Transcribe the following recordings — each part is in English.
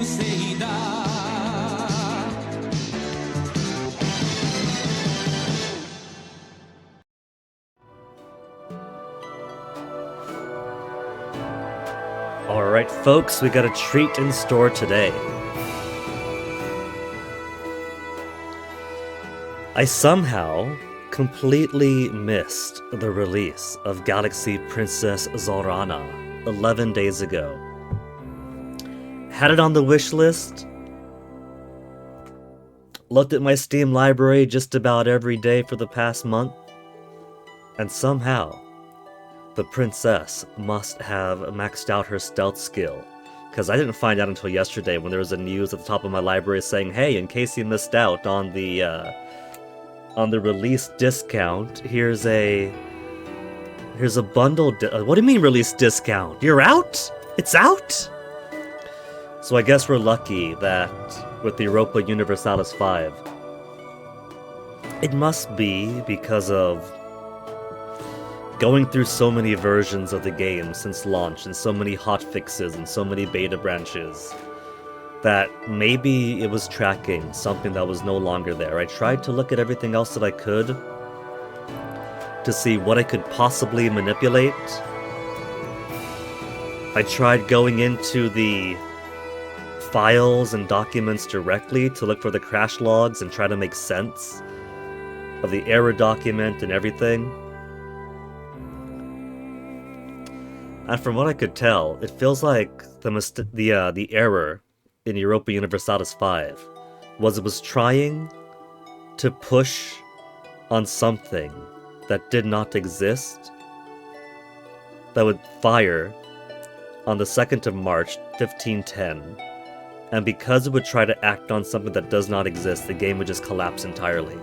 生だ Alright folks, we got a treat in store today. I somehow completely missed the release of Galaxy Princess Zorana 11 days ago. Had it on the wish list, looked at my Steam library just about every day for the past month, and somehow the princess must have maxed out her stealth skill, because I didn't find out until yesterday when there was a news at the top of my library saying, hey, in case you missed out on the release discount, here's a bundle. What do you mean release discount? You're out? It's out? So I guess we're lucky that with the Europa Universalis 5, it must be because of going through so many versions of the game since launch, and so many hotfixes and so many beta branches, that maybe it was tracking something that was no longer there. I tried to look at everything else that I could to see what I could possibly manipulate. I tried going into the files and documents directly to look for the crash logs and try to make sense of the error document and everything. And from what I could tell, it feels like the error in Europa Universalis 5 was it was trying to push on something that did not exist that would fire on the 2nd of March 1510, and because it would try to act on something that does not exist, the game would just collapse entirely.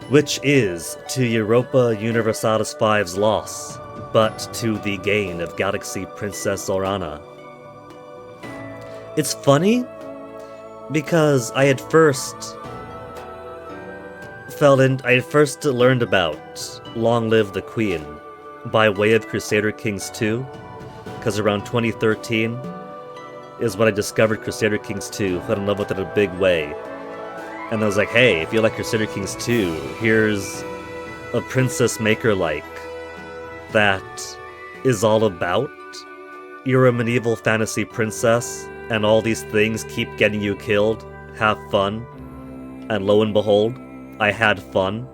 Which is to Europa Universalis 5's loss, but to the gain of Galaxy Princess Zorana. It's funny, because I had first learned about Long Live the Queen by way of Crusader Kings 2, because around 2013 is when I discovered Crusader Kings 2, fell in love with it in a big way. And I was like, hey, if you like Crusader Kings 2, here's a princess maker-like that is all about you're a medieval fantasy princess and all these things keep getting you killed, have fun. And lo and behold, I had fun.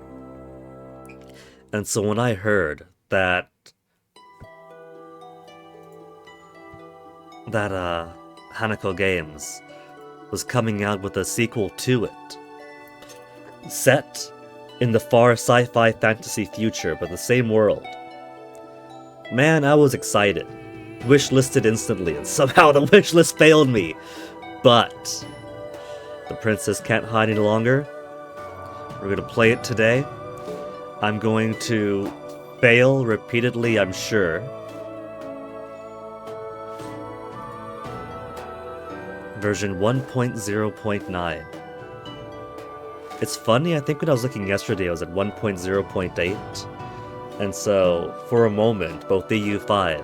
And so when I heard that Hanako Games was coming out with a sequel to it, set in the far sci-fi fantasy future, but the same world, man, I was excited. Wish-listed instantly, and somehow the wish list failed me. But the princess can't hide any longer. We're gonna play it today. I'm going to fail repeatedly, I'm sure. Version 1.0.9. It's funny, I think when I was looking yesterday, I was at 1.0.8. And so, for a moment, both the EU5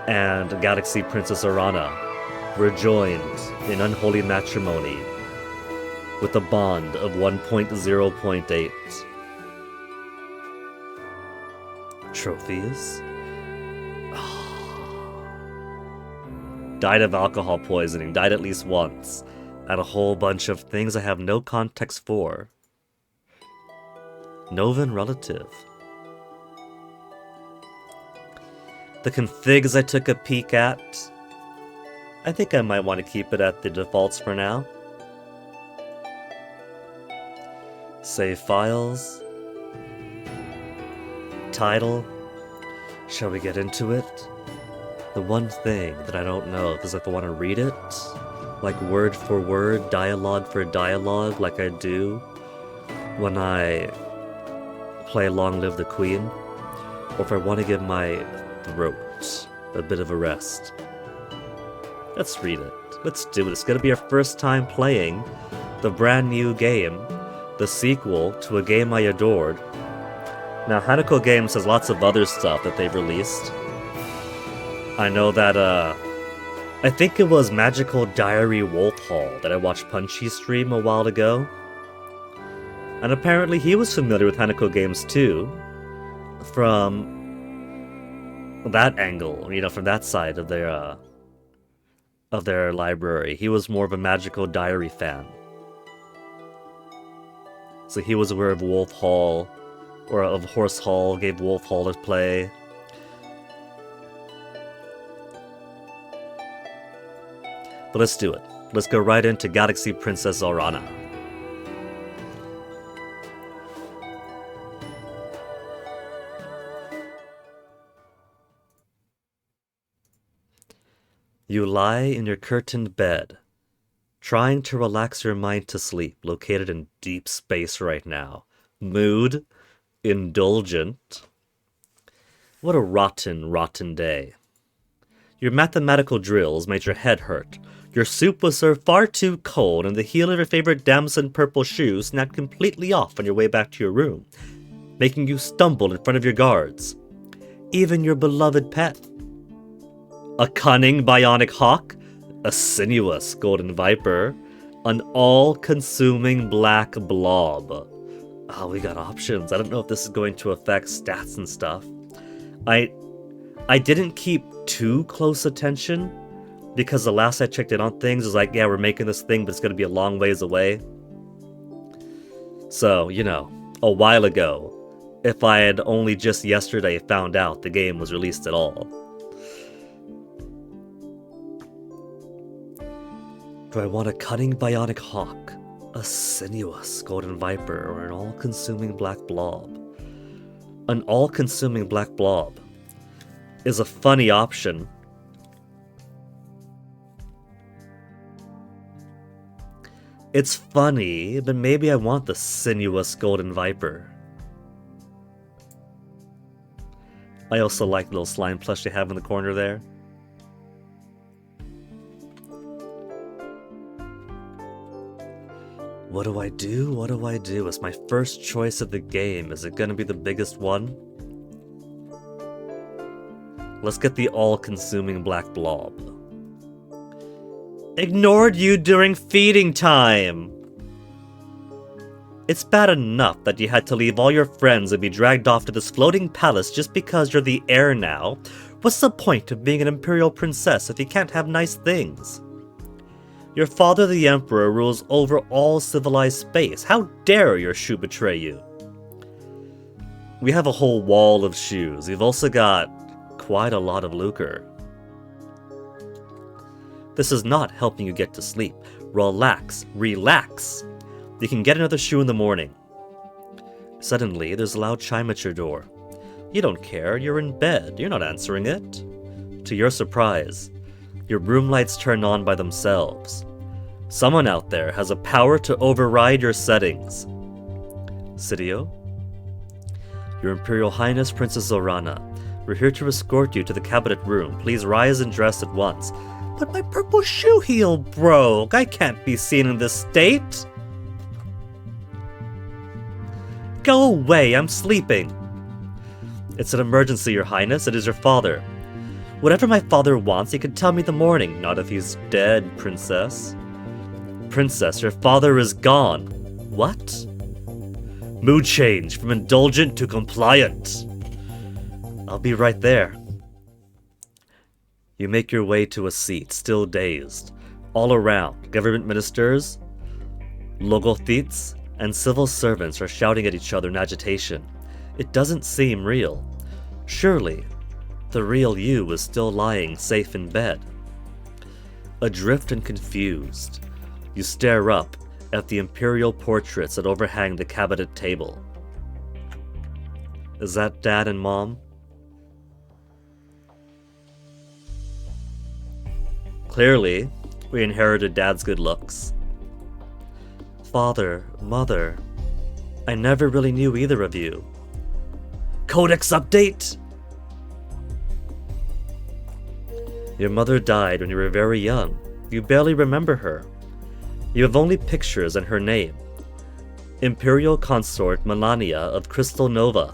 and Galaxy Princess Zorana were joined in unholy matrimony with a bond of 1.0.8. Trophies? Died of alcohol poisoning, died at least once, and a whole bunch of things I have no context for. Novan relative. The configs I took a peek at, I think I might want to keep it at the defaults for now. Save files. Title. Shall we get into it? The one thing that I don't know is if I want to read it, like word for word, dialogue for dialogue, like I do when I play Long Live the Queen, or if I want to give my throat a bit of a rest. Let's read it. Let's do it. It's gonna be our first time playing the brand new game, the sequel to a game I adored. Now, Hanako Games has lots of other stuff that they've released. I know that I think it was Magical Diary Wolf Hall that I watched Punchy stream a while ago. And apparently he was familiar with Hanako games too. From that angle, from that side of their library. He was more of a Magical Diary fan. So he was aware of Wolf Hall, or of Horse Hall, gave Wolf Hall to play. But let's do it. Let's go right into Galaxy Princess Zorana. You lie in your curtained bed, trying to relax your mind to sleep, located in deep space right now. Mood, indulgent. What a rotten, rotten day. Your mathematical drills made your head hurt. Your soup was served far too cold, and the heel of your favorite damson purple shoe snapped completely off on your way back to your room, making you stumble in front of your guards. Even your beloved pet. A cunning bionic hawk, a sinuous golden viper, an all-consuming black blob. Oh, we got options. I don't know if this is going to affect stats and stuff. I didn't keep too close attention, because the last I checked in on things was like, yeah, we're making this thing, but it's going to be a long ways away. So, a while ago, if I had only just yesterday found out the game was released at all. Do I want a cunning bionic hawk, a sinuous golden viper, or an all-consuming black blob? An all-consuming black blob is a funny option. It's funny, but maybe I want the sinuous golden viper. I also like the little slime plush they have in the corner there. What do I do? What do I do? It's my first choice of the game. Is it gonna be the biggest one? Let's get the all-consuming black blob. Ignored you during feeding time! It's bad enough that you had to leave all your friends and be dragged off to this floating palace just because you're the heir now. What's the point of being an imperial princess if you can't have nice things? Your father, the Emperor, rules over all civilized space. How dare your shoe betray you? We have a whole wall of shoes. We've also got quite a lot of lucre. This is not helping you get to sleep. Relax. Relax. You can get another shoe in the morning. Suddenly, there's a loud chime at your door. You don't care. You're in bed. You're not answering it. To your surprise, your room lights turn on by themselves. Someone out there has a power to override your settings. Sidio? Your Imperial Highness, Princess Zorana. We're here to escort you to the cabinet room. Please rise and dress at once. But my purple shoe heel broke. I can't be seen in this state. Go away, I'm sleeping. It's an emergency, Your Highness. It is your father. Whatever my father wants, he can tell me in the morning. Not if he's dead, Princess. Princess, your father is gone. What? Mood change from indulgent to compliant. I'll be right there. You make your way to a seat, still dazed. All around, government ministers, logothetes, and civil servants are shouting at each other in agitation. It doesn't seem real. Surely, the real you is still lying safe in bed. Adrift and confused, you stare up at the imperial portraits that overhang the cabinet table. Is that Dad and Mom? Clearly, we inherited Dad's good looks. Father, Mother, I never really knew either of you. Codex update! Your mother died when you were very young. You barely remember her. You have only pictures and her name. Imperial Consort Melania of Crystal Nova.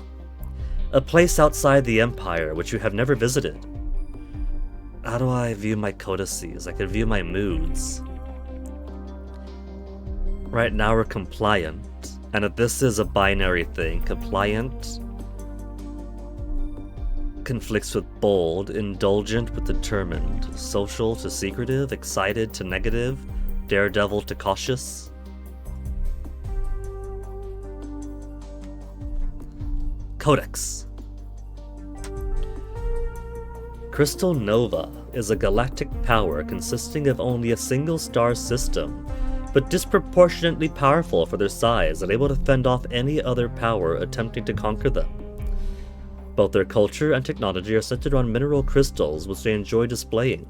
A place outside the Empire which you have never visited. How do I view my codices? I could view my moods. Right now we're compliant, and if this is a binary thing, compliant conflicts with bold, indulgent with determined, social to secretive, excited to negative, daredevil to cautious. Codex. Crystal Nova is a galactic power consisting of only a single star system, but disproportionately powerful for their size and able to fend off any other power attempting to conquer them. Both their culture and technology are centered on mineral crystals, which they enjoy displaying.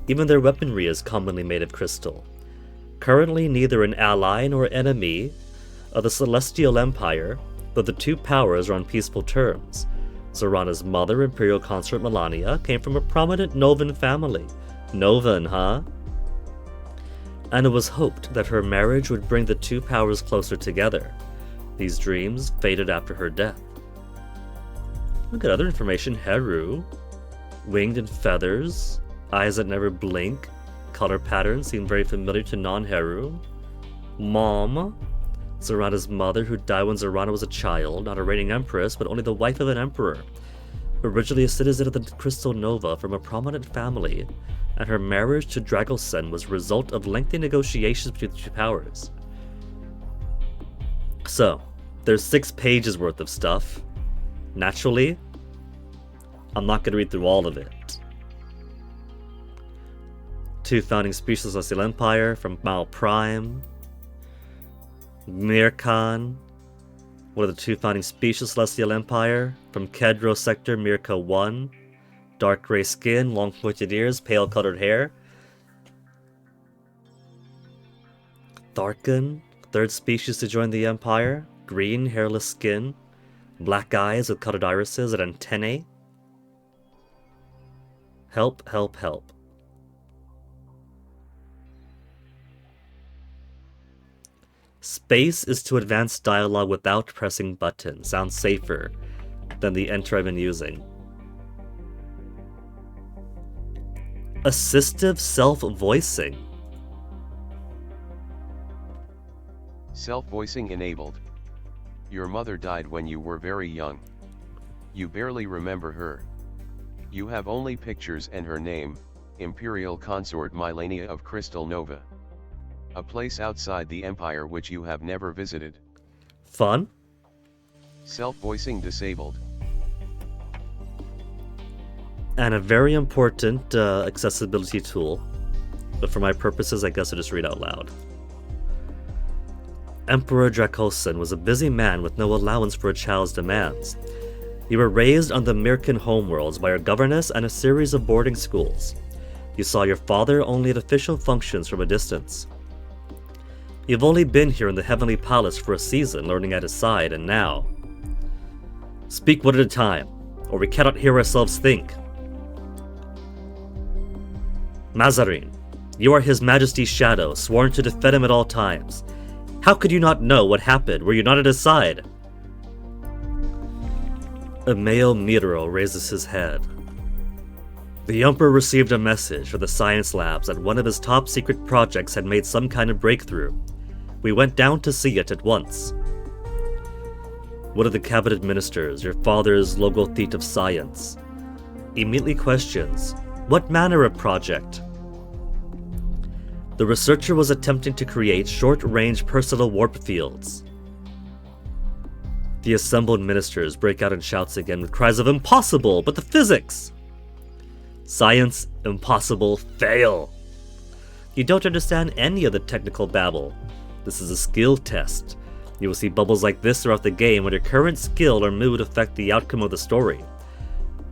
Even their weaponry is commonly made of crystal. Currently neither an ally nor enemy of the Celestial Empire, but the two powers are on peaceful terms. Zorana's mother, Imperial Consort Melania, came from a prominent Novan family. Novan, huh? And it was hoped that her marriage would bring the two powers closer together. These dreams faded after her death. Look at other information. Heru. Winged in feathers. Eyes that never blink. Color patterns seem very familiar to non-Heru. Mom. Zorana's mother, who died when Zorana was a child, not a reigning empress, but only the wife of an emperor. Originally a citizen of the Crystal Nova from a prominent family, and her marriage to Dragosen was a result of lengthy negotiations between the two powers. So, there's 6 pages worth of stuff. Naturally, I'm not going to read through all of it. 2 founding species of the Celestial Empire from Mao Prime. Mirkan, one of the 2 founding species of the Celestial Empire, from Kedro Sector, Mirka 1. Dark gray skin, long pointed ears, pale colored hair. Tharkan, 3rd species to join the Empire. Green, hairless skin. Black eyes with colored irises and antennae. Help, help, help. Space is to advance dialogue without pressing buttons. Sounds safer than the enter I've been using. Assistive self-voicing. Self-voicing enabled. Your mother died when you were very young. You barely remember her. You have only pictures and her name, Imperial Consort Melania of Crystal Nova. A place outside the Empire which you have never visited. Fun. Self-voicing disabled. And a very important accessibility tool. But for my purposes, I guess I'll just read out loud. Emperor Dracosen was a busy man with no allowance for a child's demands. You were raised on the Mirkan homeworlds by your governess and a series of boarding schools. You saw your father only at official functions from a distance. You've only been here in the Heavenly Palace for a season, learning at his side, and now... Speak one at a time, or we cannot hear ourselves think. Mazarin, you are His Majesty's shadow, sworn to defend him at all times. How could you not know what happened? Were you not at his side? Emeo Miro raises his head. The Emperor received a message from the science labs that one of his top secret projects had made some kind of breakthrough. We went down to see it at once. One of the cabinet ministers, your father's logothete of science, immediately questions, what manner of project? The researcher was attempting to create short-range personal warp fields. The assembled ministers break out in shouts again with cries of impossible, but the physics! Science, impossible, fail! You don't understand any of the technical babble. This is a skill test. You will see bubbles like this throughout the game when your current skill or mood affect the outcome of the story.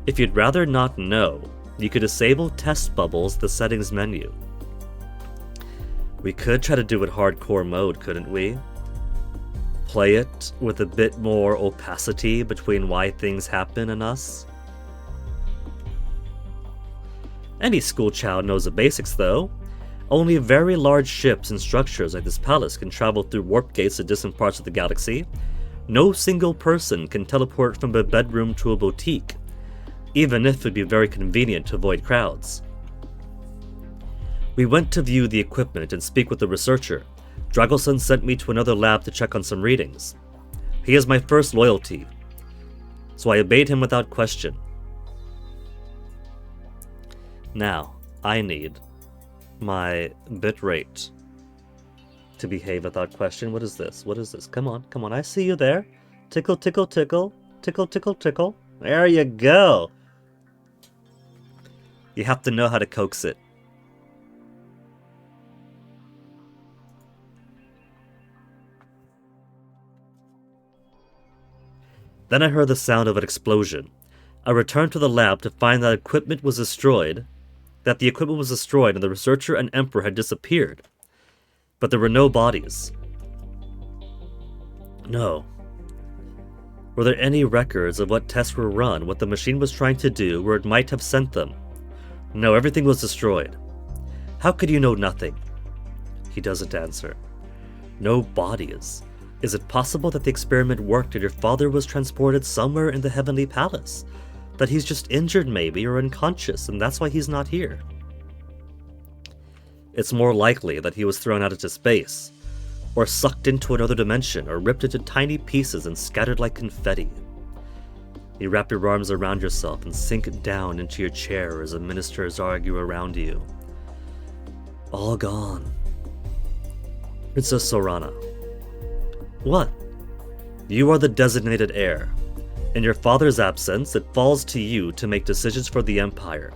If you'd rather not know, you could disable test bubbles in the settings menu. We could try to do it hardcore mode, couldn't we? Play it with a bit more opacity between why things happen and us. Any school child knows the basics though. Only very large ships and structures like this palace can travel through warp gates to distant parts of the galaxy. No single person can teleport from a bedroom to a boutique. even if it would be very convenient to avoid crowds. We went to view the equipment and speak with the researcher. Dragelson sent me to another lab to check on some readings. He is my first loyalty, so I obeyed him without question. Now, I need my bitrate to behave without question. What is this? What is this? Come on, come on, I see you there. Tickle, tickle, tickle. Tickle, tickle, tickle. There you go. You have to know how to coax it. Then I heard the sound of an explosion. I returned to the lab to find that the equipment was destroyed and the researcher and Emperor had disappeared. But there were no bodies. No. Were there any records of what tests were run, what the machine was trying to do, where it might have sent them? No, everything was destroyed. How could you know nothing? He doesn't answer. No bodies. Is it possible that the experiment worked and your father was transported somewhere in the Heavenly Palace? That he's just injured maybe, or unconscious, and that's why he's not here? It's more likely that he was thrown out into space, or sucked into another dimension, or ripped into tiny pieces and scattered like confetti. You wrap your arms around yourself and sink down into your chair as the ministers argue around you. All gone. Princess Zorana. What? You are the designated heir. In your father's absence, it falls to you to make decisions for the Empire.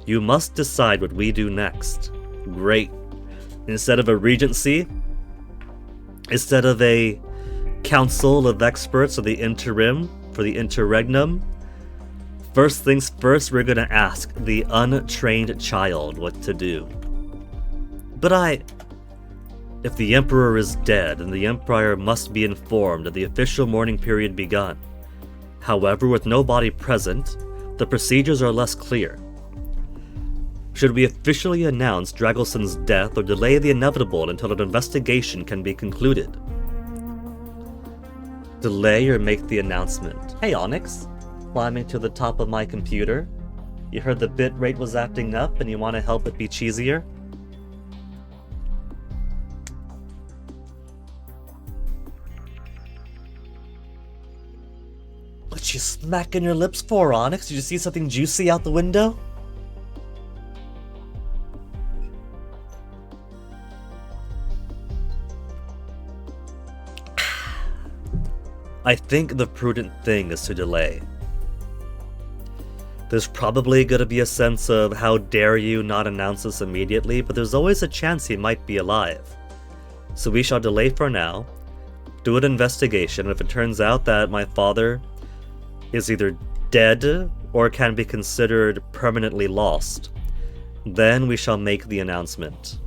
You must decide what we do next. Great. Instead of a regency, instead of a council of experts or the interim for the interregnum, first things first, we're gonna ask the untrained child what to do. But if the Emperor is dead, then the Empire must be informed and the official mourning period begun. However, with nobody present, the procedures are less clear. Should we officially announce Dragelson's death or delay the inevitable until an investigation can be concluded? Delay or make the announcement. Hey Onyx, climbing to the top of my computer. You heard the bitrate was acting up and you want to help it be cheesier? What you smacking your lips for, Onyx? Did you see something juicy out the window? I think the prudent thing is to delay. There's probably gonna be a sense of how dare you not announce this immediately, but there's always a chance he might be alive. So we shall delay for now, do an investigation, and if it turns out that my father is either dead or can be considered permanently lost, then we shall make the announcement.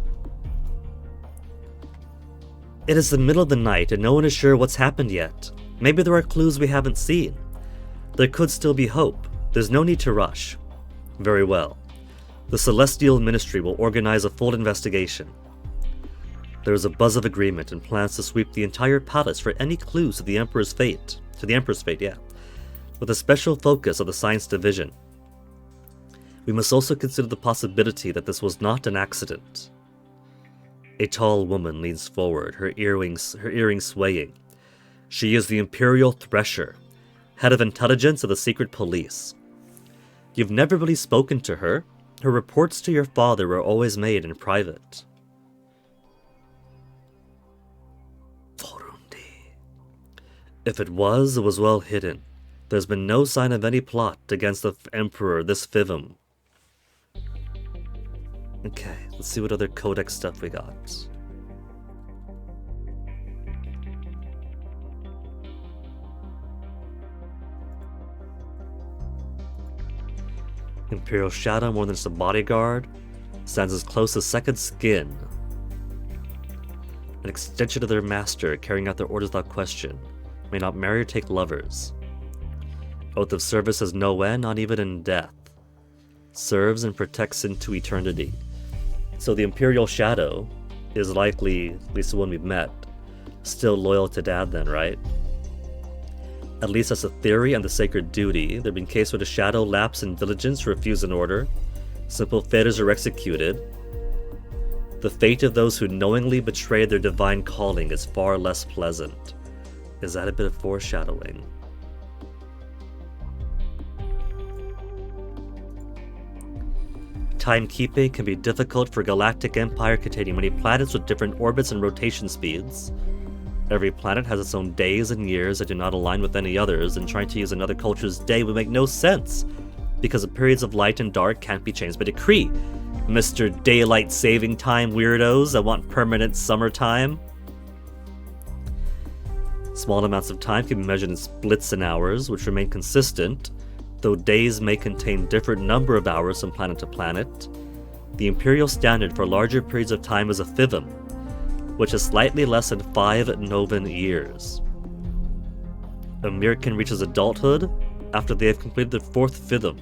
It is the middle of the night and no one is sure what's happened yet. Maybe there are clues we haven't seen. There could still be hope. There's no need to rush. Very well. The Celestial Ministry will organize a full investigation. There is a buzz of agreement and plans to sweep the entire palace for any clues to the Emperor's fate. With a special focus on the Science Division. We must also consider the possibility that this was not an accident. A tall woman leans forward, her earrings swaying. She is the Imperial Thresher, head of intelligence of the secret police. You've never really spoken to her. Her reports to your father were always made in private. If it was well hidden. There's been no sign of any plot against the Emperor this Fivum. Okay, let's see what other codex stuff we got. Imperial Shadow, more than just a bodyguard, stands as close as second skin. An extension of their master, carrying out their orders without question. May not marry or take lovers. Oath of service has no end, not even in death. Serves and protects into eternity. So the Imperial Shadow is likely, at least the one we've met, still loyal to Dad then, right? At least that's a theory and the sacred duty. They've been cases where the shadow lapse in diligence to refuse an order. Simple failures are executed. The fate of those who knowingly betray their divine calling is far less pleasant. Is that a bit of foreshadowing? Timekeeping can be difficult for a galactic empire containing many planets with different orbits and rotation speeds. Every planet has its own days and years that do not align with any others, and trying to use another culture's day would make no sense, because the periods of light and dark can't be changed by decree. Mr. Daylight Saving Time weirdos that want permanent summertime. Small amounts of time can be measured in splits and hours, which remain consistent, though days may contain different number of hours from planet to planet. The imperial standard for larger periods of time is a fivum, which is slightly less than 5 Novan years. A Mirkan reaches adulthood after they have completed their 4th fivum.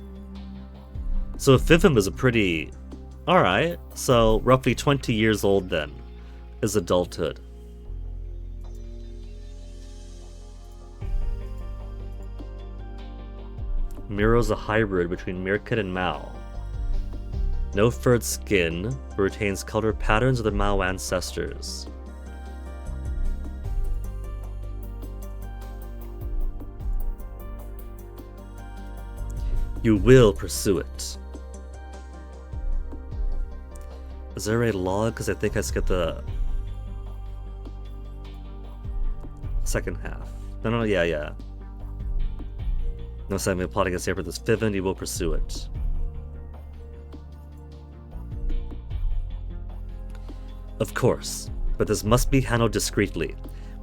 So a fivum is a pretty... Alright, so roughly 20 years old then, is adulthood. Miro's a hybrid between Mirkan and Mao. No furred skin, but retains color patterns of the Mao ancestors. You will pursue it. Is there a log? Because I think I skipped the second half. No, yeah. No sign of a plot against Air for this Fivin, you will pursue it. Of course, but this must be handled discreetly.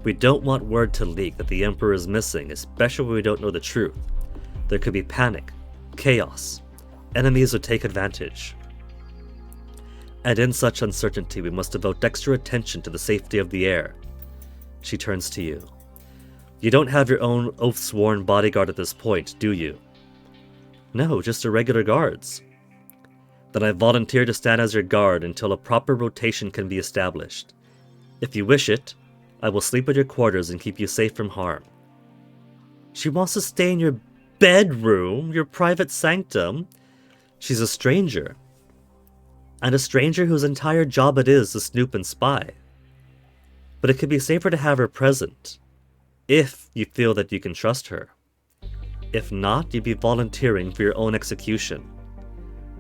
We don't want word to leak that the Emperor is missing, especially when we don't know the truth. There could be panic, chaos. Enemies would take advantage. And in such uncertainty, we must devote extra attention to the safety of the air. She turns to you. You don't have your own oath-sworn bodyguard at this point, do you? No, just the regular guards. Then I volunteer to stand as your guard until a proper rotation can be established. If you wish it, I will sleep at your quarters and keep you safe from harm. She wants to stay in your bedroom, your private sanctum. She's a stranger. And a stranger whose entire job it is to snoop and spy. But it could be safer to have her present, if you feel that you can trust her. If not, you'd be volunteering for your own execution.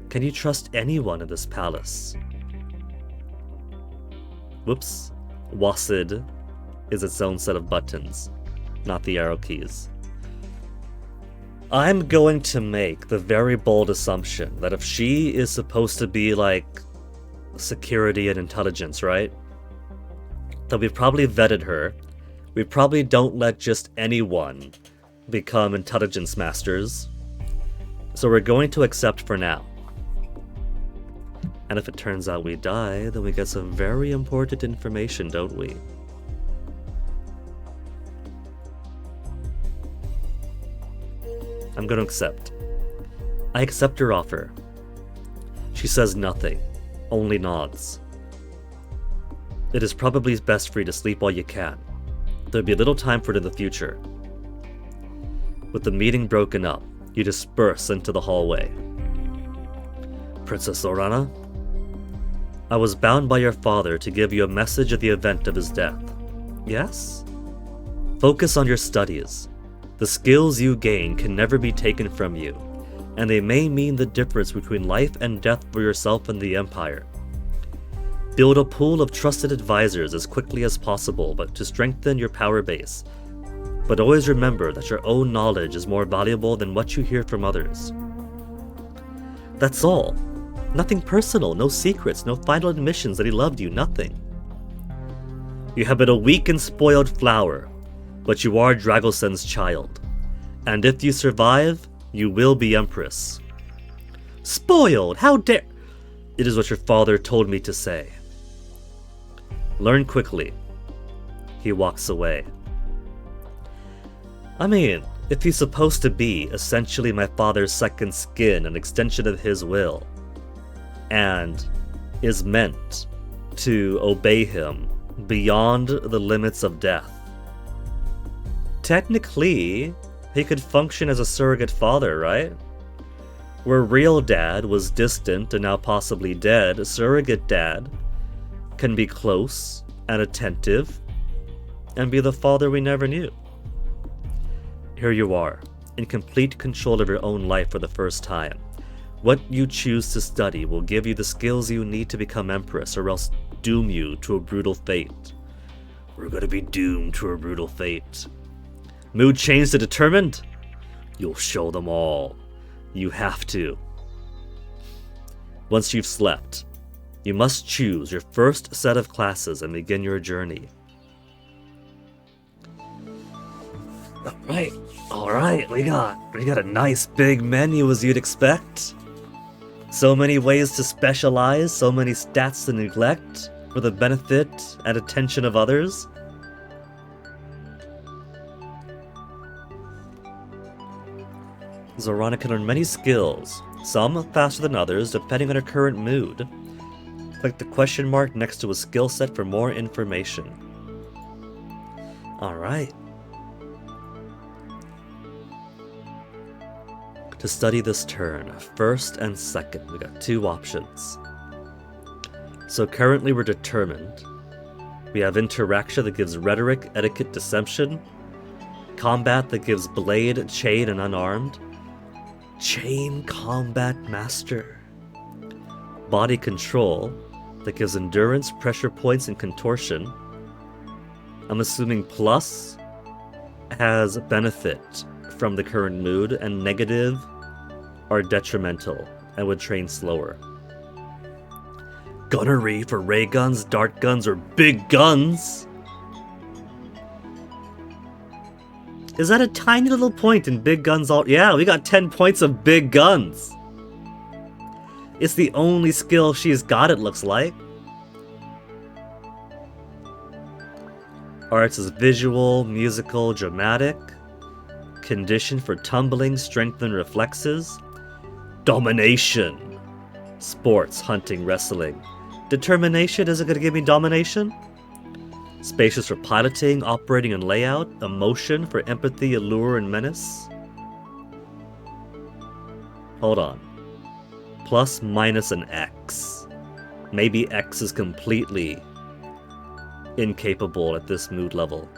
Can you trust anyone in this palace? Whoops. WASD is its own set of buttons, not the arrow keys. I'm going to make the very bold assumption that if she is supposed to be like security and intelligence, right? That we've probably vetted her. We probably don't let just anyone become intelligence masters. So we're going to accept for now. And if it turns out we die, then we get some very important information, don't we? I'm going to accept. I accept your offer. She says nothing, only nods. It is probably best for you to sleep while you can. There'll be little time for it in the future. With the meeting broken up, you disperse into the hallway. Princess Zorana? I was bound by your father to give you a message of the event of his death. Yes? Focus on your studies. The skills you gain can never be taken from you, and they may mean the difference between life and death for yourself and the Empire. Build a pool of trusted advisors as quickly as possible, but to strengthen your power base. But always remember that your own knowledge is more valuable than what you hear from others. That's all. Nothing personal, no secrets, no final admissions that he loved you, nothing. You have been a weak and spoiled flower, but you are Dragosen's child. And if you survive, you will be Empress. Spoiled? How dare... It is what your father told me to say. Learn quickly. He walks away. I mean, if he's supposed to be essentially my father's second skin, an extension of his will, and is meant to obey him beyond the limits of death, technically, he could function as a surrogate father, right? Where real dad was distant and now possibly dead, surrogate dad can be close and attentive and be the father we never knew. Here you are, in complete control of your own life for the first time. What you choose to study will give you the skills you need to become Empress, or else doom you to a brutal fate. We're gonna be doomed to a brutal fate. Mood change to determined? You'll show them all. You have to. Once you've slept, you must choose your first set of classes and begin your journey. Alright, we got a nice big menu as you'd expect. So many ways to specialize, so many stats to neglect for the benefit and attention of others. Zorana can learn many skills, some faster than others depending on her current mood. Click the question mark next to a skill set for more information. Alright. To study this turn, first and second, we got two options. So currently we're determined. We have interaction that gives rhetoric, etiquette, deception. Combat that gives blade, chain, and unarmed. Chain Combat Master. Body control that gives endurance, pressure points, and contortion. I'm assuming plus has benefit from the current mood, and negative are detrimental and would train slower. Gunnery for ray guns, dart guns, or big guns? Is that a tiny little point in big guns? Yeah, we got 10 points of big guns. It's the only skill she's got, it looks like. Arts is visual, musical, dramatic. Condition for tumbling, strength, and reflexes. Domination. Sports, hunting, wrestling. Determination, is it going to give me domination? Spacious for piloting, operating, and layout. Emotion for empathy, allure, and menace. Hold on. Plus, minus, and X. Maybe X is completely incapable at this mood level.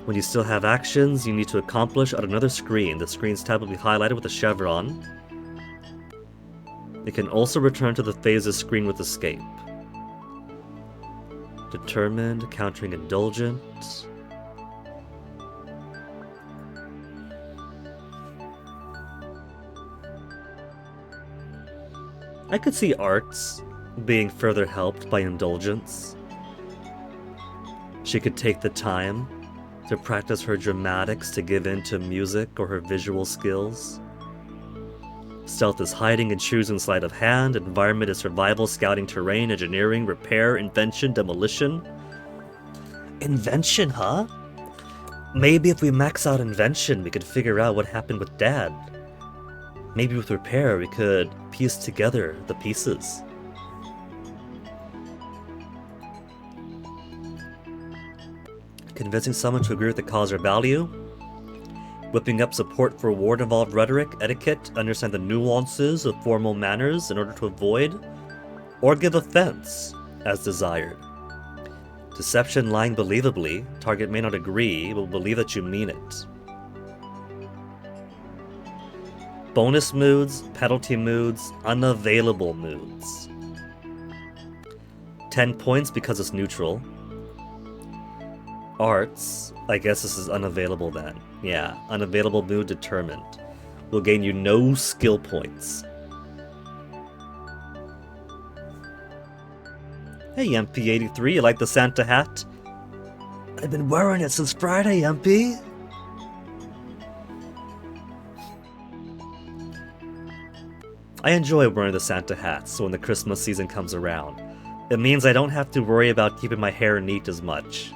When you still have actions you need to accomplish on another screen, the screen's tab will be highlighted with a chevron. It can also return to the phases screen with escape. Determined, countering indulgent. I could see arts being further helped by indulgence. She could take the time to practice her dramatics to give in to music or her visual skills. Stealth is hiding and choosing sleight of hand. Environment is survival, scouting terrain, engineering, repair, invention, demolition. Invention, huh? Maybe if we max out invention, we could figure out what happened with Dad. Maybe with repair, we could piece together the pieces. Convincing someone to agree with the cause or value. Whipping up support for ward-involved rhetoric, etiquette, understand the nuances of formal manners in order to avoid or give offense as desired. Deception, lying believably. Target may not agree, but will believe that you mean it. Bonus moods, penalty moods, unavailable moods. 10 points because it's neutral. Arts, I guess this is unavailable then. Yeah, unavailable mood determined. Will gain you no skill points. Hey MP83, you like the Santa hat? I've been wearing it since Friday, MP. I enjoy wearing the Santa hats when the Christmas season comes around. It means I don't have to worry about keeping my hair neat as much.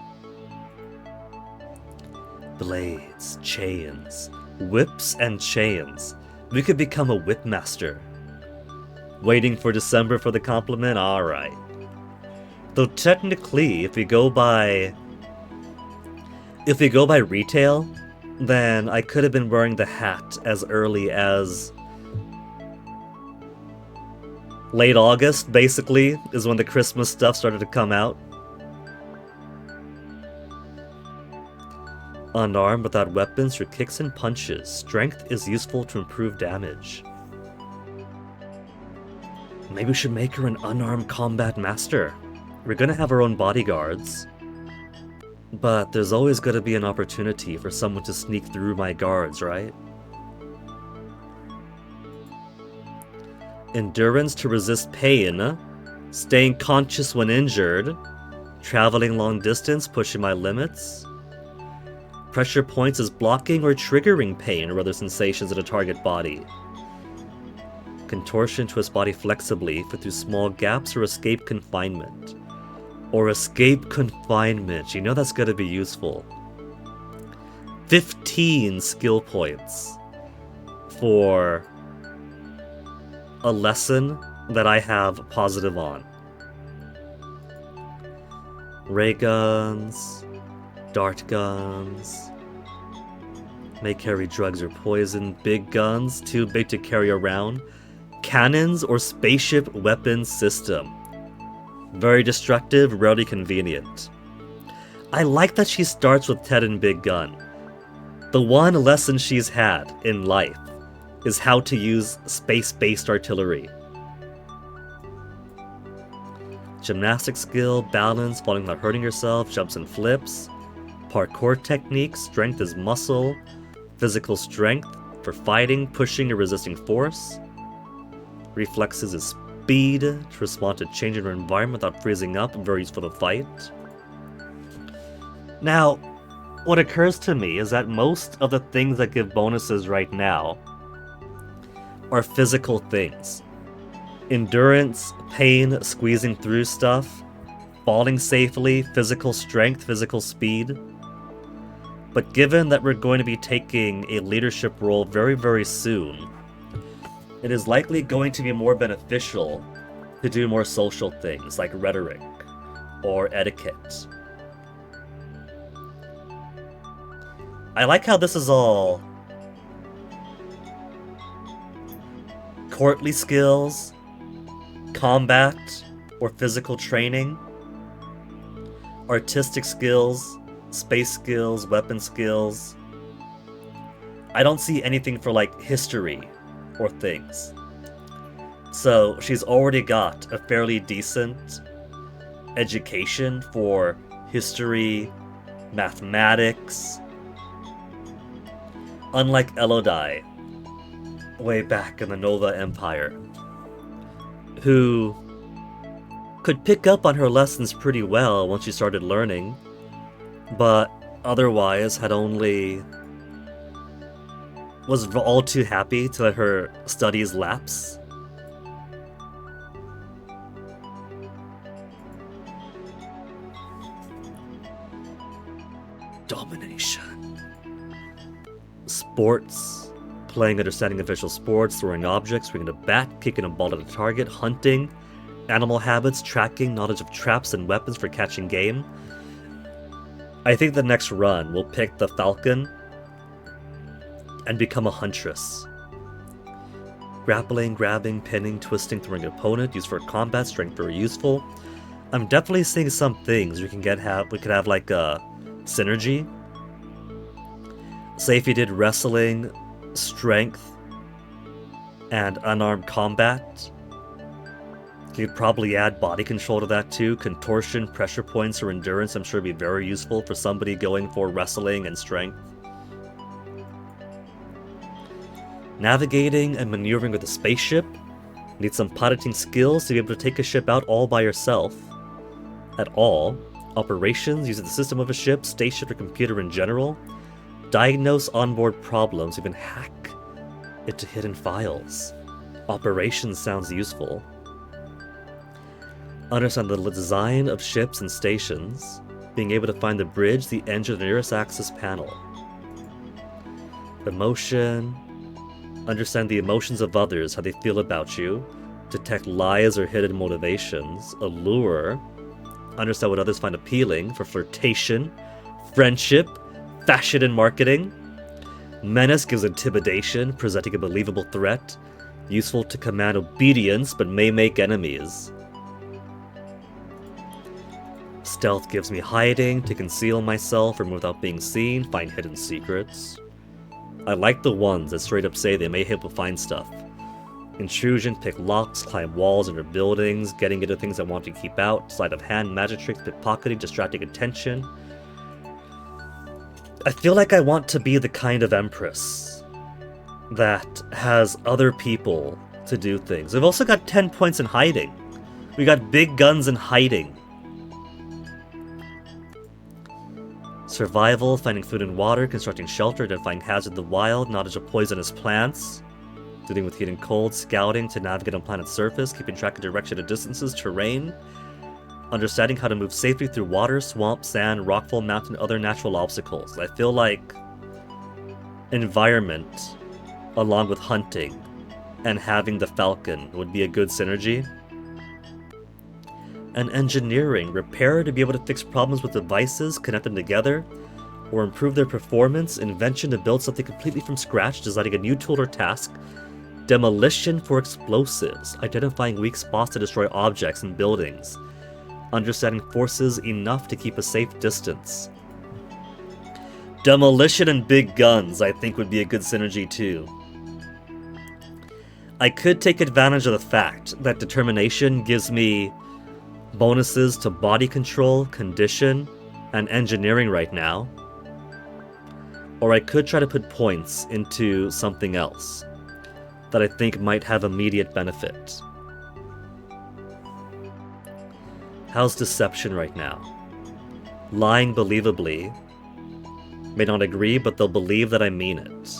Blades, chains, whips and chains. We could become a whip master. Waiting for December for the compliment? Alright. Though technically, if we go by If we go by retail, then I could have been wearing the hat as early as late August, basically, is when the Christmas stuff started to come out. Unarmed without weapons for kicks and punches. Strength is useful to improve damage. Maybe we should make her an unarmed combat master. We're gonna have our own bodyguards. But there's always gonna be an opportunity for someone to sneak through my guards, right? Endurance to resist pain. Staying conscious when injured. Traveling long distance, pushing my limits. Pressure points as blocking or triggering pain or other sensations in a target body. Contortion to his body flexibly for through small gaps or escape confinement. Or escape confinement. You know that's going to be useful. 15 skill points for a lesson that I have positive on. Ray guns, dart guns, may carry drugs or poison, big guns, too big to carry around, cannons or spaceship weapons system. Very destructive, rarely convenient. I like that she starts with Ted and Big Gun. The one lesson she's had in life is how to use space-based artillery. Gymnastic skill, balance, falling without hurting yourself, jumps and flips. Parkour techniques, strength is muscle. Physical strength for fighting, pushing, or resisting force. Reflexes is speed to respond to change in your environment without freezing up, very useful to fight. Now, what occurs to me is that most of the things that give bonuses right now are physical things. Endurance, pain, squeezing through stuff, falling safely, physical strength, physical speed. But given that we're going to be taking a leadership role very, very soon, it is likely going to be more beneficial to do more social things like rhetoric or etiquette. I like how this is all courtly skills, combat or physical training, artistic skills, space skills, weapon skills. I don't see anything for like history or things. So she's already got a fairly decent education for history, mathematics. Unlike Elodie, way back in the Nova Empire, who could pick up on her lessons pretty well once she started learning, but otherwise was all too happy to let her studies lapse. Domination. Sports. Playing, understanding official sports, throwing objects, swinging a bat, kicking a ball at a target, hunting, animal habits, tracking, knowledge of traps and weapons for catching game. I think the next run we'll pick the Falcon and become a huntress. Grappling, grabbing, pinning, twisting, throwing an opponent, used for combat, strength very useful. I'm definitely seeing some things we could have like a synergy. Say if you did wrestling, strength, and unarmed combat. You could probably add body control to that too. Contortion, pressure points, or endurance I'm sure would be very useful for somebody going for wrestling and strength. Navigating and maneuvering with a spaceship. Need some piloting skills to be able to take a ship out all by yourself. At all. Operations, using the system of a ship, station, or computer in general. Diagnose onboard problems, even hack into hidden files. Operations sounds useful. Understand the design of ships and stations. Being able to find the bridge, the engine, the nearest access panel. Emotion. Understand the emotions of others, how they feel about you. Detect lies or hidden motivations. Allure. Understand what others find appealing for flirtation, friendship, fashion and marketing. Menace gives intimidation, presenting a believable threat. Useful to command obedience, but may make enemies. Stealth gives me hiding, to conceal myself or move without being seen, find hidden secrets. I like the ones that straight up say they may help find stuff. Intrusion, pick locks, climb walls under buildings, getting into things I want to keep out, sleight of hand, magic tricks, pickpocketing, distracting attention. I feel like I want to be the kind of empress that has other people to do things. We've also got 10 points in hiding. We got big guns in hiding. Survival, finding food and water, constructing shelter, identifying hazards in the wild, knowledge of poisonous plants, dealing with heat and cold, scouting to navigate on planet's surface, keeping track of direction and distances, terrain, understanding how to move safely through water, swamp, sand, rockfall, mountain, other natural obstacles. I feel like environment, along with hunting, and having the falcon would be a good synergy. And engineering, repair to be able to fix problems with devices, connect them together, or improve their performance, invention to build something completely from scratch, designing a new tool or task, demolition for explosives, identifying weak spots to destroy objects and buildings, understanding forces enough to keep a safe distance. Demolition and big guns, I think, would be a good synergy too. I could take advantage of the fact that determination gives me bonuses to body control, condition, and engineering right now. Or I could try to put points into something else that I think might have immediate benefit. How's deception right now? Lying believably. May not agree, but they'll believe that I mean it.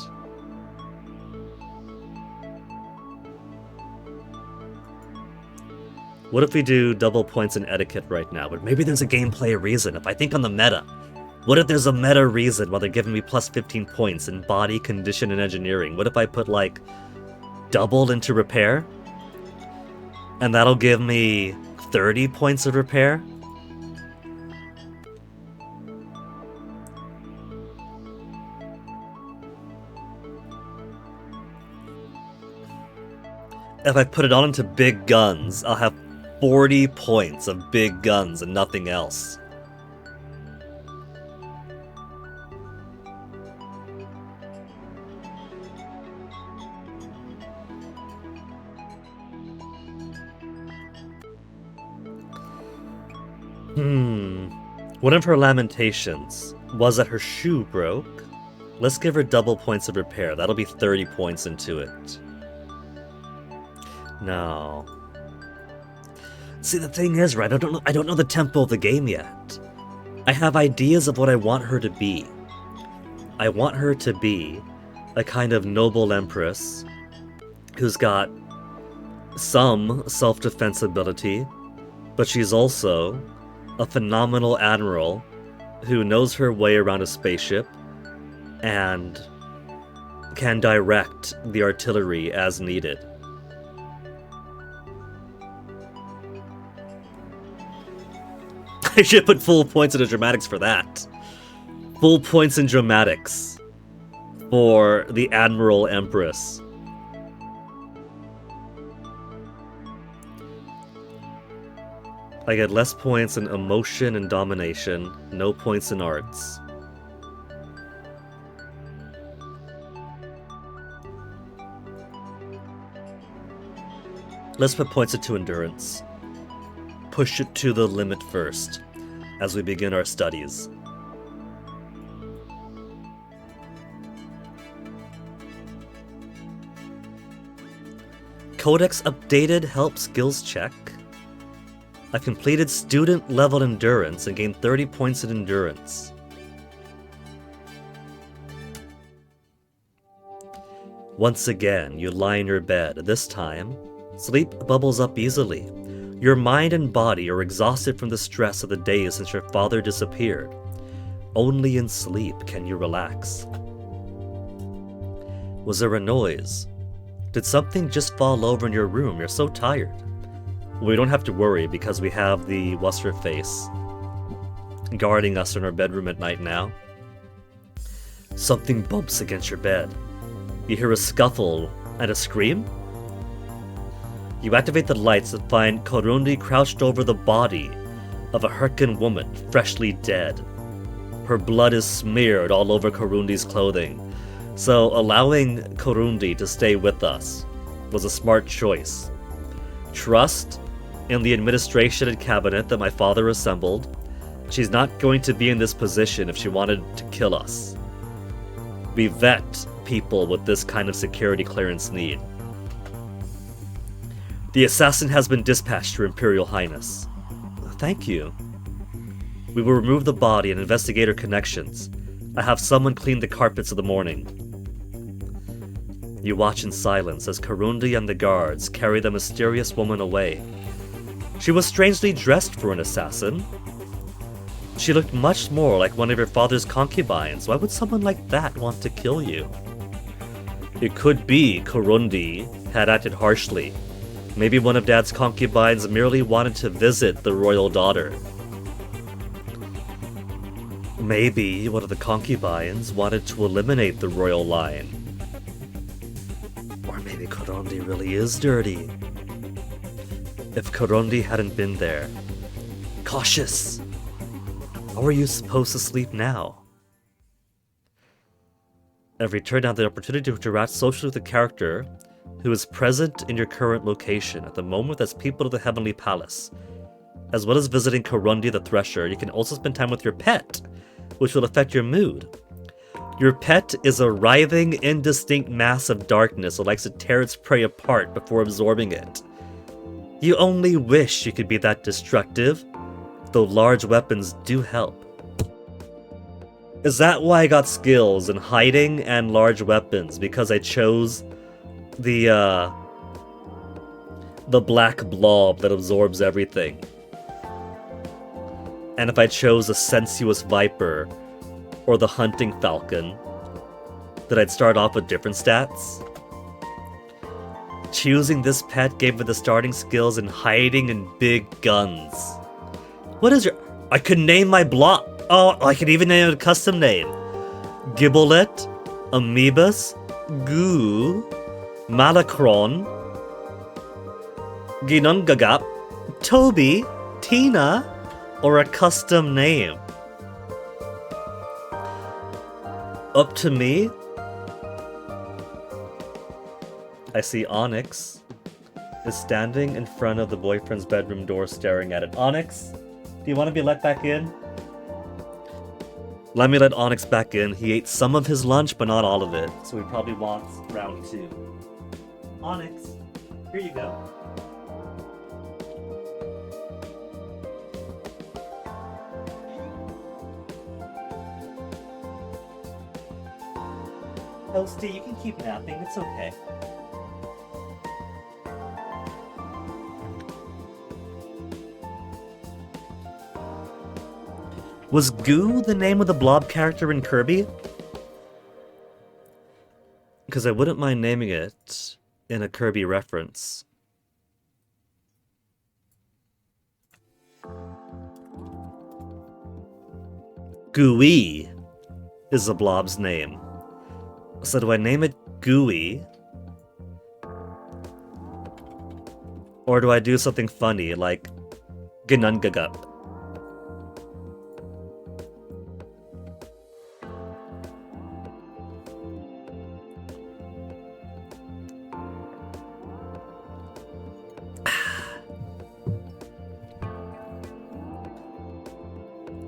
What if we do double points in etiquette right now? But maybe there's a gameplay reason. If I think on the meta, what if there's a meta reason why they're giving me plus 15 points in body, condition, and engineering? What if I put, like, doubled into repair? And that'll give me 30 points of repair? If I put it all into big guns, I'll have 40 points of big guns and nothing else. One of her lamentations was that her shoe broke. Let's give her double points of repair. That'll be 30 points into it. No. See, the thing is, right, I don't know the tempo of the game yet. I have ideas of what I want her to be. I want her to be a kind of noble empress who's got some self-defense ability, but she's also a phenomenal admiral who knows her way around a spaceship and can direct the artillery as needed. I should put full points into dramatics for that. Full points in dramatics for the Admiral Empress. I get less points in emotion and domination, no points in arts. Let's put points into endurance. Push it to the limit first, as we begin our studies. Codex updated help skills check. I completed student level endurance and gained 30 points in endurance. Once again, you lie in your bed. This time, sleep bubbles up easily. Your mind and body are exhausted from the stress of the days since your father disappeared. Only in sleep can you relax. Was there a noise? Did something just fall over in your room? You're so tired. We don't have to worry because we have the what's-her-face guarding us in our bedroom at night now. Something bumps against your bed. You hear a scuffle and a scream? You activate the lights and find Korundi crouched over the body of a Hyrcan woman, freshly dead. Her blood is smeared all over Korundi's clothing, so allowing Korundi to stay with us was a smart choice. Trust in the administration and cabinet that my father assembled. She's not going to be in this position if she wanted to kill us. We vet people with this kind of security clearance need. The assassin has been dispatched, Your Imperial Highness. Thank you. We will remove the body and investigate her connections. I have someone clean the carpets of the morning. You watch in silence as Korundi and the guards carry the mysterious woman away. She was strangely dressed for an assassin. She looked much more like one of your father's concubines. Why would someone like that want to kill you? It could be Korundi had acted harshly. Maybe one of Dad's concubines merely wanted to visit the royal daughter. Maybe one of the concubines wanted to eliminate the royal line. Or maybe Korundi really is dirty. If Korundi hadn't been there. Cautious! How are you supposed to sleep now? Every turn down the opportunity to interact socially with a character who is present in your current location at the moment as people of the Heavenly Palace. As well as visiting Korundi the Thresher, you can also spend time with your pet, which will affect your mood. Your pet is a writhing, indistinct mass of darkness that likes to tear its prey apart before absorbing it. You only wish you could be that destructive, though large weapons do help. Is that why I got skills in hiding and large weapons? Because I chose the black blob that absorbs everything. And if I chose a sensuous viper or the hunting falcon, that I'd start off with different stats? Choosing this pet gave me the starting skills in hiding and big guns. What is your... I could name my blob... Oh, I could even name it a custom name. Gibbolet, Amoebus, Goo, Malacron, Ginungagap, Toby, Tina, or a custom name. Up to me. I see Onyx is standing in front of the boyfriend's bedroom door staring at it. Onyx, do you want to be let back in? Let me let Onyx back in. He ate some of his lunch, but not all of it, so he probably wants round 2. Onyx, here you go. Toasty, you can keep napping, it's okay. Was Goo the name of the blob character in Kirby? Because I wouldn't mind naming it in a Kirby reference. Gooey is the blob's name. So do I name it Gooey? Or do I do something funny like Ginungagup?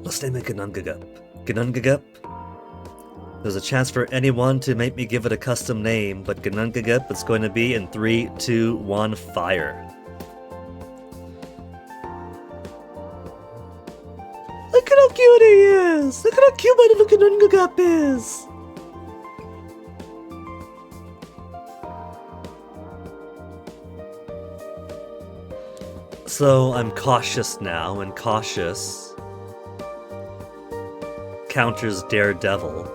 Let's name it Ginungagup. Ginungagup? There's a chance for anyone to make me give it a custom name, but Ginungagup it's going to be in 3, 2, 1, fire. Look at how cute he is! Look at how cute my little Ginungagup is! So I'm cautious now, and cautious counters Daredevil.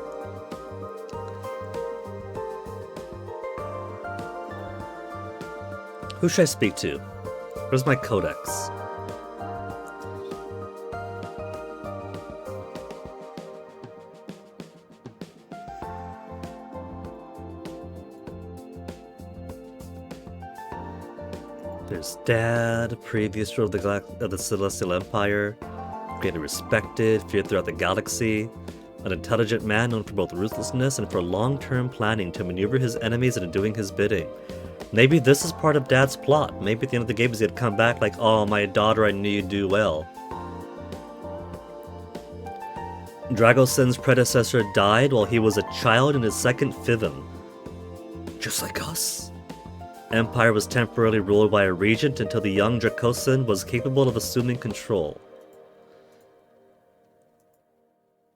Who should I speak to? Where's my codex? There's Dad, previous ruler of the Celestial Empire, greatly respected, feared throughout the galaxy, an intelligent man known for both ruthlessness and for long-term planning to maneuver his enemies into doing his bidding. Maybe this is part of Dad's plot. Maybe at the end of the game he'd come back like, oh, my daughter, I knew you'd do well. Dragosen's predecessor died while he was a child in his second Fivim. Just like us. Empire was temporarily ruled by a regent until the young Dracosen was capable of assuming control.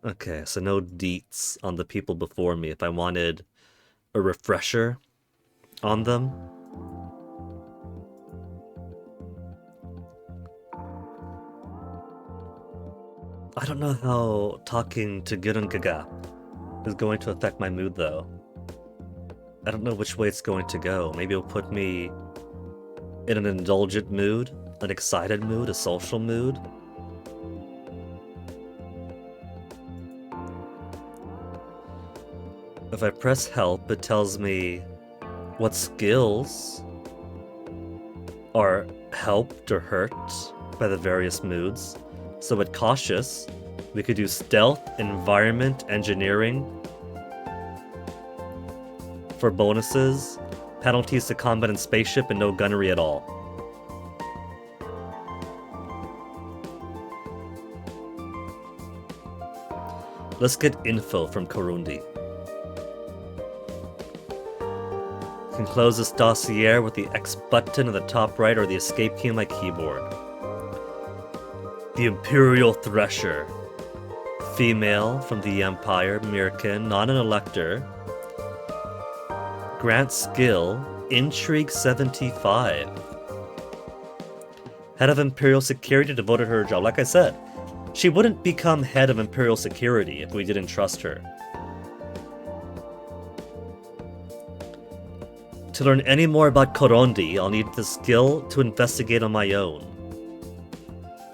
Okay, so no deets on the people before me if I wanted a refresher on them. I don't know how talking to Gurungaga is going to affect my mood though. I don't know which way it's going to go. Maybe it'll put me in an indulgent mood, an excited mood, a social mood. If I press help, it tells me what skills are helped or hurt by the various moods. So with cautious, we could do stealth, environment, engineering. For bonuses, penalties to combat in spaceship and no gunnery at all. Let's get info from Korundi. You can close this dossier with the X button on the top right or the escape key on my keyboard. The Imperial Thresher. Female from the Empire, Mirkin, not an elector. Grant skill, Intrigue 75. Head of Imperial Security devoted her job. Like I said, she wouldn't become head of Imperial Security if we didn't trust her. To learn any more about Korondi, I'll need the skill to investigate on my own.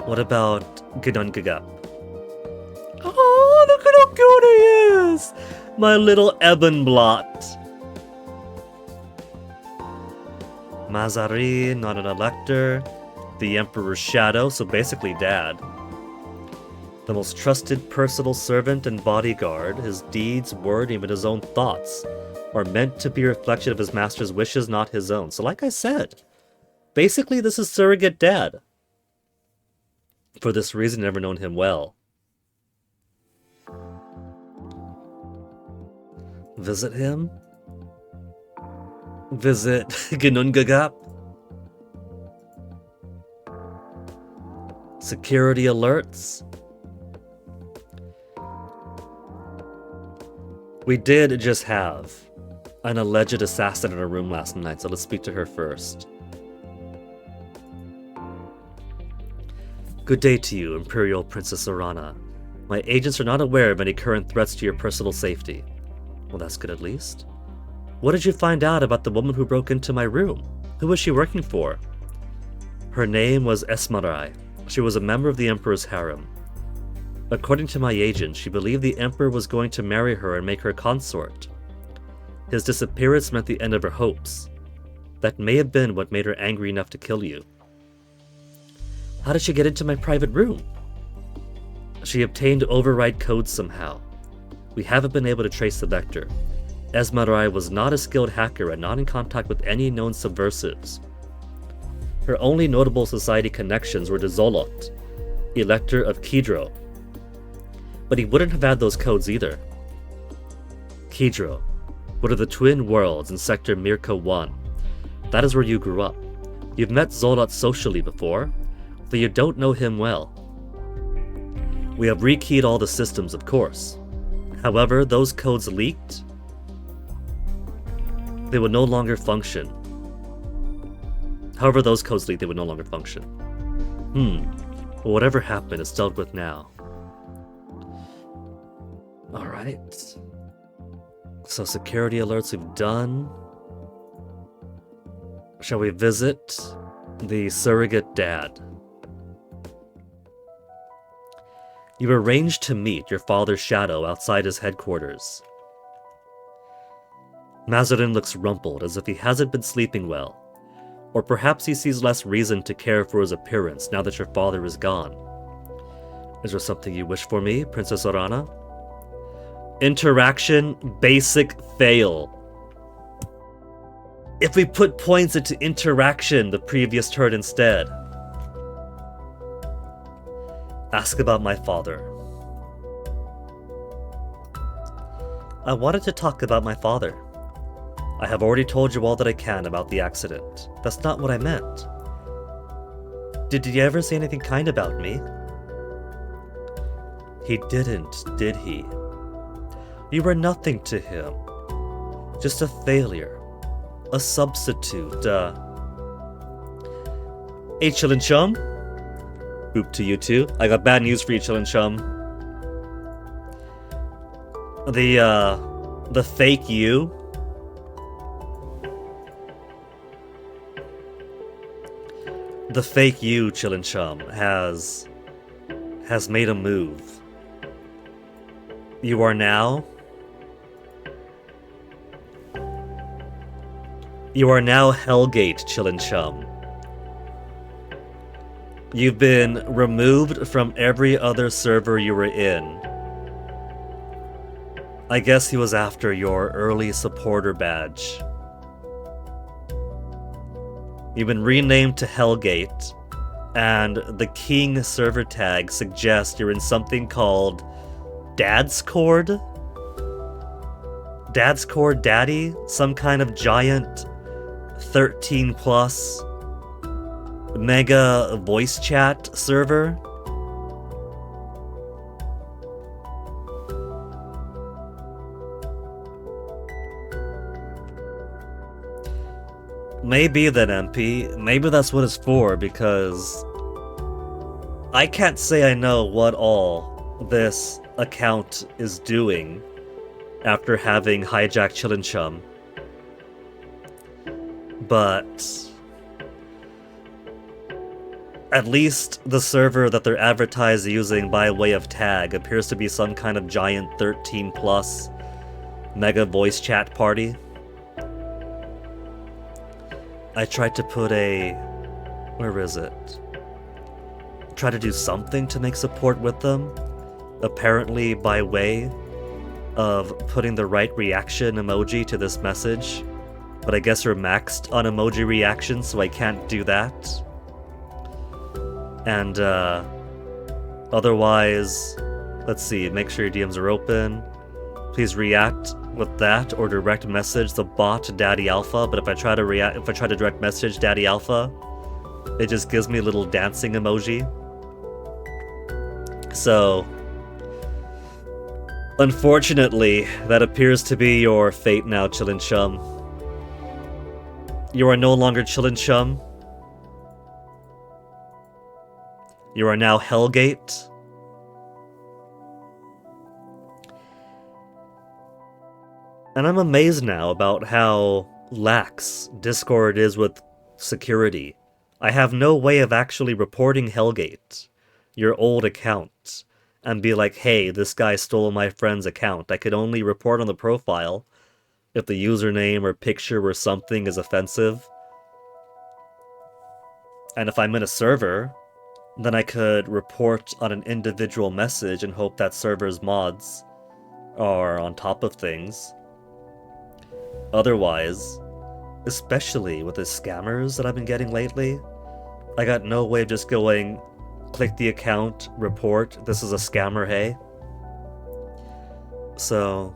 What about Gunungagap? Oh, look at how cute he is! My little Ebenblot. Mazari, not an elector. The Emperor's shadow, so basically Dad. The most trusted personal servant and bodyguard, his deeds, word, even his own thoughts, are meant to be a reflection of his master's wishes, not his own. So like I said, basically this is surrogate Dad. For this reason, I've never known him well. Visit him? Visit Gunungagap? Security alerts? We did just have an alleged assassin in our room last night, so let's speak to her first. Good day to you, Imperial Princess Zorana. My agents are not aware of any current threats to your personal safety. Well, that's good at least. What did you find out about the woman who broke into my room? Who was she working for? Her name was Esmarai. She was a member of the Emperor's harem. According to my agent, she believed the Emperor was going to marry her and make her consort. His disappearance meant the end of her hopes. That may have been what made her angry enough to kill you. How did she get into my private room? She obtained override codes somehow. We haven't been able to trace the vector. Esmarai was not a skilled hacker and not in contact with any known subversives. Her only notable society connections were to Zolot, Elector of Kidro. But he wouldn't have had those codes either. Kidro, what are the twin worlds in Sector Mirka 1? That is where you grew up. You've met Zolot socially before, though you don't know him well. We have rekeyed all the systems, of course. However, those codes leaked. They would no longer function. However, those codes leaked, they would no longer function. Well, whatever happened is dealt with now. Alright. So security alerts we've done. Shall we visit the surrogate dad? You arranged to meet your father's shadow outside his headquarters. Mazarin looks rumpled, as if he hasn't been sleeping well. Or perhaps he sees less reason to care for his appearance now that your father is gone. Is there something you wish for me, Princess Zorana? Interaction, basic fail. If we put points into interaction the previous turn instead. Ask about my father. I wanted to talk about my father. I have already told you all that I can about the accident. That's not what I meant. Did he ever say anything kind about me? He didn't, did he? You were nothing to him. Just a failure. A substitute, Hey, Chillin' Chum? Oop to you too. I got bad news for you, Chillin' Chum. The fake you. The fake you, Chillin' Chum, has made a move. You are now Hellgate, Chillin' Chum. You've been removed from every other server you were in. I guess he was after your early supporter badge. You've been renamed to Hellgate, and the King server tag suggests you're in something called Dad's Cord? Dad's Cord Daddy? Some kind of giant 13 plus mega voice chat server? Maybe then, MP. Maybe that's what it's for, because I can't say I know what all this account is doing after having hijacked Chillin' Chum. But at least the server that they're advertised using by way of tag appears to be some kind of giant 13 plus mega voice chat party. I tried to put where is it? Try to do something to make support with them, apparently by way of putting the right reaction emoji to this message, but I guess you're maxed on emoji reactions, so I can't do that. And otherwise, let's see, make sure your DMs are open. Please react with that or direct message the bot Daddy Alpha, but if I try to direct message Daddy Alpha, it just gives me a little dancing emoji. So unfortunately, that appears to be your fate now, Chillin' Chum. You are no longer Chillin' Chum. You are now Hellgate. And I'm amazed now about how lax Discord is with security. I have no way of actually reporting Hellgate, your old account, and be like, hey, this guy stole my friend's account. I could only report on the profile if the username or picture or something is offensive. And if I'm in a server, then I could report on an individual message and hope that server's mods are on top of things. Otherwise, especially with the scammers that I've been getting lately, I got no way of just going, click the account, report, this is a scammer, hey. So,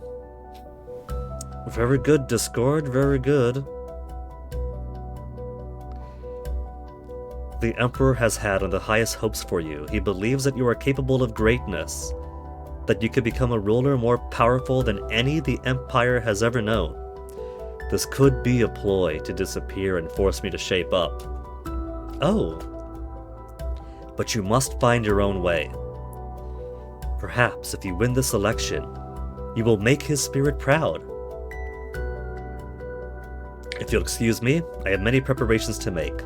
very good, Discord, very good. The Emperor has had the highest hopes for you. He believes that you are capable of greatness, that you could become a ruler more powerful than any the Empire has ever known. This could be a ploy to disappear and force me to shape up. Oh. But you must find your own way. Perhaps if you win this election, you will make his spirit proud. If you'll excuse me, I have many preparations to make.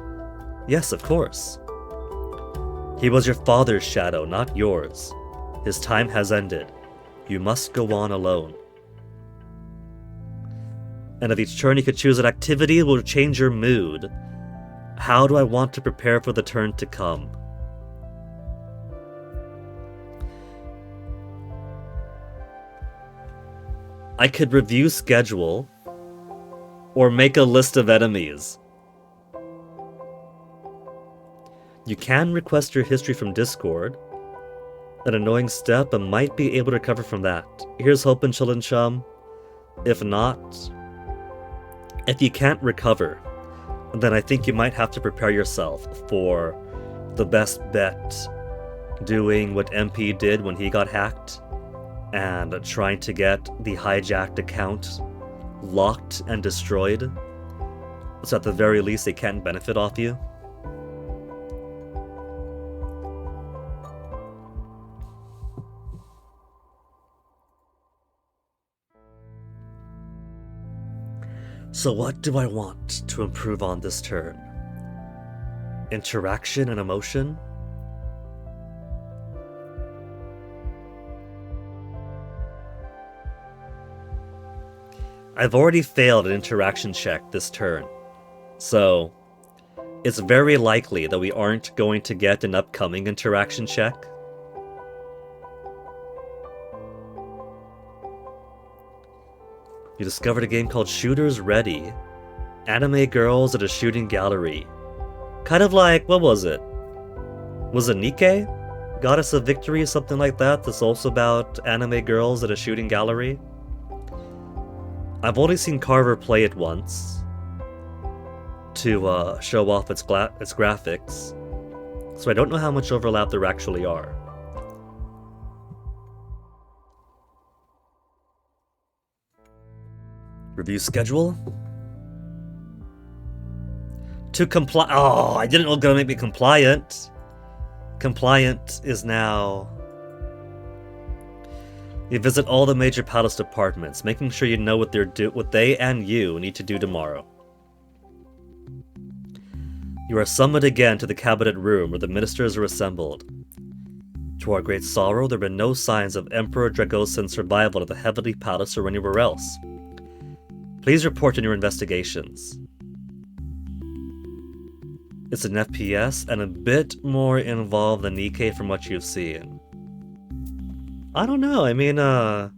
Yes, of course. He was your father's shadow, not yours. His time has ended. You must go on alone. And at each turn you could choose an activity that will change your mood. How do I want to prepare for the turn to come? I could review schedule or make a list of enemies. You can request your history from Discord. An annoying step, but might be able to recover from that. Here's hoping, Chillin' Chum. If not, if you can't recover, then I think you might have to prepare yourself for the best bet, doing what MP did when he got hacked, and trying to get the hijacked account locked and destroyed, so at the very least they can't benefit off you. So what do I want to improve on this turn? Interaction and emotion? I've already failed an interaction check this turn, so it's very likely that we aren't going to get an upcoming interaction check. You discovered a game called Shooters Ready. Anime girls at a shooting gallery. Kind of like, what was it? Was it Nikkei? Goddess of Victory, something like that, that's also about anime girls at a shooting gallery? I've only seen Carver play it once to show off its graphics, so I don't know how much overlap there actually are. Review schedule? To comply. Oh, I didn't know it was gonna make me compliant. Compliant is now. You visit all the major palace departments, making sure you know what they and you need to do tomorrow. You are summoned again to the cabinet room where the ministers are assembled. To our great sorrow, there have been no signs of Emperor Dragosin's survival at the Heavenly Palace or anywhere else. Please report on your investigations. It's an FPS and a bit more involved than Nikkei from what you've seen. I don't know, I mean, from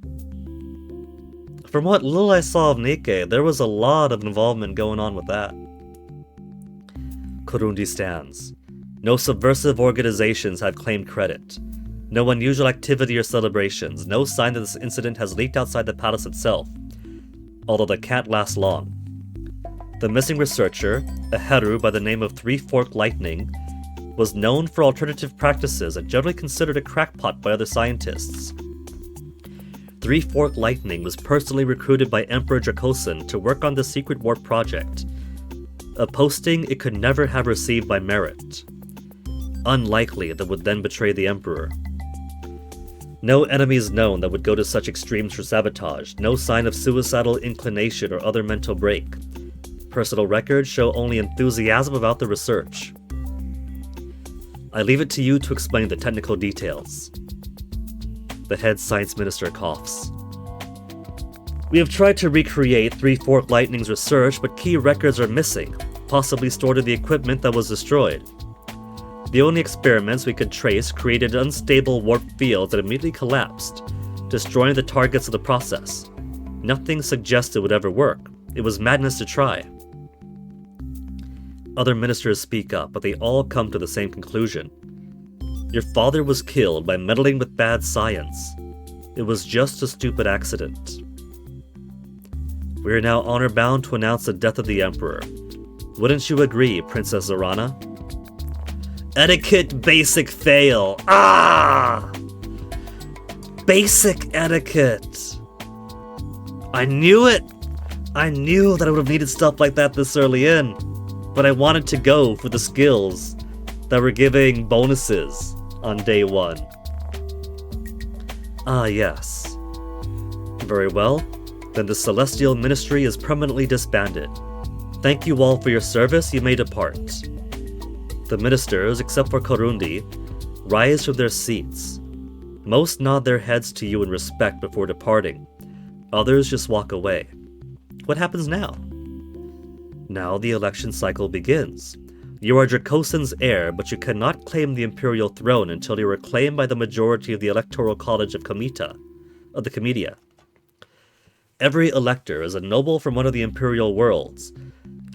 what little I saw of Nikkei, there was a lot of involvement going on with that. Kurundi stands. No subversive organizations have claimed credit. No unusual activity or celebrations. No sign that this incident has leaked outside the palace itself. Although that can't last long. The missing researcher, a Heru by the name of Three Fork Lightning, was known for alternative practices and generally considered a crackpot by other scientists. Three Fork Lightning was personally recruited by Emperor Dracosin to work on the secret warp project, a posting it could never have received by merit. Unlikely that would then betray the Emperor. No enemies known that would go to such extremes for sabotage, no sign of suicidal inclination or other mental break. Personal records show only enthusiasm about the research. I leave it to you to explain the technical details. The head science minister coughs. We have tried to recreate Three Fork Lightning's research, but key records are missing, possibly stored in the equipment that was destroyed. The only experiments we could trace created unstable warp fields that immediately collapsed, destroying the targets of the process. Nothing suggested it would ever work. It was madness to try. Other ministers speak up, but they all come to the same conclusion. Your father was killed by meddling with bad science. It was just a stupid accident. We are now honor-bound to announce the death of the Emperor. Wouldn't you agree, Princess Zorana? Etiquette basic fail. Ah! Basic etiquette. I knew it. I knew that I would have needed stuff like that this early in, but I wanted to go for the skills that were giving bonuses on day one. Ah, yes. Very well. Then the Celestial Ministry is permanently disbanded. Thank you all for your service. You may depart. The ministers, except for Korundi, rise from their seats. Most nod their heads to you in respect before departing. Others just walk away. What happens now? Now the election cycle begins. You are Dracosan's heir, but you cannot claim the imperial throne until you are claimed by the majority of the Electoral College of the Comedia. Every elector is a noble from one of the imperial worlds,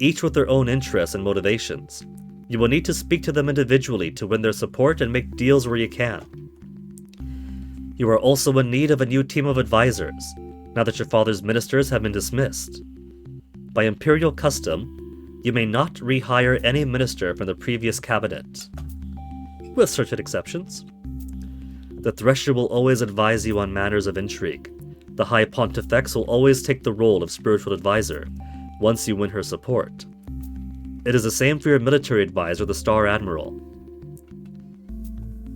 each with their own interests and motivations. You will need to speak to them individually to win their support and make deals where you can. You are also in need of a new team of advisors, now that your father's ministers have been dismissed. By imperial custom, you may not rehire any minister from the previous cabinet, with certain exceptions. The Thresher will always advise you on matters of intrigue. The High Pontifex will always take the role of spiritual advisor, once you win her support. It is the same for your military advisor, the Star Admiral.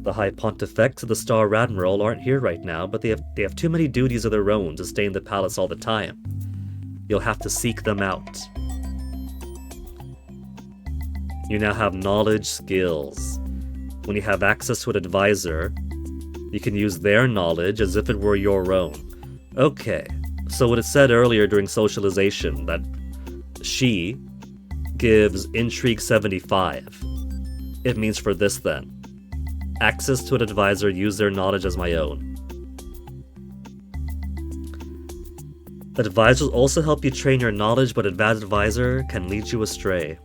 The High Pontifex and the Star Admiral aren't here right now, but they have too many duties of their own to stay in the palace all the time. You'll have to seek them out. You now have knowledge skills. When you have access to an advisor, you can use their knowledge as if it were your own. Okay, so what it said earlier during socialization that she gives Intrigue 75. It means for this then. Access to an advisor, use their knowledge as my own. Advisors also help you train your knowledge, but a bad advisor can lead you astray.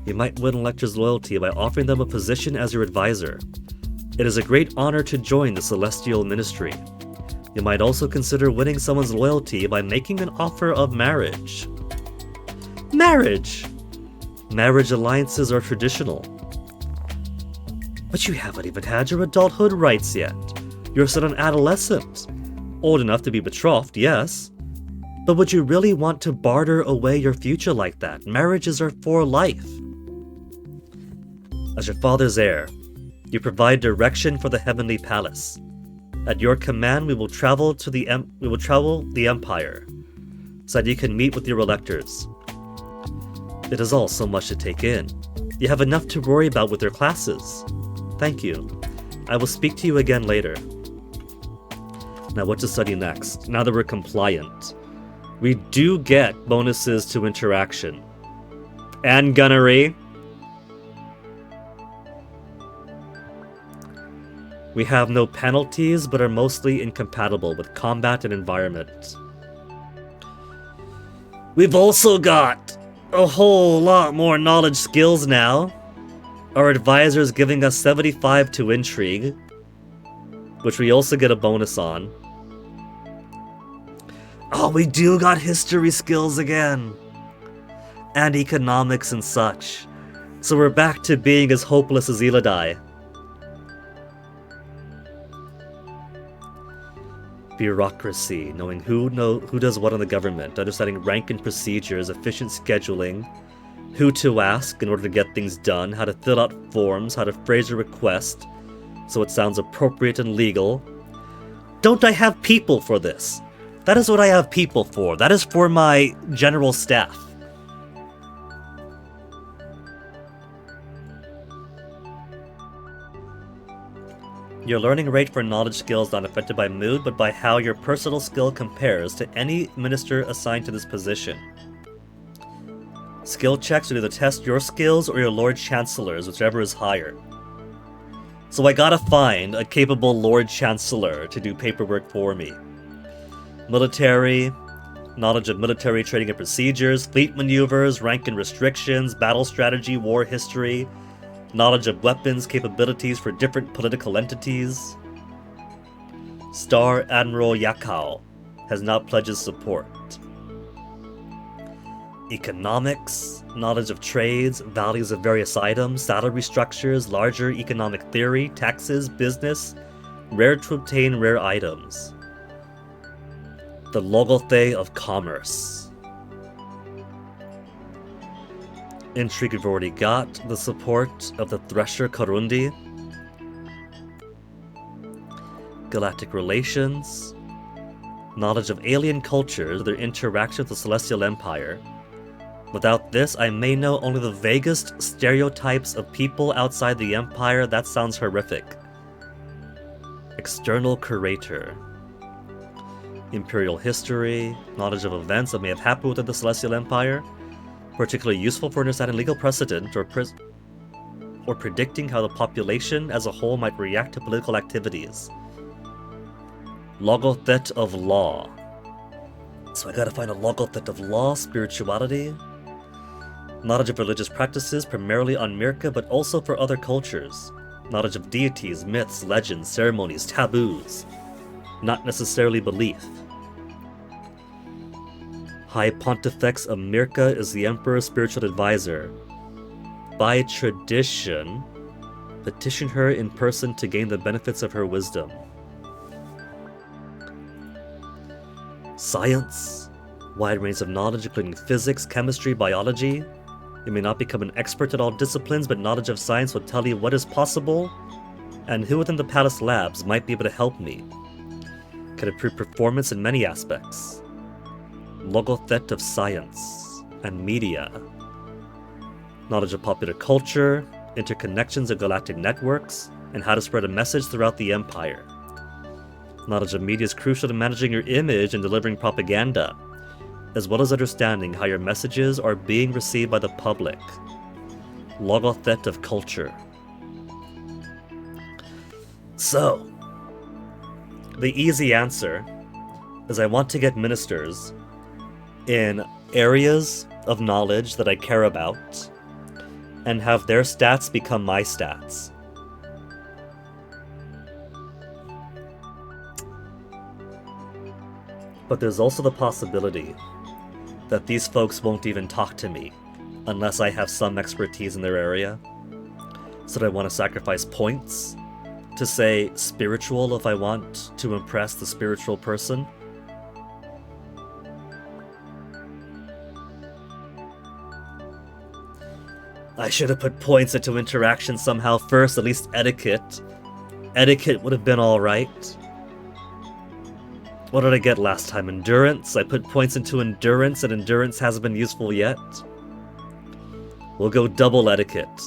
You might win electors' loyalty by offering them a position as your advisor. It is a great honor to join the Celestial Ministry. You might also consider winning someone's loyalty by making an offer of marriage. Marriage! Marriage alliances are traditional. But you haven't even had your adulthood rights yet. You're still an adolescent. Old enough to be betrothed, yes. But would you really want to barter away your future like that? Marriages are for life. As your father's heir, you provide direction for the Heavenly Palace. At your command, we will travel the Empire, so that you can meet with your electors. It is all so much to take in. You have enough to worry about with your classes. Thank you. I will speak to you again later. Now what to study next? Now that we're compliant, we do get bonuses to interaction. And gunnery. We have no penalties, but are mostly incompatible with combat and environment. We've also got a whole lot more knowledge skills now. Our advisor is giving us 75 to intrigue, which we also get a bonus on. Oh, we do got history skills again. And economics and such. So we're back to being as hopeless as Eladai. Bureaucracy, knowing who does what in the government, understanding rank and procedures, efficient scheduling, who to ask in order to get things done, how to fill out forms, how to phrase a request so it sounds appropriate and legal. Don't I have people for this? That is what I have people for. That is for my general staff. Your learning rate for knowledge skills is not affected by mood, but by how your personal skill compares to any minister assigned to this position. Skill checks will either test your skills or your Lord Chancellor's, whichever is higher. So I gotta find a capable Lord Chancellor to do paperwork for me. Military, knowledge of military training and procedures, fleet maneuvers, rank and restrictions, battle strategy, war history, knowledge of weapons, capabilities for different political entities. Star Admiral Yakao has now pledged his support. Economics, knowledge of trades, values of various items, salary structures, larger economic theory, taxes, business, rare to obtain rare items. The Logothe of Commerce. Intrigue we've already got, the support of the Thresher Karundi. Galactic relations. Knowledge of alien cultures, their interaction with the Celestial Empire. Without this, I may know only the vaguest stereotypes of people outside the Empire. That sounds horrific. External curator. Imperial history, knowledge of events that may have happened within the Celestial Empire. particularly useful for understanding legal precedent or predicting how the population as a whole might react to political activities. Logothet of law. So I gotta find a logothet of law, spirituality, knowledge of religious practices, primarily on Mirka, but also for other cultures. Knowledge of deities, myths, legends, ceremonies, taboos. Not necessarily belief. High Pontifex of Mirka is the Emperor's spiritual advisor. By tradition, petition her in person to gain the benefits of her wisdom. Science. Wide range of knowledge including physics, chemistry, biology. You may not become an expert at all disciplines, but knowledge of science will tell you what is possible and who within the palace labs might be able to help me. Can improve performance in many aspects. Logothet of science and media. Knowledge of popular culture, interconnections of galactic networks, and how to spread a message throughout the Empire. Knowledge of media is crucial to managing your image and delivering propaganda, as well as understanding how your messages are being received by the public. Logothet of culture. So, the easy answer is I want to get ministers in areas of knowledge that I care about and have their stats become my stats. But there's also the possibility that these folks won't even talk to me unless I have some expertise in their area. So do I want to sacrifice points to say spiritual if I want to impress the spiritual person? I should have put points into interaction somehow first, at least etiquette. Etiquette would have been alright. What did I get last time? Endurance? I put points into endurance, and endurance hasn't been useful yet. We'll go double etiquette.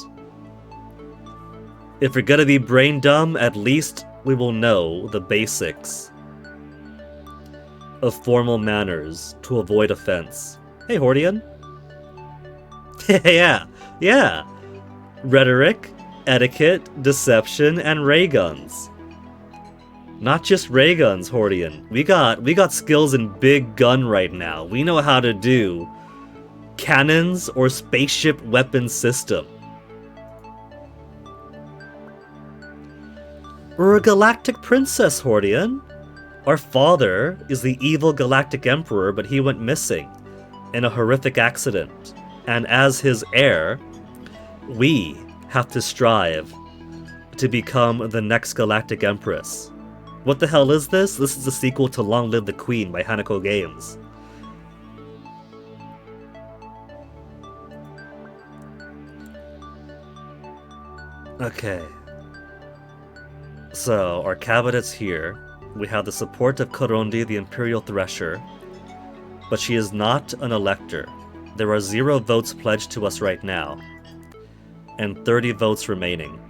If we're gonna be brain dumb, at least we will know the basics of formal manners to avoid offense. Hey, Hordian. Yeah. Rhetoric, etiquette, deception, and ray guns. Not just ray guns, Hordian. We got skills in big gun right now. We know how to do cannons or spaceship weapon system. We're a galactic princess, Hordian. Our father is the evil galactic emperor, but he went missing in a horrific accident. And as his heir, we have to strive to become the next galactic empress. What the hell is this? This is the sequel to Long Live the Queen by Hanako Games. Okay. So, our cabinet's here. We have the support of Korondi, the Imperial Thresher, but she is not an elector. There are 0 votes pledged to us right now, and 30 votes remaining.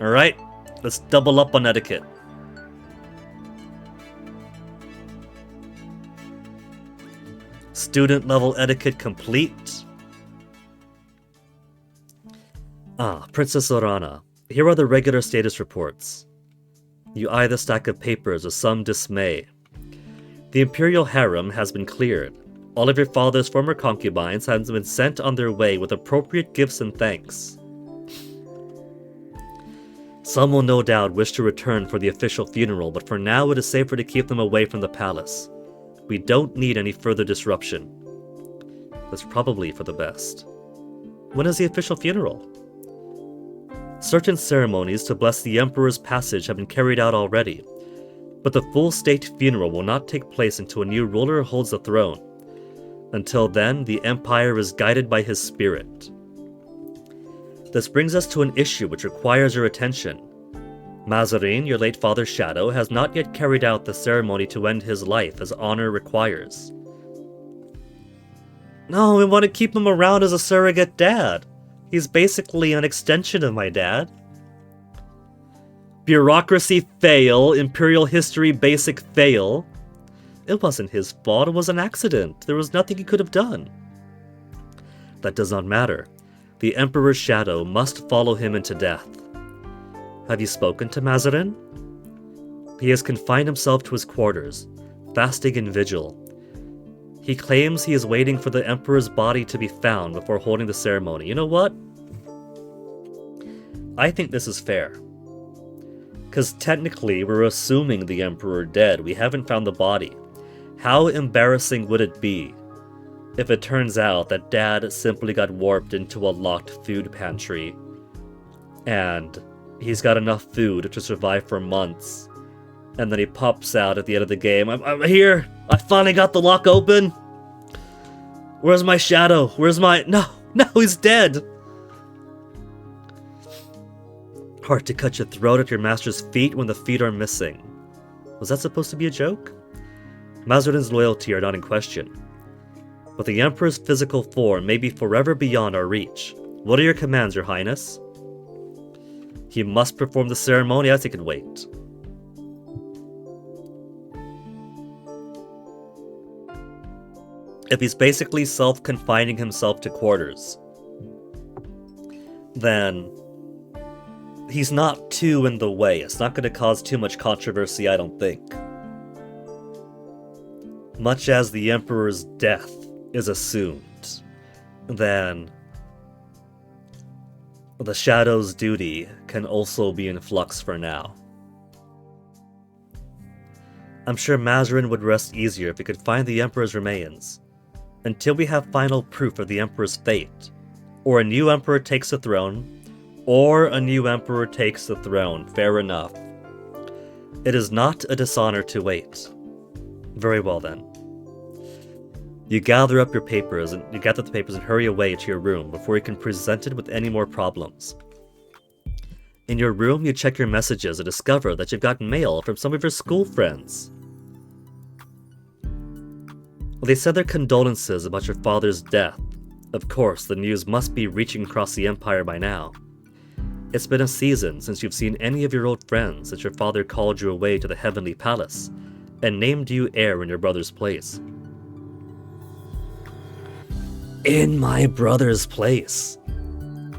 Alright, let's double up on etiquette. Student level etiquette complete. Princess Zorana. Here are the regular status reports. You eye the stack of papers with some dismay. The Imperial Harem has been cleared. All of your father's former concubines have been sent on their way with appropriate gifts and thanks. Some will no doubt wish to return for the official funeral, but for now it is safer to keep them away from the palace. We don't need any further disruption. That's probably for the best. When is the official funeral? Certain ceremonies to bless the Emperor's passage have been carried out already, but the full state funeral will not take place until a new ruler holds the throne. Until then, the Empire is guided by his spirit. This brings us to an issue which requires your attention. Mazarin, your late father's shadow, has not yet carried out the ceremony to end his life as honor requires. No, we want to keep him around as a surrogate dad. He's basically an extension of my dad. Bureaucracy fail, Imperial history basic fail. It wasn't his fault, it was an accident. There was nothing he could have done. That does not matter. The Emperor's shadow must follow him into death. Have you spoken to Mazarin? He has confined himself to his quarters, fasting in vigil. He claims he is waiting for the Emperor's body to be found before holding the ceremony. You know what? I think this is fair. Because technically, we're assuming the Emperor dead. We haven't found the body. How embarrassing would it be if it turns out that Dad simply got warped into a locked food pantry and he's got enough food to survive for months, and then he pops out at the end of the game. I'm here! I finally got the lock open! Where's my shadow? Where's my... No, he's dead! Hard to cut your throat at your master's feet when the feet are missing. Was that supposed to be a joke? Mazarin's loyalty are not in question, but the Emperor's physical form may be forever beyond our reach. What are your commands, Your Highness? He must perform the ceremony as he can wait. If he's basically self-confining himself to quarters, then he's not too in the way. It's not going to cause too much controversy, I don't think. Much as the Emperor's death is assumed, then the Shadow's duty can also be in flux for now. I'm sure Mazarin would rest easier if he could find the Emperor's remains. Until we have final proof of the Emperor's fate, or a new Emperor takes the throne, fair enough. It is not a dishonor to wait. Very well then. You gather the papers and hurry away to your room before you're presented with any more problems. In your room, you check your messages and discover that you've gotten mail from some of your school friends. They said their condolences about your father's death. Of course, the news must be reaching across the Empire by now. It's been a season since you've seen any of your old friends since your father called you away to the Heavenly Palace and named you heir in your brother's place. In my brother's place?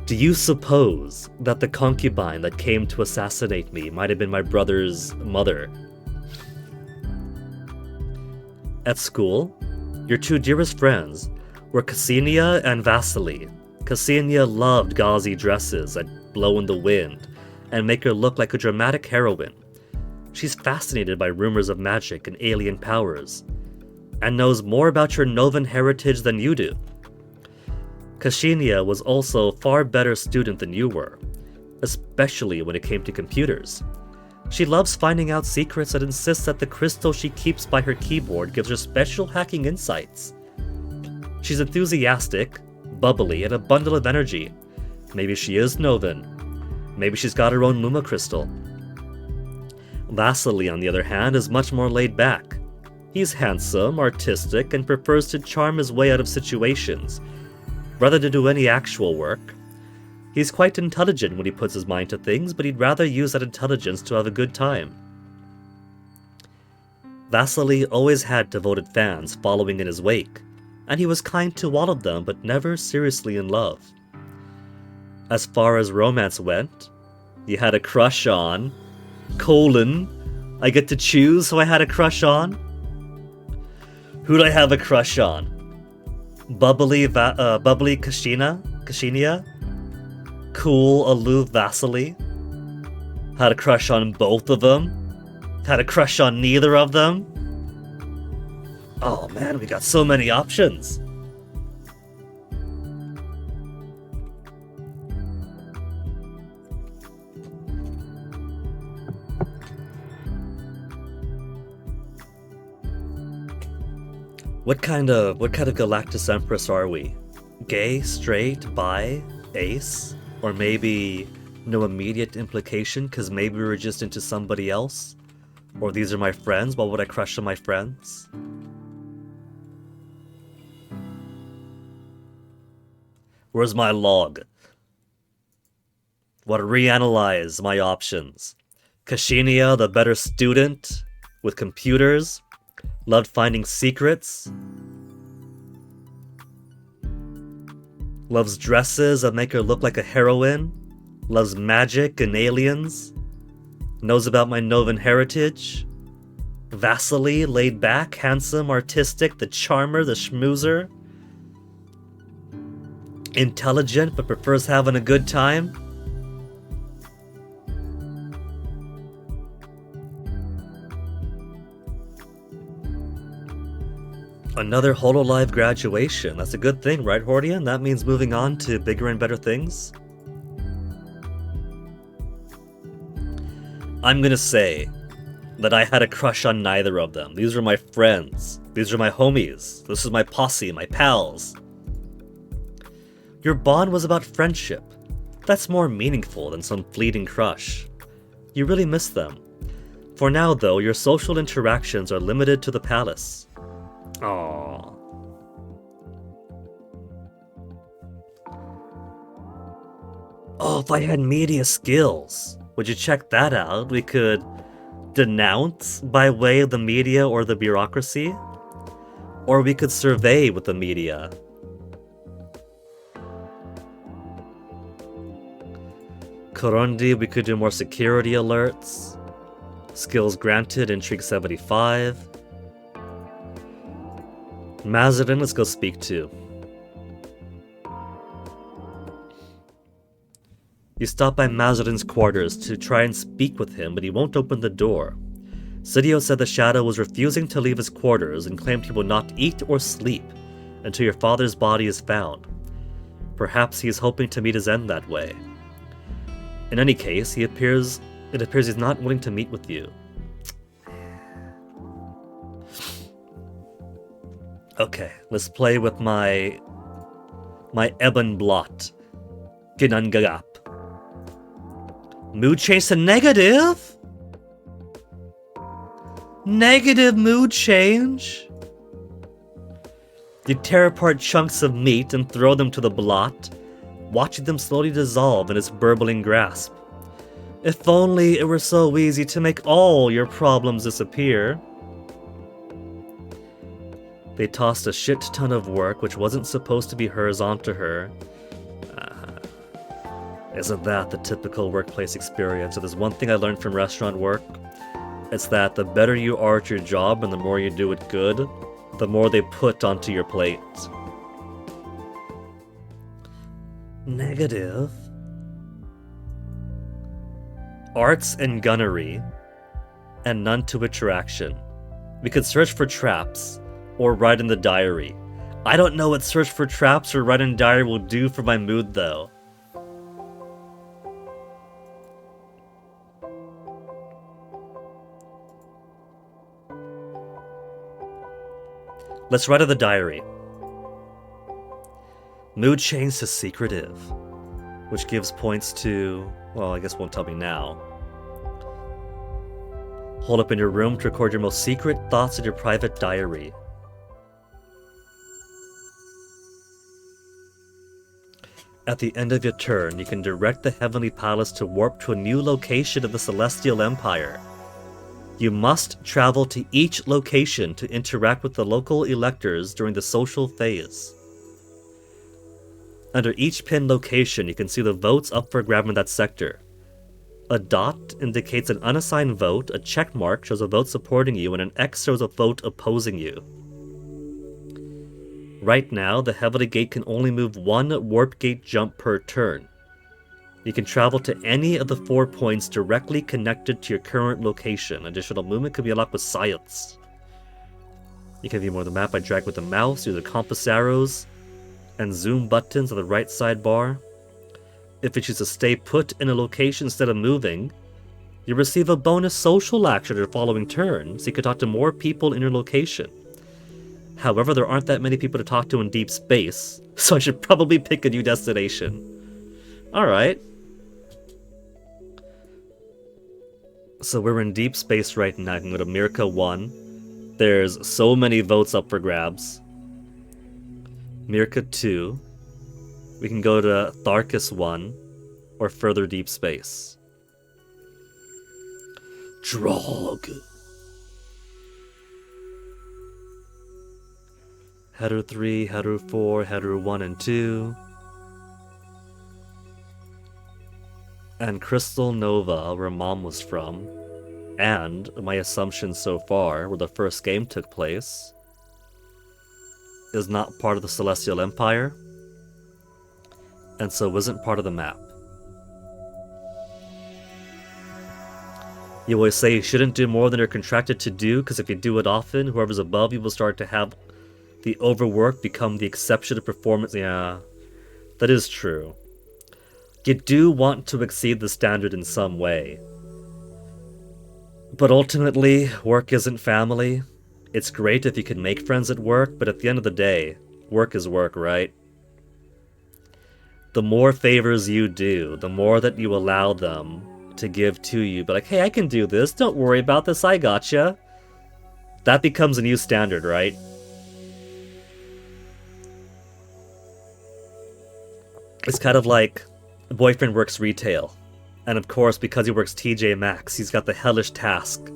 Do you suppose that the concubine that came to assassinate me might have been my brother's mother? At school, your two dearest friends were Ksenia and Vasily. Ksenia loved gauzy dresses that blow in the wind and make her look like a dramatic heroine. She's fascinated by rumors of magic and alien powers, and knows more about your Novan heritage than you do. Ksenia was also a far better student than you were, especially when it came to computers. She loves finding out secrets and insists that the crystal she keeps by her keyboard gives her special hacking insights. She's enthusiastic, bubbly, and a bundle of energy. Maybe she is Novan. Maybe she's got her own Luma crystal. Vasily, on the other hand, is much more laid back. He's handsome, artistic, and prefers to charm his way out of situations, rather than do any actual work. He's quite intelligent when he puts his mind to things, but he'd rather use that intelligence to have a good time. Vasily always had devoted fans following in his wake, and he was kind to all of them, but never seriously in love. As far as romance went, you had a crush on... I get to choose who I had a crush on? Who'd I have a crush on? Bubbly Ksenia? Cool, aloof Vasily? Had a crush on both of them? Had a crush on neither of them? Oh man, we got so many options. What kind of Galactus Empress are we? Gay, straight, bi, ace? Or maybe no immediate implication because maybe we were just into somebody else? Or these are my friends, why would I crush on my friends? Where's my log? Want to reanalyze my options. Ksenia, the better student with computers. Loved finding secrets. Loves dresses that make her look like a heroine. Loves magic and aliens. Knows about my Novan heritage. Vasily, laid back, handsome, artistic, the charmer, the schmoozer. Intelligent, but prefers having a good time. Another Hololive graduation. That's a good thing, right, Hordian? That means moving on to bigger and better things. I'm gonna say that I had a crush on neither of them. These were my friends. These are my homies. This is my posse, my pals. Your bond was about friendship. That's more meaningful than some fleeting crush. You really miss them. For now, though, your social interactions are limited to the palace. Aww. Oh, if I had media skills, would you check that out? We could denounce by way of the media or the bureaucracy, or we could survey with the media. Korondi, we could do more security alerts. Skills granted, Intrigue 75. Mazarin, let's go speak to. You stop by Mazarin's quarters to try and speak with him, but he won't open the door. Sidio said the Shadow was refusing to leave his quarters and claimed he will not eat or sleep until your father's body is found. Perhaps he is hoping to meet his end that way. In any case, it appears he's not willing to meet with you. Okay, let's play with my Ebon Blot. Ginangagap. Mood change to negative? Negative mood change? You tear apart chunks of meat and throw them to the blot, watching them slowly dissolve in its burbling grasp. If only it were so easy to make all your problems disappear. They tossed a shit ton of work which wasn't supposed to be hers onto her. Isn't that the typical workplace experience? If there's one thing I learned from restaurant work, it's that the better you are at your job and the more you do it good, the more they put onto your plate. Negative. Arts and gunnery, and none to interaction. We could search for traps, or write in the diary. I don't know what search for traps or write in diary will do for my mood, though. Let's write in the diary. Mood change to secretive, which gives points to... well, I guess it won't tell me now. Hold up in your room to record your most secret thoughts in your private diary. At the end of your turn, you can direct the Heavenly Palace to warp to a new location of the Celestial Empire. You must travel to each location to interact with the local electors during the social phase. Under each pinned location, you can see the votes up for grab in that sector. A dot indicates an unassigned vote, a check mark shows a vote supporting you, and an X shows a vote opposing you. Right now, the Heavenly Gate can only move one Warp Gate jump per turn. You can travel to any of the 4 points directly connected to your current location. Additional movement can be unlocked with science. You can view more of the map by drag with the mouse, use the compass arrows, and zoom buttons on the right sidebar. If you choose to stay put in a location instead of moving, you receive a bonus social action your following turn, so you can talk to more people in your location. However, there aren't that many people to talk to in deep space, so I should probably pick a new destination. Alright. So we're in deep space right now. I can go to Mirka 1. There's so many votes up for grabs. Mirka 2. We can go to Tharkus 1, or further deep space. Drog. Header 3, Header 4, Header 1 and 2. And Crystal Nova, where Mom was from, and my assumption so far, where the first game took place, is not part of the Celestial Empire, and so isn't part of the map. You always say you shouldn't do more than you're contracted to do, because if you do it often, whoever's above you will start to have the overwork become the exception of performance. Yeah, that is true. You do want to exceed the standard in some way. But ultimately, work isn't family. It's great if you can make friends at work, but at the end of the day, work is work, right? The more favors you do, the more that you allow them to give to you. But like, hey, I can do this. Don't worry about this. I gotcha. That becomes a new standard, right? It's kind of like a boyfriend works retail. And of course, because he works TJ Maxx, he's got the hellish task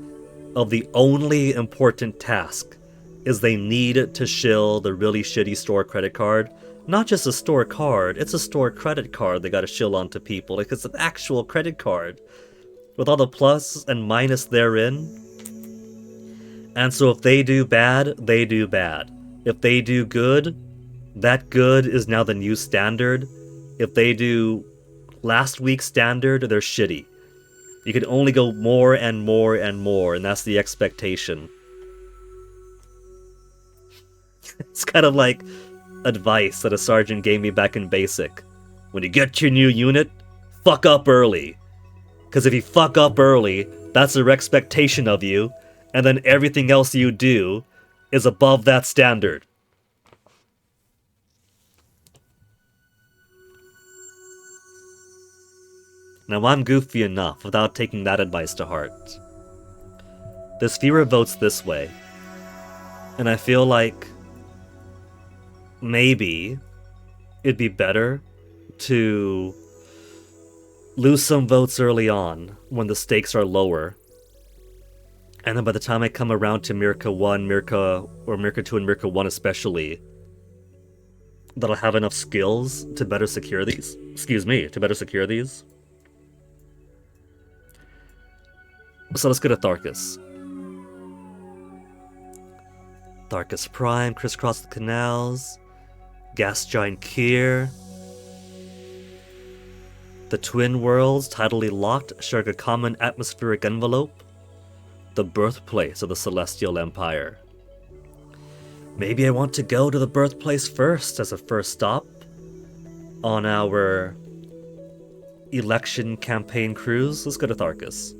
of the only important task is they need to shill the really shitty store credit card. Not just a store card, it's a store credit card they gotta shill onto people. Like, it's an actual credit card with all the plus and minus therein. And so if they do bad, they do bad. If they do good, that good is now the new standard. If they do last week's standard, they're shitty. You can only go more and more and more, and that's the expectation. It's kind of like advice that a sergeant gave me back in basic. When you get your new unit, fuck up early. Because if you fuck up early, that's their expectation of you, and then everything else you do is above that standard. Now I'm goofy enough without taking that advice to heart. There's fewer votes this way, and I feel like maybe it'd be better to lose some votes early on when the stakes are lower, and then by the time I come around to Mirka 1, Mirka 2 and Mirka 1 especially, that I'll have enough skills to better secure these. So let's go to Tharkus. Tharkus Prime, crisscross the canals, gas giant Kier. The twin worlds, tidally locked, share a common atmospheric envelope. The birthplace of the Celestial Empire. Maybe I want to go to the birthplace first as a first stop on our election campaign cruise. Let's go to Tharkus.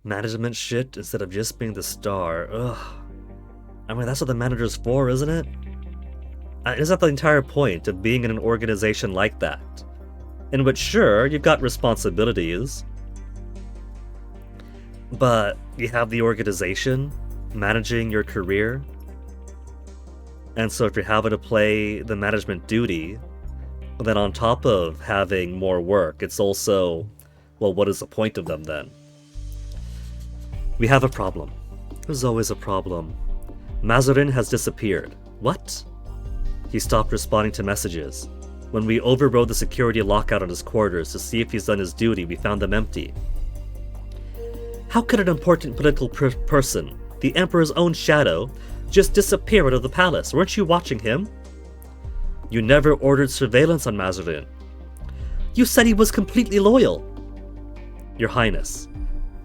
Management shit instead of just being the star. Ugh. I mean, that's what the manager's for, isn't it? Isn't that the entire point of being in an organization like that? In which, sure, you've got responsibilities, but you have the organization managing your career. And so if you're having to play the management duty, then on top of having more work, it's also, well, what is the point of them then? We have a problem. There's always a problem. Mazarin has disappeared. What? He stopped responding to messages. When we overrode the security lockout on his quarters to see if he's done his duty, we found them empty. How could an important political person, the Emperor's own shadow, just disappear out of the palace? Weren't you watching him? You never ordered surveillance on Mazarin. You said he was completely loyal. Your Highness,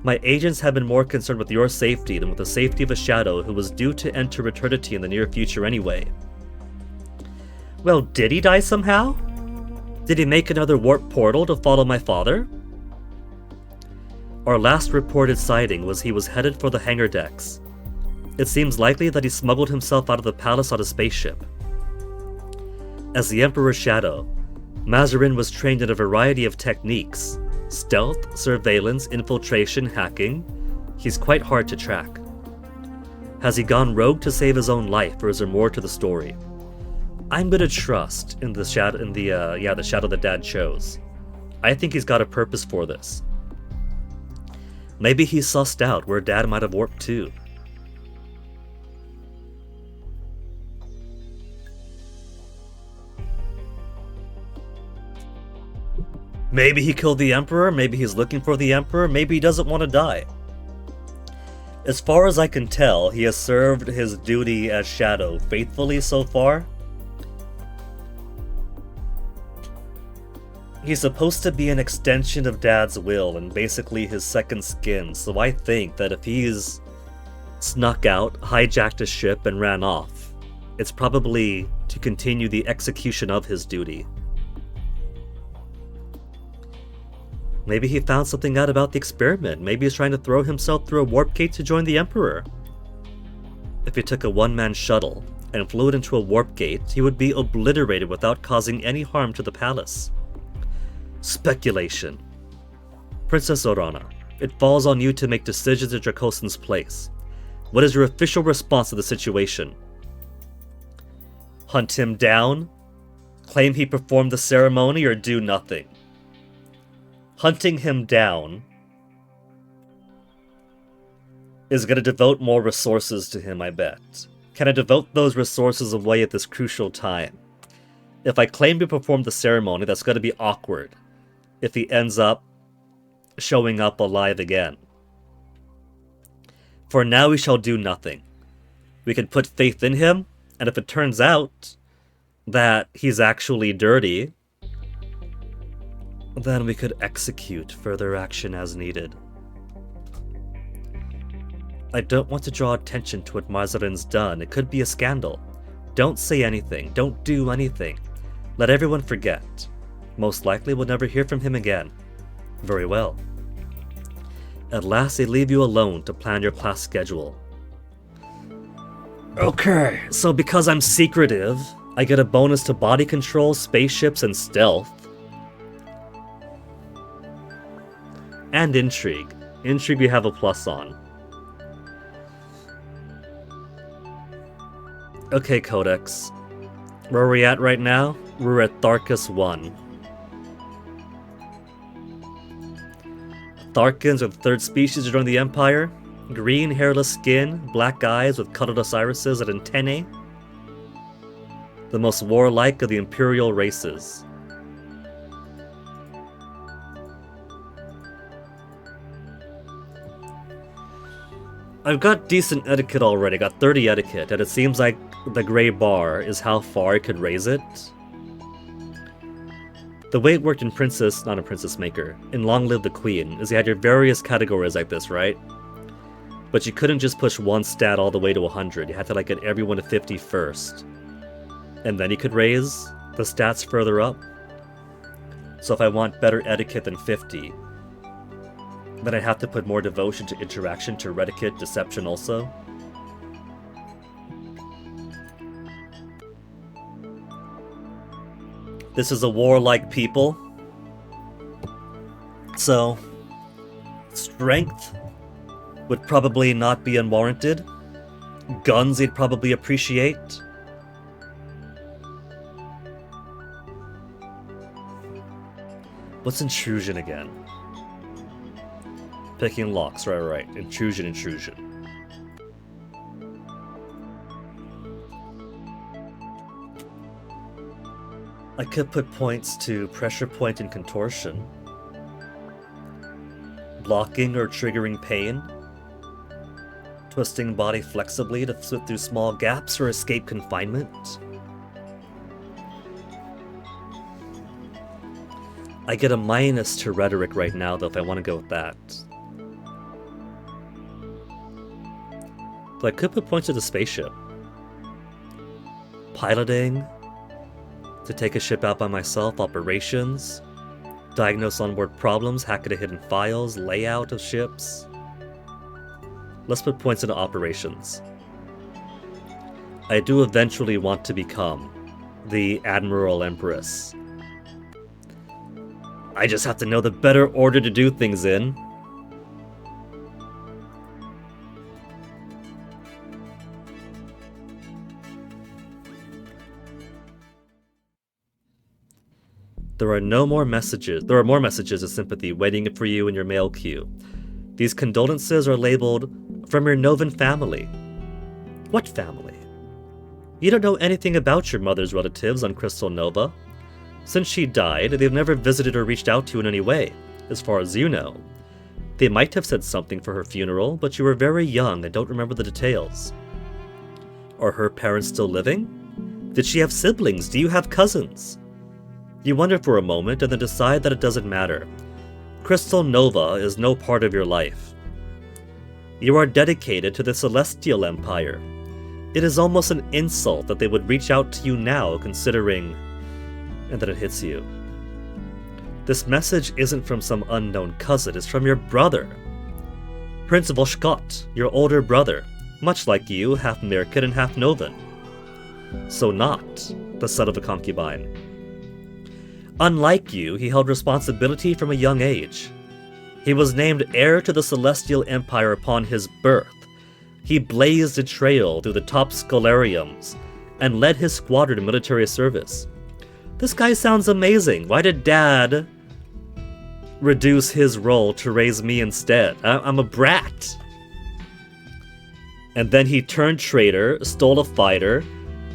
my agents have been more concerned with your safety than with the safety of a shadow who was due to enter eternity in the near future anyway. Well, did he die somehow? Did he make another warp portal to follow my father? Our last reported sighting was he was headed for the hangar decks. It seems likely that he smuggled himself out of the palace on a spaceship. As the Emperor's shadow, Mazarin was trained in a variety of techniques: stealth, surveillance, infiltration, hacking. He's quite hard to track. Has he gone rogue to save his own life, or is there more to the story? I'm gonna trust in the shadow that Dad chose. I think he's got a purpose for this. Maybe he sussed out where Dad might have warped to. Maybe he killed the Emperor, maybe he's looking for the Emperor, maybe he doesn't want to die. As far as I can tell, he has served his duty as Shadow faithfully so far. He's supposed to be an extension of Dad's will and basically his second skin, so I think that if he's snuck out, hijacked a ship, and ran off, it's probably to continue the execution of his duty. Maybe he found something out about the experiment. Maybe he's trying to throw himself through a warp gate to join the Emperor. If he took a one-man shuttle and flew it into a warp gate, he would be obliterated without causing any harm to the palace. Speculation. Princess Zorana, it falls on you to make decisions in Dracosan's place. What is your official response to the situation? Hunt him down? Claim he performed the ceremony, or do nothing? Hunting him down is going to devote more resources to him, I bet. Can I devote those resources away at this crucial time? If I claim to perform the ceremony, that's going to be awkward if he ends up showing up alive again. For now, we shall do nothing. We can put faith in him, and if it turns out that he's actually dirty, then we could execute further action as needed. I don't want to draw attention to what Mazarin's done. It could be a scandal. Don't say anything. Don't do anything. Let everyone forget. Most likely we'll never hear from him again. Very well. At last they leave you alone to plan your class schedule. Okay, so because I'm secretive, I get a bonus to body control, spaceships, and stealth. And intrigue. Intrigue we have a plus on. Okay, Codex. Where are we at right now? We're at Tharkas 1. Tharkans are the third species to join the Empire. Green, hairless skin, black eyes with cuddled irises and antennae. The most warlike of the Imperial races. I've got decent etiquette already, I got 30 etiquette, and it seems like the gray bar is how far I could raise it. The way it worked in not in Princess Maker, in Long Live the Queen, is you had your various categories like this, right? But you couldn't just push one stat all the way to 100, you had to like get everyone to 50 first. And then you could raise the stats further up. So if I want better etiquette than 50, then I have to put more devotion to interaction, to reticate, deception also. This is a warlike people. So, strength would probably not be unwarranted. Guns he'd probably appreciate. What's intrusion again? Picking locks, right. Intrusion. I could put points to pressure point and contortion. Blocking or triggering pain. Twisting body flexibly to slip through small gaps or escape confinement. I get a minus to rhetoric right now though if I want to go with that. But I could put points to the spaceship. Piloting. To take a ship out by myself, operations. Diagnose onboard problems, hack into hidden files, layout of ships. Let's put points into operations. I do eventually want to become the Admiral Empress. I just have to know the better order to do things in. There are more messages of sympathy waiting for you in your mail queue. These condolences are labeled from your Novan family. What family? You don't know anything about your mother's relatives on Crystal Nova. Since she died, they've never visited or reached out to you in any way, as far as you know. They might have said something for her funeral, but you were very young and don't remember the details. Are her parents still living? Did she have siblings? Do you have cousins? You wonder for a moment and then decide that it doesn't matter. Crystal Nova is no part of your life. You are dedicated to the Celestial Empire. It is almost an insult that they would reach out to you now, considering... And then it hits you. This message isn't from some unknown cousin, it's from your brother. Prince Voshkot, your older brother, much like you, half Mirkid and half Novan. So not the son of a concubine. Unlike you, he held responsibility from a young age. He was named heir to the Celestial Empire upon his birth. He blazed a trail through the top scholariums and led his squadron to military service. This guy sounds amazing. Why did Dad reduce his role to raise me instead? I'm a brat. And then he turned traitor, stole a fighter,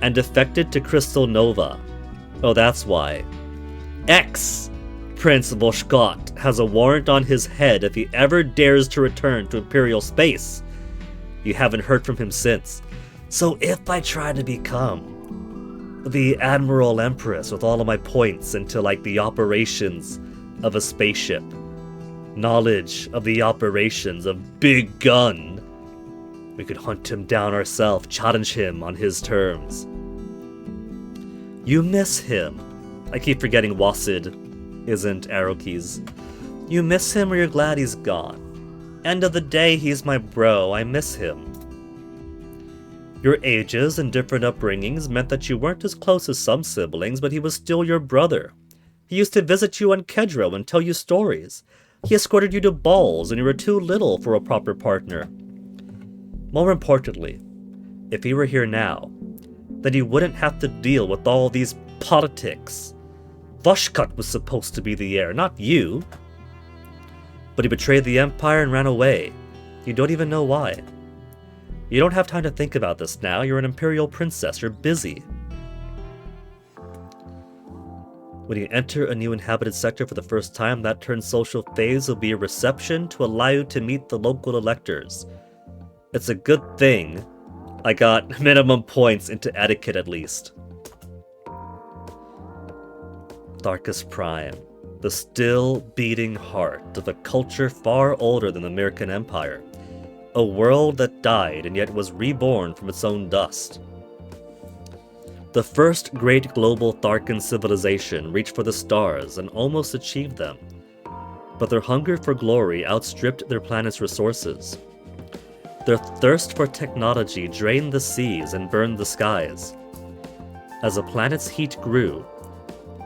and defected to Crystal Nova. Oh, that's why. Prince Voshkot has a warrant on his head if he ever dares to return to Imperial space. You haven't heard from him since. So if I try to become the Admiral Empress with all of my points into, like, the operations of a spaceship, knowledge of the operations of Big Gun, we could hunt him down ourselves, challenge him on his terms. You miss him. I keep forgetting Wasid isn't arrow keys. You miss him or you're glad he's gone. End of the day, he's my bro. I miss him. Your ages and different upbringings meant that you weren't as close as some siblings, but he was still your brother. He used to visit you on Kedro and tell you stories. He escorted you to balls and you were too little for a proper partner. More importantly, if he were here now, then he wouldn't have to deal with all these politics. Voshkot was supposed to be the heir, not you. But he betrayed the Empire and ran away. You don't even know why. You don't have time to think about this now. You're an Imperial princess. You're busy. When you enter a new inhabited sector for the first time, that turn's social phase will be a reception to allow you to meet the local electors. It's a good thing I got minimum points into etiquette at least. Darkest Prime, the still beating heart of a culture far older than the American Empire. A world that died and yet was reborn from its own dust. The first great global Tharkan civilization reached for the stars and almost achieved them, but their hunger for glory outstripped their planet's resources. Their thirst for technology drained the seas and burned the skies. As the planet's heat grew,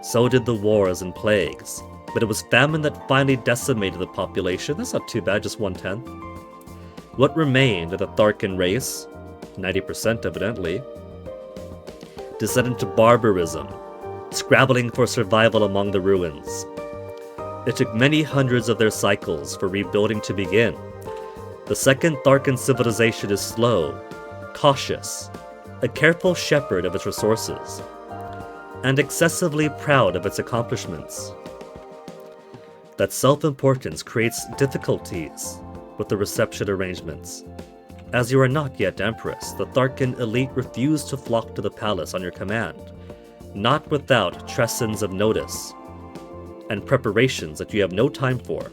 so did the wars and plagues, but it was famine that finally decimated the population. That's not too bad, just 1/10. What remained of the Tharkan race, 90% evidently, descended into barbarism, scrabbling for survival among the ruins. It took many hundreds of their cycles for rebuilding to begin. The second Tharkan civilization is slow, cautious, a careful shepherd of its resources, and excessively proud of its accomplishments. That self-importance creates difficulties with the reception arrangements. As you are not yet Empress, the Tharkan elite refuse to flock to the palace on your command, not without tressons of notice and preparations that you have no time for.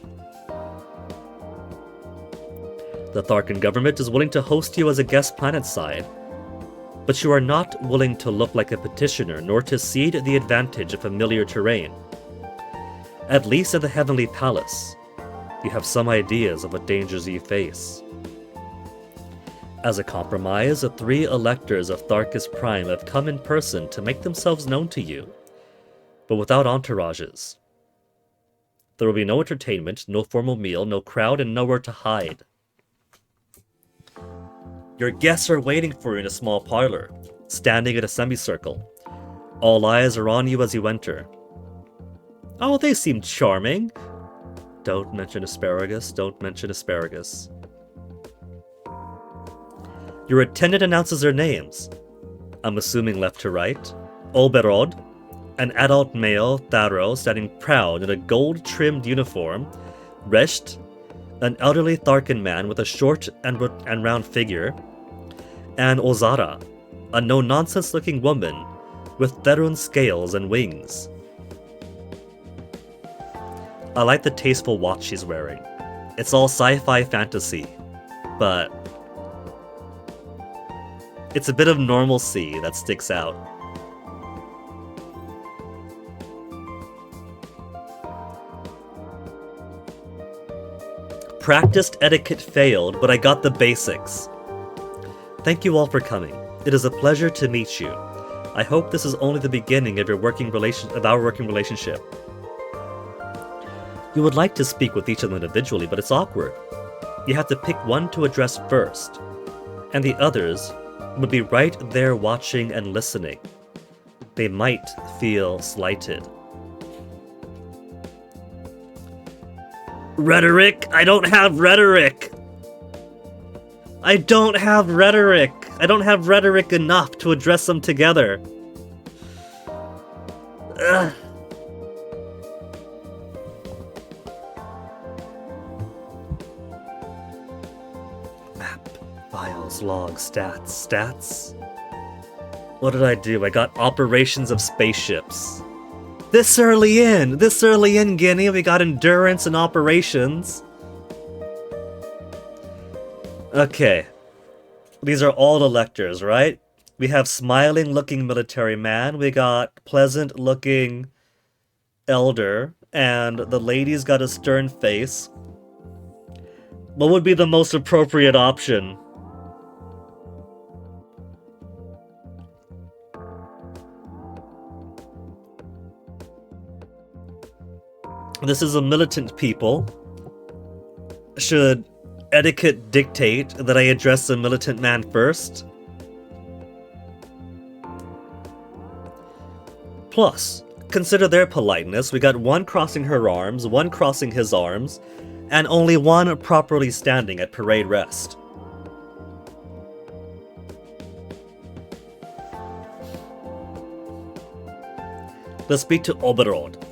The Tharkan government is willing to host you as a guest planetside, but you are not willing to look like a petitioner nor to cede the advantage of familiar terrain. At least at the Heavenly Palace, you have some ideas of what dangers you face. As a compromise, the 3 electors of Tharkus Prime have come in person to make themselves known to you, but without entourages. There will be no entertainment, no formal meal, no crowd, and nowhere to hide. Your guests are waiting for you in a small parlor, standing in a semicircle. All eyes are on you as you enter. Oh, they seem charming. Don't mention asparagus, don't mention asparagus. Your attendant announces their names. I'm assuming left to right. Oberod, an adult male Tharo standing proud in a gold-trimmed uniform. Resht, an elderly Tharkan man with a short and round figure. And Ozara, a no-nonsense-looking woman with Therun scales and wings. I like the tasteful watch she's wearing. It's all sci-fi fantasy, but it's a bit of normalcy that sticks out. Practiced etiquette failed, but I got the basics. Thank you all for coming. It is a pleasure to meet you. I hope this is only the beginning of our working relationship. You would like to speak with each of them individually, but it's awkward. You have to pick one to address first, and the others would be right there watching and listening. They might feel slighted. Rhetoric? I don't have rhetoric! I don't have rhetoric! I don't have rhetoric enough to address them together. Ugh. Map, files, logs, stats. What did I do? I got operations of spaceships. This early in, Guinea, we got endurance and operations. Okay. These are all electors, right? We have smiling-looking military man, we got pleasant-looking elder, and the lady's got a stern face. What would be the most appropriate option? This is a militant people. Should etiquette dictate that I address the militant man first? Plus, consider their politeness. We got one crossing her arms, one crossing his arms, and only one properly standing at parade rest. Let's speak to Oberod.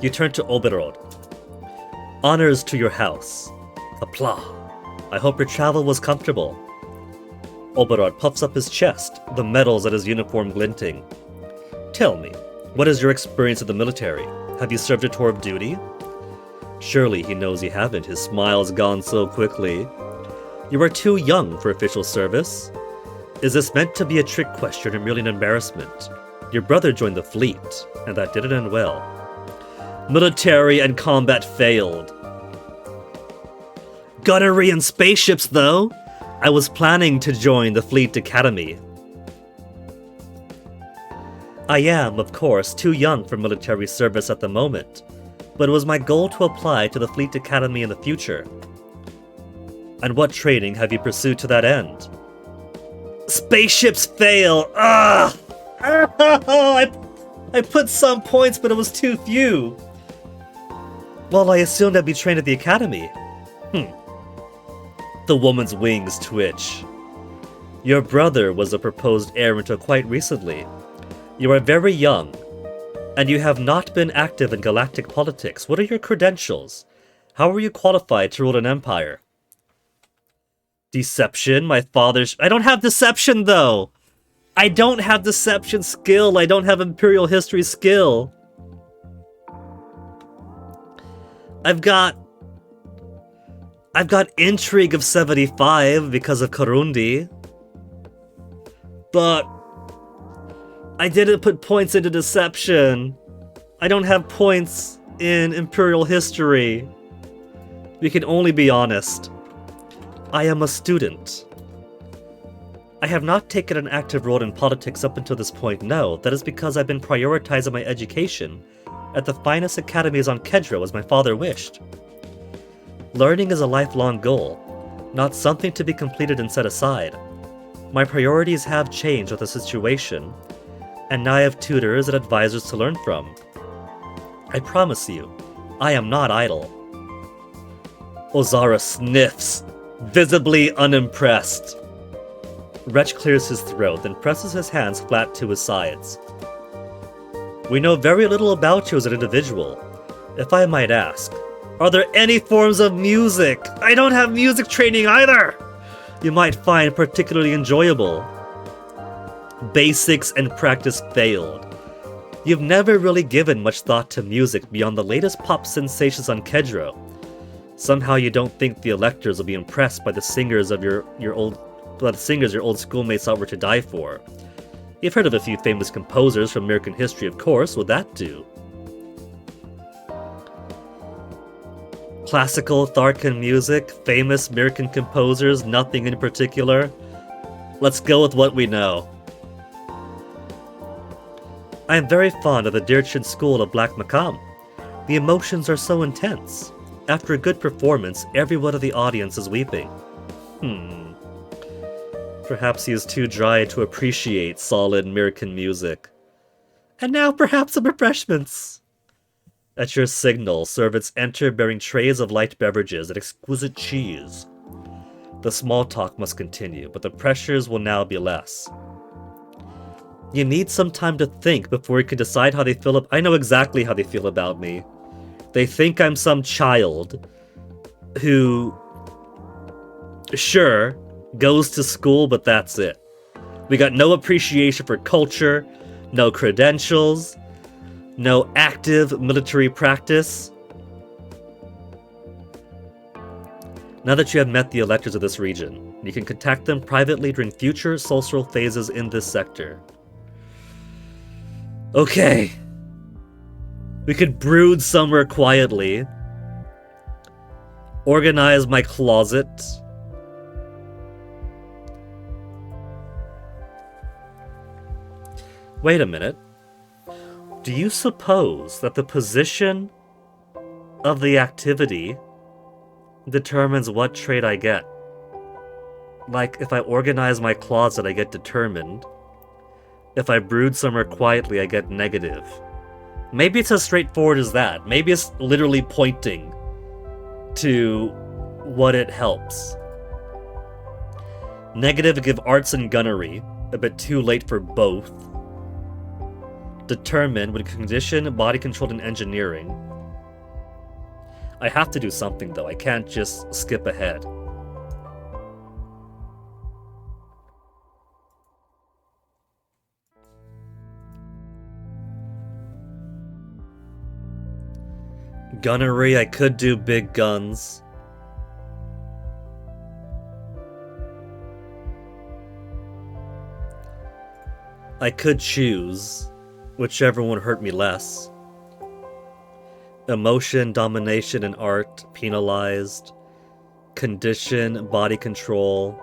You turn to Oberod. Honors to your house. Applaud. I hope your travel was comfortable. Oberod puffs up his chest, the medals at his uniform glinting. Tell me, what is your experience of the military? Have you served a tour of duty? Surely he knows you haven't. His smile's gone so quickly. You are too young for official service. Is this meant to be a trick question or merely an embarrassment? Your brother joined the fleet, and that didn't end well. Military and combat failed. Gunnery and spaceships, though. I was planning to join the Fleet Academy. I am, of course, too young for military service at the moment, but it was my goal to apply to the Fleet Academy in the future. And what training have you pursued to that end? Spaceships fail! Ah! I put some points, but it was too few. Well, I assumed I'd be trained at the academy. The woman's wings twitch. Your brother was a proposed heir until quite recently. You are very young, and you have not been active in galactic politics. What are your credentials? How were you qualified to rule an empire? Deception, my father's... I don't have deception, though! I don't have deception skill. I don't have imperial history skill. I've got intrigue of 75 because of Karundi. But I didn't put points into deception. I don't have points in imperial history. We can only be honest. I am a student. I have not taken an active role in politics up until this point, no. That is because I've been prioritizing my education at the finest academies on Kedra as my father wished. Learning is a lifelong goal, not something to be completed and set aside. My priorities have changed with the situation, and now I have tutors and advisors to learn from. I promise you, I am not idle. Ozara sniffs, visibly unimpressed. Wretch clears his throat and presses his hands flat to his sides. We know very little about you as an individual. If I might ask, are there any forms of music? I don't have music training either! You might find particularly enjoyable. Basics and practice failed. You've never really given much thought to music beyond the latest pop sensations on Kedro. Somehow you don't think the electors will be impressed by the singers of your old schoolmates out were to die for. You've heard of a few famous composers from American history, of course. Will that do? Classical Tharkan music, famous American composers, nothing in particular. Let's go with what we know. I am very fond of the Dirchin school of Black Makam. The emotions are so intense. After a good performance, everyone of the audience is weeping. Perhaps he is too dry to appreciate solid American music. And now perhaps some refreshments. At your signal, servants enter bearing trays of light beverages and exquisite cheese. The small talk must continue, but the pressures will now be less. You need some time to think before you can decide how they feel. I know exactly how they feel about me. They think I'm some child who, sure, goes to school, but that's it. We got no appreciation for culture, no credentials, no active military practice. Now that you have met the electors of this region, you can contact them privately during future social phases in this sector. Okay. We could brood somewhere quietly. Organize my closet. Wait a minute. Do you suppose that the position of the activity determines what trait I get? Like, if I organize my closet, I get determined. If I brood somewhere quietly, I get negative. Maybe it's as straightforward as that. Maybe it's literally pointing to what it helps. Negative give arts and gunnery, a bit too late for both. Determined with condition, body control, and engineering. I have to do something though, I can't just skip ahead. Gunnery, I could do big guns. I could choose whichever one hurt me less. Emotion, domination, and art, penalized. Condition, body control.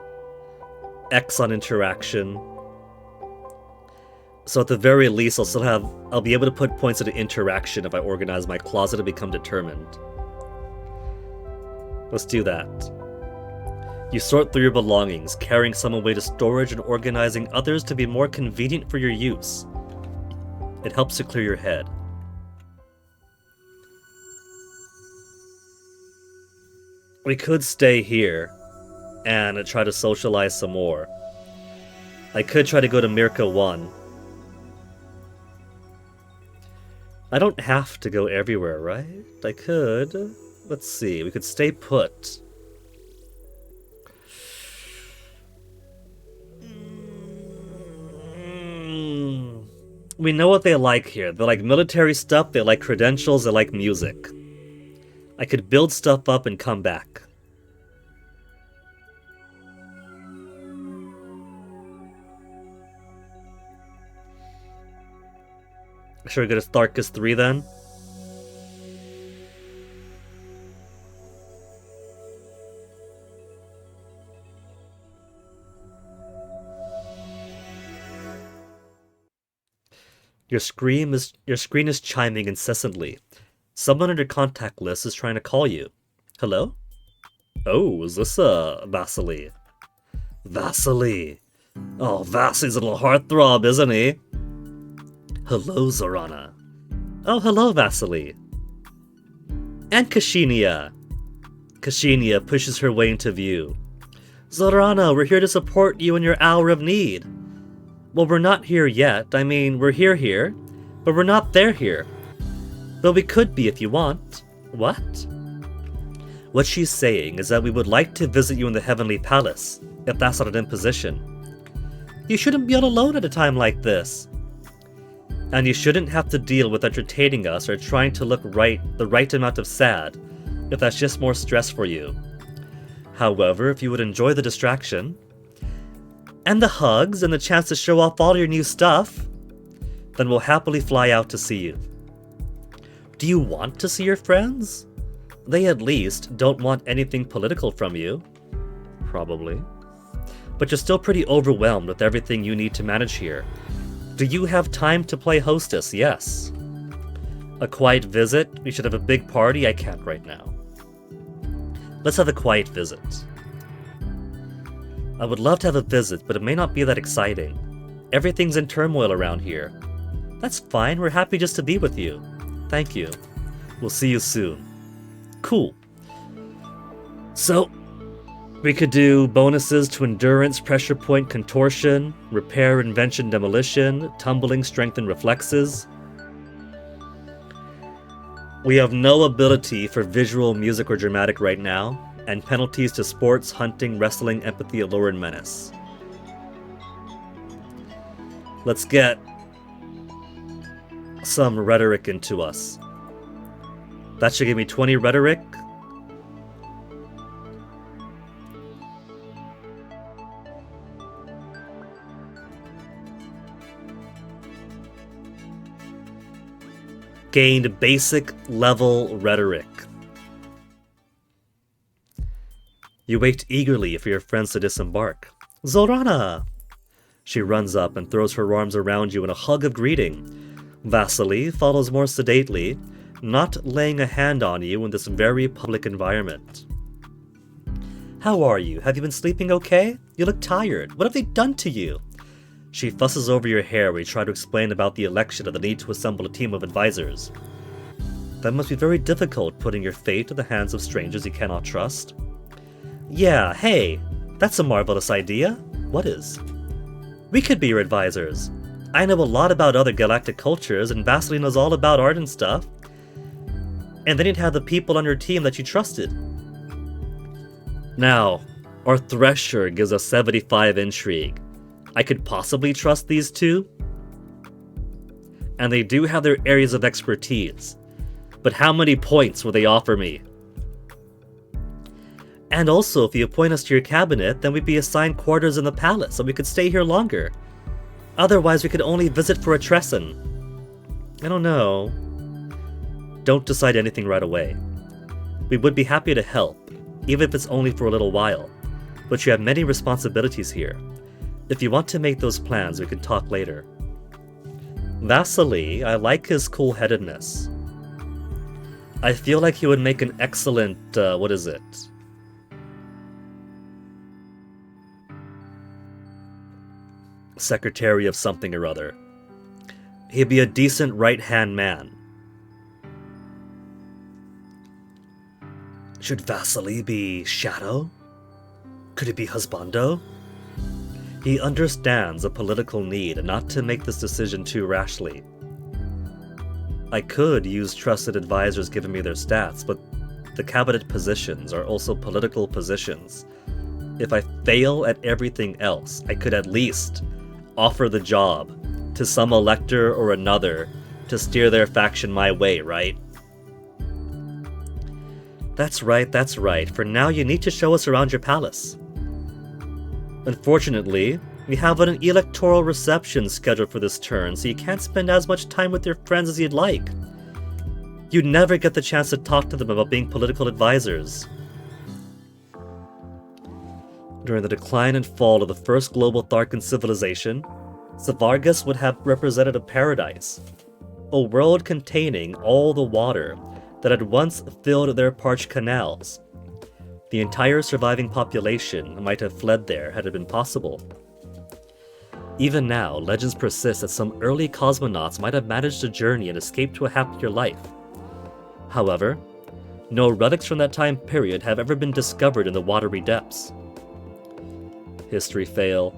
X on interaction. So at the very least, I'll be able to put points into interaction if I organize my closet and become determined. Let's do that. You sort through your belongings, carrying some away to storage and organizing others to be more convenient for your use. It helps to clear your head. We could stay here and try to socialize some more. I could try to go to Mirka 1. I don't have to go everywhere, right? I could. Let's see. We could stay put. We know what they like here. They like military stuff, they like credentials, they like music. I could build stuff up and come back. Should we go to Tharkus 3 then? Your screen is chiming incessantly. Someone on your contact list is trying to call you. Hello? Oh, is this Vasily? Vasily. Oh, Vasily's a little heartthrob, isn't he? Hello, Zorana. Oh, hello, Vasily. And Kashinia. Kashinia pushes her way into view. Zorana, we're here to support you in your hour of need. Well, we're not here yet. I mean, we're here, but we're not there. Though we could be if you want. What? What she's saying is that we would like to visit you in the Heavenly Palace, if that's not an imposition. You shouldn't be all alone at a time like this. And you shouldn't have to deal with entertaining us or trying to look the right amount of sad, if that's just more stress for you. However, if you would enjoy the distraction, and the hugs and the chance to show off all your new stuff, then we'll happily fly out to see you. Do you want to see your friends? They at least don't want anything political from you. Probably. But you're still pretty overwhelmed with everything you need to manage here. Do you have time to play hostess? Yes. A quiet visit? We should have a big party? I can't right now. Let's have a quiet visit. I would love to have a visit, but it may not be that exciting. Everything's in turmoil around here. That's fine, we're happy just to be with you. Thank you. We'll see you soon. Cool. So, we could do bonuses to endurance, pressure point, contortion, repair, invention, demolition, tumbling, strength, and reflexes. We have no ability for visual, music, or dramatic right now, and penalties to sports, hunting, wrestling, empathy, allure, and menace. Let's get some rhetoric into us. That should give me 20 rhetoric. Gained basic level rhetoric. You wait eagerly for your friends to disembark. Zorana! She runs up and throws her arms around you in a hug of greeting. Vasily follows more sedately, not laying a hand on you in this very public environment. How are you? Have you been sleeping okay? You look tired. What have they done to you? She fusses over your hair when you try to explain about the election and the need to assemble a team of advisors. That must be very difficult, putting your fate in the hands of strangers you cannot trust. Yeah, hey, that's a marvelous idea. What is? We could be your advisors. I know a lot about other galactic cultures, and Vasily knows all about art and stuff. And then you'd have the people on your team that you trusted. Now, our Thresher gives us 75 intrigue. I could possibly trust these two? And they do have their areas of expertise. But how many points will they offer me? And also, if you appoint us to your cabinet, then we'd be assigned quarters in the palace, and we could stay here longer. Otherwise, we could only visit for a Tresson. I don't know. Don't decide anything right away. We would be happy to help, even if it's only for a little while. But you have many responsibilities here. If you want to make those plans, we can talk later. Vasily, I like his cool-headedness. I feel like he would make an excellent, what is it? Secretary of something or other. He'd be a decent right-hand man. Should Vasily be Shadow? Could it be Husbando? He understands a political need and not to make this decision too rashly. I could use trusted advisors giving me their stats, but the cabinet positions are also political positions. If I fail at everything else, I could at least offer the job to some elector or another to steer their faction my way, right? That's right. For now, you need to show us around your palace. Unfortunately, we have an electoral reception scheduled for this turn, so you can't spend as much time with your friends as you'd like. You never get the chance to talk to them about being political advisors. During the decline and fall of the first global Tharkan civilization, Zavargas would have represented a paradise, a world containing all the water that had once filled their parched canals. The entire surviving population might have fled there had it been possible. Even now, legends persist that some early cosmonauts might have managed a journey and escaped to a happier life. However, no relics from that time period have ever been discovered in the watery depths. History fail.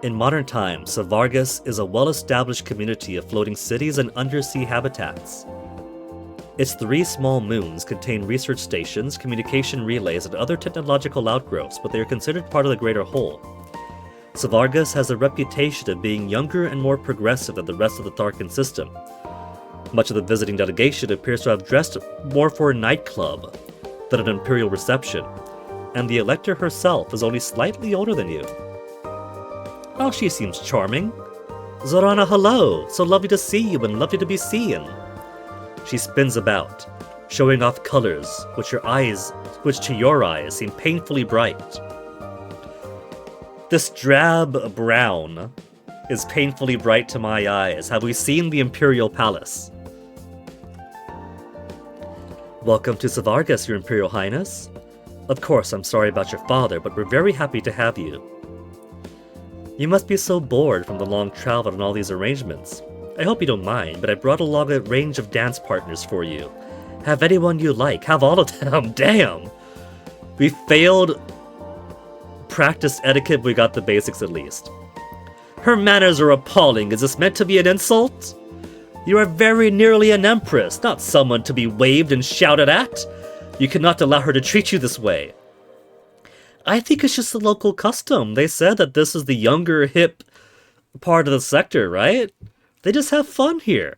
In modern times, Savargas is a well-established community of floating cities and undersea habitats. Its 3 small moons contain research stations, communication relays, and other technological outgrowths, but they are considered part of the greater whole. Savargas has a reputation of being younger and more progressive than the rest of the Tharkan system. Much of the visiting delegation appears to have dressed more for a nightclub than an imperial reception, and the Elector herself is only slightly older than you. Oh, she seems charming. Zorana, hello! So lovely to see you and lovely to be seen. She spins about, showing off colors which to your eyes seem painfully bright. This drab brown is painfully bright to my eyes. Have we seen the Imperial Palace? Welcome to Savargas, Your Imperial Highness. Of course, I'm sorry about your father, but we're very happy to have you. You must be so bored from the long travel and all these arrangements. I hope you don't mind, but I brought along a range of dance partners for you. Have anyone you like. Have all of them. Damn! We failed practice etiquette, but we got the basics at least. Her manners are appalling. Is this meant to be an insult? You are very nearly an empress, not someone to be waved and shouted at. You cannot allow her to treat you this way. I think it's just a local custom. They said that this is the younger, hip part of the sector, right? They just have fun here.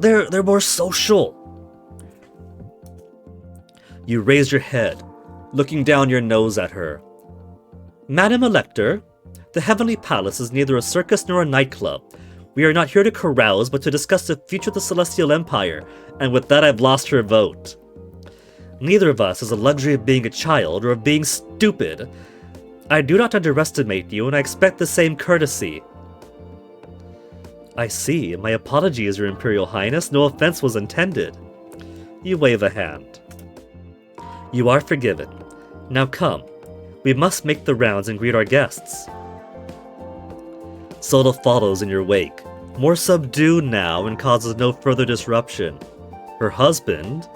They're more social. You raise your head, looking down your nose at her. Madam Elector, the Heavenly Palace is neither a circus nor a nightclub. We are not here to carouse, but to discuss the future of the Celestial Empire, and with that I've lost her vote. Neither of us has the luxury of being a child or of being stupid. I do not underestimate you, and I expect the same courtesy. I see. My apologies, Your Imperial Highness. No offense was intended. You wave a hand. You are forgiven. Now come. We must make the rounds and greet our guests. Sola follows in your wake, more subdued now and causes no further disruption. Her husband,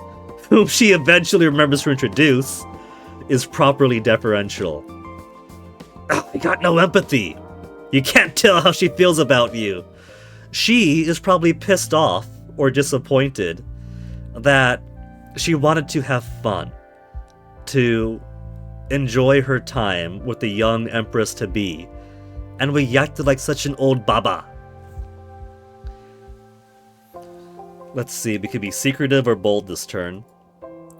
whom she eventually remembers to introduce, is properly deferential. Oh, you got no empathy. You can't tell how she feels about you. She is probably pissed off or disappointed that she wanted to have fun, to enjoy her time with the young empress-to-be, and we acted like such an old baba. Let's see, we could be secretive or bold this turn.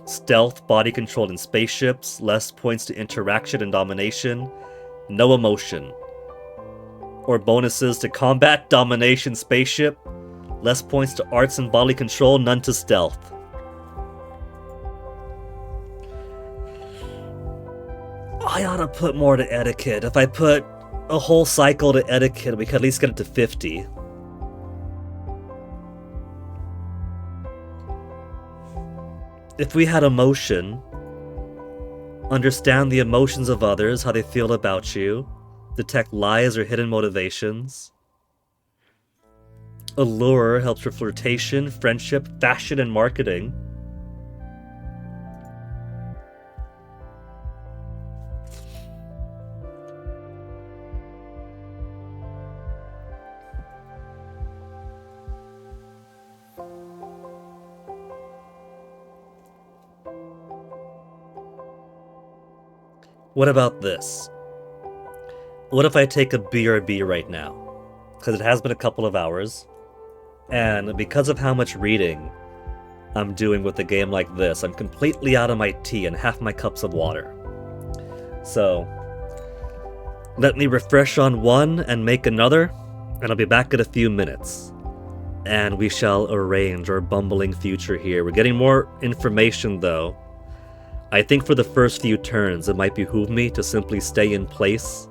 Stealth, body control in spaceships, less points to interaction and domination, no emotion. Or bonuses to combat, domination, spaceship, less points to arts and body control, none to stealth. I ought to put more to etiquette. If I put a whole cycle to etiquette, we could at least get it to 50. If we had emotion, understand the emotions of others, how they feel about you, detect lies or hidden motivations. Allure helps for flirtation, friendship, fashion, and marketing. What about this? What if I take a BRB right now? Because it has been a couple of hours, and because of how much reading I'm doing with a game like this, I'm completely out of my tea and half my cups of water. So, let me refresh on one and make another, and I'll be back in a few minutes. And we shall arrange our bumbling future here. We're getting more information though. I think for the first few turns, it might behoove me to simply stay in place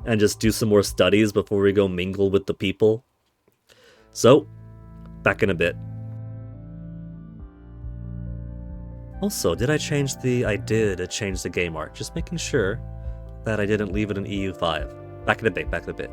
and just do some more studies before we go mingle with the people. So, back in a bit. Also, did I change the... I did change the game art, just making sure that I didn't leave it in EU5. Back in a bit, back in a bit.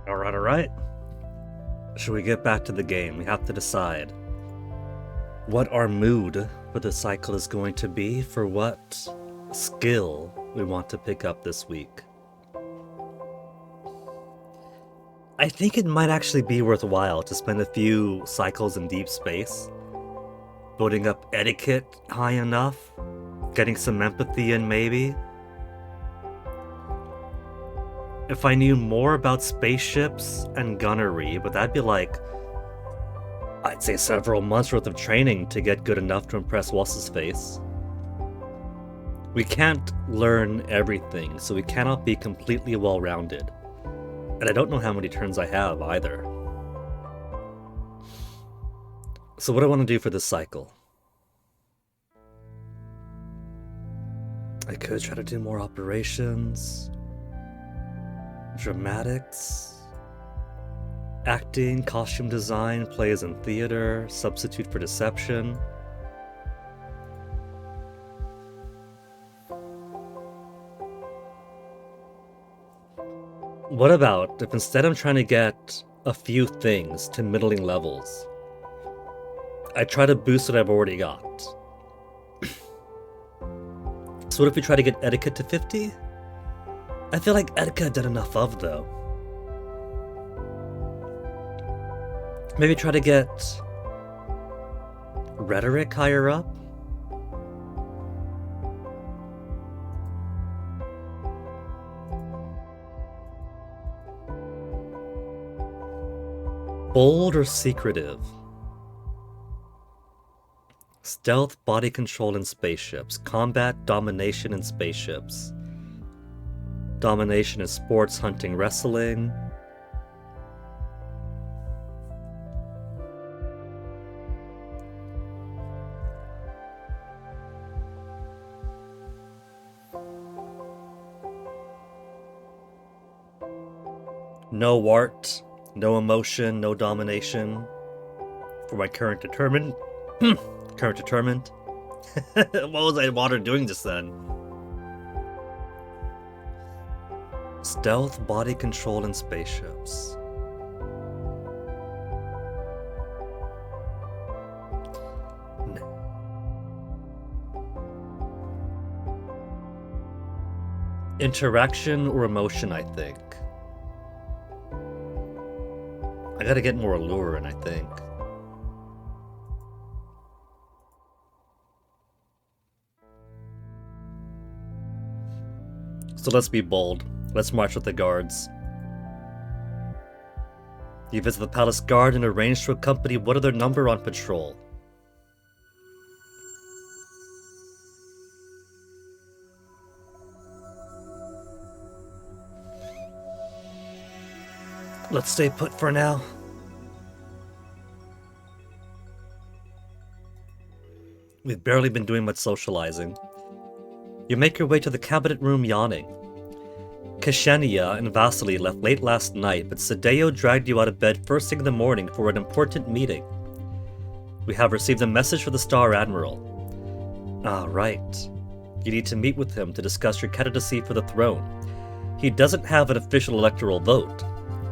Alright. Should we get back to the game? We have to decide what our mood for the cycle is going to be for what skill we want to pick up this week. I think it might actually be worthwhile to spend a few cycles in deep space, building up etiquette high enough, getting some empathy in maybe. If I knew more about spaceships and gunnery, but that'd be like, I'd say several months worth of training to get good enough to impress what's face. We can't learn everything, so we cannot be completely well-rounded. And I don't know how many turns I have either. So what do I want to do for this cycle? I could try to do more operations, dramatics, acting, costume design, plays in theater, substitute for deception. What about if instead I'm trying to get a few things to middling levels, I try to boost what I've already got? So what if we try to get etiquette to 50? I feel like etiquette did enough of, though. Maybe try to get rhetoric higher up? Bold or secretive? Stealth, body control in spaceships. Combat, domination in spaceships. Domination is sports, hunting, wrestling. No art, no emotion, no domination. For my current determined. Current determined. What was I water doing just then? Stealth, body control in spaceships. Interaction or emotion, I think. I gotta get more allure in, I think. So let's be bold. Let's march with the guards. You visit the palace guard and arrange to accompany what are their number on patrol. Let's stay put for now. We've barely been doing much socializing. You make your way to the cabinet room yawning. Kashenia and Vasily left late last night, but Sadeo dragged you out of bed first thing in the morning for an important meeting. We have received a message for the Star Admiral. Ah, right. You need to meet with him to discuss your candidacy for the throne. He doesn't have an official electoral vote,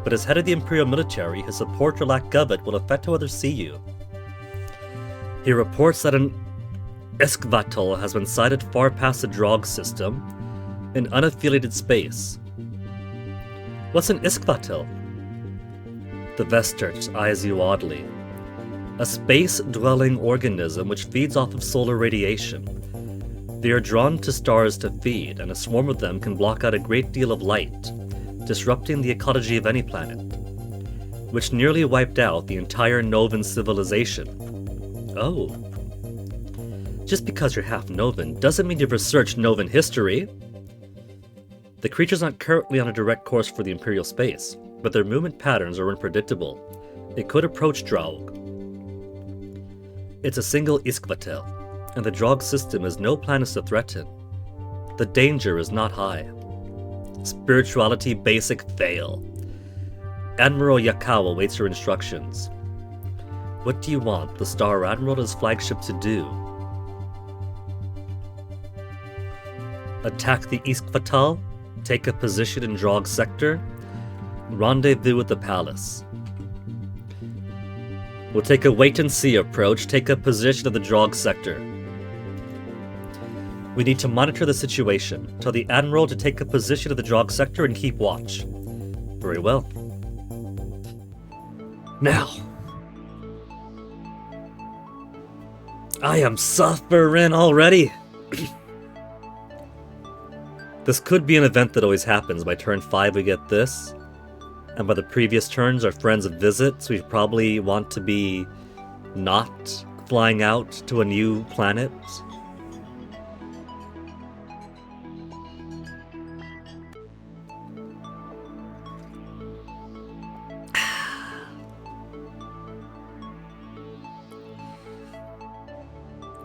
but as head of the Imperial military, his support or lack of it will affect how others see you. He reports that an Iskvatal has been sighted far past the Drog system, in unaffiliated space. What's an Iskvatal? The Vesturch eyes you oddly. A space-dwelling organism which feeds off of solar radiation. They are drawn to stars to feed, and a swarm of them can block out a great deal of light, disrupting the ecology of any planet, which nearly wiped out the entire Novan civilization. Oh. Just because you're half Novan doesn't mean you've researched Novan history. The creatures aren't currently on a direct course for the Imperial space, but their movement patterns are unpredictable. They could approach Draug. It's a single Iskvatel, and the Draug system has no planets to threaten. The danger is not high. Spirituality basic fail. Admiral Yakawa awaits your instructions. What do you want the Star Admiral and his flagship to do? Attack the Iskvatal? Take a position in Draug's sector? Rendezvous at the palace. We'll take a wait-and-see approach, take a position of the Drog sector. We need to monitor the situation. Tell the Admiral to take a position of the Drog sector and keep watch. Very well. Now. I am suffering already. This could be an event that always happens. By turn 5 we get this. And by the previous turns our friends visit, so we probably want to be not flying out to a new planet.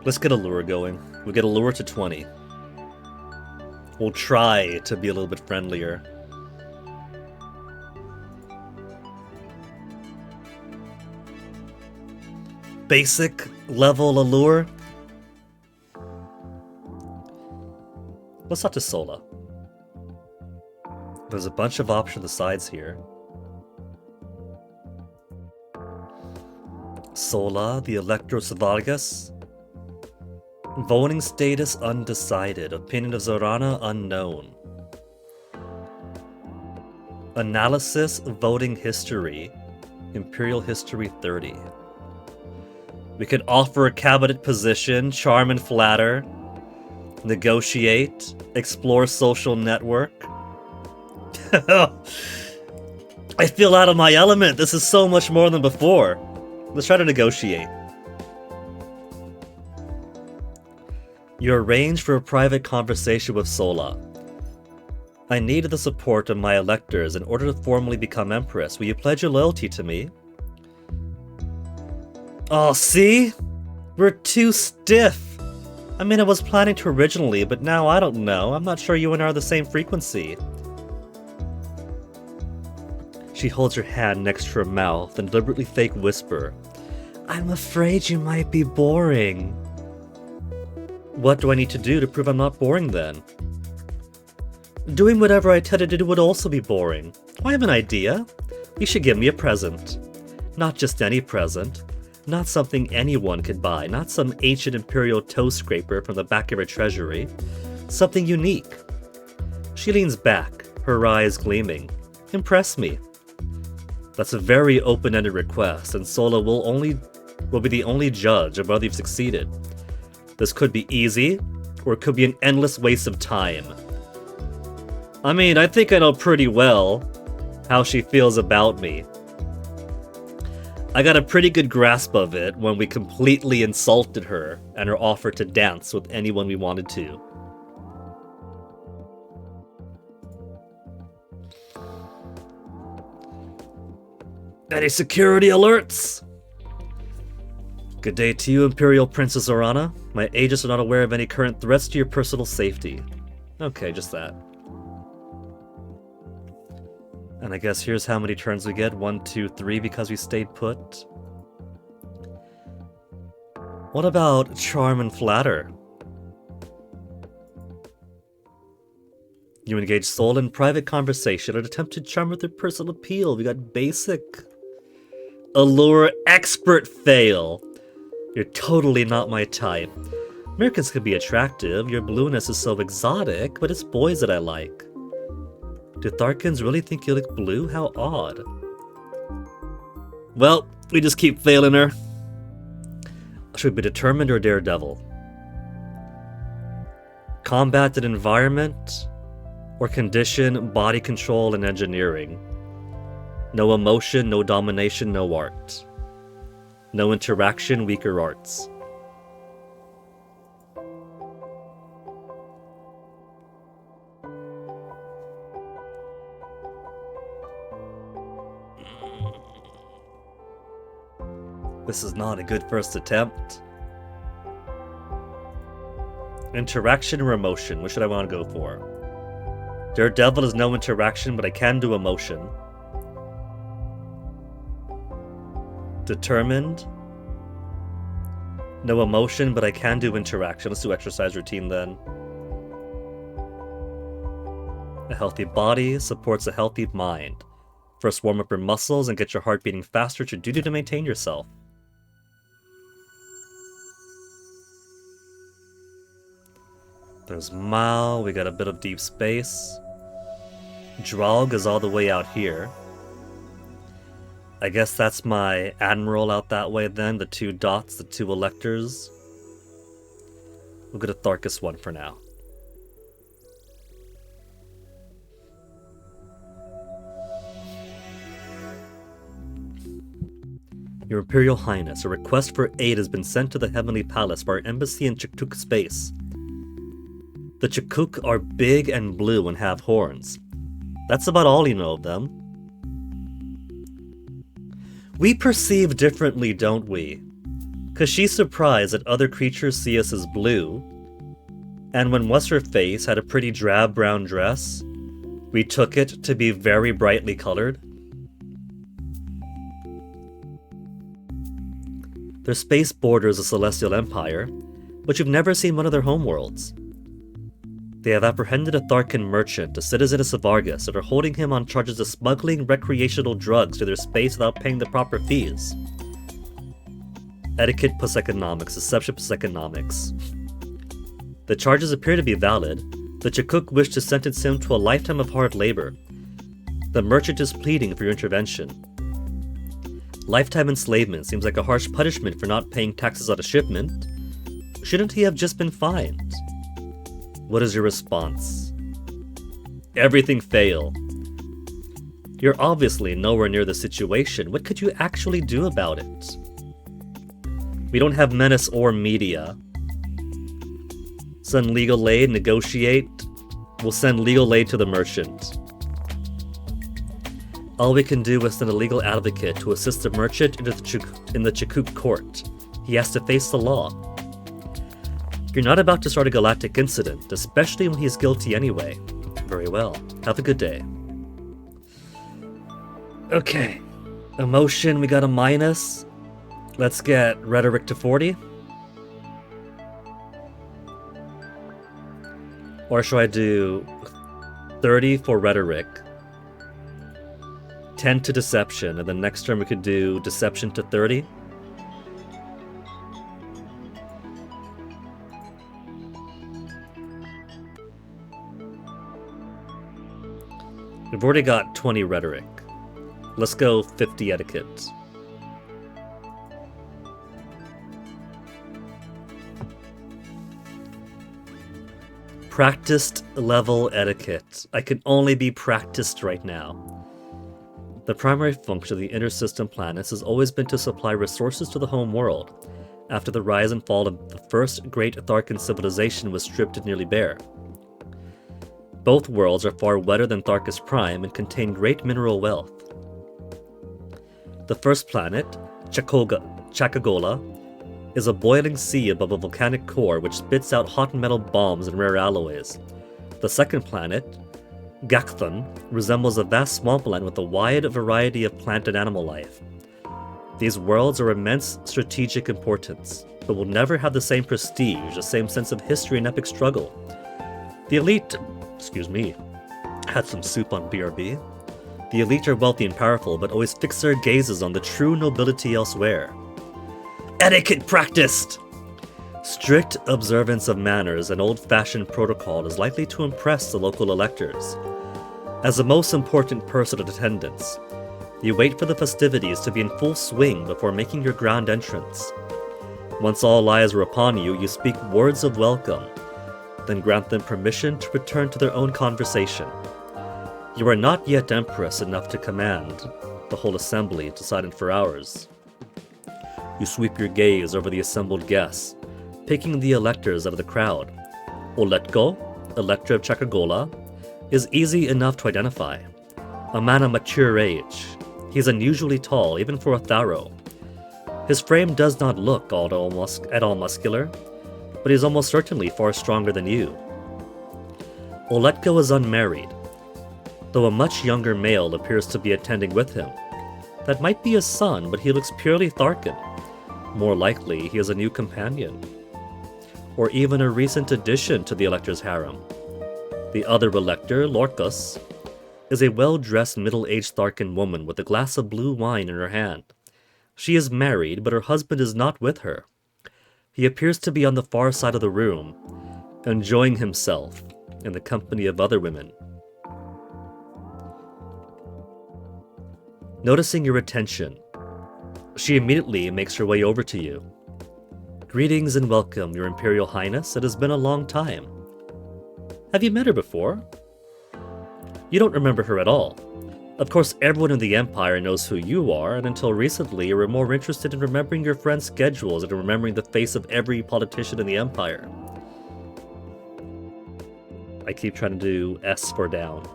Let's get a lure going. We'll get a lure to 20. We'll try to be a little bit friendlier. Basic level allure. Let's talk to Sola. There's a bunch of options on the sides here. Sola, the Electrosavagus. Voting status undecided. Opinion of Zorana unknown. Analysis voting history. Imperial history 30. We could offer a cabinet position, charm and flatter, negotiate, explore social network. I feel out of my element. This is so much more than before. Let's try to negotiate. You arranged for a private conversation with Sola. I needed the support of my electors in order to formally become Empress. Will you pledge your loyalty to me? Oh, see? We're too stiff. I mean, I was planning to originally, but now I don't know. I'm not sure you and I are the same frequency. She holds her hand next to her mouth and deliberately fake whisper. I'm afraid you might be boring. What do I need to do to prove I'm not boring then? Doing whatever I tell you to do would also be boring. I have an idea. You should give me a present. Not just any present. Not something anyone could buy. Not some ancient imperial toe scraper from the back of her treasury. Something unique. She leans back, her eyes gleaming. Impress me. That's a very open-ended request, and Sola will be the only judge of whether you've succeeded. This could be easy, or it could be an endless waste of time. I mean, I think I know pretty well how she feels about me. I got a pretty good grasp of it when we completely insulted her and her offer to dance with anyone we wanted to. Any security alerts? Good day to you, Imperial Princess Zorana. My agents are not aware of any current threats to your personal safety. Okay, just that. And I guess here's how many turns we get. 1, 2, 3 because we stayed put. What about charm and flatter? You engage Soul in private conversation and attempt to charm with their personal appeal. We got basic. Allure expert fail. You're totally not my type. Americans can be attractive. Your blueness is so exotic, but it's boys that I like. Do Tharkans really think you look blue? How odd. Well, we just keep failing her. Should we be determined or daredevil? Combat and environment? Or condition, body control, and engineering? No emotion, no domination, no art. No interaction, weaker arts. This is not a good first attempt. Interaction or emotion? What should I want to go for? Daredevil is no interaction, but I can do emotion. Determined. No emotion, but I can do interaction. Let's do exercise routine then. A healthy body supports a healthy mind. First warm up your muscles and get your heart beating faster to duty to maintain yourself. There's Mao, we got a bit of deep space. Dralg is all the way out here. I guess that's my admiral out that way then, the 2 dots, the 2 electors. We'll get a Tharkus one for now. Your Imperial Highness, a request for aid has been sent to the Heavenly Palace by our embassy in Chakuk space. The Chakuk are big and blue and have horns. That's about all you know of them. We perceive differently, don't we? 'Cause she's surprised that other creatures see us as blue, and when What's-Her-Face had a pretty drab brown dress, we took it to be very brightly colored. Their space borders a celestial empire, but you've never seen one of their homeworlds. They have apprehended a Tharkan merchant, a citizen of Savargas, and are holding him on charges of smuggling recreational drugs to their space without paying the proper fees. Etiquette plus economics, deception plus economics. The charges appear to be valid. The Chakuk wish to sentence him to a lifetime of hard labor. The merchant is pleading for your intervention. Lifetime enslavement seems like a harsh punishment for not paying taxes on a shipment. Shouldn't he have just been fined? What is your response? Everything fail. You're obviously nowhere near the situation. What could you actually do about it? We don't have menace or media. Send legal aid, negotiate. We'll send legal aid to the merchant. All we can do is send a legal advocate to assist the merchant in the Chakuk court. He has to face the law. You're not about to start a galactic incident, especially when he's guilty anyway. Very well. Have a good day. Okay. Emotion, we got a minus. Let's get rhetoric to 40. Or should I do 30 for rhetoric, 10 to deception, and then next turn we could do deception to 30? We've already got 20 rhetoric. Let's go 50 etiquette. Practiced level etiquette. I can only be practiced right now. The primary function of the inter-system planets has always been to supply resources to the home world, after the rise and fall of the first great Tharkan civilization was stripped it nearly bare. Both worlds are far wetter than Tharkus Prime and contain great mineral wealth. The first planet, Chakagola, is a boiling sea above a volcanic core which spits out hot metal bombs and rare alloys. The second planet, Gakthun, resembles a vast swampland with a wide variety of plant and animal life. These worlds are immense strategic importance, but will never have the same prestige, the same sense of history and epic struggle. The elite, had some soup on BRB. The elite are wealthy and powerful, but always fix their gazes on the true nobility elsewhere. Etiquette practiced! Strict observance of manners and old-fashioned protocol is likely to impress the local electors. As the most important person in attendance, you wait for the festivities to be in full swing before making your grand entrance. Once all eyes are upon you, you speak words of welcome, then grant them permission to return to their own conversation. You are not yet Empress enough to command the whole assembly to silence for hours. You sweep your gaze over the assembled guests, picking the electors out of the crowd. Oletko, Elector of Chakagola, is easy enough to identify. A man of mature age. He is unusually tall, even for a Tharo. His frame does not look at all muscular, but he is almost certainly far stronger than you. Oletko is unmarried, though a much younger male appears to be attending with him. That might be his son, but he looks purely Tharkan. More likely, he is a new companion, or even a recent addition to the Elector's harem. The other Elector, Lorcus, is a well-dressed middle-aged Tharkan woman with a glass of blue wine in her hand. She is married, but her husband is not with her. He appears to be on the far side of the room, enjoying himself in the company of other women. Noticing your attention, she immediately makes her way over to you. Greetings and welcome, Your Imperial Highness. It has been a long time. Have you met her before? You don't remember her at all. Of course, everyone in the Empire knows who you are, and until recently you were more interested in remembering your friends' schedules than remembering the face of every politician in the Empire. I keep trying to do S for down.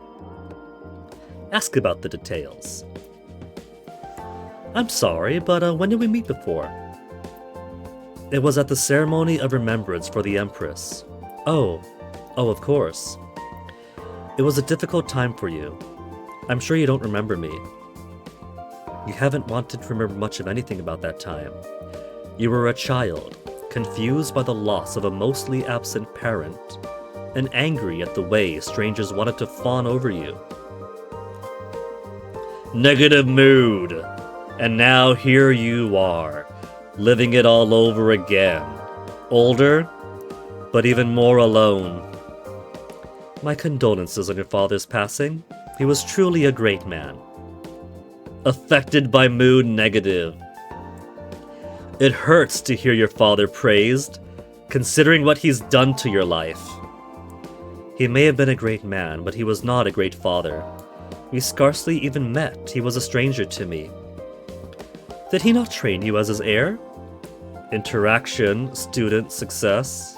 Ask about the details. I'm sorry, but when did we meet before? It was at the ceremony of remembrance for the Empress. Oh, of course. It was a difficult time for you. I'm sure you don't remember me. You haven't wanted to remember much of anything about that time. You were a child, confused by the loss of a mostly absent parent, and angry at the way strangers wanted to fawn over you. Negative mood! And now here you are, living it all over again. Older, but even more alone. My condolences on your father's passing. He was truly a great man. Affected by mood negative. It hurts to hear your father praised, considering what he's done to your life. He may have been a great man, but he was not a great father. We scarcely even met. He was a stranger to me. Did he not train you as his heir? Interaction, student, success.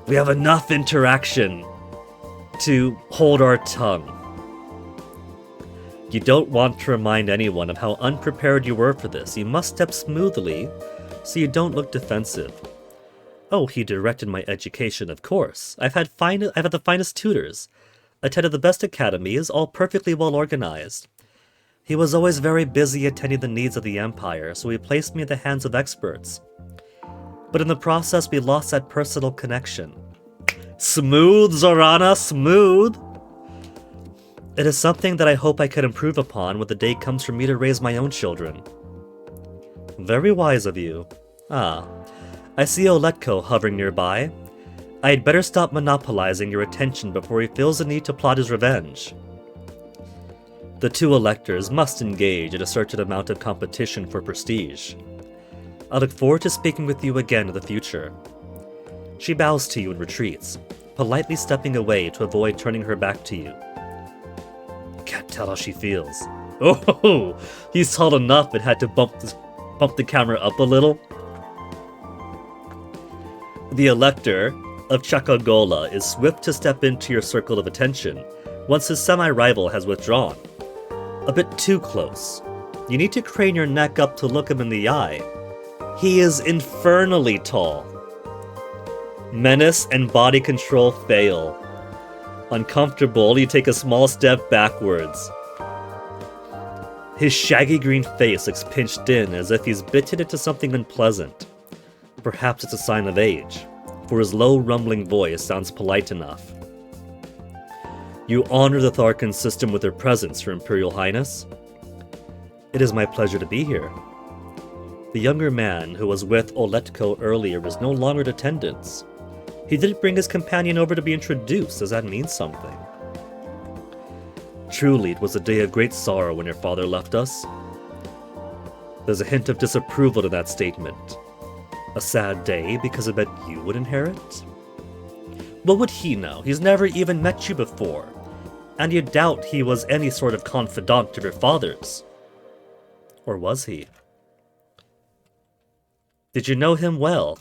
We have enough interaction to hold our tongue. You don't want to remind anyone of how unprepared you were for this. You must step smoothly so you don't look defensive. Oh, he directed my education, of course. I've had the finest tutors, attended the best academies, all perfectly well organized. He was always very busy attending the needs of the Empire, so he placed me in the hands of experts. But in the process, we lost that personal connection. Smooth, Zorana, smooth! It is something that I hope I could improve upon when the day comes for me to raise my own children. Very wise of you. Ah, I see Oletko hovering nearby. I had better stop monopolizing your attention before he feels the need to plot his revenge. The two electors must engage in a certain amount of competition for prestige. I look forward to speaking with you again in the future. She bows to you and retreats, politely stepping away to avoid turning her back to you. Can't tell how she feels. Oh, he's tall enough it had to bump the camera up a little. The elector of Chakagola is swift to step into your circle of attention once his semi-rival has withdrawn. A bit too close. You need to crane your neck up to look him in the eye. He is infernally tall. Menace and body control fail. Uncomfortable, you take a small step backwards. His shaggy green face looks pinched in as if he's bitten into something unpleasant. Perhaps it's a sign of age, for his low rumbling voice sounds polite enough. You honor the Tharkan system with your presence, Your Imperial Highness. It is my pleasure to be here. The younger man who was with Oletko earlier is no longer in attendance. He didn't bring his companion over to be introduced. Does that mean something? Truly, it was a day of great sorrow when your father left us. There's a hint of disapproval in that statement. A sad day because I bet you would inherit? What would he know? He's never even met you before. And you doubt he was any sort of confidant of your father's. Or was he? Did you know him well?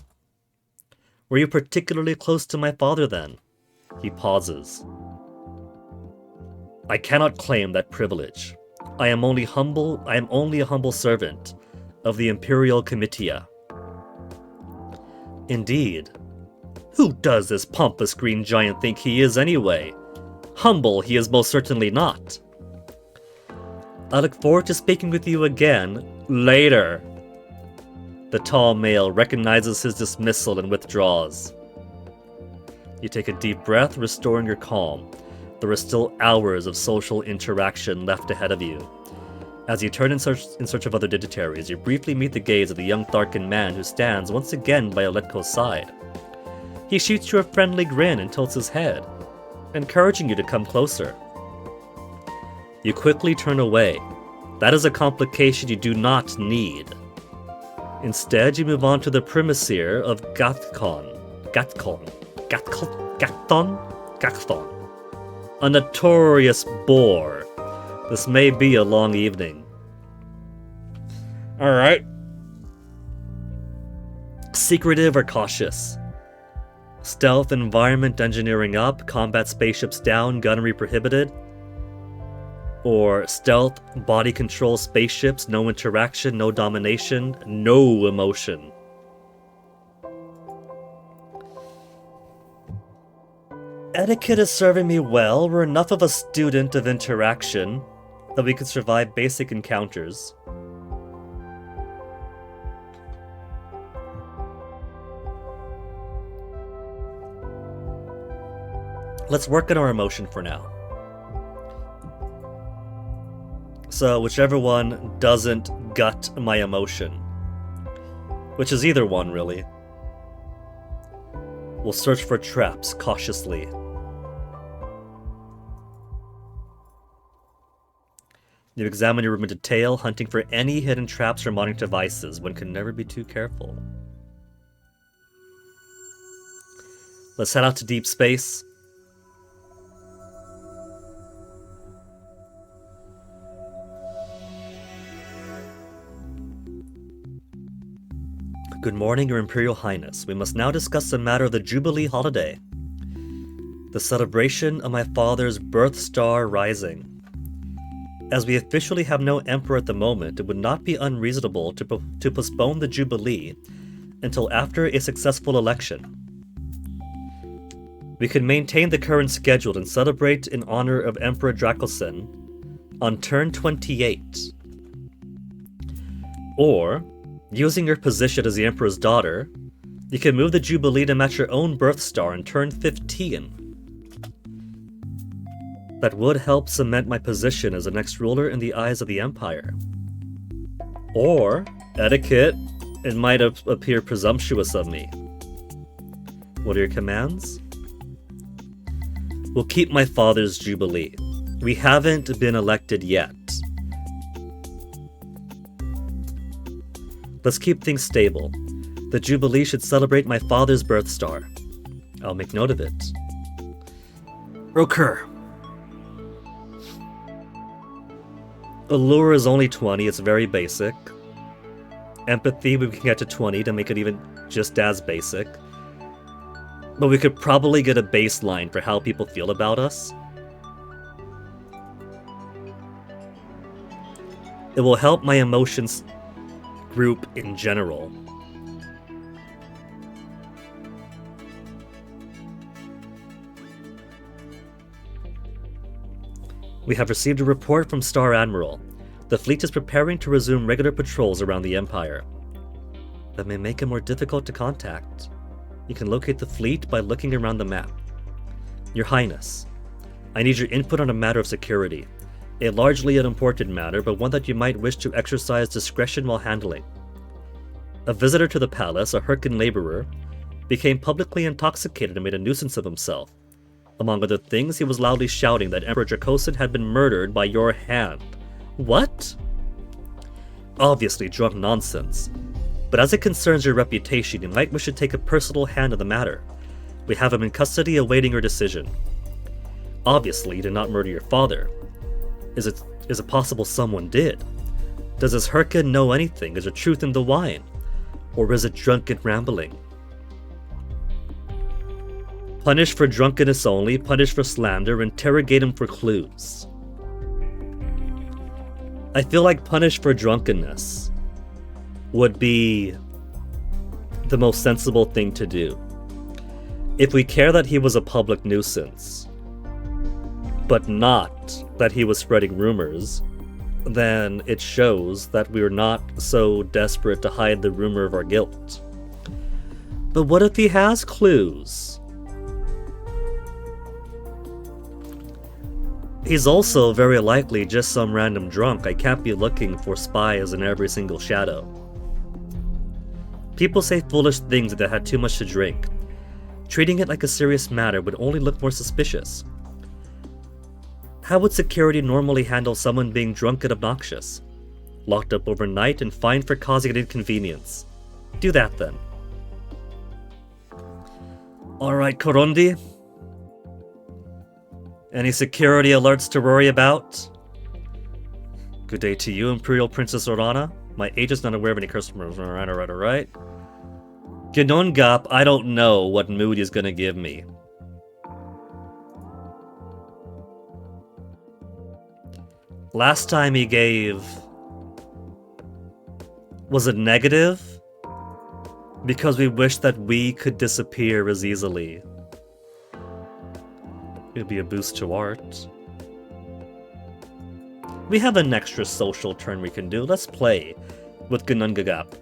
Were you particularly close to my father then? He pauses. I cannot claim that privilege. I am only a humble servant of the Imperial Comitia. Indeed. Who does this pompous green giant think he is anyway? Humble he is most certainly not. I look forward to speaking with you again later. The tall male recognizes his dismissal and withdraws. You take a deep breath, restoring your calm. there are still hours of social interaction left ahead of you. As you turn in search of other dignitaries, you briefly meet the gaze of the young Tharkan man who stands once again by Oletko's side. He shoots you a friendly grin and tilts his head, encouraging you to come closer. You quickly turn away. That is a complication you do not need. Instead, you move on to the Primaseer of Gaththon, a notorious bore. This may be a long evening. Alright. Secretive or cautious? Stealth, environment, engineering up, combat spaceships down, gunnery prohibited? Or stealth, body control spaceships, no interaction, no domination, no emotion? Etiquette is serving me well. We're enough of a student of interaction that we could survive basic encounters. Let's work on our emotion for now. So whichever one doesn't gut my emotion, which is either one really, we'll search for traps cautiously. You examine your room in detail, hunting for any hidden traps or monitoring devices. One can never be too careful. Let's head out to deep space. Good morning, Your Imperial Highness. We must now discuss the matter of the Jubilee holiday. The celebration of my father's birth star rising. As we officially have no emperor at the moment, it would not be unreasonable to postpone the Jubilee until after a successful election. We could maintain the current schedule and celebrate in honor of Emperor Dracosin on turn 28. Or, using your position as the Emperor's daughter, you can move the Jubilee to match your own birth star in turn 15. That would help cement my position as the next ruler in the eyes of the Empire. Or, etiquette, it might appear presumptuous of me. What are your commands? We'll keep my father's Jubilee. We haven't been elected yet. Let's keep things stable. The Jubilee should celebrate my father's birth star. I'll make note of it. Rokur. Allure is only 20, it's very basic. Empathy, we can get to 20 to make it even just as basic. But we could probably get a baseline for how people feel about us. It will help my emotions group in general. We have received a report from Star Admiral. The fleet is preparing to resume regular patrols around the Empire. That may make it more difficult to contact. You can locate the fleet by looking around the map. Your Highness, I need your input on a matter of security. A largely unimportant matter, but one that you might wish to exercise discretion while handling. A visitor to the palace, a Hyrcan laborer, became publicly intoxicated and made a nuisance of himself. Among other things, he was loudly shouting that Emperor Dracosin had been murdered by your hand. What? Obviously drunk nonsense. But as it concerns your reputation, you might wish to take a personal hand in the matter. We have him in custody awaiting your decision. Obviously, you did not murder your father. Is it possible someone did? Does this Hyrcan know anything? Is there truth in the wine? Or is it drunken rambling? Punish for drunkenness only, punish for slander, interrogate him for clues. I feel like punish for drunkenness would be the most sensible thing to do. If we care that he was a public nuisance, but not that he was spreading rumors, then it shows that we're not so desperate to hide the rumor of our guilt. But what if he has clues? He's also very likely just some random drunk. I can't be looking for spies in every single shadow. People say foolish things if they had too much to drink. Treating it like a serious matter would only look more suspicious. How would security normally handle someone being drunk and obnoxious? Locked up overnight and fined for causing an inconvenience. Do that then. Alright, Korondi. Any security alerts to worry about? Good day to you, Imperial Princess Zorana. My agent's not aware of any customers. Alright. Gnongap, I don't know what mood he's gonna give me. Last time he gave... Was it negative? Because we wish that we could disappear as easily. It'd be a boost to art. We have an extra social turn we can do. Let's play with Gnongap.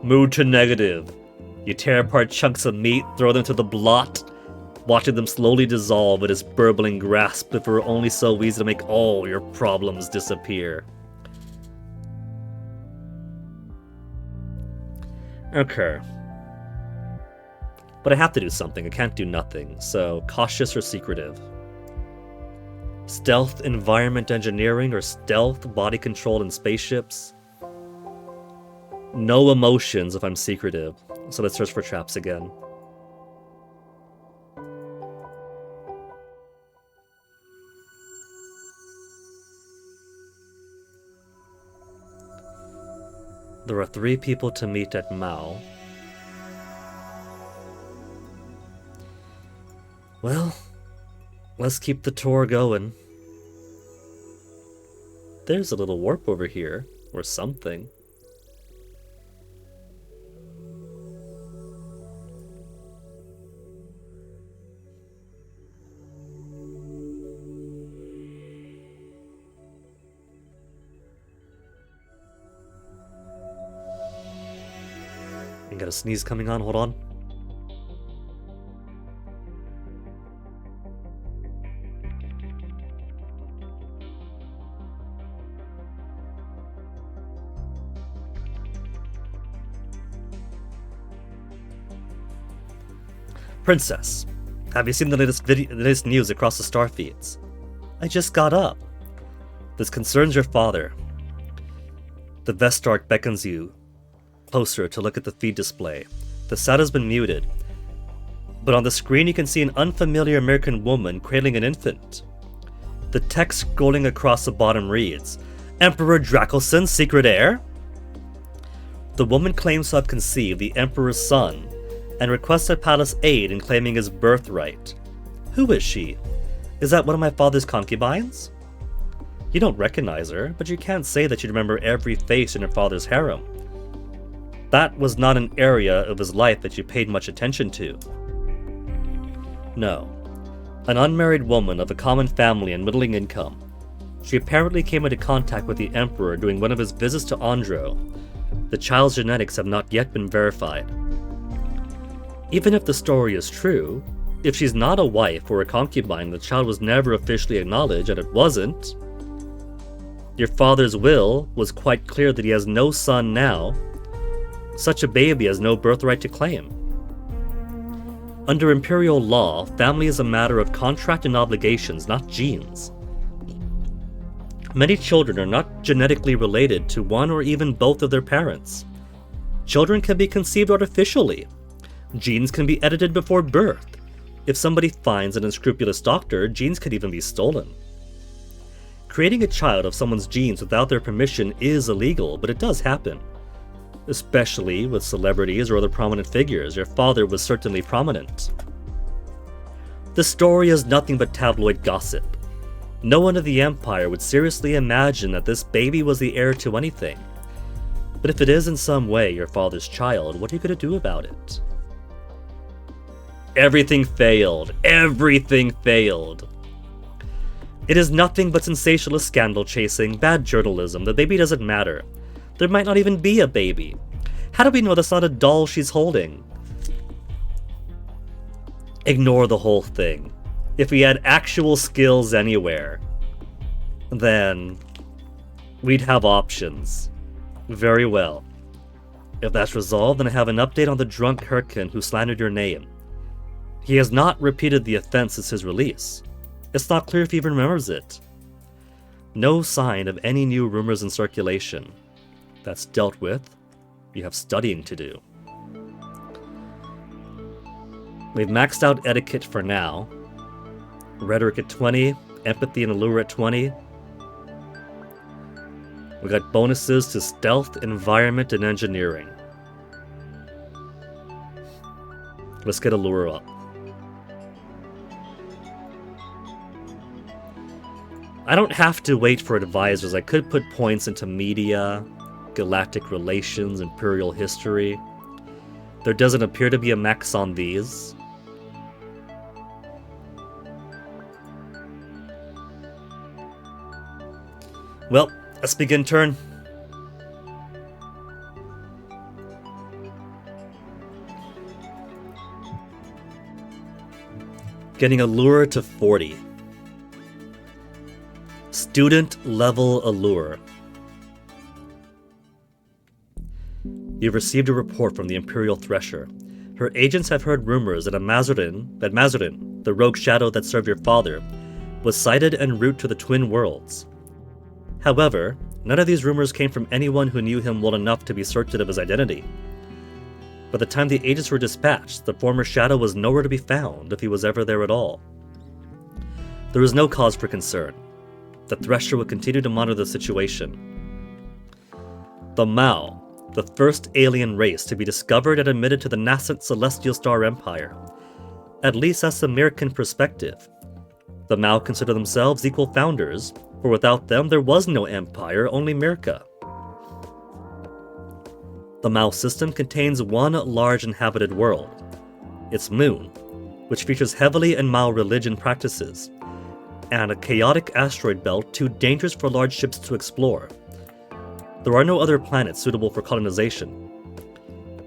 Mood to negative. You tear apart chunks of meat, throw them to the blot, watching them slowly dissolve with his burbling grasp if it were only so easy to make all your problems disappear. Okay. But I have to do something. I can't do nothing. So, cautious or secretive? Stealth environment engineering or stealth body control in spaceships? No emotions if I'm secretive. So let's search for traps again. There are 3 people to meet at Mao. Well, let's keep the tour going. There's a little warp over here, or something. I got a sneeze coming on, hold on. Princess, have you seen the latest news across the star feeds? I just got up. This concerns your father. The Vestarch beckons you closer to look at the feed display. The sound has been muted, but on the screen you can see an unfamiliar American woman cradling an infant. The text scrolling across the bottom reads, Emperor Drakelson, secret heir? The woman claims to have conceived the Emperor's son, and requested palace aid in claiming his birthright. Who is she? Is that one of my father's concubines? You don't recognize her, but you can't say that you remember every face in your father's harem. That was not an area of his life that you paid much attention to. No. An unmarried woman of a common family and middling income. She apparently came into contact with the Emperor during one of his visits to Andro. The child's genetics have not yet been verified. Even if the story is true, if she's not a wife or a concubine, the child was never officially acknowledged, and it wasn't. Your father's will was quite clear that he has no son now. Such a baby has no birthright to claim. Under imperial law, family is a matter of contract and obligations, not genes. Many children are not genetically related to one or even both of their parents. Children can be conceived artificially. Genes can be edited before birth. If somebody finds an unscrupulous doctor, genes could even be stolen. Creating a child of someone's genes without their permission is illegal, but it does happen. Especially with celebrities or other prominent figures. Your father was certainly prominent. The story is nothing but tabloid gossip. No one of the Empire would seriously imagine that this baby was the heir to anything. But if it is in some way your father's child, what are you going to do about it? Everything failed. Everything failed. It is nothing but sensationalist scandal chasing, bad journalism. The baby doesn't matter. There might not even be a baby. How do we know that's not a doll she's holding? Ignore the whole thing. If we had actual skills anywhere, then we'd have options. Very well. If that's resolved, then I have an update on the drunk Herkin who slandered your name. He has not repeated the offense since his release. It's not clear if he even remembers it. No sign of any new rumors in circulation. That's dealt with. You have studying to do. We've maxed out etiquette for now. Rhetoric at 20, empathy and allure at 20. We got bonuses to stealth, environment, and engineering. Let's get allure up. I don't have to wait for advisors. I could put points into media, galactic relations, imperial history. There doesn't appear to be a max on these. Well, let's begin turn. Getting allure to 40. Student level allure. You've received a report from the Imperial Thresher. Her agents have heard rumors that Mazarin, the rogue shadow that served your father, was sighted en route to the Twin Worlds. However, none of these rumors came from anyone who knew him well enough to be certain of his identity. By the time the agents were dispatched, the former shadow was nowhere to be found, if he was ever there at all. There was no cause for concern. The Thresher would continue to monitor the situation. The Mao, the first alien race to be discovered and admitted to the nascent Celestial Star Empire. At least that's the American perspective. The Mao consider themselves equal founders, for without them there was no empire, only Mirka. The Mao system contains one large inhabited world, its moon, which features heavily in Mao religion practices, and a chaotic asteroid belt too dangerous for large ships to explore. There are no other planets suitable for colonization.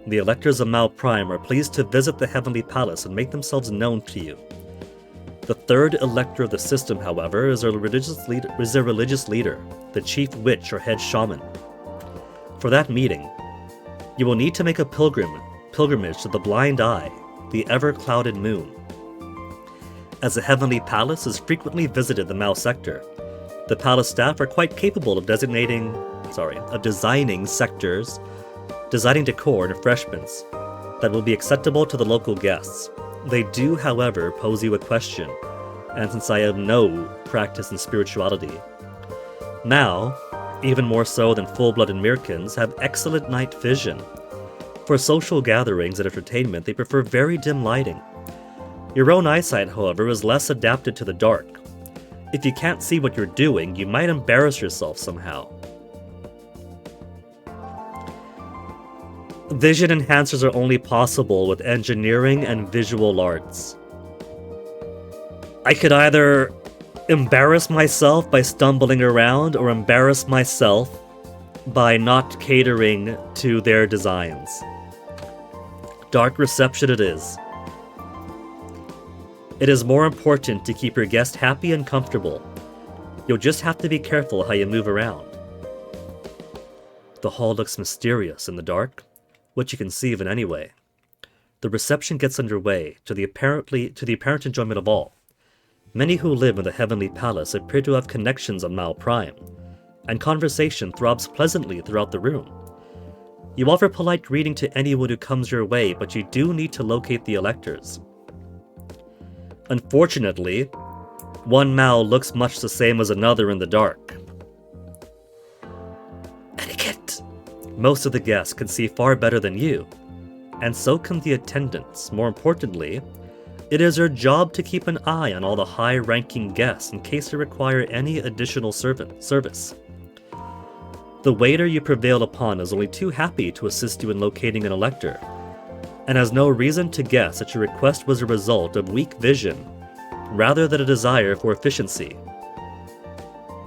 The electors of Mao Prime are pleased to visit the Heavenly Palace and make themselves known to you. The third elector of the system, however, is a religious leader, the chief witch or head shaman. For that meeting, you will need to make a pilgrimage to the Blind Eye, the ever-clouded moon. As the Heavenly Palace is frequently visited the Mao sector, the palace staff are quite capable of designing sectors, designing decor and refreshments that will be acceptable to the local guests. They do, however, pose you a question, and since I have no practice in spirituality, Mao, even more so than full-blooded Mirkans, have excellent night vision. For social gatherings and entertainment, they prefer very dim lighting. Your own eyesight, however, is less adapted to the dark. If you can't see what you're doing, you might embarrass yourself somehow. Vision enhancers are only possible with engineering and visual arts. I could either embarrass myself by stumbling around or embarrass myself by not catering to their designs. Dark reception it is. It is more important to keep your guest happy and comfortable. You'll just have to be careful how you move around. The hall looks mysterious in the dark, which you can see even anyway. The reception gets underway, to the apparent enjoyment of all. Many who live in the Heavenly Palace appear to have connections on Mao Prime, and conversation throbs pleasantly throughout the room. You offer polite greeting to anyone who comes your way, but you do need to locate the electors. Unfortunately, one Mao looks much the same as another in the dark. Etiquette! Most of the guests can see far better than you, and so can the attendants. More importantly, it is your job to keep an eye on all the high-ranking guests in case they require any additional service. The waiter you prevailed upon is only too happy to assist you in locating an elector, and has no reason to guess that your request was a result of weak vision, rather than a desire for efficiency.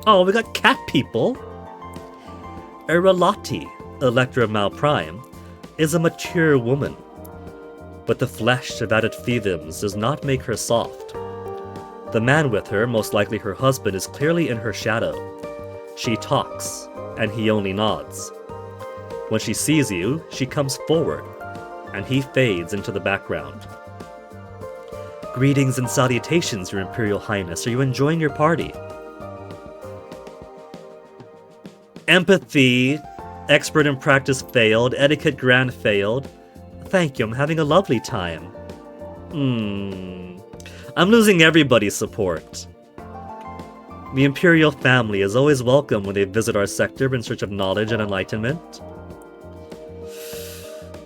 Oh, we got cat people! Erelati, Elector of Mao Prime, is a mature woman, but the flesh of added Phevims does not make her soft. The man with her, most likely her husband, is clearly in her shadow. She talks, and he only nods. When she sees you, she comes forward, and he fades into the background. Greetings and salutations, Your Imperial Highness. Are you enjoying your party? Empathy, expert in practice failed, etiquette grand failed. Thank you, I'm having a lovely time. I'm losing everybody's support. The Imperial family is always welcome when they visit our sector in search of knowledge and enlightenment.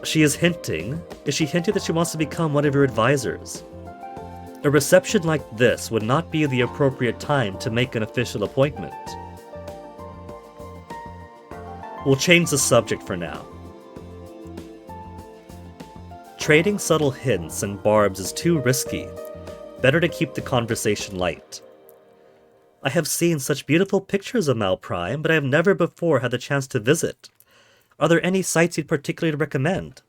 She is hinting. Is she hinting that she wants to become one of your advisors? A reception like this would not be the appropriate time to make an official appointment. We'll change the subject for now. Trading subtle hints and barbs is too risky. Better to keep the conversation light. I have seen such beautiful pictures of Mal Prime, but I have never before had the chance to visit. Are there any sites you'd particularly recommend?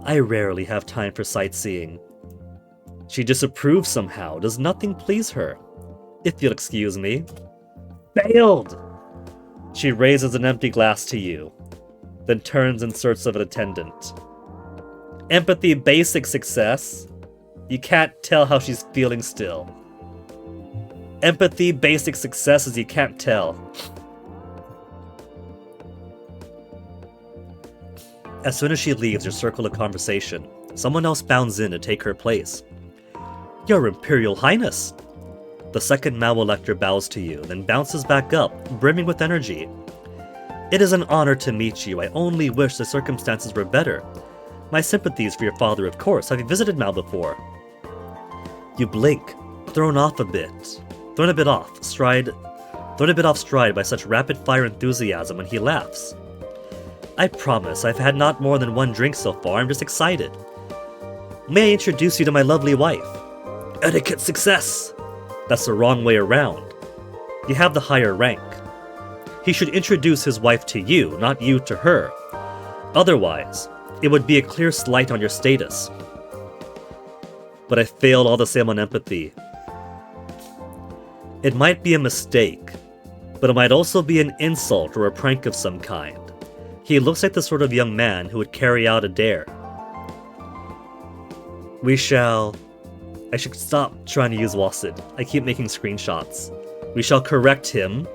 I rarely have time for sightseeing. She disapproves somehow. Does nothing please her? If you'll excuse me. Failed! She raises an empty glass to you, then turns in search of an attendant. Empathy basic success. You can't tell how she's feeling still. Empathy basic success as you can't tell. As soon as she leaves your circle of conversation, someone else bounds in to take her place. Your Imperial Highness! The second Mal-Elector bows to you, then bounces back up, brimming with energy. It is an honor to meet you. I only wish the circumstances were better. My sympathies for your father, of course. Have you visited Mal before? You blink, thrown a bit off stride by such rapid-fire enthusiasm, and he laughs. I promise I've had not more than one drink so far. I'm just excited. May I introduce you to my lovely wife? Etiquette success! That's the wrong way around. You have the higher rank. He should introduce his wife to you, not you to her. Otherwise, it would be a clear slight on your status. But I failed all the same on empathy. It might be a mistake, but it might also be an insult or a prank of some kind. He looks like the sort of young man who would carry out a dare. I should stop trying to use Wassid. I keep making screenshots. We shall correct him.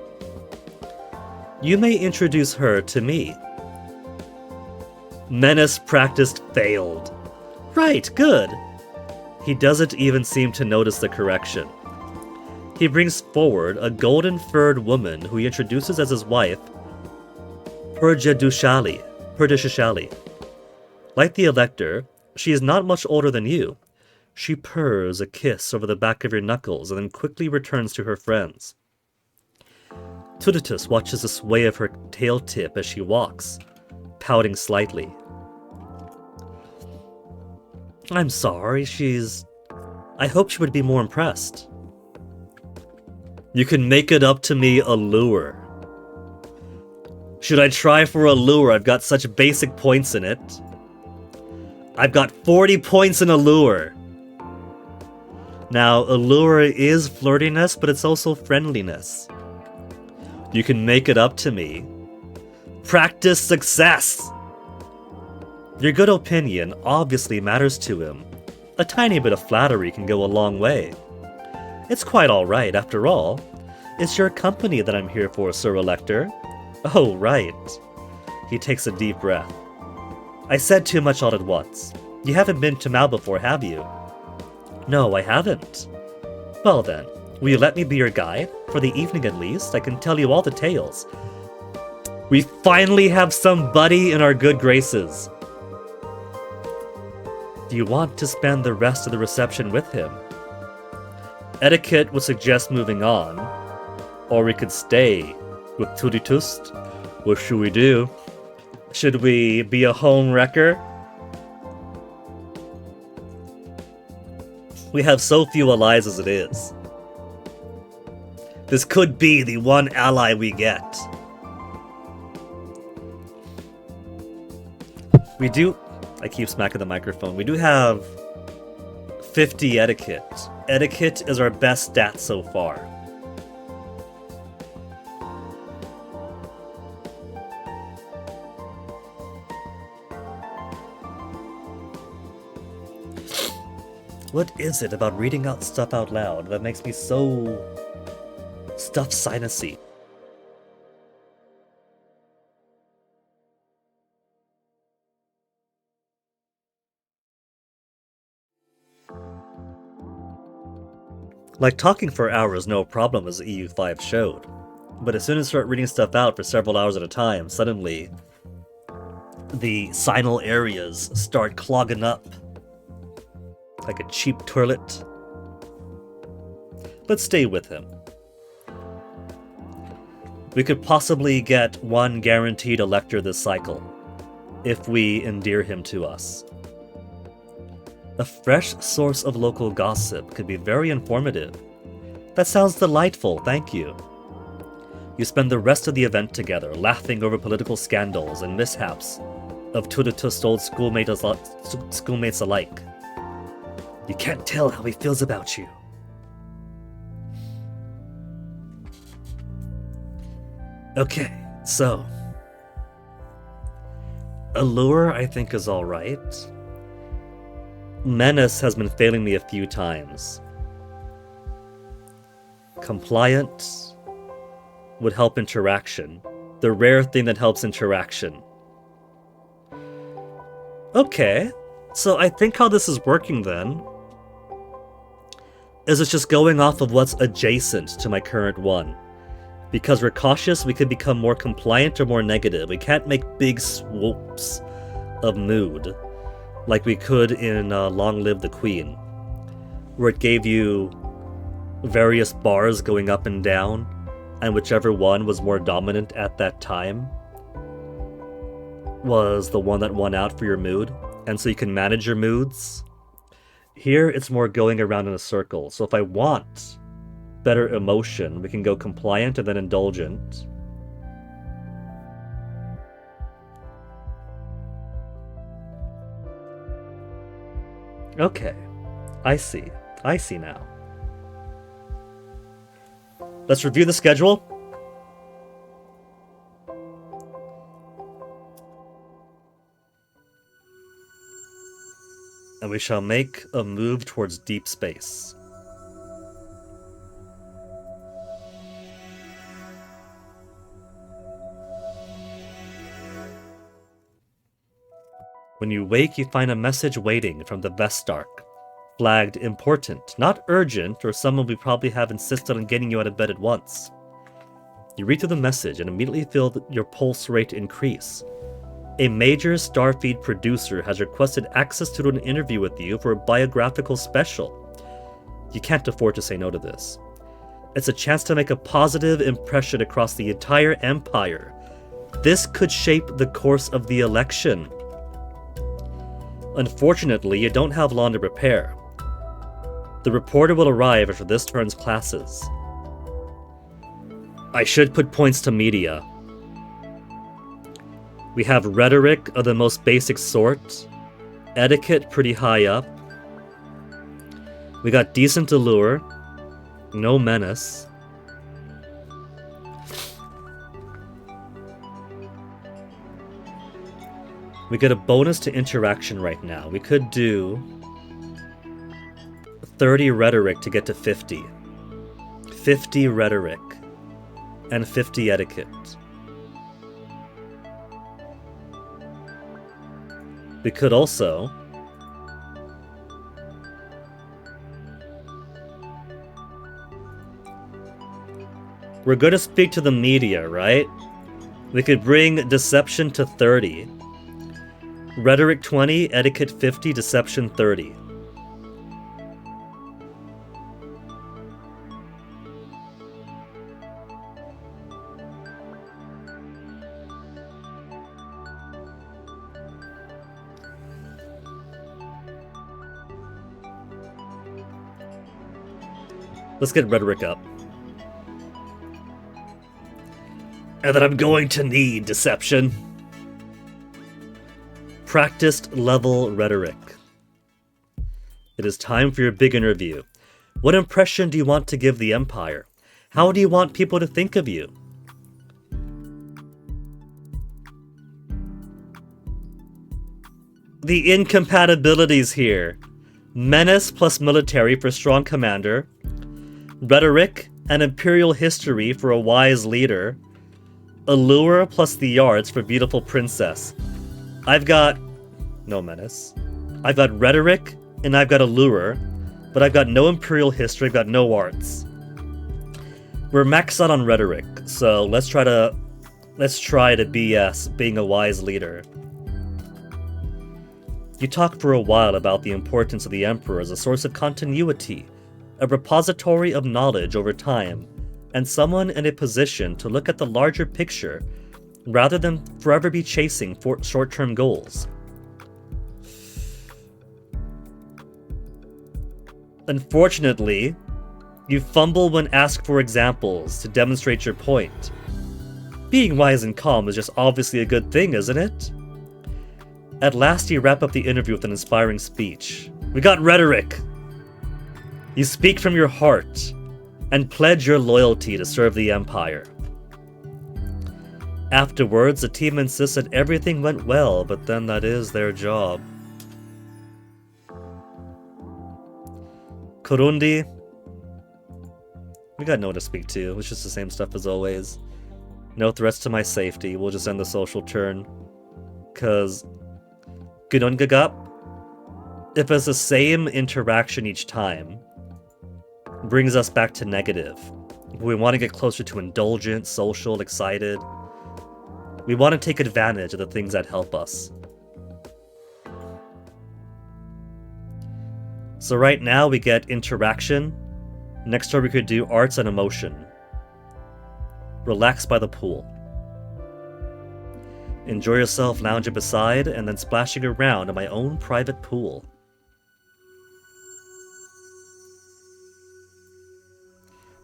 You may introduce her to me. Menace practiced failed. Right, good. He doesn't even seem to notice the correction. He brings forward a golden-furred woman who he introduces as his wife, Perdishashali. Like the Elector, she is not much older than you. She purrs a kiss over the back of your knuckles and then quickly returns to her friends. Tuditus watches the sway of her tail tip as she walks, pouting slightly. I'm sorry, I hoped she would be more impressed. You can make it up to me allure. Should I try for allure? I've got such basic points in it. I've got 40 points in allure. Now, allure is flirtiness, but it's also friendliness. You can make it up to me. Practice success! Your good opinion obviously matters to him. A tiny bit of flattery can go a long way. It's quite alright, after all. It's your company that I'm here for, Sir Elector. Oh, right. He takes a deep breath. I said too much all at once. You haven't been to Mal before, have you? No, I haven't. Well then, will you let me be your guide? For the evening at least, I can tell you all the tales. We finally have somebody in our good graces. Do you want to spend the rest of the reception with him? Etiquette would suggest moving on, or we could stay with Tuditust. What should we do? Should we be a home wrecker? We have so few allies as it is. This could be the one ally we get. I keep smacking the microphone. We do have 50 etiquette. Etiquette is our best stat so far. What is it about reading out stuff out loud that makes me so stuffed sinusy? Like, talking for hours no problem, as EU5 showed. But as soon as I start reading stuff out for several hours at a time, suddenly the sinal areas start clogging up like a cheap toilet. Let's stay with him. We could possibly get one guaranteed elector this cycle, if we endear him to us. A fresh source of local gossip could be very informative. That sounds delightful, thank you. You spend the rest of the event together, laughing over political scandals and mishaps of Tudatust schoolmates alike. You can't tell how he feels about you. Okay, so Allure, I think, is alright. Menace has been failing me a few times. Compliant would help interaction. The rare thing that helps interaction. Okay, so I think how this is working then is it's just going off of what's adjacent to my current one. Because we're cautious, we could become more compliant or more negative. We can't make big swoops of mood like we could in Long Live the Queen, where it gave you various bars going up and down, and whichever one was more dominant at that time was the one that won out for your mood, and so you can manage your moods. Here, it's more going around in a circle, so if I want better emotion, we can go compliant and then indulgent. Okay, I see now. Let's review the schedule. And we shall make a move towards deep space. When you wake, you find a message waiting from the Vestark, flagged important, not urgent, or someone we probably have insisted on getting you out of bed at once. You read through the message and immediately feel your pulse rate increase. A major Starfeed producer has requested access to an interview with you for a biographical special. You can't afford to say no to this. It's a chance to make a positive impression across the entire Empire. This could shape the course of the election. Unfortunately, you don't have long to prepare. The reporter will arrive after this turn's classes. I should put points to media. We have rhetoric of the most basic sort, etiquette pretty high up. We got decent allure, no menace. We get a bonus to interaction right now. We could do 30 rhetoric to get to 50. 50 rhetoric and 50 etiquette. We could also we're going to speak to the media, right? We could bring deception to 30. Rhetoric 20, etiquette 50, deception 30. Let's get rhetoric up. And then I'm going to need deception. Practiced level rhetoric. It is time for your big interview. What impression do you want to give the Empire? How do you want people to think of you? The incompatibilities here. Menace plus military for strong commander. Rhetoric and imperial history for a wise leader. Allure plus the yards for beautiful princess. I've got no menace. I've got rhetoric and I've got allure, but I've got no imperial history, I've got no arts. We're maxed out on rhetoric, so let's try to BS being a wise leader. You talk for a while about the importance of the Emperor as a source of continuity, a repository of knowledge over time, and someone in a position to look at the larger picture rather than forever be chasing for short-term goals. Unfortunately, you fumble when asked for examples to demonstrate your point. Being wise and calm is just obviously a good thing, isn't it? At last you wrap up the interview with an inspiring speech. We got rhetoric! You speak from your heart, and pledge your loyalty to serve the Empire. Afterwards, the team insists that everything went well, but then that is their job. Kurundi. We got no one to speak to, it's just the same stuff as always. No threats to my safety, we'll just end the social turn. Cause Gunungagap, if it's the same interaction each time, brings us back to negative. We want to get closer to indulgent, social, excited. We want to take advantage of the things that help us. So right now we get interaction. Next turn we could do arts and emotion. Relax by the pool. Enjoy yourself lounging beside and then splashing around in my own private pool.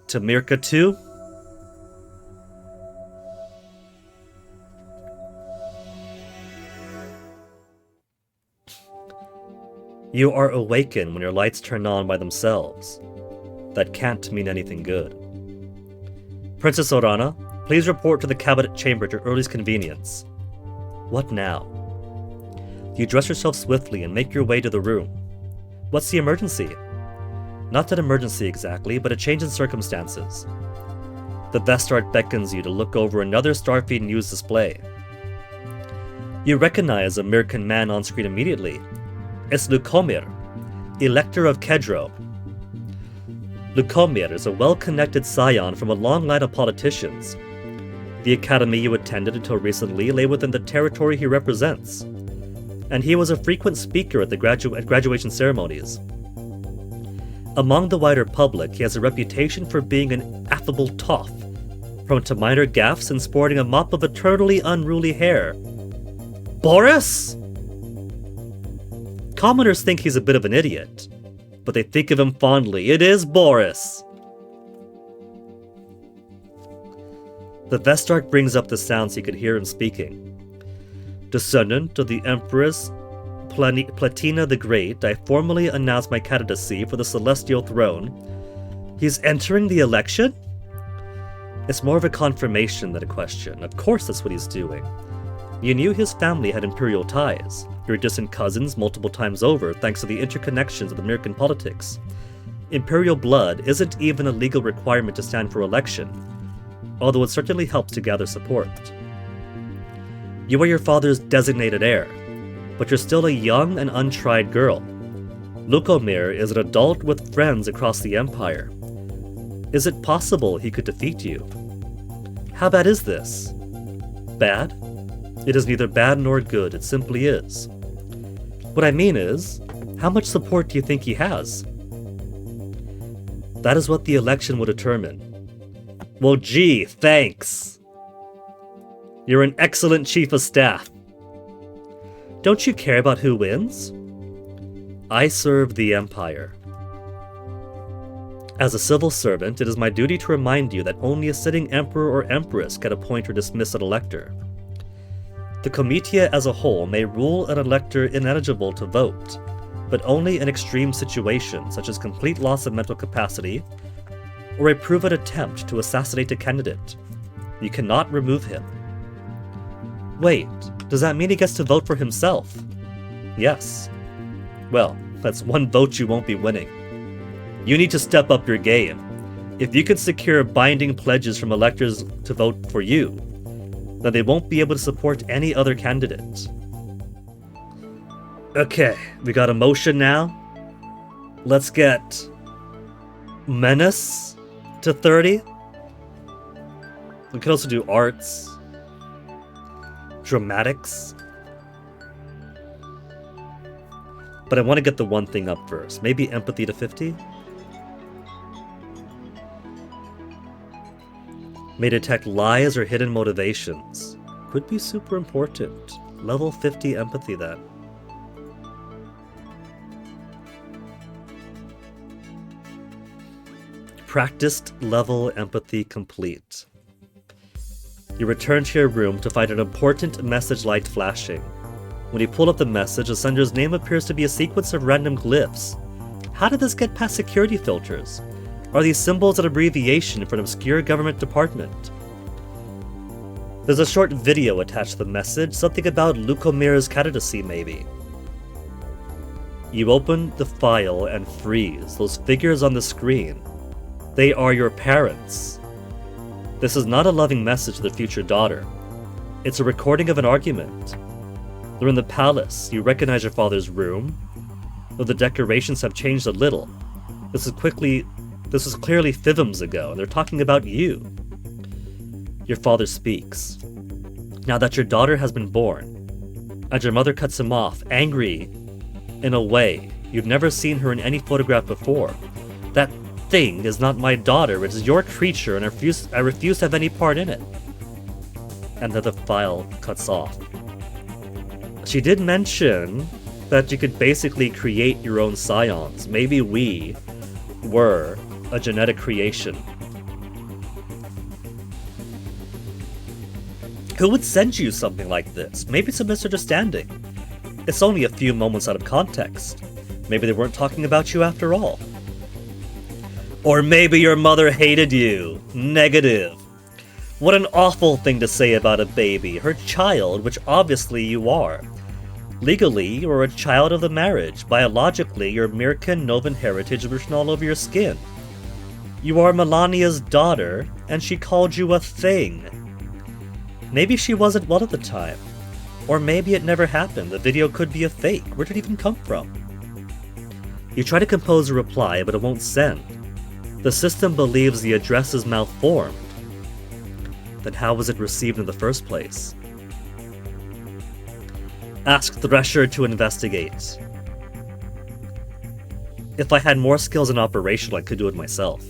To Mirka 2. You are awakened when your lights turn on by themselves. That can't mean anything good. Princess Zorana, please report to the cabinet chamber at your earliest convenience. What now? You dress yourself swiftly and make your way to the room. What's the emergency? Not an emergency exactly, but a change in circumstances. The Vestart beckons you to look over another Starfleet news display. You recognize a Mirkan man on screen immediately. It's Lukomir, Elector of Kedro. Lukomir is a well-connected scion from a long line of politicians. The academy you attended until recently lay within the territory he represents, and he was a frequent speaker at the graduation ceremonies. Among the wider public, he has a reputation for being an affable toff, prone to minor gaffes and sporting a mop of eternally unruly hair. Boris? Commoners think he's a bit of an idiot, but they think of him fondly. It is Boris! The Vestart brings up the sounds he could hear him speaking. Descendant of the Empress Platina the Great, I formally announce my candidacy for the Celestial Throne. He's entering the election? It's more of a confirmation than a question. Of course that's what he's doing. You knew his family had imperial ties. Your distant cousins multiple times over, thanks to the interconnections of American politics. Imperial blood isn't even a legal requirement to stand for election, although it certainly helps to gather support. You are your father's designated heir, but you're still a young and untried girl. Lukomir is an adult with friends across the Empire. Is it possible he could defeat you? How bad is this? Bad? It is neither bad nor good, it simply is. What I mean is, how much support do you think he has? That is what the election will determine. Well, gee, thanks. You're an excellent chief of staff. Don't you care about who wins? I serve the Empire. As a civil servant, it is my duty to remind you that only a sitting emperor or empress can appoint or dismiss an elector. The comitia as a whole may rule an elector ineligible to vote, but only in extreme situations such as complete loss of mental capacity or a proven attempt to assassinate a candidate. You cannot remove him. Wait, does that mean he gets to vote for himself? Yes. Well, that's one vote you won't be winning. You need to step up your game. If you can secure binding pledges from electors to vote for you, then they won't be able to support any other candidate. Okay, we got emotion now. Let's get menace to 30. We could also do arts, dramatics. But I want to get the one thing up first. Maybe empathy to 50? May detect lies or hidden motivations. Could be super important. Level 50 empathy then. Practiced level empathy complete. You return to your room to find an important message light flashing. When you pull up the message, the sender's name appears to be a sequence of random glyphs. How did this get past security filters? Are these symbols an abbreviation for an obscure government department? There's a short video attached to the message, something about Lucomir's candidacy maybe. You open the file and freeze. Those figures on the screen. They are your parents. This is not a loving message to the future daughter. It's a recording of an argument. They're in the palace. You recognize your father's room, though the decorations have changed a little. This was clearly Fivms ago, and they're talking about you. Your father speaks. Now that your daughter has been born, and your mother cuts him off, angry in a way you've never seen her in any photograph before. That thing is not my daughter, it is your creature, and I refuse to have any part in it. And then the file cuts off. She did mention that you could basically create your own scions. Maybe we were a genetic creation. Who would send you something like this? Maybe it's a misunderstanding. It's only a few moments out of context. Maybe they weren't talking about you after all. Or maybe your mother hated you. Negative. What an awful thing to say about a baby, her child, which obviously you are. Legally, you're a child of the marriage. Biologically, your Mirkan Novan heritage is written all over your skin. You are Melania's daughter, and she called you a thing. Maybe she wasn't well at the time. Or maybe it never happened. The video could be a fake. Where did it even come from? You try to compose a reply, but it won't send. The system believes the address is malformed. Then how was it received in the first place? Ask Thresher to investigate. If I had more skills in operation, I could do it myself.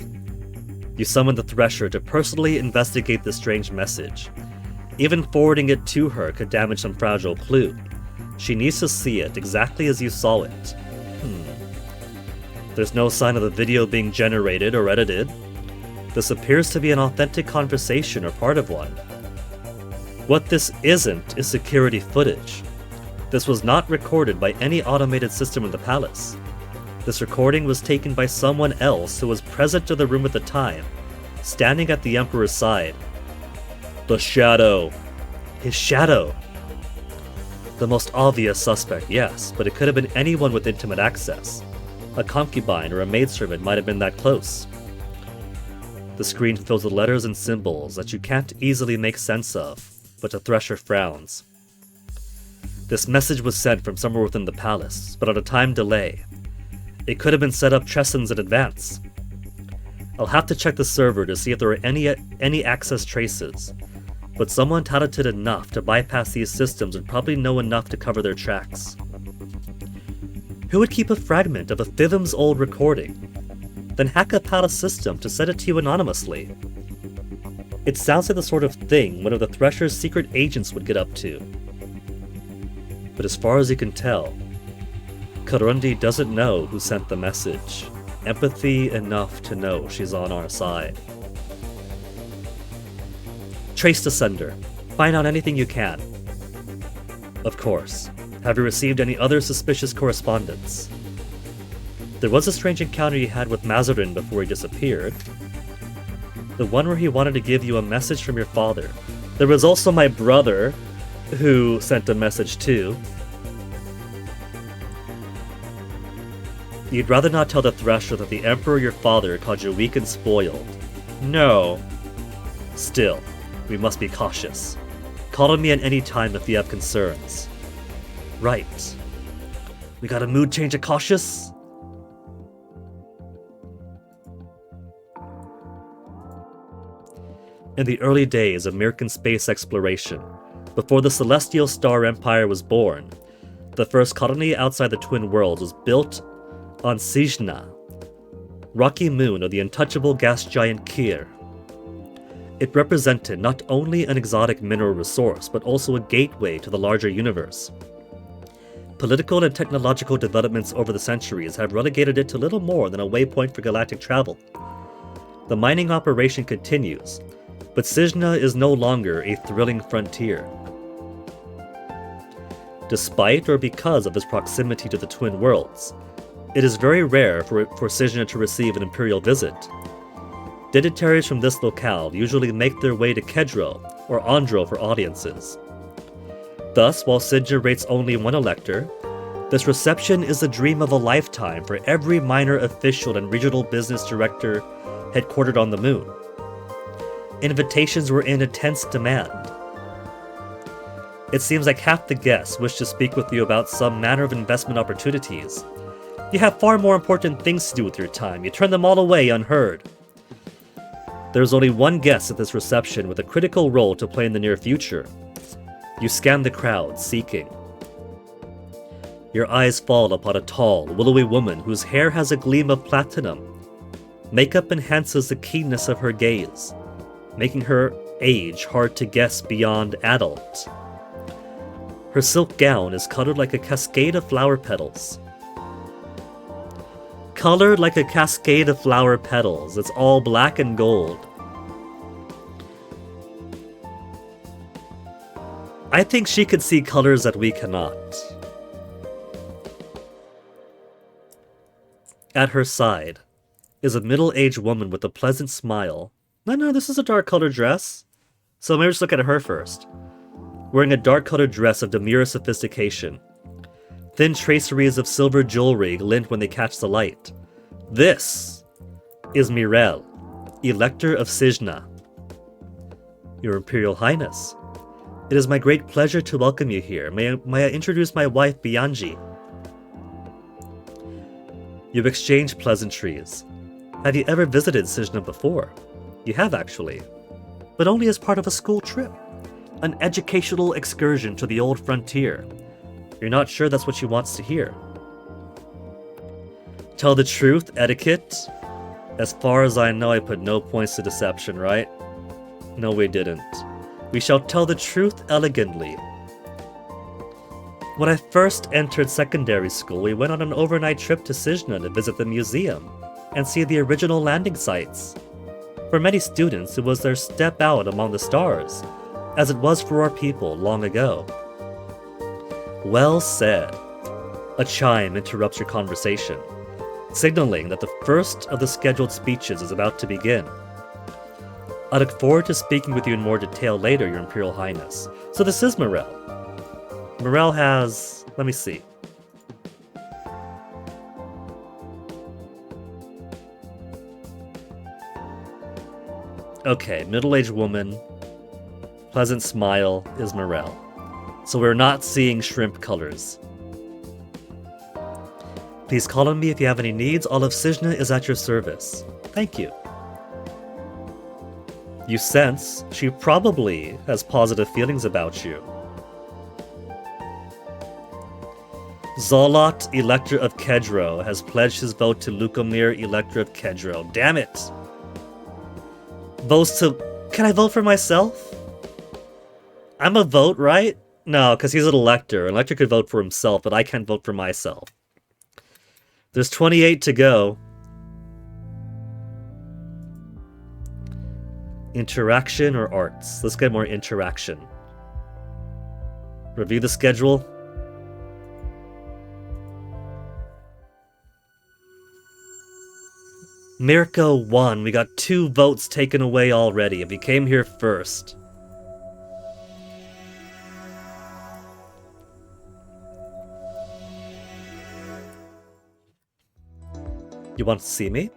You summon the Thresher to personally investigate the strange message. Even forwarding it to her could damage some fragile clue. She needs to see it exactly as you saw it. There's no sign of the video being generated or edited. This appears to be an authentic conversation or part of one. What this isn't is security footage. This was not recorded by any automated system in the palace. This recording was taken by someone else who was present in the room at the time, standing at the Emperor's side. The shadow. His shadow. The most obvious suspect, yes, but it could have been anyone with intimate access. A concubine or a maidservant might have been that close. The screen fills with letters and symbols that you can't easily make sense of, but the Thresher frowns. This message was sent from somewhere within the palace, but on a time delay. It could have been set up tresons in advance. I'll have to check the server to see if there are any access traces, but someone talented enough to bypass these systems would probably know enough to cover their tracks. Who would keep a fragment of a Fivms old recording, then hack a palace system to send it to you anonymously? It sounds like the sort of thing one of the Thresher's secret agents would get up to. But as far as you can tell, Karundi doesn't know who sent the message. Empathy enough to know she's on our side. Trace the sender. Find out anything you can. Of course. Have you received any other suspicious correspondence? There was a strange encounter you had with Mazarin before he disappeared. The one where he wanted to give you a message from your father. There was also my brother, who sent a message too. You'd rather not tell the Thresher that the Emperor your father called you weak and spoiled. No. Still, we must be cautious. Call on me at any time if you have concerns. Right. We got a mood change of cautious? In the early days of American space exploration, before the Celestial Star Empire was born, the first colony outside the Twin Worlds was built on Sijna, rocky moon of the untouchable gas giant Kyr. It represented not only an exotic mineral resource, but also a gateway to the larger universe. Political and technological developments over the centuries have relegated it to little more than a waypoint for galactic travel. The mining operation continues, but Sijna is no longer a thrilling frontier. Despite or because of its proximity to the Twin Worlds, it is very rare for Sijna to receive an imperial visit. Dignitaries from this locale usually make their way to Kedro or Andro for audiences. Thus, while Sijna rates only one elector, this reception is the dream of a lifetime for every minor official and regional business director headquartered on the moon. Invitations were in intense demand. It seems like half the guests wish to speak with you about some manner of investment opportunities. You have far more important things to do with your time. You turn them all away unheard. There is only one guest at this reception with a critical role to play in the near future. You scan the crowd, seeking. Your eyes fall upon a tall, willowy woman whose hair has a gleam of platinum. Makeup enhances the keenness of her gaze, making her age hard to guess beyond adult. Her silk gown is colored like a cascade of flower petals. Colored like a cascade of flower petals. It's all black and gold. I think she could see colors that we cannot. At her side is a middle-aged woman with a pleasant smile. No, this is a dark-colored dress. So maybe just look at her first. Wearing a dark-colored dress of demure sophistication. Thin traceries of silver jewelry glint when they catch the light. This is Mirel, Elector of Sijna. Your Imperial Highness, it is my great pleasure to welcome you here. May I introduce my wife, Bianji? You exchange pleasantries. Have you ever visited Sijna before? You have, actually. But only as part of a school trip. An educational excursion to the old frontier. You're not sure that's what she wants to hear. Tell the truth, etiquette. As far as I know, I put no points to deception, right? No, we didn't. We shall tell the truth elegantly. When I first entered secondary school, we went on an overnight trip to Sijna to visit the museum and see the original landing sites. For many students, it was their step out among the stars, as it was for our people long ago. Well said. A chime interrupts your conversation, signaling that the first of the scheduled speeches is about to begin. I look forward to speaking with you in more detail later, Your Imperial Highness. So this is Morel. Morel has... let me see. Okay, middle-aged woman, pleasant smile is Morel. So we're not seeing shrimp colors. Please call on me if you have any needs. All of Sijna is at your service. Thank you. You sense she probably has positive feelings about you. Zolot, Elector of Kedro, has pledged his vote to Lukomir, Elector of Kedro. Damn it! Votes to... Can I vote for myself? I'm a vote, right? No, because he's an elector. An elector could vote for himself, but I can't vote for myself. There's 28 to go. Interaction or arts? Let's get more interaction. Review the schedule. Mirko won. We got 2 votes taken away already. If he came here first. You want to see me?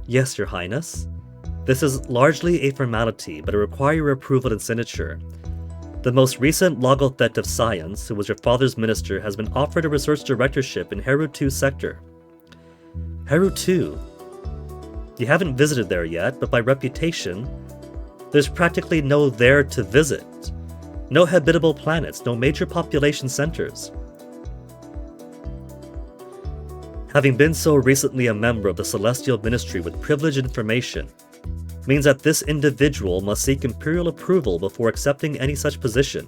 Yes, Your Highness. This is largely a formality, but it requires your approval and signature. The most recent Logothet of Science, who was your father's minister, has been offered a research directorship in Heru 2 sector. Heru 2? You haven't visited there yet, but by reputation, there's practically no there to visit. No habitable planets, no major population centers. Having been so recently a member of the Celestial Ministry with privileged information, means that this individual must seek imperial approval before accepting any such position.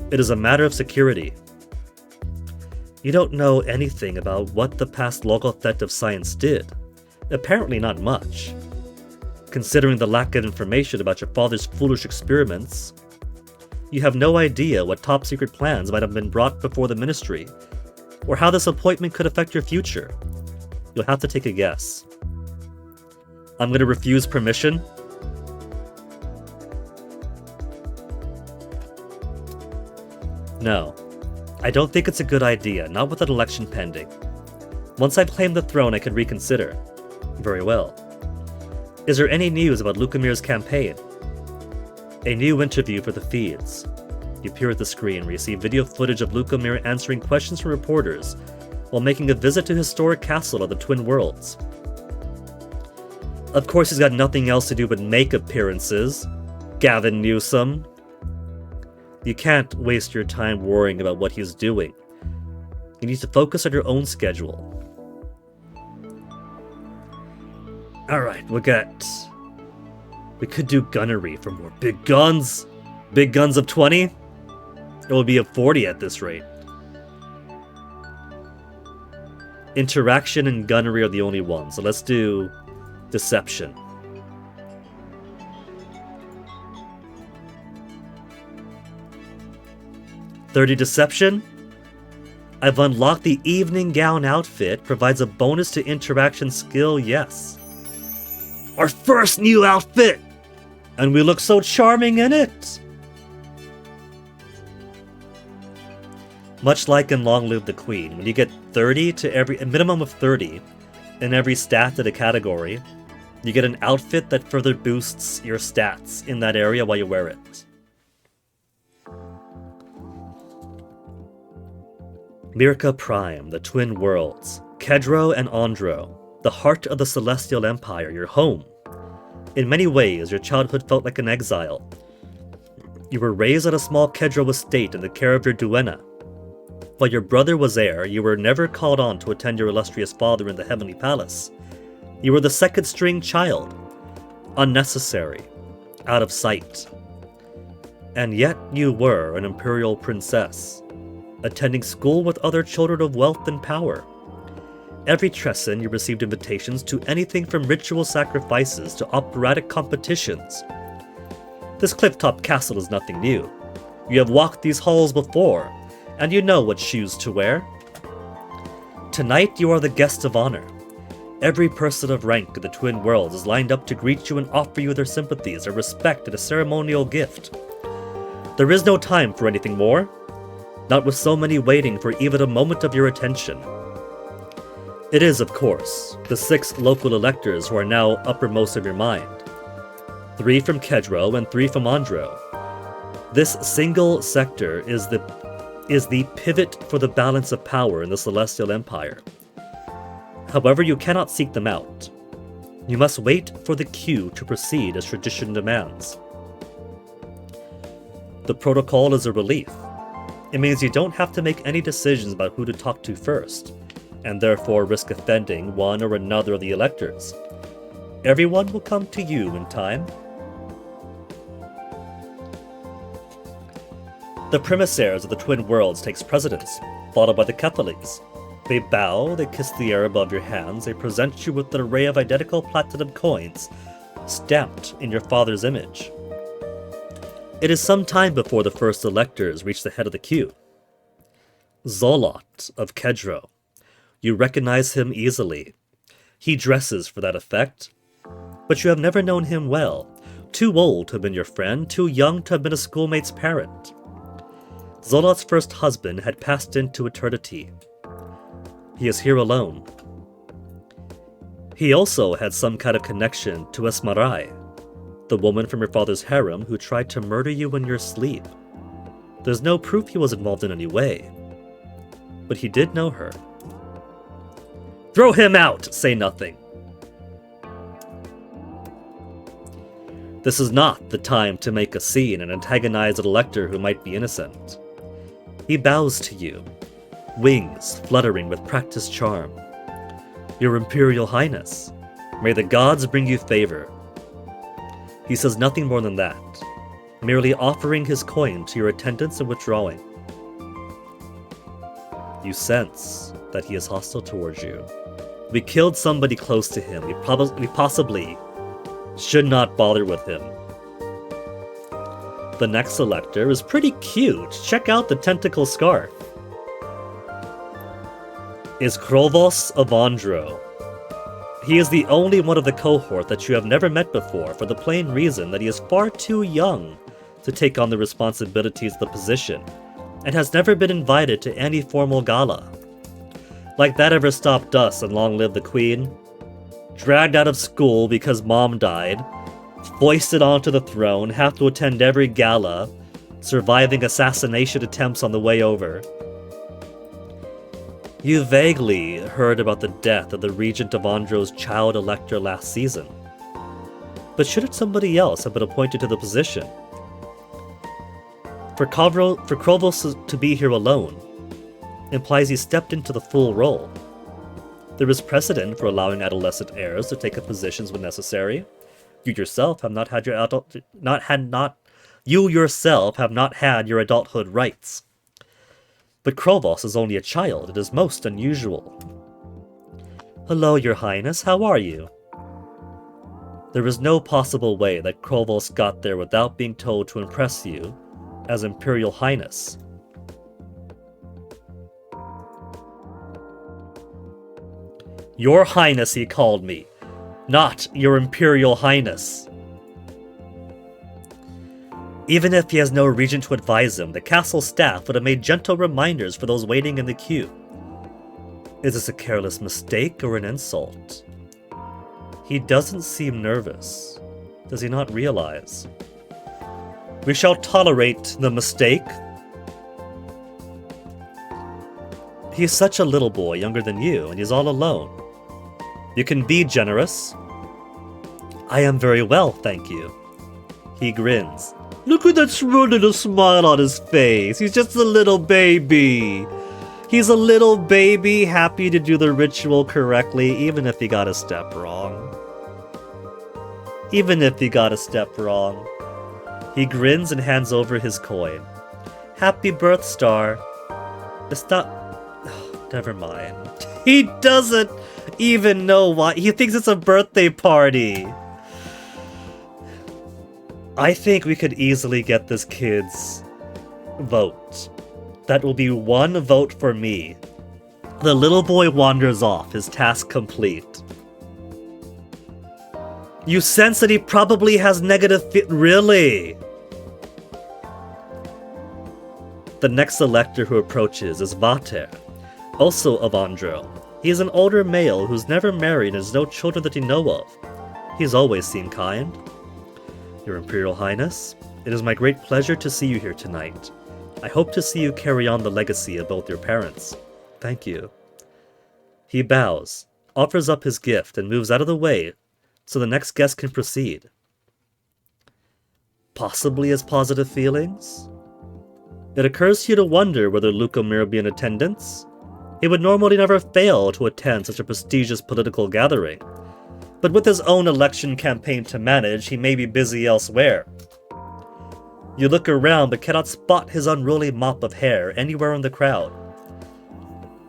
It is a matter of security. You don't know anything about what the past Logothet of Science did. Apparently not much. Considering the lack of information about your father's foolish experiments, you have no idea what top-secret plans might have been brought before the Ministry, or how this appointment could affect your future. You'll have to take a guess. I'm going to refuse permission. No, I don't think it's a good idea, not with an election pending. Once I've claimed the throne, I can reconsider. Very well. Is there any news about Lucamir's campaign? A new interview for the feeds. You peer at the screen, where you see video footage of Lucamir answering questions from reporters while making a visit to historic castle of the Twin Worlds. Of course, he's got nothing else to do but make appearances. Gavin Newsom. You can't waste your time worrying about what he's doing. You need to focus on your own schedule. Alright, we could do gunnery for more big guns. Big guns of 20? It will be of 40 at this rate. Interaction and gunnery are the only ones, so let's do deception. $30 deception? I've unlocked the evening gown outfit, provides a bonus to interaction skill, yes. Our first new outfit! And we look so charming in it! Much like in Long Live the Queen, when you get 30 to a minimum of 30 in every stat to the category, you get an outfit that further boosts your stats in that area while you wear it. Mirka Prime, the Twin Worlds, Kedro and Andro, the heart of the Celestial Empire, your home. In many ways, your childhood felt like an exile. You were raised at a small Kedro estate in the care of your duenna. While your brother was heir, you were never called on to attend your illustrious father in the Heavenly Palace. You were the second-string child. Unnecessary. Out of sight. And yet you were an imperial princess, attending school with other children of wealth and power. Every Tresson you received invitations to anything from ritual sacrifices to operatic competitions. This clifftop castle is nothing new. You have walked these halls before, and you know what shoes to wear. Tonight you are the guest of honor. Every person of rank in the Twin Worlds is lined up to greet you and offer you their sympathies, their respect, and a ceremonial gift. There is no time for anything more, not with so many waiting for even a moment of your attention. It is, of course, the 6 local electors who are now uppermost of your mind. 3 from Kedro and 3 from Andro. This single sector is the pivot for the balance of power in the Celestial Empire. However, you cannot seek them out. You must wait for the cue to proceed as tradition demands. The protocol is a relief. It means you don't have to make any decisions about who to talk to first, and therefore risk offending one or another of the electors. Everyone will come to you in time. The Primissaires of the Twin Worlds takes precedence, followed by the Catholics. They bow, they kiss the air above your hands, they present you with an array of identical platinum coins, stamped in your father's image. It is some time before the first electors reach the head of the queue. Zolot of Kedro. You recognize him easily. He dresses for that effect, but you have never known him well. Too old to have been your friend, too young to have been a schoolmate's parent. Zolot's first husband had passed into eternity. He is here alone. He also had some kind of connection to Esmarai, the woman from your father's harem who tried to murder you in your sleep. There's no proof he was involved in any way, but he did know her. Throw him out! Say nothing. This is not the time to make a scene and antagonize an elector who might be innocent. He bows to you, wings fluttering with practiced charm. Your Imperial Highness, may the gods bring you favor. He says nothing more than that, merely offering his coin to your attendants and withdrawing. You sense that he is hostile towards you. We killed somebody close to him. We possibly should not bother with him. The next elector is pretty cute. Check out the tentacle scarf. Is Krovos of Andro. He is the only one of the cohort that you have never met before for the plain reason that he is far too young to take on the responsibilities of the position, and has never been invited to any formal gala. Like that ever stopped us and long live the Queen? Dragged out of school because mom died, foisted onto the throne, have to attend every gala, surviving assassination attempts on the way over. You vaguely heard about the death of the Regent of Andro's child elector last season. But shouldn't somebody else have been appointed to the position? For Krovos to be here alone implies he stepped into the full role. There is precedent for allowing adolescent heirs to take up positions when necessary. You yourself have not had your adulthood rights. But Krovos is only a child. It is most unusual. Hello, Your Highness. How are you? There is no possible way that Krovos got there without being told to impress you as Imperial Highness. Your Highness, he called me, not Your Imperial Highness. Even if he has no regent to advise him, the castle staff would have made gentle reminders for those waiting in the queue. Is this a careless mistake or an insult? He doesn't seem nervous. Does he not realize? We shall tolerate the mistake. He's such a little boy, younger than you, and he's all alone. You can be generous. I am very well, thank you. He grins. Look at that small little smile on his face. He's just a little baby. He's a little baby, happy to do the ritual correctly, even if he got a step wrong. Even if he got a step wrong. He grins and hands over his coin. Happy birth, Star. It's not... Oh, never mind. He doesn't even know why. He thinks it's a birthday party. I think we could easily get this kid's vote. That will be one vote for me. The little boy wanders off, his task complete. You sense that he probably has negative really? The next elector who approaches is Vater, also of Andro. He is an older male who's never married and has no children that he know of. He's always seemed kind. Your Imperial Highness, it is my great pleasure to see you here tonight. I hope to see you carry on the legacy of both your parents. Thank you. He bows, offers up his gift, and moves out of the way so the next guest can proceed. Possibly his positive feelings? It occurs to you to wonder whether Lukomir will be in attendance. He would normally never fail to attend such a prestigious political gathering. But with his own election campaign to manage, he may be busy elsewhere. You look around but cannot spot his unruly mop of hair anywhere in the crowd.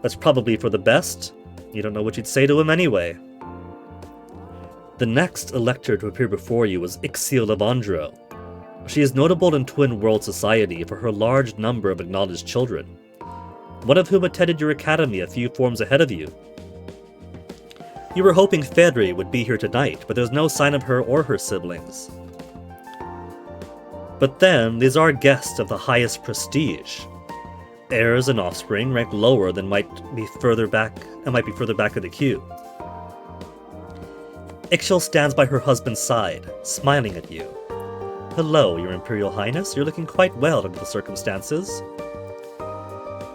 That's probably for the best. You don't know what you'd say to him anyway. The next elector to appear before you is Ixiel of Andro. She is notable in Twin World society for her large number of acknowledged children, one of whom attended your academy a few forms ahead of you. You were hoping Fedri would be here tonight, but there's no sign of her or her siblings. But then, these are guests of the highest prestige. Heirs and offspring rank lower than might be further back in the queue. Ixchel stands by her husband's side, smiling at you. Hello, Your Imperial Highness. You're looking quite well under the circumstances.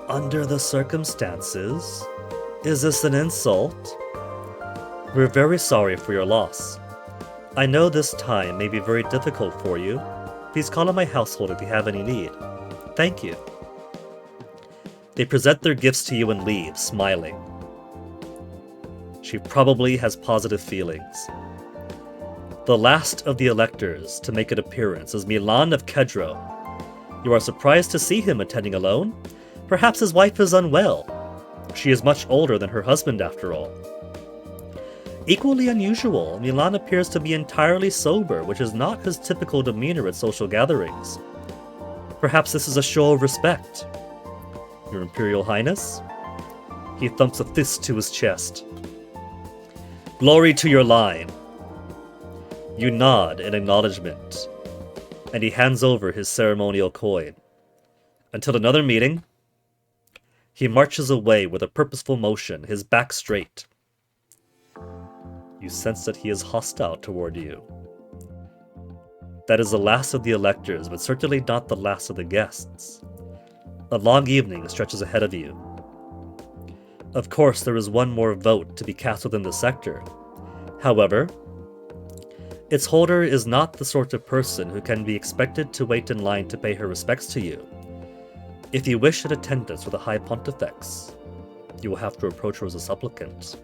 Under the circumstances? Is this an insult? We're very sorry for your loss. I know this time may be very difficult for you. Please call on my household if you have any need. Thank you. They present their gifts to you and leave, smiling. She probably has positive feelings. The last of the electors to make an appearance is Milan of Kedro. You are surprised to see him attending alone? Perhaps his wife is unwell. She is much older than her husband, after all. Equally unusual, Milan appears to be entirely sober, which is not his typical demeanor at social gatherings. Perhaps this is a show of respect. Your Imperial Highness? He thumps a fist to his chest. Glory to your line. You nod in acknowledgement, and he hands over his ceremonial coin. Until another meeting, he marches away with a purposeful motion, his back straight. You sense that he is hostile toward you. That is the last of the electors, but certainly not the last of the guests. A long evening stretches ahead of you. Of course, there is one more vote to be cast within the sector. However, its holder is not the sort of person who can be expected to wait in line to pay her respects to you. If you wish an attendance with the High Pontifex, you will have to approach her as a supplicant.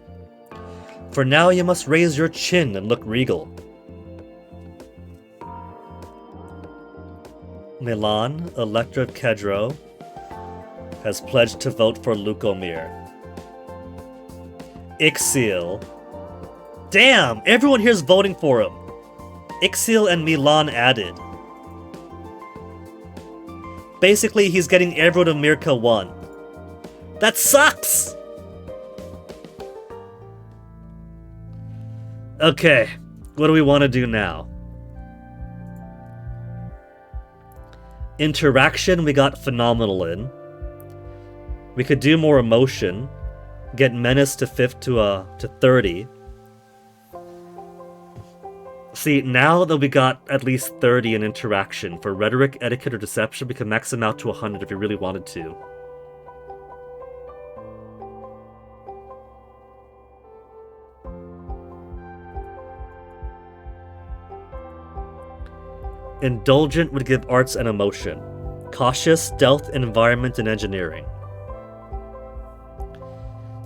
For now, you must raise your chin and look regal. Milan, Elector of Kedro, has pledged to vote for Lukomir. Ixchel. Damn! Everyone here's voting for him! Ixchel and Milan added. Basically, he's getting everyone of Mirka 1. That sucks! Okay, what do we want to do now? Interaction, we got phenomenal in. We could do more emotion. Get menace to 30. See, now that we got at least 30 in interaction, for rhetoric, etiquette, or deception, we can max them out to 100 if we really wanted to. Indulgent would give arts and emotion. Cautious, stealth, environment, and engineering.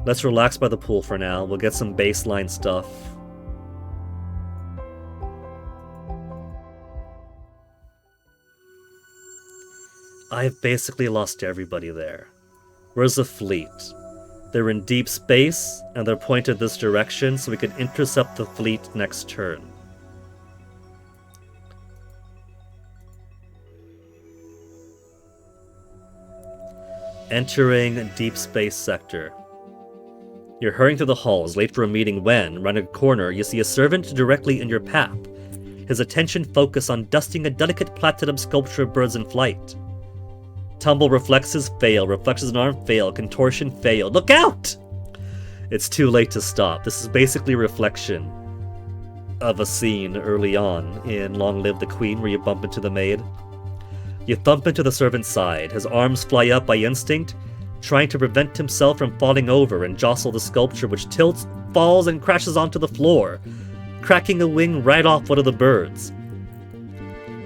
Let's relax by the pool for now. We'll get some baseline stuff. I've basically lost everybody there. Where's the fleet? They're in deep space, and they're pointed this direction so we can intercept the fleet next turn. Entering deep space sector. You're hurrying through the halls, late for a meeting when, round a corner, you see a servant directly in your path. His attention focused on dusting a delicate platinum sculpture of birds in flight. Tumble, reflexes fail, reflexes in arm fail, contortion fail. Look out! It's too late to stop. This is basically a reflection of a scene early on in Long Live the Queen where you bump into the maid. You thump into the servant's side. His arms fly up by instinct, trying to prevent himself from falling over and jostle the sculpture, which tilts, falls, and crashes onto the floor, cracking a wing right off one of the birds.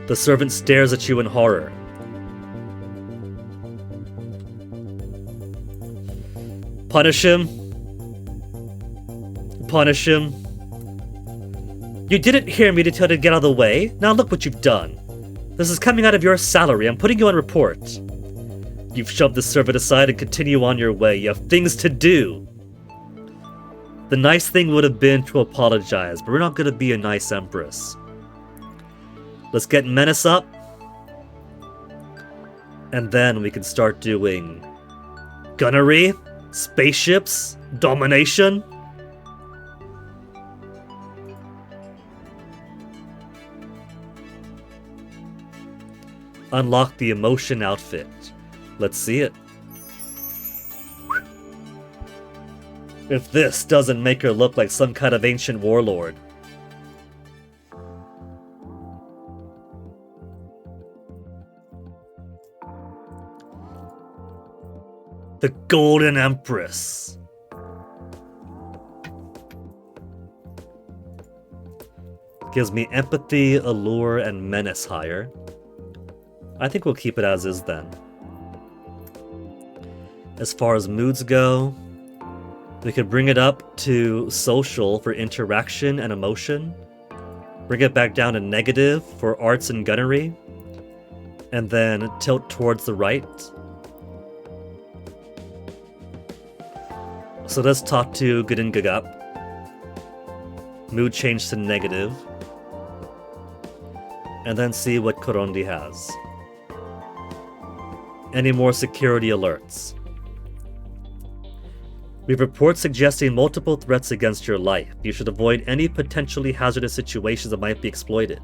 The servant stares at you in horror. Punish him. Punish him. You didn't hear me to tell you to get out of the way. Now look what you've done. This is coming out of your salary. I'm putting you on report. You've shoved the servant aside and continue on your way. You have things to do. The nice thing would have been to apologize, but we're not going to be a nice empress. Let's get menace up. And then we can start doing gunnery, spaceships, domination. Unlock the emotion outfit. Let's see it. If this doesn't make her look like some kind of ancient warlord. The Golden Empress. Gives me empathy, allure, and menace higher. I think we'll keep it as is then. As far as moods go, we could bring it up to social for interaction and emotion. Bring it back down to negative for arts and gunnery. And then tilt towards the right. So let's talk to Gudin Gagap. Mood change to negative. And then see what Korondi has. Any more security alerts? We have reports suggesting multiple threats against your life. You should avoid any potentially hazardous situations that might be exploited.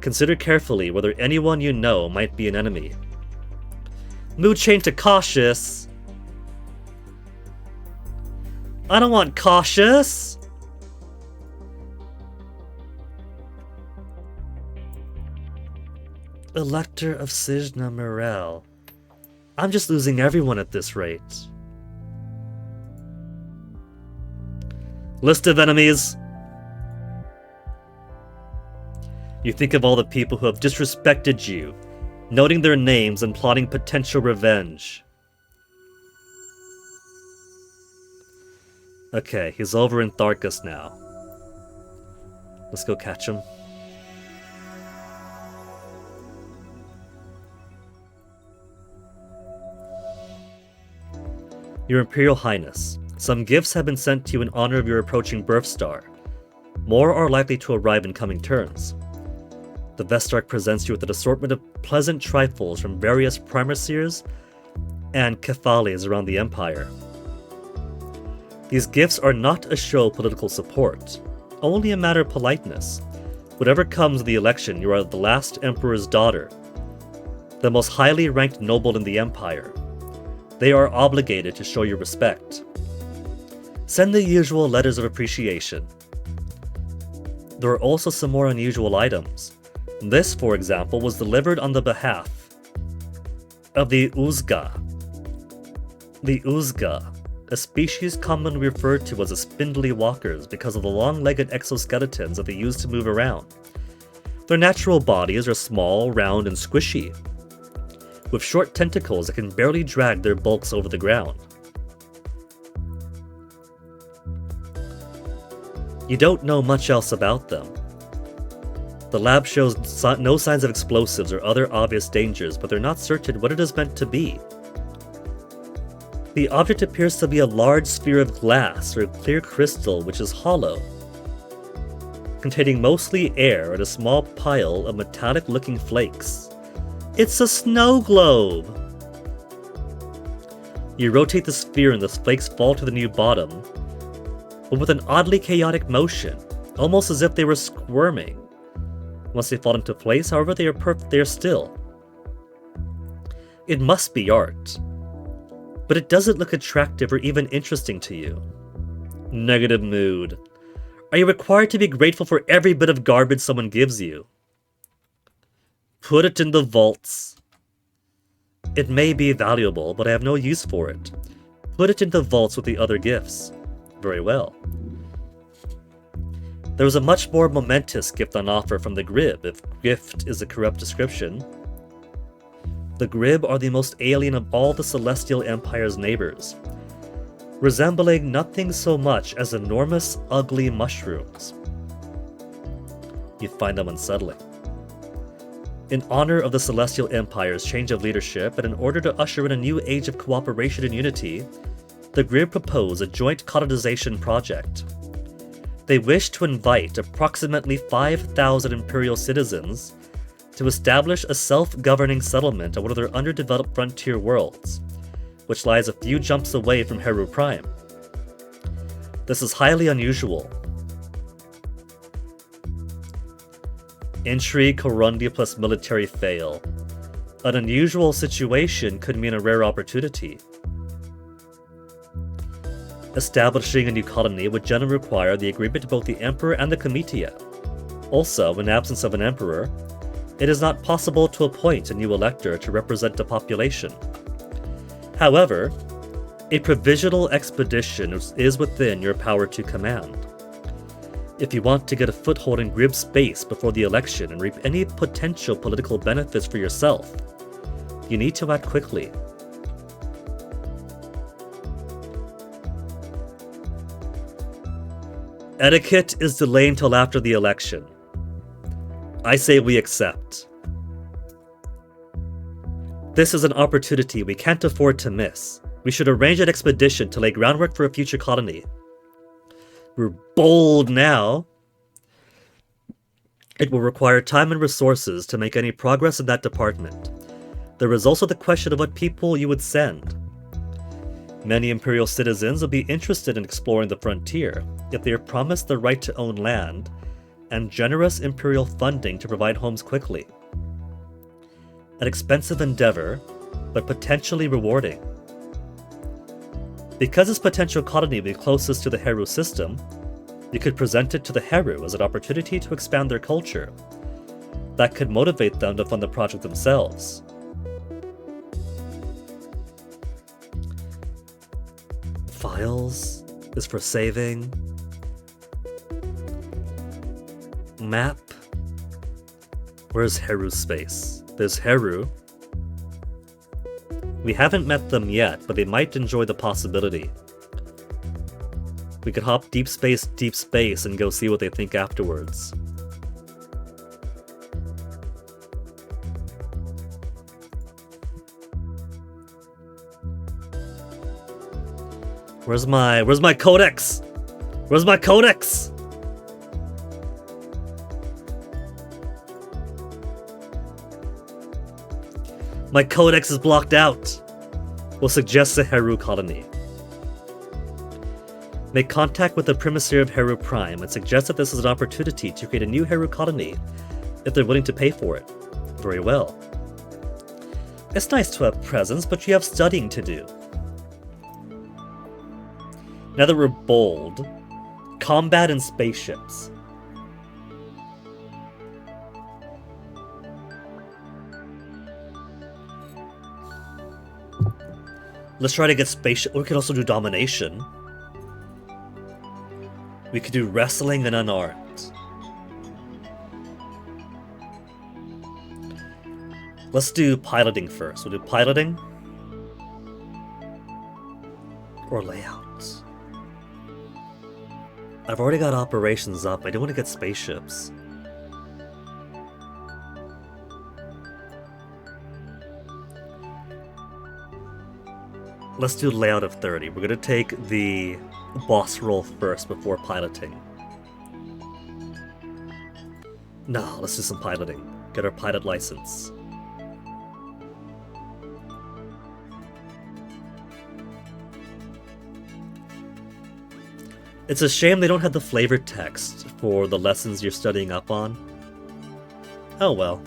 Consider carefully whether anyone you know might be an enemy. Mood change to cautious. I don't want cautious. Elector of Sijna Morel. I'm just losing everyone at this rate. List of enemies. You think of all the people who have disrespected you, noting their names and plotting potential revenge. Okay, he's over in Tharkas now. Let's go catch him. Your Imperial Highness, some gifts have been sent to you in honor of your approaching birth star. More are likely to arrive in coming turns. The Vestarch presents you with an assortment of pleasant trifles from various primaseers and Kephales around the Empire. These gifts are not a show of political support, only a matter of politeness. Whatever comes of the election, you are the last Emperor's daughter, the most highly ranked noble in the Empire. They are obligated to show you respect. Send the usual letters of appreciation. There are also some more unusual items. This, for example, was delivered on the behalf of the Uzga. The Uzga, a species commonly referred to as the spindly walkers because of the long-legged exoskeletons that they use to move around. Their natural bodies are small, round, and squishy, with short tentacles that can barely drag their bulks over the ground. You don't know much else about them. The lab shows no signs of explosives or other obvious dangers, but they're not certain what it is meant to be. The object appears to be a large sphere of glass or clear crystal which is hollow, containing mostly air and a small pile of metallic-looking flakes. It's a snow globe! You rotate the sphere and the flakes fall to the new bottom, but with an oddly chaotic motion, almost as if they were squirming. Once they fall into place, however, they are still. It must be art, but it doesn't look attractive or even interesting to you. Negative mood. Are you required to be grateful for every bit of garbage someone gives you? Put it in the vaults. It may be valuable, but I have no use for it. Put it in the vaults with the other gifts. Very well. There was a much more momentous gift on offer from the Grib, if gift is a corrupt description. The Grib are the most alien of all the Celestial Empire's neighbors, resembling nothing so much as enormous, ugly mushrooms. You find them unsettling. In honor of the Celestial Empire's change of leadership and in order to usher in a new age of cooperation and unity, the Grib propose a joint colonization project. They wish to invite approximately 5,000 Imperial citizens to establish a self-governing settlement on one of their underdeveloped frontier worlds, which lies a few jumps away from Heru Prime. This is highly unusual. Intrigue, Korundi plus military fail. An unusual situation could mean a rare opportunity. Establishing a new colony would generally require the agreement of both the emperor and the comitia. Also, in absence of an emperor, it is not possible to appoint a new elector to represent the population. However, a provisional expedition is within your power to command. If you want to get a foothold in Grib space before the election and reap any potential political benefits for yourself, you need to act quickly. Etiquette is delayed until after the election. I say we accept. This is an opportunity we can't afford to miss. We should arrange an expedition to lay groundwork for a future colony. We're bold now. It will require time and resources to make any progress in that department. There is also the question of what people you would send. Many Imperial citizens will be interested in exploring the frontier if they are promised the right to own land and generous Imperial funding to provide homes quickly. An expensive endeavor, but potentially rewarding. Because this potential colony will be closest to the Heru system, you could present it to the Heru as an opportunity to expand their culture. That could motivate them to fund the project themselves. Files is for saving. Map. Where's Heru's space? There's Heru. We haven't met them yet, but they might enjoy the possibility. We could hop deep space, and go see what they think afterwards. Where's my codex? Where's my codex? My codex is blocked out. We'll suggest a Heru colony. Make contact with the Primary of Heru Prime and suggest that this is an opportunity to create a new Heru colony if they're willing to pay for it. Very well. It's nice to have presents, but you have studying to do. Now that we're bold, combat and spaceships. Let's try to get spaceship. We could also do domination. We could do wrestling and unarmed. Let's do piloting first. We'll do piloting or layouts. I've already got operations up. I do want to get spaceships. Let's do layout of 30. We're going to take the boss roll first before piloting. No, let's do some piloting. Get our pilot license. It's a shame they don't have the flavor text for the lessons you're studying up on. Oh well.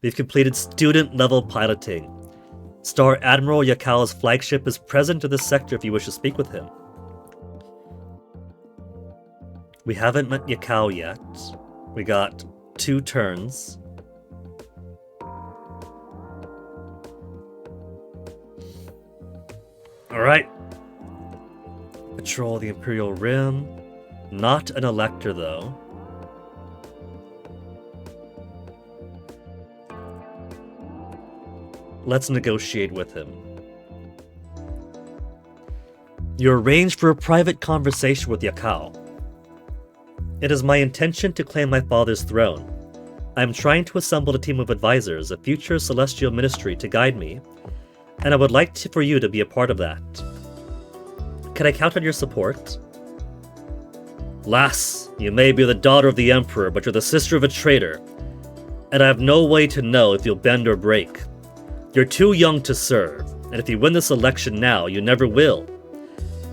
We've completed student-level piloting. Star Admiral Yakao's flagship is present in this sector if you wish to speak with him. We haven't met Yakao yet. We got 2 turns. Alright. Patrol the Imperial Rim. Not an elector, though. Let's negotiate with him. You're arranged for a private conversation with Yakao. It is my intention to claim my father's throne. I am trying to assemble a team of advisors, a future celestial ministry to guide me, and I would like for you to be a part of that. Can I count on your support? Lass, you may be the daughter of the Emperor, but you're the sister of a traitor, and I have no way to know if you'll bend or break. You're too young to serve, and if you win this election now, you never will.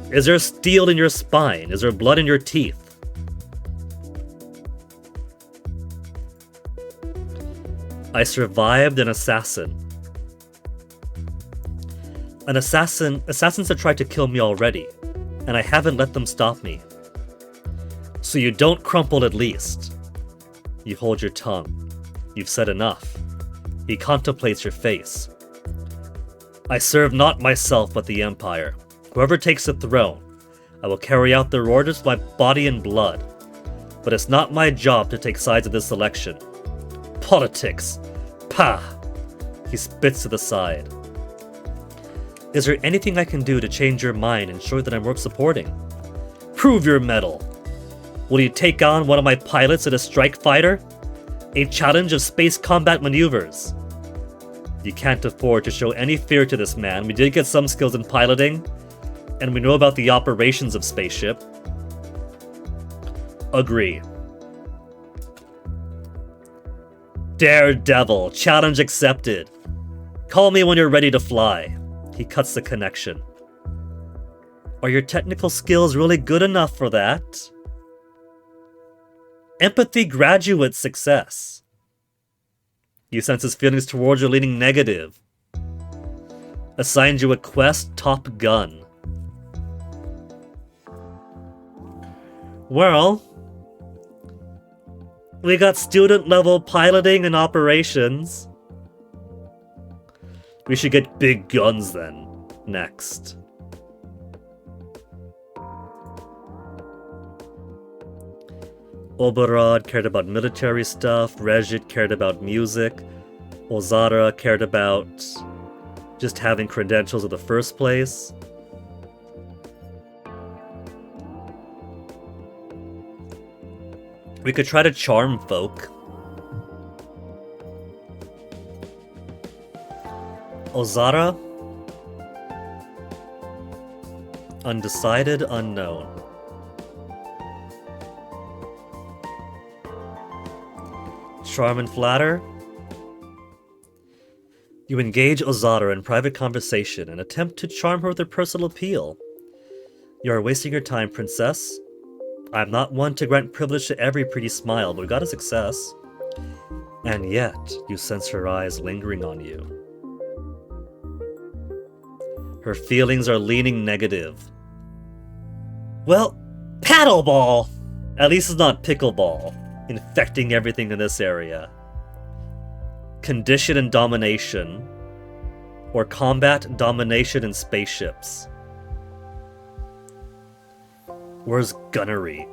Is there steel in your spine? Is there blood in your teeth? I survived an assassin. Assassins have tried to kill me already, and I haven't let them stop me. So you don't crumple at least. You hold your tongue. You've said enough. He contemplates your face. I serve not myself but the Empire. Whoever takes the throne, I will carry out their orders with my body and blood. But it's not my job to take sides of this election. Politics. Pah! He spits to the side. Is there anything I can do to change your mind and show that I'm worth supporting? Prove your mettle. Will you take on one of my pilots in a strike fighter? A challenge of space combat maneuvers. You can't afford to show any fear to this man. We did get some skills in piloting, and we know about the operations of spaceship. Agree. Daredevil, challenge accepted. Call me when you're ready to fly. He cuts the connection. Are your technical skills really good enough for that? Empathy graduate success. You sense his feelings towards you leaning negative. Assigned you a quest, Top Gun. Well, we got student level piloting and operations. We should get big guns then, next. Oberod cared about military stuff, Regit cared about music, Ozara cared about just having credentials in the first place. We could try to charm folk. Ozara? Undecided, unknown. Charm and flatter? You engage Ozara in private conversation and attempt to charm her with your personal appeal. You are wasting your time, princess. I'm not one to grant privilege to every pretty smile, but we got a success. And yet, you sense her eyes lingering on you. Her feelings are leaning negative. Well, paddleball! At least it's not pickleball, infecting everything in this area. Condition and domination, or combat, domination, and spaceships. Where's gunnery?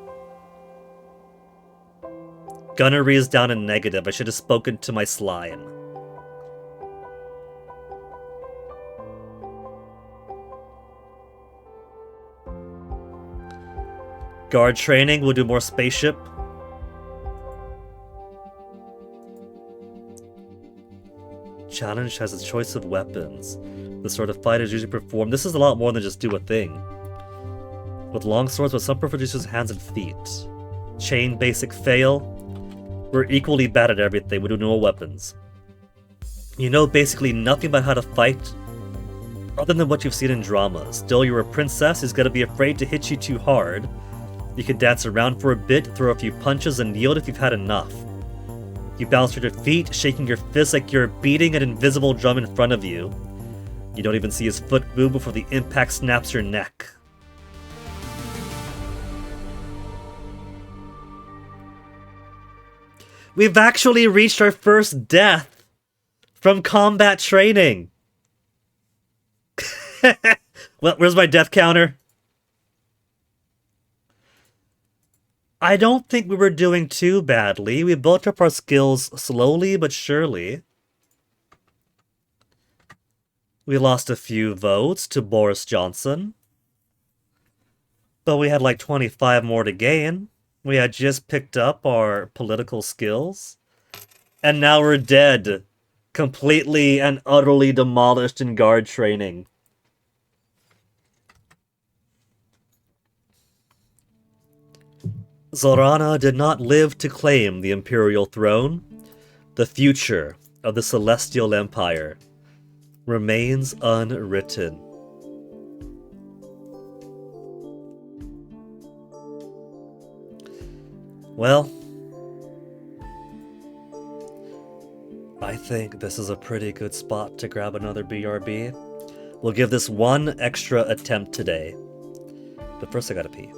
Gunnery is down in negative. I should have spoken to my slime. Guard training, we'll do more spaceship. Challenge has a choice of weapons. The sort of fighters usually perform. This is a lot more than just do a thing. With long swords, but some prefer to use hands and feet. Chain basic fail. We're equally bad at everything. We do no weapons. You know basically nothing about how to fight other than what you've seen in drama. Still, you're a princess who's gonna be afraid to hit you too hard. You can dance around for a bit, throw a few punches, and yield if you've had enough. You bounce to your feet, shaking your fists like you're beating an invisible drum in front of you. You don't even see his foot move before the impact snaps your neck. We've actually reached our first death from combat training. Well, where's my death counter? I don't think we were doing too badly. We built up our skills slowly but surely. We lost a few votes to Boris Johnson. But we had like 25 more to gain. We had just picked up our political skills. And now we're dead. Completely and utterly demolished in guard training. Zorana did not live to claim the imperial throne. The future of the Celestial Empire remains unwritten. Well, I think this is a pretty good spot to grab another BRB. We'll give this one extra attempt today. But first I gotta pee.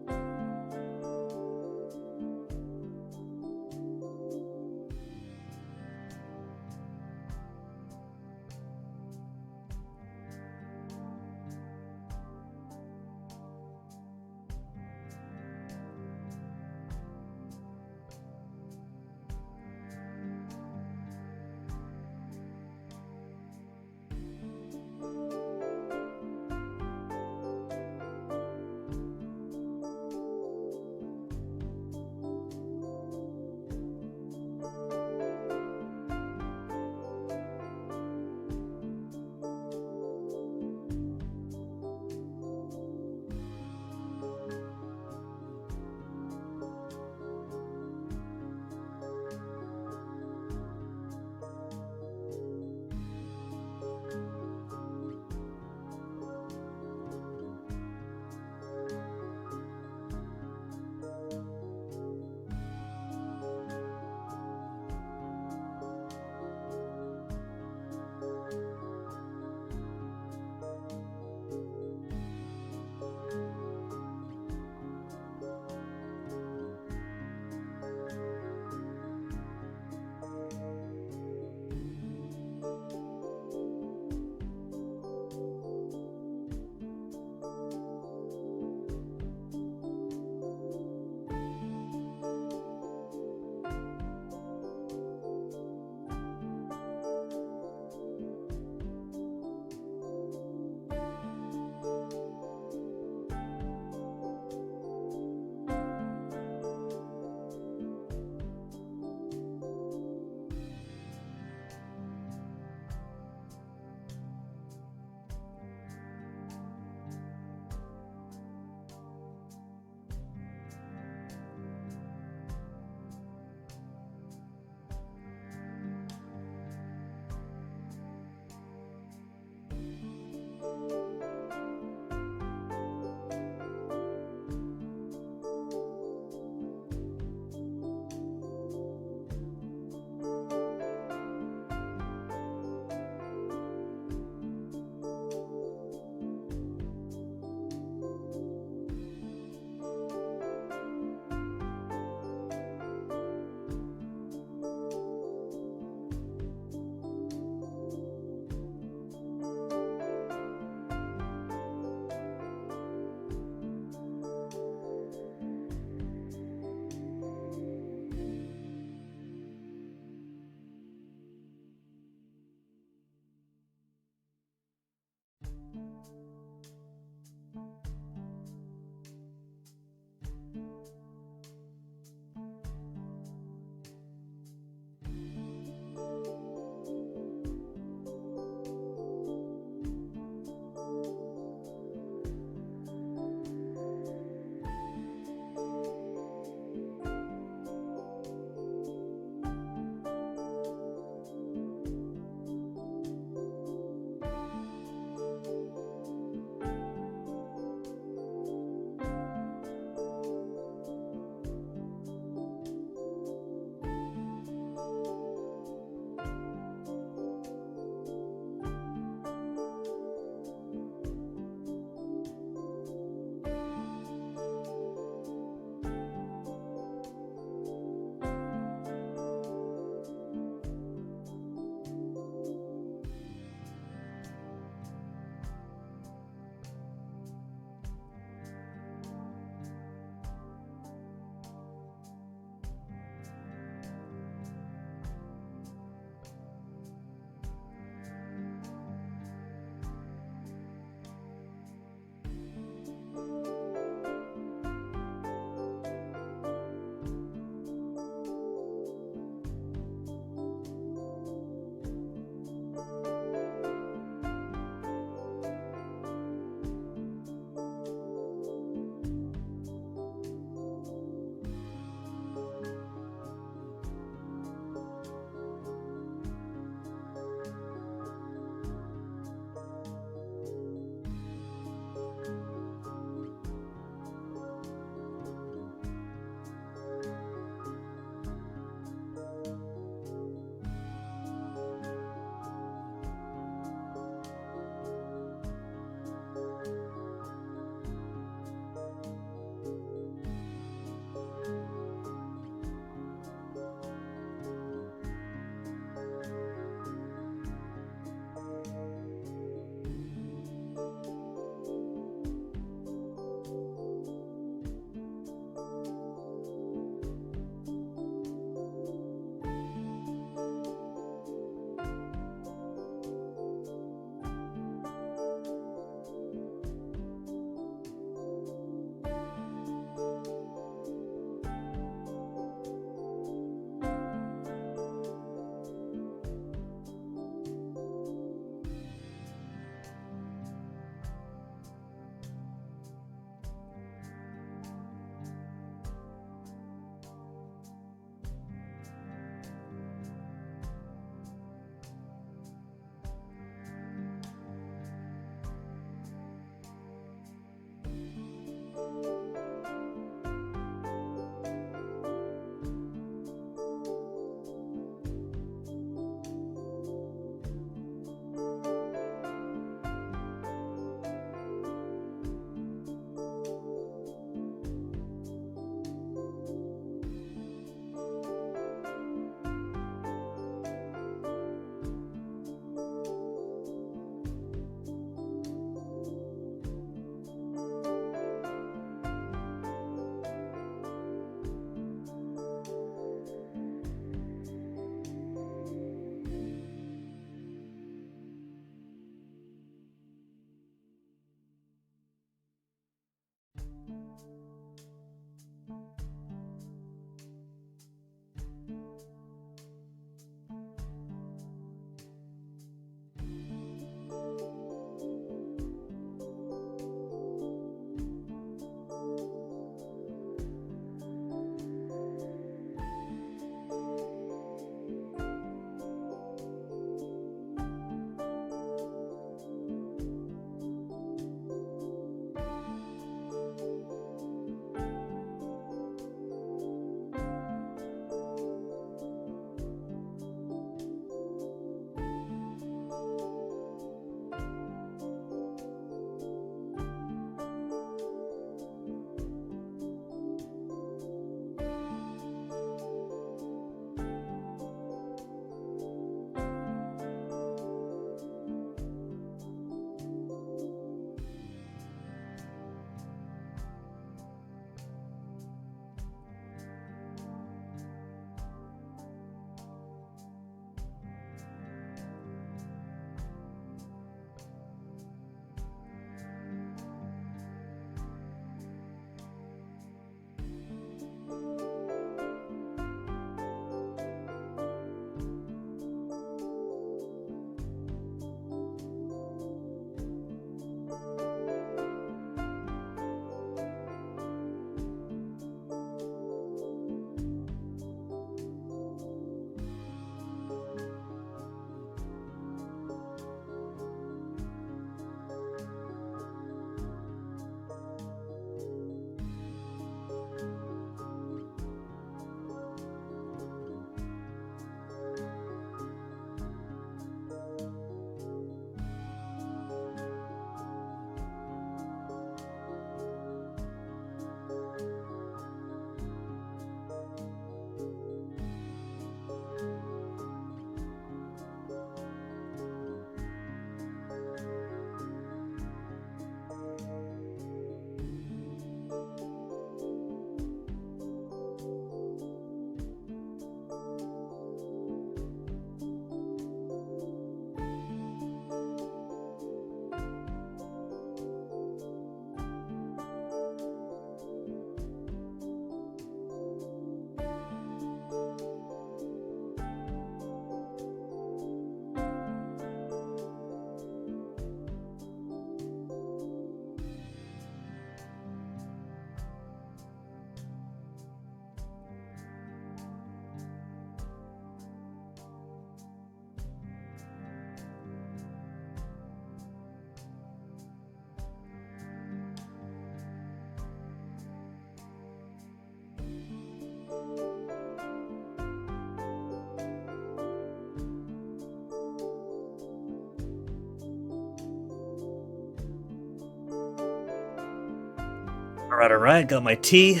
Alright, got my tea.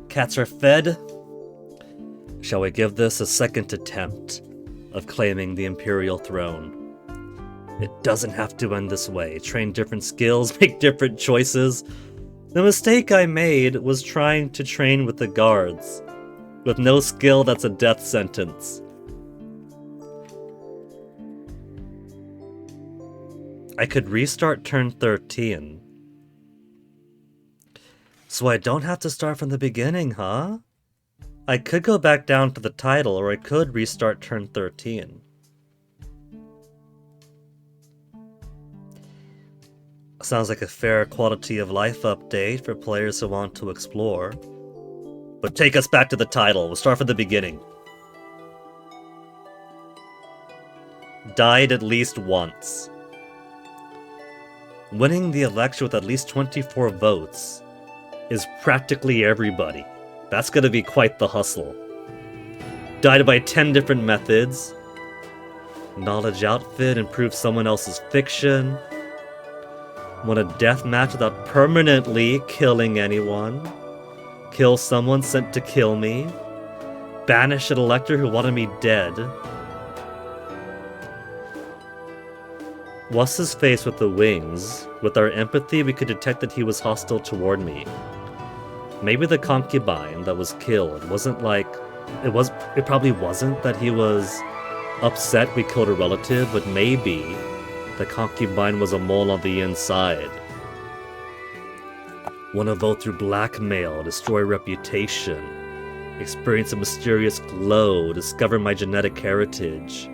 Cats are fed. Shall we give this a second attempt of claiming the Imperial throne? It doesn't have to end this way. Train different skills, make different choices. The mistake I made was trying to train with the guards. With no skill, that's a death sentence. I could restart turn 13. So I don't have to start from the beginning, huh? I could go back down to the title, or I could restart turn 13. Sounds like a fair quality of life update for players who want to explore. But take us back to the title. We'll start from the beginning. Died at least once. Winning the election with at least 24 votes is practically everybody. That's gonna be quite the hustle. Died by 10 different methods. Knowledge outfit, improve someone else's fiction. Won a death match without permanently killing anyone. Kill someone sent to kill me. Banish an elector who wanted me dead. What's his face with the wings? With our empathy, we could detect that he was hostile toward me. Maybe the concubine that was killed wasn't like... It probably wasn't that he was upset we killed a relative, but maybe the concubine was a mole on the inside. Want to vote through blackmail, destroy reputation, experience a mysterious glow, discover my genetic heritage.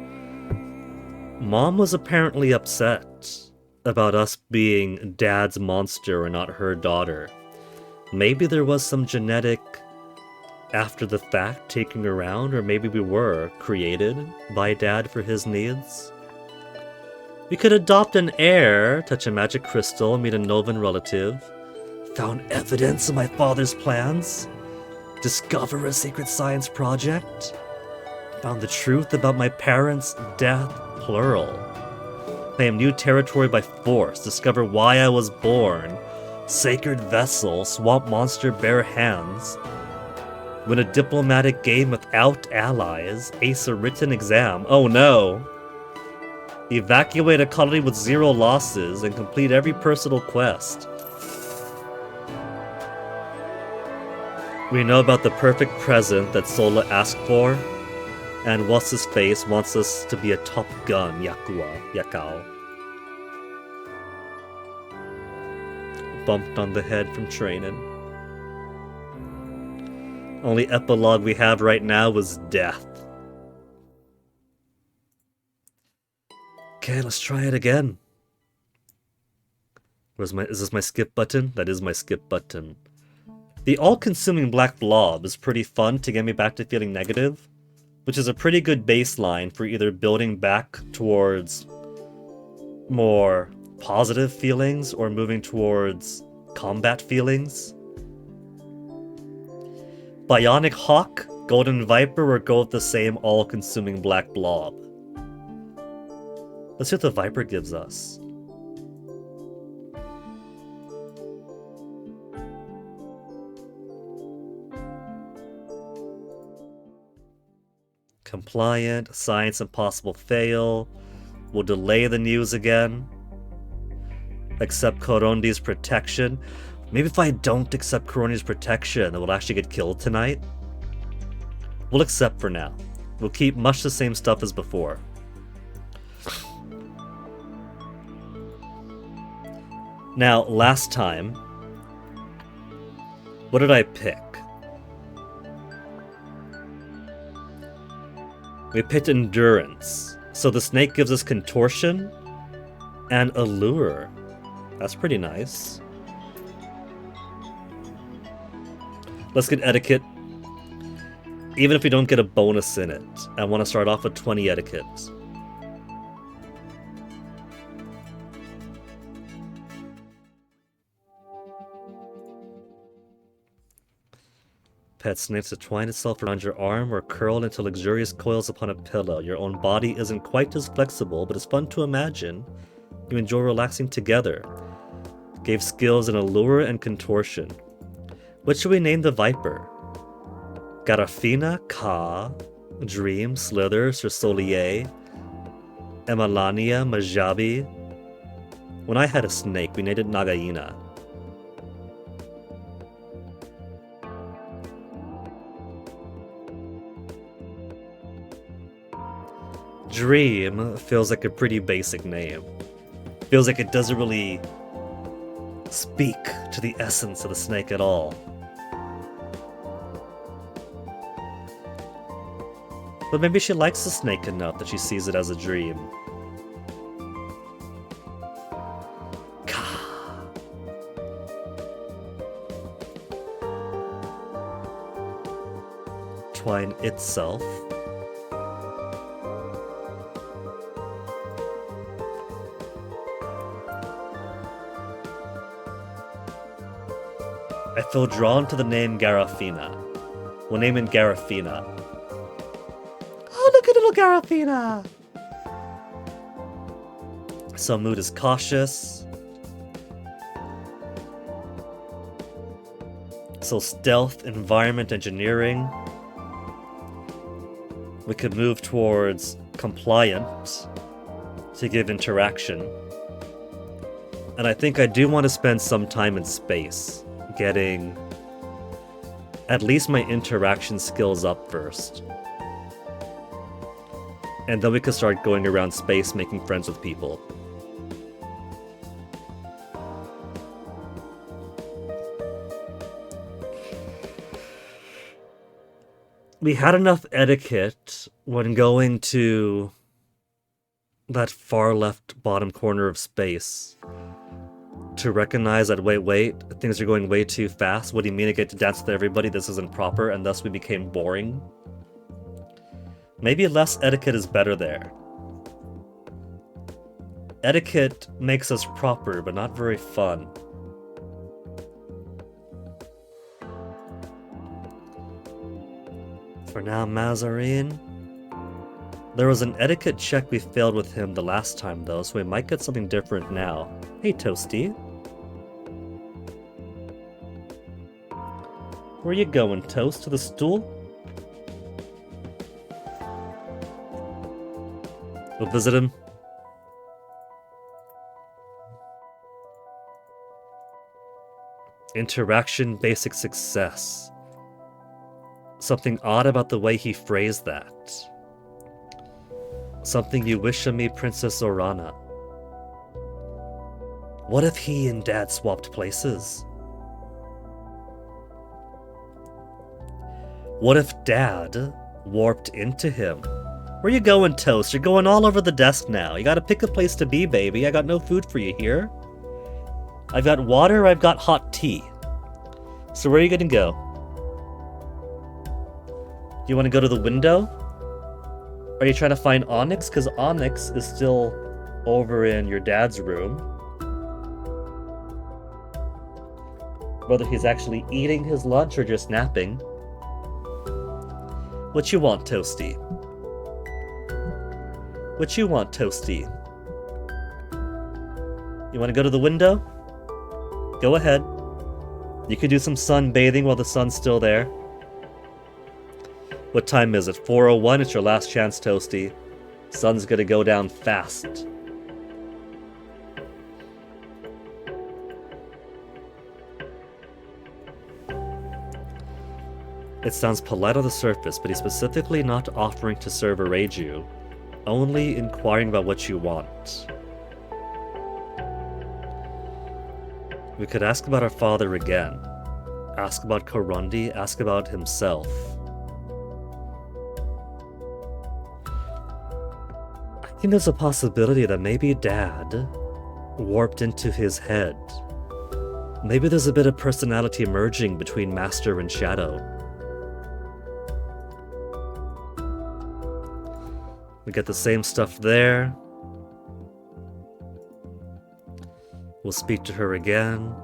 Mom was apparently upset about us being Dad's monster and not her daughter. Maybe there was some genetic after the fact taking around, or maybe we were created by Dad for his needs. We could adopt an heir, touch a magic crystal, meet a Novan relative, found evidence of my father's plans, discover a secret science project, found the truth about my parents' death, plural, claim new territory by force, discover why I was born, sacred vessel, swamp monster, bare hands, win a diplomatic game without allies, ace a written exam, oh no, evacuate a colony with 0 losses, and complete every personal quest. We know about the perfect present that Sola asked for, and what's-his-face wants us to be a Top Gun, Yakao. Bumped on the head from training. Only epilogue we have right now was death. Okay, let's try it again. Is this my skip button? That is my skip button. The all-consuming black blob is pretty fun to get me back to feeling negative, which is a pretty good baseline for either building back towards more positive feelings or moving towards combat feelings. Bionic Hawk, Golden Viper, or go with the same all-consuming black blob? Let's see what the Viper gives us. Compliant, science impossible fail. We'll delay the news again. Accept Korondi's protection. Maybe if I don't accept Korondi's protection, then we'll actually get killed tonight. We'll accept for now. We'll keep much the same stuff as before. Now, last time, what did I pick? We picked endurance. So the snake gives us contortion and allure. That's pretty nice. Let's get etiquette. Even if we don't get a bonus in it, I want to start off with 20 etiquette. Pet snakes to twine itself around your arm or curl into luxurious coils upon a pillow. Your own body isn't quite as flexible, but it's fun to imagine. You enjoy relaxing together. Gave skills in allure and contortion. What should we name the Viper? Garafina, Ka, Dream, Slither, Cersolier, Emalania, Majabi. When I had a snake, we named it Nagaina. Dream feels like a pretty basic name. Feels like it doesn't really speak to the essence of the snake at all. But maybe she likes the snake enough that she sees it as a dream. Ka. Twine itself. I feel drawn to the name Garafina. We'll name it Garafina. Oh, look at little Garafina! So mood is cautious. So stealth, environment, engineering. We could move towards compliant to give interaction. And I think I do want to spend some time in space, getting at least my interaction skills up first. And then we could start going around space making friends with people. We had enough etiquette when going to that far left bottom corner of space to recognize that, wait, things are going way too fast. What do you mean I get to dance with everybody? This isn't proper, and thus we became boring. Maybe less etiquette is better there. Etiquette makes us proper, but not very fun. For now, Mazarine. There was an etiquette check we failed with him the last time, though, so we might get something different now. Hey, Toasty. Where you going, Toast? To the stool? We'll visit him. Interaction basic success. Something odd about the way he phrased that. Something you wish of me, Princess Zorana. What if he and Dad swapped places? What if Dad warped into him? Where you going, Toast? You're going all over the desk now. You gotta pick a place to be, baby. I got no food for you here. I've got water, I've got hot tea. So where are you gonna go? You wanna go to the window? Are you trying to find Onyx? Because Onyx is still over in your dad's room. Whether he's actually eating his lunch or just napping. What you want, Toasty? What you want, Toasty? You want to go to the window? Go ahead. You could do some sunbathing while the sun's still there. What time is it? 4:01? It's your last chance, Toasty. Sun's gonna go down fast. It sounds polite on the surface, but he's specifically not offering to serve or aid you, only inquiring about what you want. We could ask about our father again. Ask about Korundi, ask about himself. I think there's a possibility that maybe Dad warped into his head. Maybe there's a bit of personality merging between Master and Shadow. We get the same stuff there. We'll speak to her again.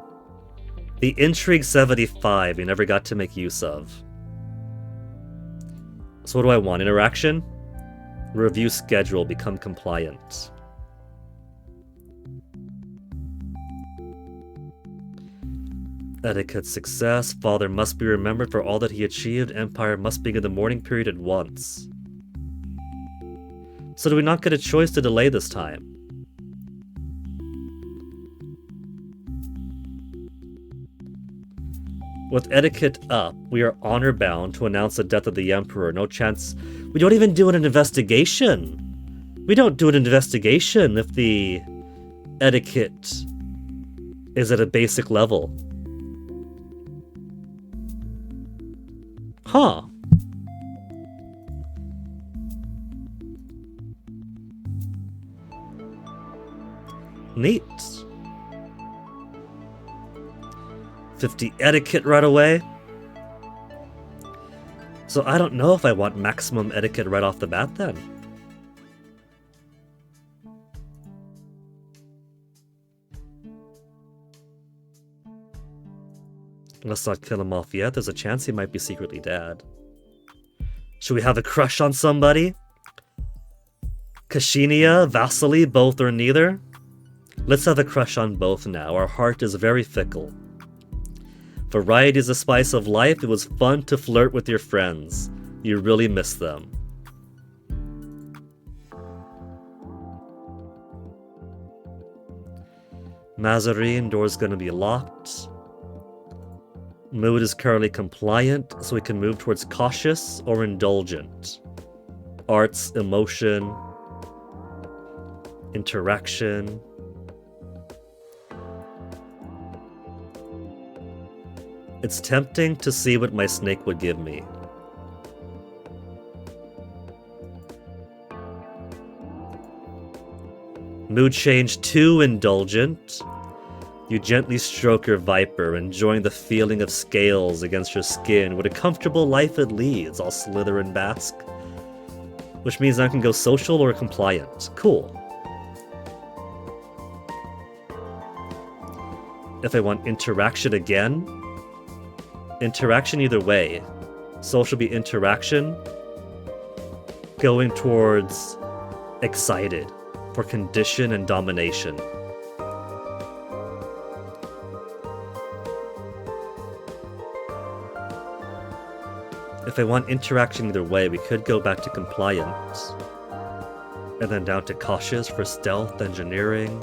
The Intrigue 75 we never got to make use of. So what do I want? Interaction? Review schedule, become compliant. Etiquette success. Father must be remembered for all that he achieved. Empire must begin the mourning period at once. So do we not get a choice to delay this time? With etiquette up, we are honor-bound to announce the death of the Emperor. No chance. We don't even do an investigation. We don't do an investigation if the etiquette is at a basic level. Huh. Neat. 50 etiquette right away. So I don't know if I want maximum etiquette right off the bat then. Let's not kill him off yet. There's a chance he might be secretly dead. Should we have a crush on somebody? Kashinia, Vasily, both or neither? Let's have a crush on both now. Our heart is very fickle. Variety is the spice of life. It was fun to flirt with your friends. You really miss them. Mazarin, door's gonna be locked. Mood is currently compliant, so we can move towards cautious or indulgent. Arts, emotion, interaction. It's tempting to see what my snake would give me. Mood change to indulgent. You gently stroke your viper, enjoying the feeling of scales against your skin. What a comfortable life it leads. I'll slither and bask. Which means I can go social or compliant. Cool. If I want interaction again, interaction either way. Social be interaction. Going towards excited for condition and domination. If I want interaction either way, we could go back to compliance. And then down to cautious for stealth, engineering.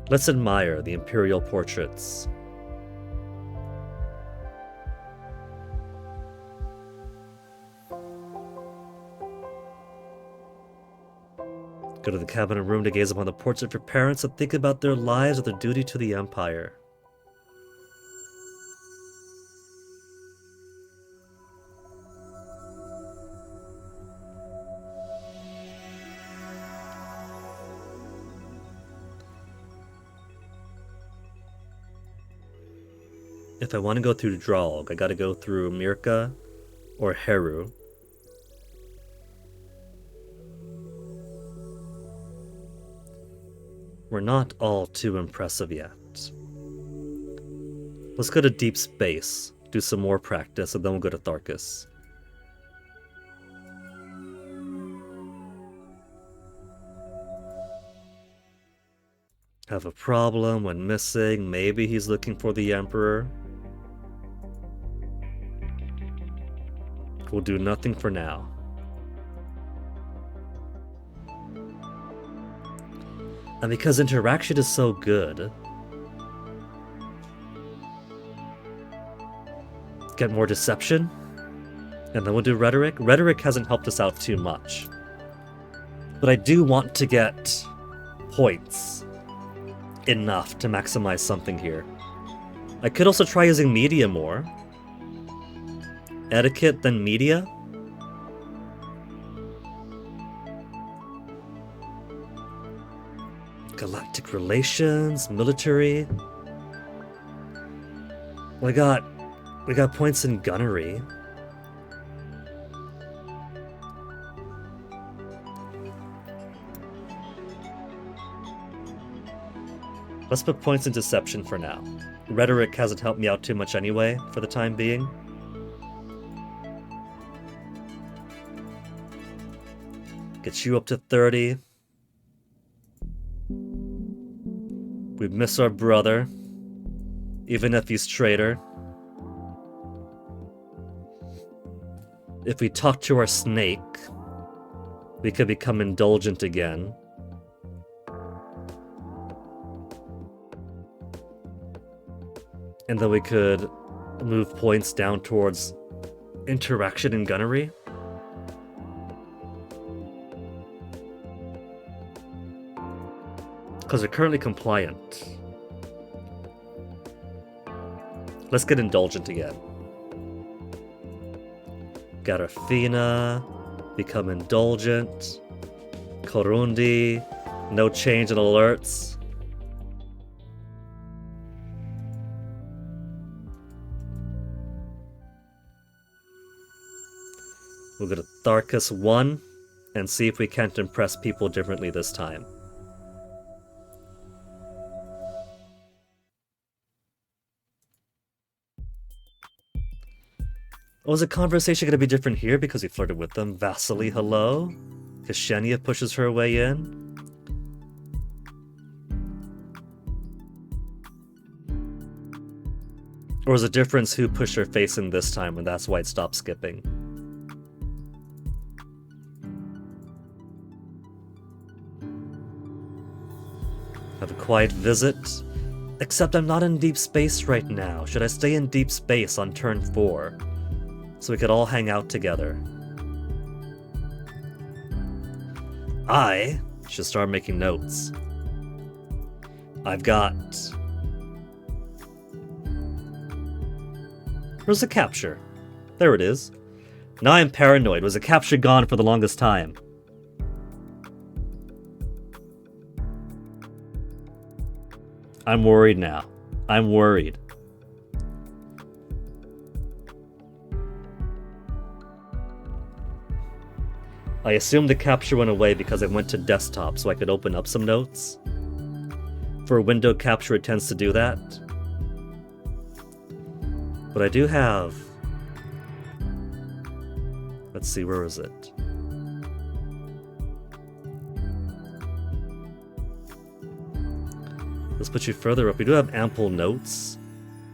Let's admire the imperial portraits. Go to the cabinet room to gaze upon the portraits of your parents and think about their lives and their duty to the Empire. If I want to go through Dralg, I gotta go through Mirka or Heru. We're not all too impressive yet. Let's go to Deep Space, do some more practice, and then we'll go to Tharkus. Have a problem when missing. Maybe he's looking for the Emperor. We'll do nothing for now. And because interaction is so good, get more deception, and then we'll do rhetoric. Rhetoric hasn't helped us out too much. But I do want to get points enough to maximize something here. I could also try using media more. Etiquette, then media. Galactic relations, military. We got points in gunnery. Let's put points in deception for now. Rhetoric hasn't helped me out too much anyway, for the time being. Get you up to 30. We miss our brother, even if he's traitor. If we talk to our snake, we could become indulgent again. And then we could move points down towards interaction and gunnery. Because they're currently compliant. Let's get indulgent again. Garafina, become indulgent. Korundi, no change in alerts. We'll go to Tharkus 1 and see if we can't impress people differently this time. Was the conversation going to be different here because he flirted with them? Vasily, hello? Because Shenya pushes her way in? Or was the difference who pushed her face in this time and that's why it stopped skipping? Have a quiet visit. Except I'm not in deep space right now. Should I stay in deep space on turn 4? So we could all hang out together. I should start making notes. I've got... Where's the capture? There it is. Now I'm paranoid. Was the capture gone for the longest time? I'm worried now. I'm worried. I assume the capture went away because I went to desktop so I could open up some notes. For a window capture, it tends to do that. But I do have... Let's see, where is it? Let's put you further up. We do have ample notes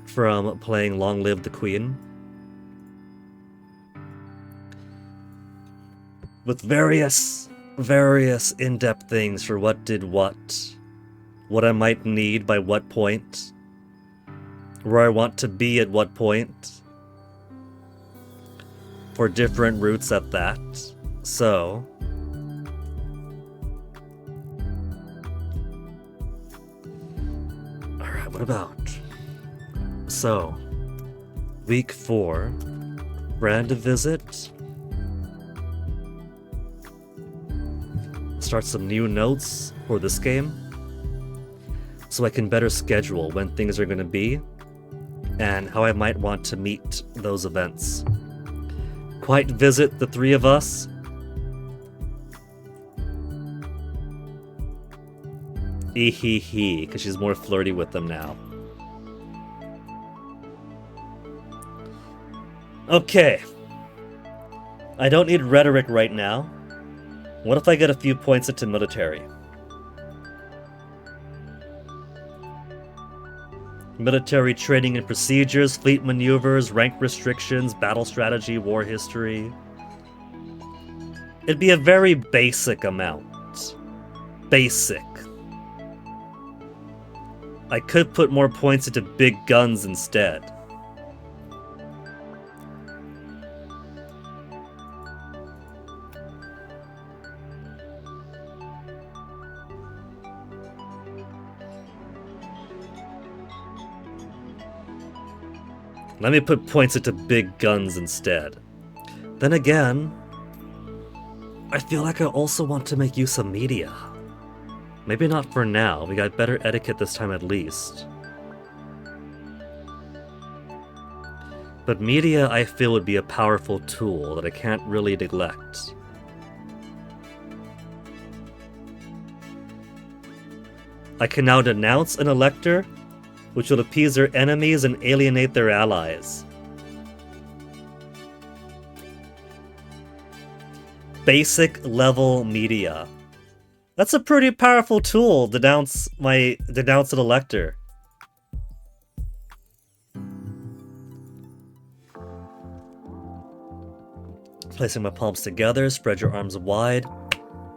from playing Long Live the Queen. With various in-depth things for what did what I might need by what point, where I want to be at what point, for different routes at that. So, alright, what about? So, week 4, random visit. Start some new notes for this game so I can better schedule when things are going to be and how I might want to meet those events. Quite visit the 3 of us. Ehehe, because she's more flirty with them now. Okay. I don't need rhetoric right now. What if I get a few points into military? Military training and procedures, fleet maneuvers, rank restrictions, battle strategy, war history. It'd be a very basic amount. Basic. I could put more points into big guns instead. Let me put points into big guns instead. Then again, I feel like I also want to make use of media. Maybe not for now, we got better etiquette this time at least. But media, I feel, would be a powerful tool that I can't really neglect. I can now denounce an elector, which will appease their enemies and alienate their allies. Basic level media. That's a pretty powerful tool, denounce an elector. Placing my palms together, spread your arms wide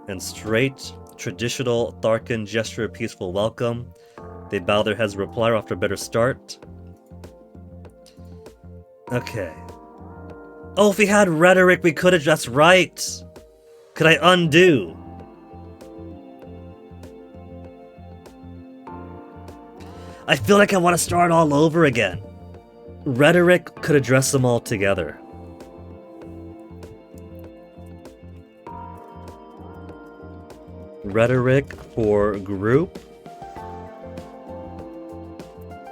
and straight. Traditional Tharkan gesture of peaceful welcome. They bow their heads in reply after a better start. Okay. Oh, if we had rhetoric, we could have. That's right. Could I undo? I feel like I want to start all over again. Rhetoric could address them all together. Rhetoric for group.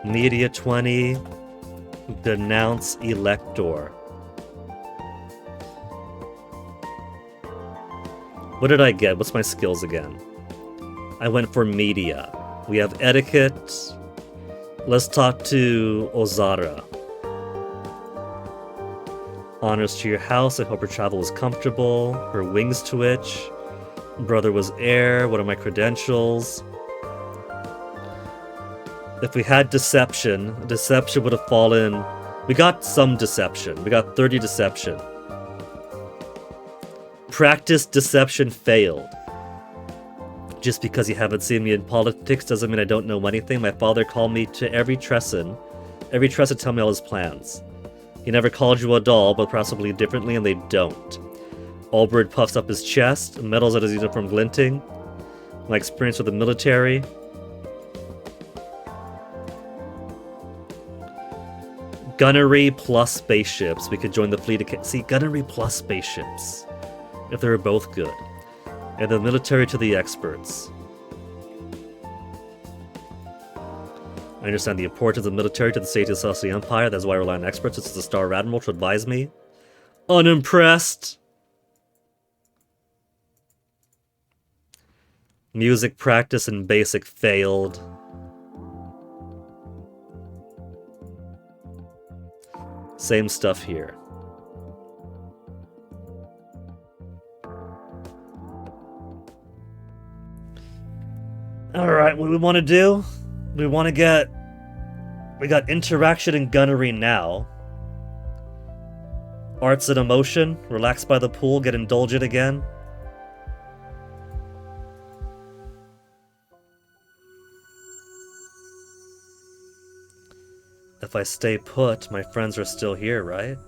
Media 20. Denounce elector. What did I get? What's my skills again? I went for media. We have etiquette. Let's talk to Ozara. Honors to your house. I hope her travel was comfortable. Her wings twitch. Brother was heir. What are my credentials? If we had deception, deception would have fallen. We got some deception. We got 30 deception. Practice deception failed. Just because you haven't seen me in politics doesn't mean I don't know anything. My father called me to every Tresson tell me all his plans. He never called you a doll, but perhaps will believe differently, and they don't. Allbird puffs up his chest, medals at his uniform glinting. My experience with the military. Gunnery plus spaceships. We could join the fleet. See, gunnery plus spaceships. If they were both good. And the military to the experts. I understand the importance of the military to the safety of the Celestial Empire. That's why I rely on experts such as the Star Admiral to advise me. Unimpressed. Music practice and basic failed. Same stuff here. Alright, what do we want to do? We want to get... We got interaction and gunnery now. Arts and emotion. Relax by the pool, get indulgent again. If I stay put, my friends are still here, right?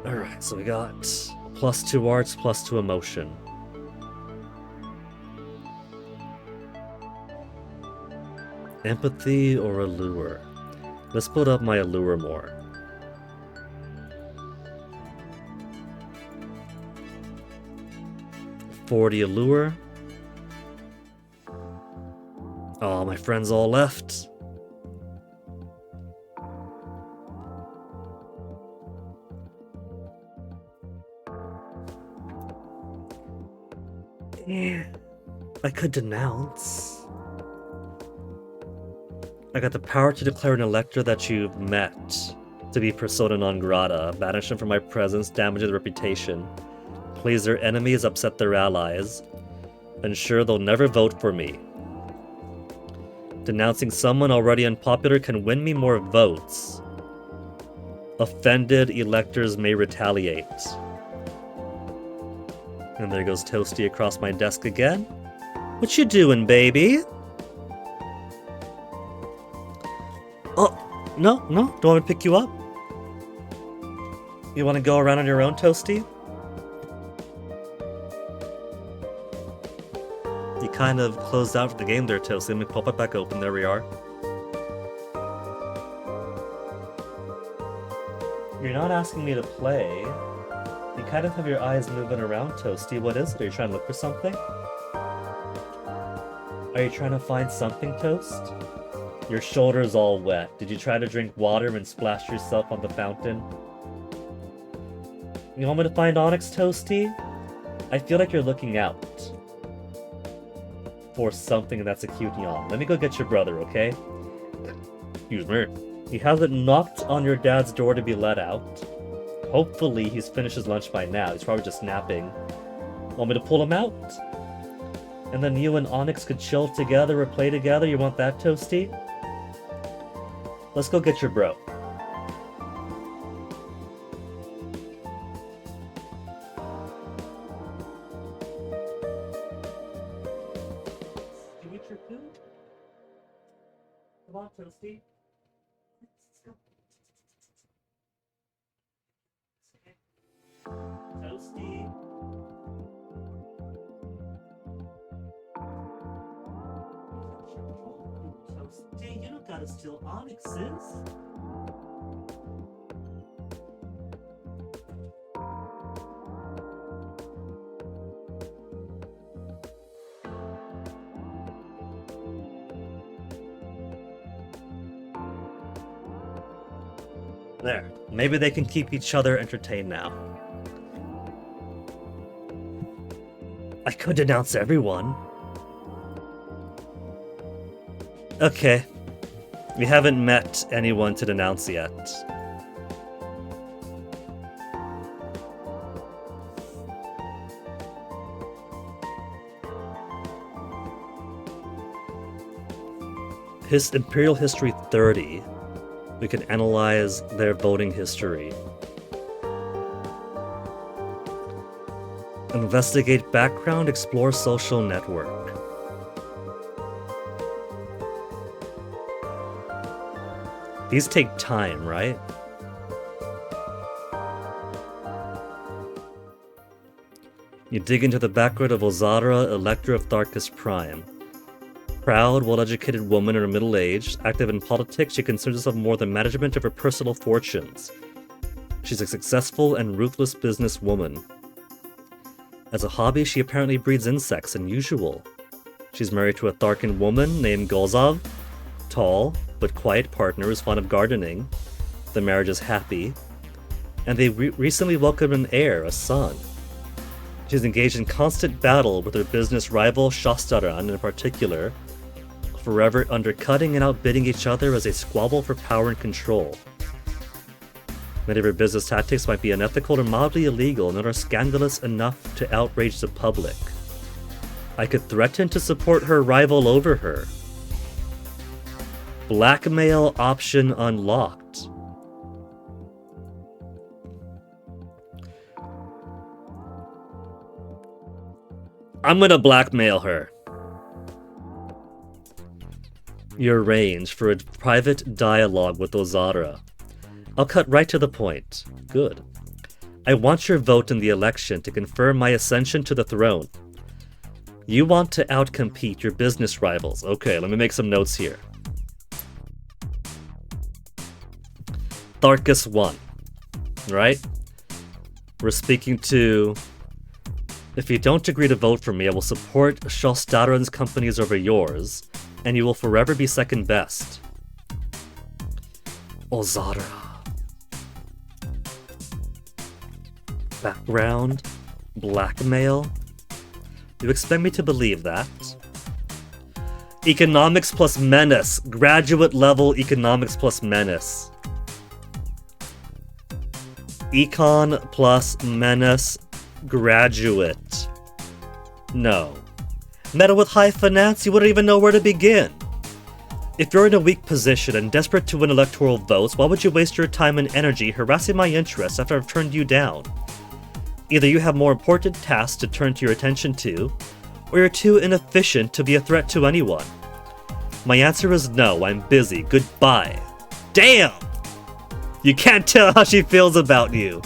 Alright, so we got +2 arts, +2 emotion. Empathy or allure? Let's put up my allure more. $40 allure. Oh, my friends all left. Yeah, I could denounce. I got the power to declare an elector that you've met to be persona non grata, banish them from my presence, damage their reputation, please their enemies, upset their allies, ensure they'll never vote for me. Denouncing someone already unpopular can win me more votes. Offended electors may retaliate. And there goes Toasty across my desk again. What you doing, baby? Oh, no, do I want to pick you up? You want to go around on your own, Toasty? You kind of closed out for the game there, Toasty. Let me pop it back open. There we are. You're not asking me to play. You kind of have your eyes moving around, Toasty. What is it? Are you trying to look for something? Are you trying to find something, Toast? Your shoulder's all wet. Did you try to drink water and splash yourself on the fountain? You want me to find Onyx, Toasty? I feel like you're looking out for something that's a cute yawn. Let me go get your brother, okay? Excuse me. He hasn't knocked on your dad's door to be let out. Hopefully he's finished his lunch by now. He's probably just napping. Want me to pull him out? And then you and Onyx could chill together or play together? You want that, Toasty? Let's go get your bro. Did you eat your food? Come on, Toasty. Let's go. Toasty. Toasty, you don't gotta steal Onyxes. There. Maybe they can keep each other entertained now. I could denounce everyone. Okay. We haven't met anyone to denounce yet. His Imperial History 30. We can analyze their voting history. Investigate background, explore social network. These take time, right? You dig into the background of Ozara, Elector of Tharkus Prime. Proud, well-educated woman in her middle age, active in politics, she concerns herself more with the management of her personal fortunes. She's a successful and ruthless businesswoman. As a hobby, she apparently breeds insects, unusual. She's married to a Tharkan woman named Golzav, tall but quiet partner who's fond of gardening. The marriage is happy, and they recently welcomed an heir, a son. She's engaged in constant battle with her business rival Shastaran in particular, forever undercutting and outbidding each other as they squabble for power and control. Many of her business tactics might be unethical or mildly illegal and are scandalous enough to outrage the public. I could threaten to support her rival over her. Blackmail option unlocked. I'm gonna blackmail her. Your range for a private dialogue with Ozara. I'll cut right to the point. Good. I want your vote in the election to confirm my ascension to the throne. You want to outcompete your business rivals. Okay, let me make some notes here. Tharkus 1. Right? We're speaking to... If you don't agree to vote for me, I will support Shalstaran's companies over yours, and you will forever be second best. Ozara. Background? Blackmail? You expect me to believe that? Economics plus menace. Graduate level economics plus menace. Econ plus menace. Graduate. No. Meta with high finance, you wouldn't even know where to begin. If you're in a weak position and desperate to win electoral votes, why would you waste your time and energy harassing my interests after I've turned you down? Either you have more important tasks to turn to your attention to, or you're too inefficient to be a threat to anyone. My answer is no, I'm busy. Goodbye. Damn! You can't tell how she feels about you.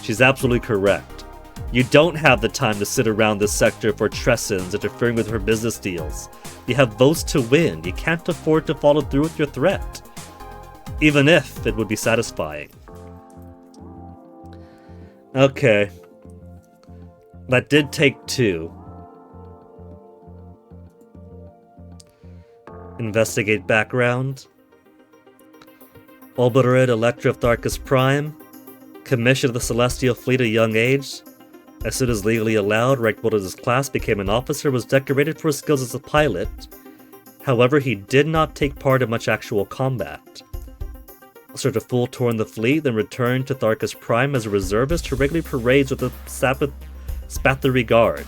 She's absolutely correct. You don't have the time to sit around this sector for Tressens interfering with her business deals. You have votes to win. You can't afford to follow through with your threat. Even if it would be satisfying. Okay. That did take two. Investigate background. Oberyd, Electra of Tharkus Prime. Commissioned the Celestial Fleet at a young age. As soon as legally allowed, ranked one of his class, became an officer, was decorated for his skills as a pilot. However, he did not take part in much actual combat. Served a full tour in the fleet, then returned to Tharkus Prime as a reservist to regular parades with the Spathery Guard.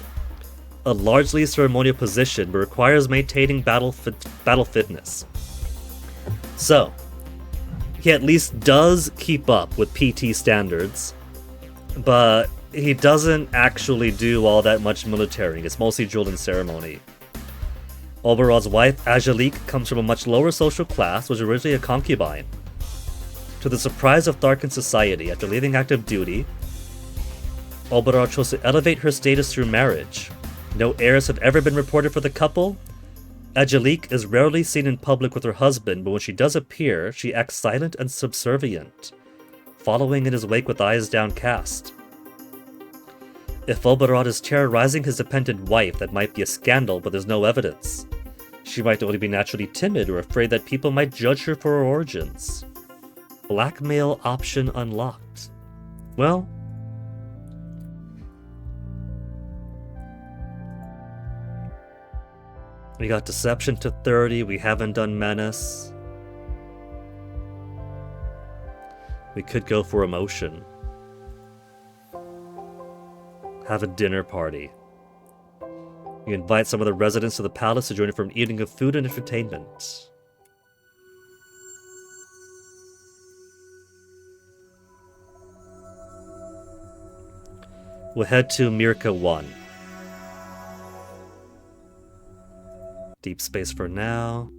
A largely ceremonial position, but requires maintaining battle fitness. So, he at least does keep up with PT standards, but he doesn't actually do all that much military. It's mostly drill and ceremony. Oberod's wife, Angelique, comes from a much lower social class, was originally a concubine. To the surprise of Tharkan society, after leaving active duty, Oberod chose to elevate her status through marriage. No heirs have ever been reported for the couple. Angelique is rarely seen in public with her husband, but when she does appear, she acts silent and subservient, following in his wake with eyes downcast. If Oberod is terrorizing his dependent wife, that might be a scandal, but there's no evidence. She might only be naturally timid or afraid that people might judge her for her origins. Blackmail option unlocked. Well, we got Deception to 30, we haven't done Menace. We could go for Emotion. Have a dinner party. You invite some of the residents to the palace to join you for an evening of food and entertainment. We'll head to Mirka 1. Deep space for now.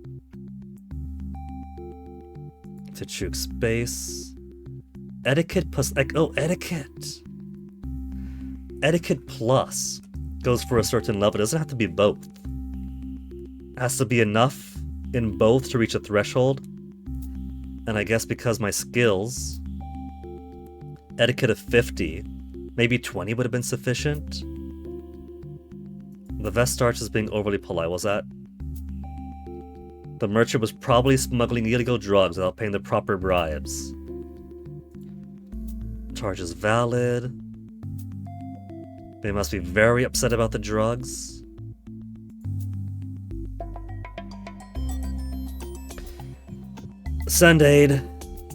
To Chuk space. Etiquette plus... Oh, etiquette! Etiquette plus goes for a certain level. It doesn't have to be both. It has to be enough in both to reach a threshold. And I guess because my skills... Etiquette of 50... Maybe 20 would have been sufficient. The Vestarch is being overly polite. Was that? The merchant was probably smuggling illegal drugs without paying the proper bribes. Charge is valid. They must be very upset about the drugs. Send aid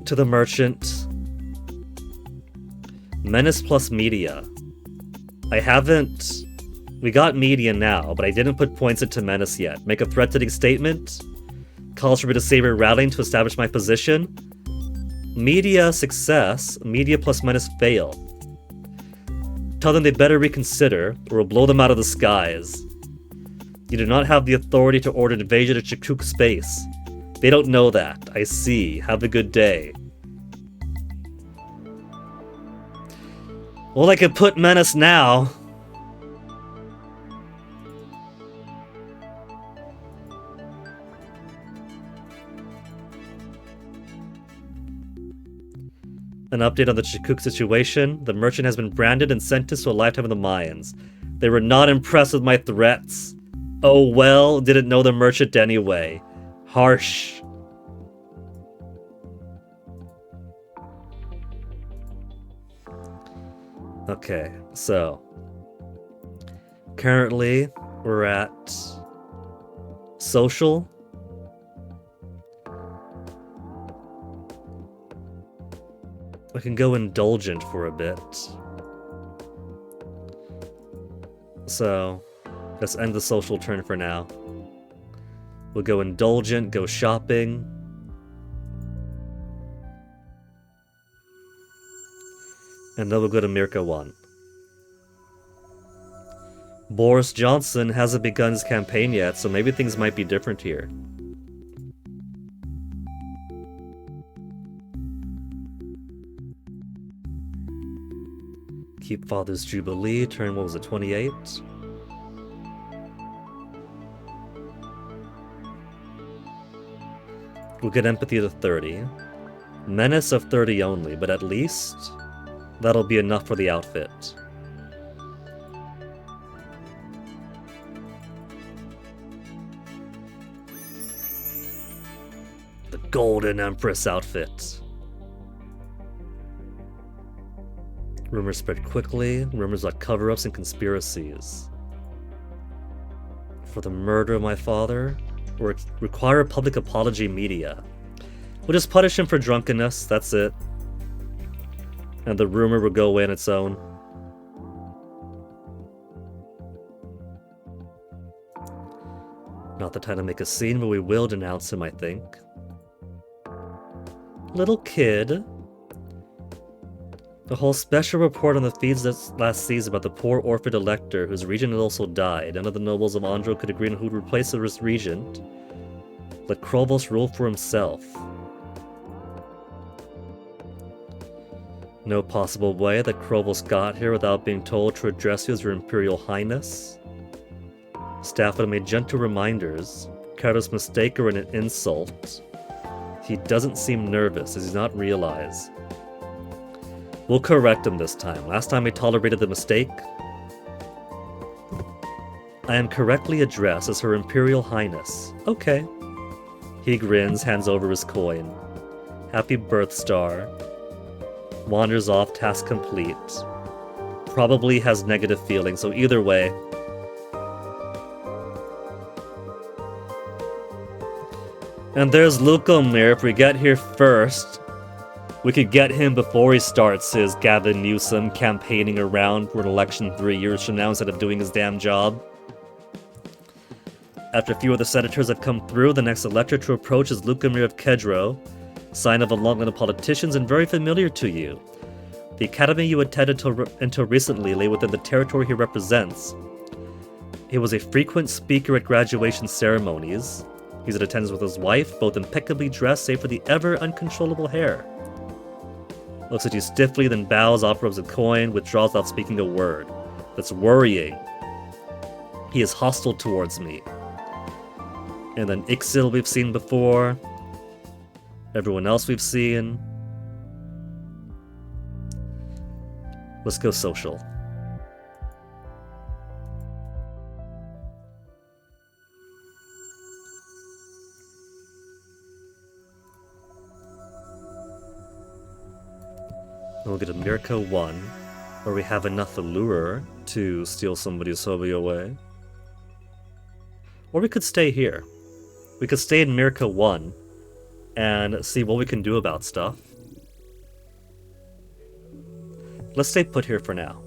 to the merchant. Menace plus media. I haven't... We got media now, but I didn't put points into Menace yet. Make a threatening statement. Calls for me to savor rallying to establish my position. Media success. Media plus Menace fail. Tell them they better reconsider, or we'll blow them out of the skies. You do not have the authority to order an invasion of Chakuk space. They don't know that. I see. Have a good day. Well, I could put Menace now. An update on the Chakuk situation. The merchant has been branded and sentenced to a lifetime in the Mayans. They were not impressed with my threats. Oh well, didn't know the merchant anyway. Harsh. Okay, so currently we're at social. I can go indulgent for a bit. So let's end the social turn for now. We'll go indulgent, go shopping. And then we'll go to Mirka 1. Boris Johnson hasn't begun his campaign yet, so maybe things might be different here. Keep Father's Jubilee, turn, what was it, 28? We'll get Empathy to 30. Menace of 30 only, but at least that'll be enough for the outfit. golden Empress outfit. Rumors spread quickly, rumors about cover-ups and conspiracies. For the murder of my father, or require a public apology media. We'll just punish him for drunkenness, that's it. And the rumor will go away on its own. Not the time to make a scene, but we will denounce him, I think. Little kid. The whole special report on the feeds this last season about the poor orphaned elector whose regent had also died. None of the nobles of Andro could agree on who would replace the regent. Let Krovos rule for himself. No possible way that Krovos got here without being told to address you as your Imperial Highness. Staff would have made gentle reminders. Kaido's mistake or an insult. He doesn't seem nervous, as he's not realize. We'll correct him this time. Last time he tolerated the mistake. I am correctly addressed as Her Imperial Highness. Okay. He grins, hands over his coin. Happy birth star. Wanders off, task complete. Probably has negative feelings, so either way. And there's Lukomir. If we get here first, we could get him before he starts his Gavin Newsom campaigning around for an election 3 years from now instead of doing his damn job. After a few other senators have come through, the next elector to approach is Lukomir of Kedro, sign of a long line of politicians and very familiar to you. The academy you attended until recently lay within the territory he represents. He was a frequent speaker at graduation ceremonies. He's in attendance with his wife, both impeccably dressed save for the ever uncontrollable hair. Looks at you stiffly, then bows, offers a coin, withdraws without speaking a word. That's worrying. He is hostile towards me. And then Ixil we've seen before. Everyone else we've seen. Let's go social. We'll get a Mirko 1, where we have enough allure to steal somebody's hobby away. Or we could stay here. We could stay in Mirko 1 and see what we can do about stuff. Let's stay put here for now.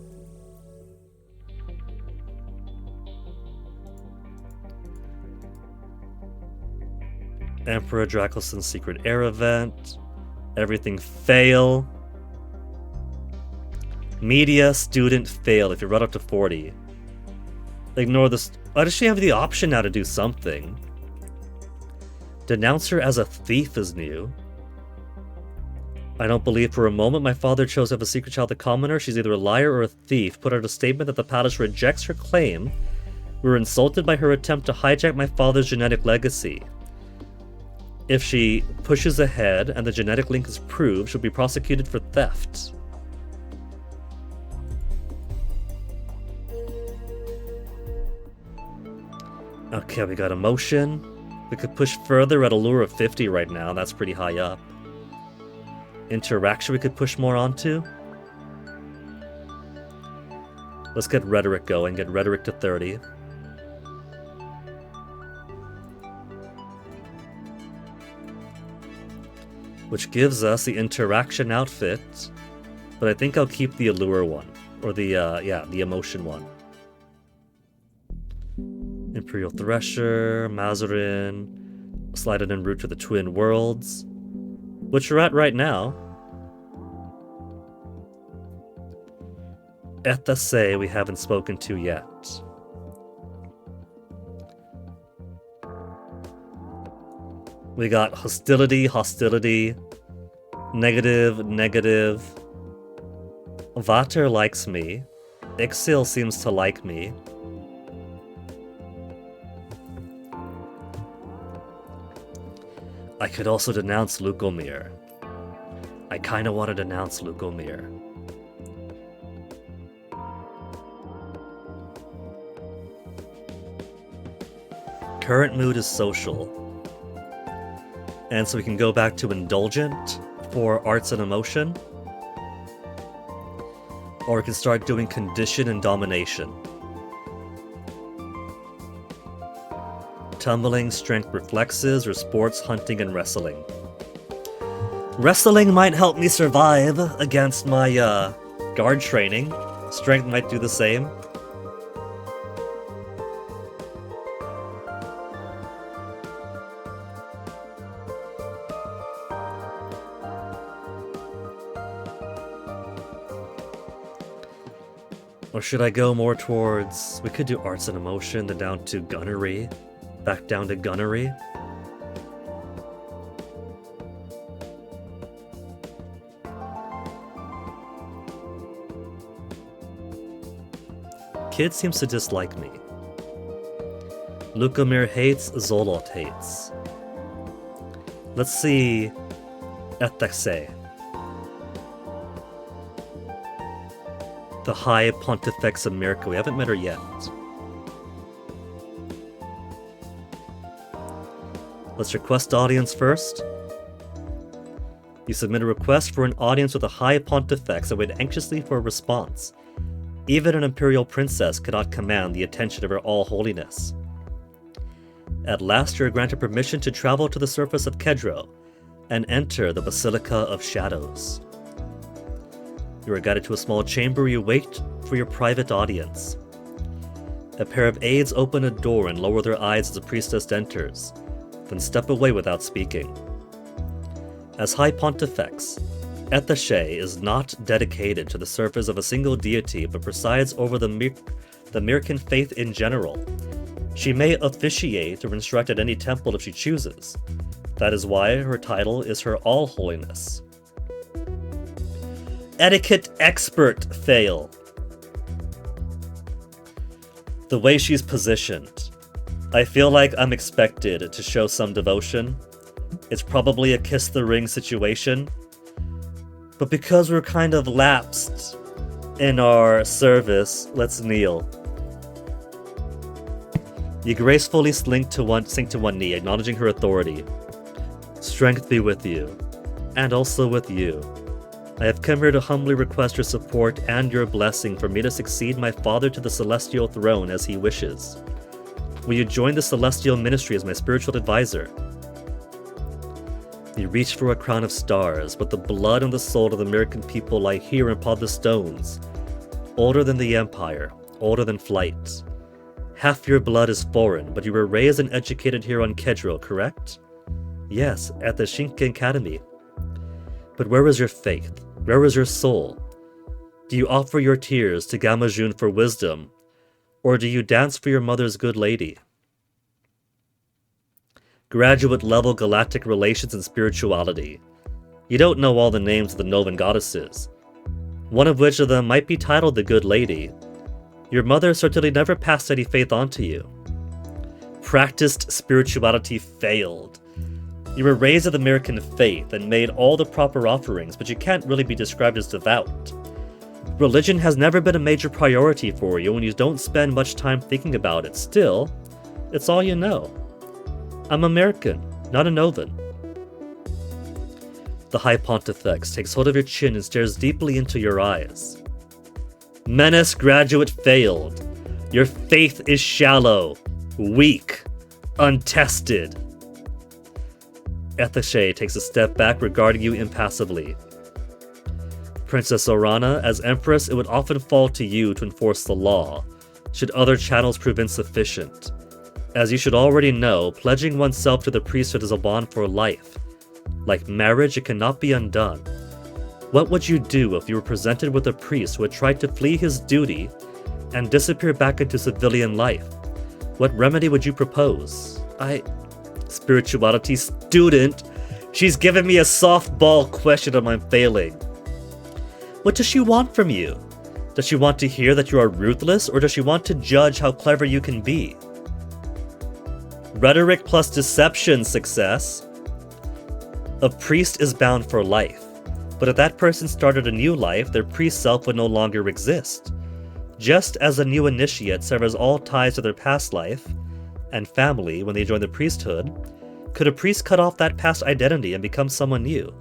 Emperor Dracoson's secret air event. Everything fail. Media student fail if you run up to 40. Ignore this. Why does she have the option now to do something? Denounce her as a thief is new. I don't believe for a moment my father chose to have a secret child to commoner. She's either a liar or a thief. Put out a statement that the palace rejects her claim. We were insulted by her attempt to hijack my father's genetic legacy. If she pushes ahead and the genetic link is proved, she'll be prosecuted for theft. Okay, we got emotion. We could push further at a lure of 50 right now. That's pretty high up. Interaction we could push more onto. Let's get rhetoric going. Get rhetoric to 30. Which gives us the interaction outfit. But I think I'll keep the allure one. Or the, the emotion one. Imperial Thresher, Mazarin, slide it en route to the Twin Worlds, which we're at right now. Ethase we haven't spoken to yet. We got hostility, negative. Vater likes me. Ixil seems to like me. I could also denounce Lukomir. I kinda want to denounce Lukomir. Current mood is social. And so we can go back to indulgent for arts and emotion. Or we can start doing condition and domination. Tumbling, strength, reflexes, or sports, hunting, and wrestling. Wrestling might help me survive against my guard training. Strength might do the same. Or should I go more towards... We could do arts and emotion, then down to gunnery. Back down to gunnery. Kid seems to dislike me. Lukamir hates, Zolot hates. Let's see... Ethekse. The High Pontifex of Mirka. We haven't met her yet. Let's request audience first. You submit a request for an audience with a High Pontifex and wait anxiously for a response. Even an imperial princess cannot command the attention of her all-holiness. At last you are granted permission to travel to the surface of Kedro and enter the Basilica of Shadows. You are guided to a small chamber where you wait for your private audience. A pair of aides open a door and lower their eyes as the priestess enters, then step away without speaking. As High Pontifex, Etheshe is not dedicated to the service of a single deity but presides over the Mirkan faith in general. She may officiate or instruct at any temple if she chooses. That is why her title is her All-Holiness. Etiquette expert fail. The way she's positioned. I feel like I'm expected to show some devotion. It's probably a kiss the ring situation. But because we're kind of lapsed in our service, let's kneel. You gracefully sink to one knee, acknowledging her authority. Strength be with you, and also with you. I have come here to humbly request your support and your blessing for me to succeed my father to the celestial throne as he wishes. Will you join the celestial ministry as my spiritual advisor? You reach for a crown of stars, but the blood and the soul of the American people lie here upon the stones. Older than the Empire, older than flight. Half your blood is foreign, but you were raised and educated here on Kedro, correct? Yes, at the Shinken Academy. But where is your faith? Where is your soul? Do you offer your tears to Gamajun for wisdom, or do you dance for your mother's good lady? Graduate level galactic relations and spirituality. You don't know all the names of the Novan goddesses, one of which of them might be titled the Good Lady. Your mother certainly never passed any faith on to you. Practiced spirituality failed. You were raised in the American faith and made all the proper offerings, but you can't really be described as devout. Religion has never been a major priority for you, and you don't spend much time thinking about it. Still, it's all you know. I'm American, not a Novan. The High Pontifex takes hold of your chin and stares deeply into your eyes. Menace graduate failed. Your faith is shallow, weak, untested. Etheshe takes a step back, regarding you impassively. Princess Zorana, as Empress, it would often fall to you to enforce the law, should other channels prove insufficient. As you should already know, pledging oneself to the priesthood is a bond for life. Like marriage, it cannot be undone. What would you do if you were presented with a priest who had tried to flee his duty and disappear back into civilian life? What remedy would you propose? Spirituality student. She's given me a softball question and I'm failing. What does she want from you? Does she want to hear that you are ruthless, or does she want to judge how clever you can be? Rhetoric plus deception success. A priest is bound for life, but if that person started a new life, their priest self would no longer exist. Just as a new initiate severs all ties to their past life and family when they join the priesthood, Could a priest cut off that past identity and become someone new?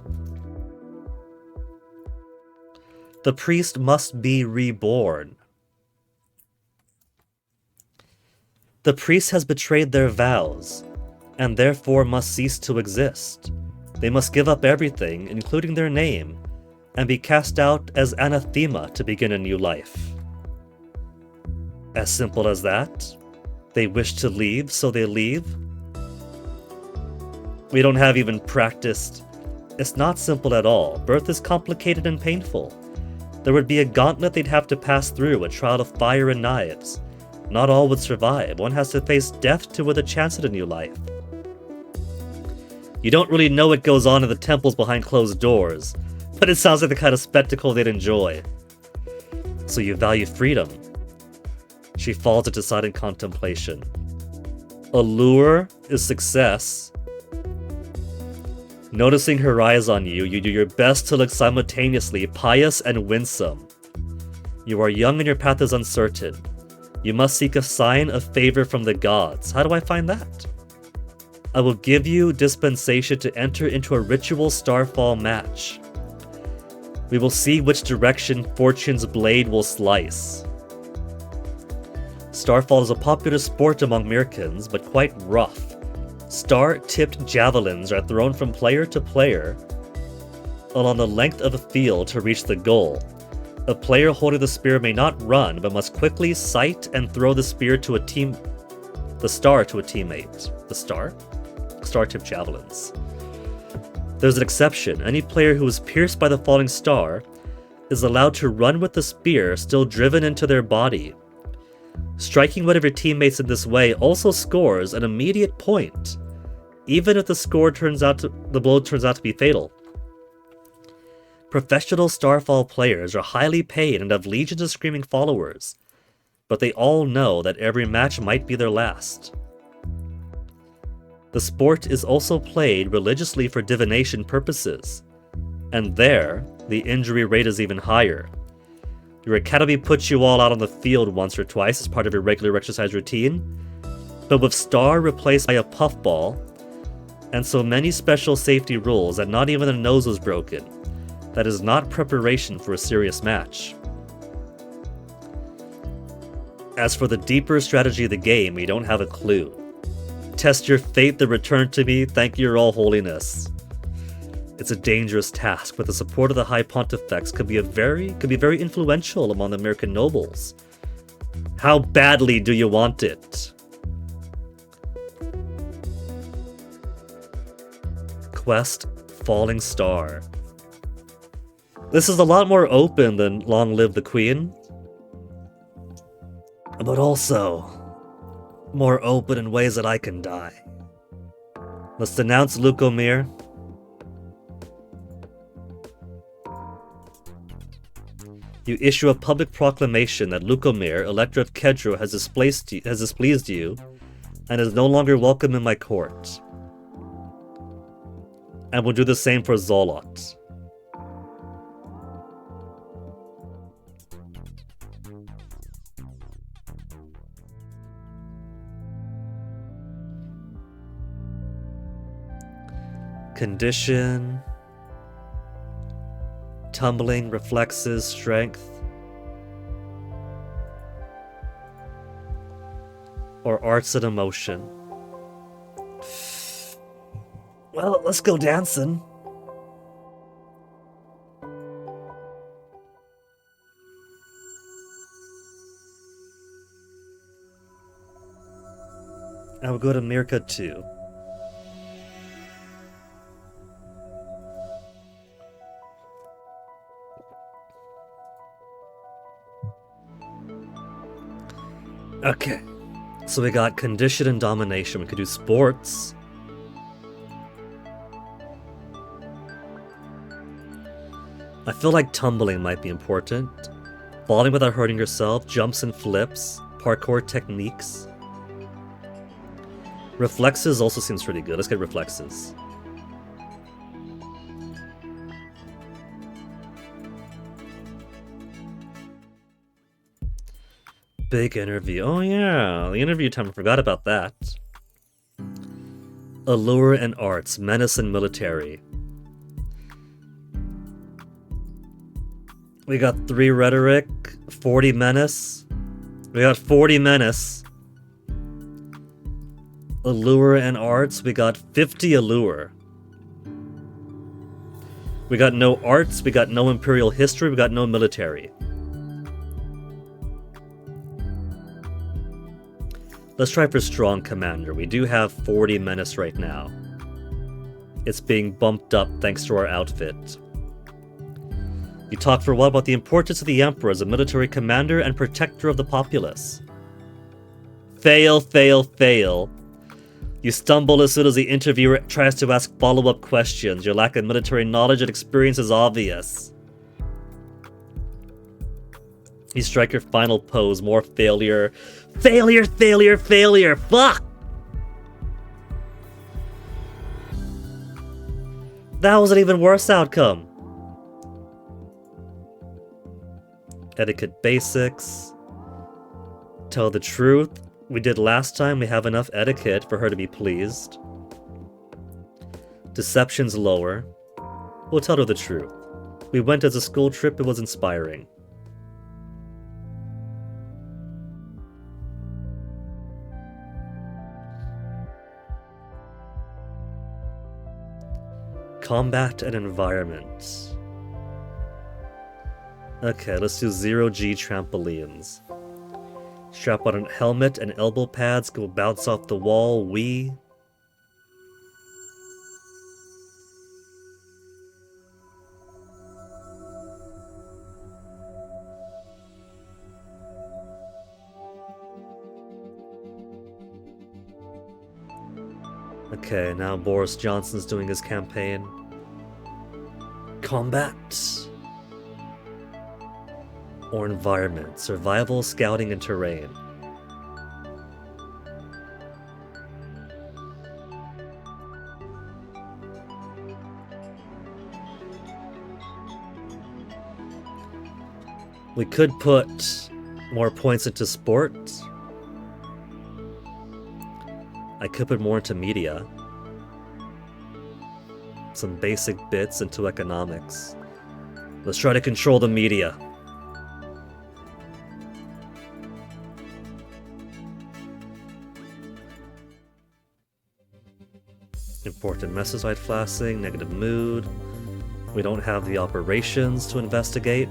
The priest must be reborn. The priest has betrayed their vows, and therefore must cease to exist. They must give up everything, including their name, and be cast out as anathema to begin a new life. As simple as that. They wish to leave, so they leave. We don't have even practiced. It's not simple at all. Birth is complicated and painful. There would be a gauntlet they'd have to pass through, a trial of fire and knives. Not all would survive. One has to face death to win a chance at a new life. You don't really know what goes on in the temples behind closed doors, but it sounds like the kind of spectacle they'd enjoy. So you value freedom. She falls into silent contemplation. Allure is success. Noticing her eyes on you, you do your best to look simultaneously pious and winsome. You are young and your path is uncertain. You must seek a sign of favor from the gods. How do I find that? I will give you dispensation to enter into a ritual starfall match. We will see which direction fortune's blade will slice. Starfall is a popular sport among Americans, but quite rough. Star-tipped javelins are thrown from player to player along the length of a field to reach the goal. A player holding the spear may not run, but must quickly sight and throw the spear to the star to a teammate. The star? Star-tipped javelins. There's an exception. Any player who is pierced by the falling star is allowed to run with the spear still driven into their body. Striking one of your teammates in this way also scores an immediate point, even if the blow turns out to be fatal. Professional Starfall players are highly paid and have legions of screaming followers, but they all know that every match might be their last. The sport is also played religiously for divination purposes, and there, the injury rate is even higher. Your academy puts you all out on the field once or twice as part of your regular exercise routine, but with Star replaced by a puffball, and so many special safety rules that not even the nose was broken, that is not preparation for a serious match. As for the deeper strategy of the game, we don't have a clue. Test your fate, then return to me, thank your all holiness. It's a dangerous task, but the support of the High Pontifex could be very influential among the American nobles. How badly do you want it? Quest Falling Star. This is a lot more open than Long Live the Queen, but also more open in ways that I can die. Let's denounce Lukomir. You issue a public proclamation that Lukomir, Elector of Kedro, has displeased you, and is no longer welcome in my court. And we'll do the same for Zolot. Condition, tumbling, reflexes, strength, or arts and emotion. Well, let's go dancing. And we'll go to Mirka too. Okay, so we got condition and domination. We could do sports. I feel like tumbling might be important. Falling without hurting yourself, jumps and flips, parkour techniques. Reflexes also seems pretty good. Let's get reflexes. Big interview. Oh yeah, the interview time. I forgot about that. Allure and arts, menace and military. We got 3 rhetoric, 40 menace. We got 40 menace. Allure and arts, we got 50 allure. We got no arts, we got no imperial history, we got no military. Let's try for strong commander. We do have 40 menace right now. It's being bumped up thanks to our outfit. You talk for a while about the importance of the emperor as a military commander and protector of the populace. Fail, fail, fail. You stumble as soon as the interviewer tries to ask follow-up questions. Your lack of military knowledge and experience is obvious. You strike your final pose. More failure. Failure, failure, failure. Fuck! That was an even worse outcome. Etiquette basics. Tell the truth. We did last time. We have enough etiquette for her to be pleased. Deception's lower. We'll tell her the truth. We went as a school trip. It was inspiring. Combat and environment. Okay, let's do 0G trampolines. Strap on a helmet and elbow pads, go bounce off the wall, we... Okay, now Boris Johnson's doing his campaign. Combat. Or environment, survival, scouting, and terrain. We could put more points into sport. I could put more into media. Some basic bits into economics. Let's try to control the media. Important messicide flashing, negative mood. We don't have the operations to investigate.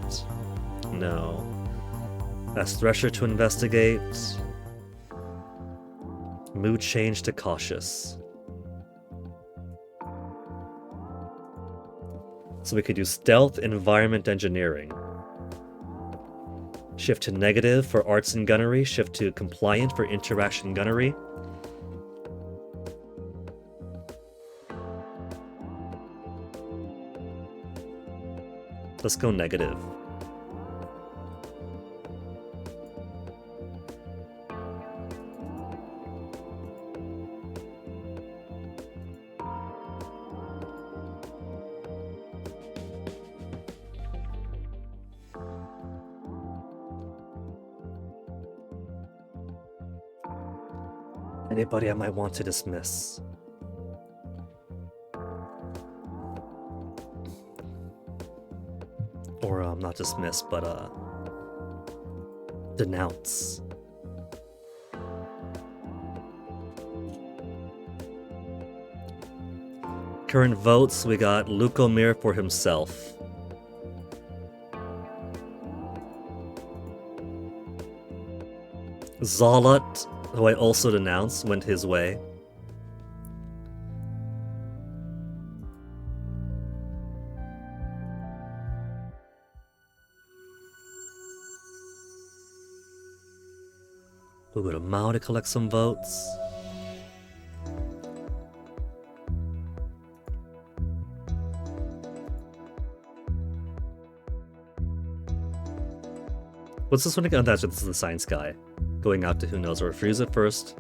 No. Ask Thresher to investigate. Mood change to cautious. So we could do stealth, environment, engineering. Shift to negative for arts and gunnery. Shift to compliant for interaction gunnery. Let's go negative. Anybody I might want to dismiss? Or, not dismiss, but, denounce. Current votes, we got Lukomir for himself. Zalat, who I also denounced, went his way. We'll go to Mao to collect some votes. What's this one again? Oh, that's this is the science guy. Going out to who knows where. Freeze it first.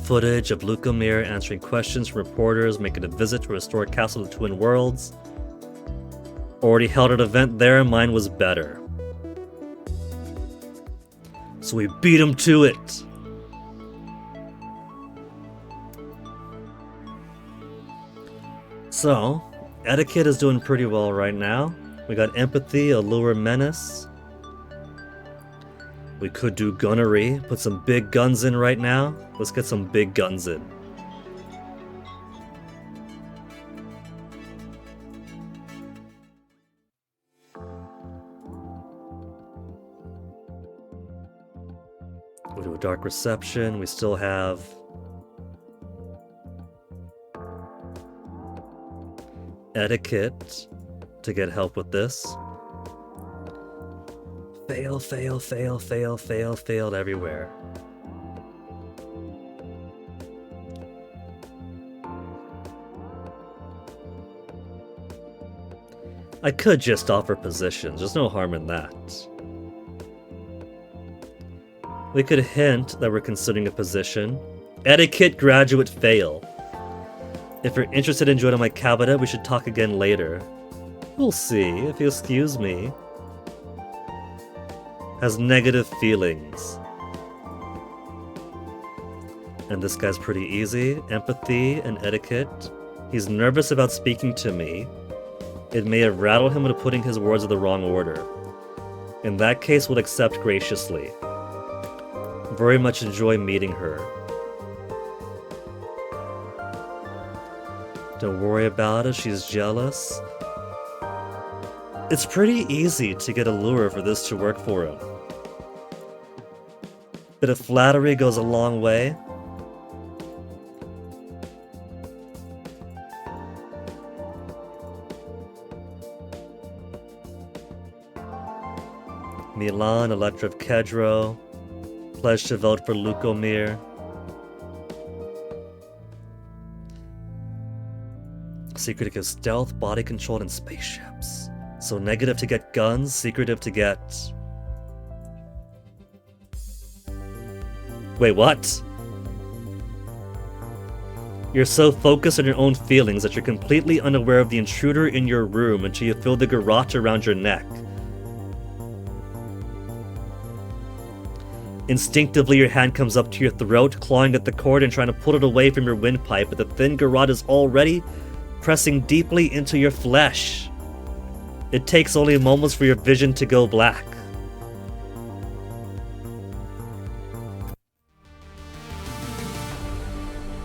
Footage of Lukomir answering questions from reporters, making a visit to a historic castle of the Twin Worlds. Already held an event there, mine was better. So we beat him to it. So, etiquette is doing pretty well right now. We got empathy, allure, menace. We could do gunnery, put some big guns in right now. Let's get some big guns in. We'll do a dark reception. We still have etiquette to get help with this. Fail, fail, fail, fail, fail, failed everywhere. I could just offer positions, there's no harm in that. We could hint that we're considering a position. Etiquette graduate fail. If you're interested in joining my cabinet, we should talk again later. We'll see, if you excuse me. Has negative feelings. And this guy's pretty easy. Empathy and etiquette. He's nervous about speaking to me. It may have rattled him into putting his words in the wrong order. In that case, we'll accept graciously. Very much enjoy meeting her. Don't worry about it, she's jealous. It's pretty easy to get a lure for this to work for him. Bit of flattery goes a long way. Milan, Electra of Kedro. Pledge to vote for Lukomir. Secretive of stealth, body control, and spaceships. So negative to get guns, secretive to get... Wait, what? You're so focused on your own feelings that you're completely unaware of the intruder in your room until you feel the garrote around your neck. Instinctively, your hand comes up to your throat, clawing at the cord and trying to pull it away from your windpipe, but the thin garrote is already pressing deeply into your flesh. It takes only moments for your vision to go black.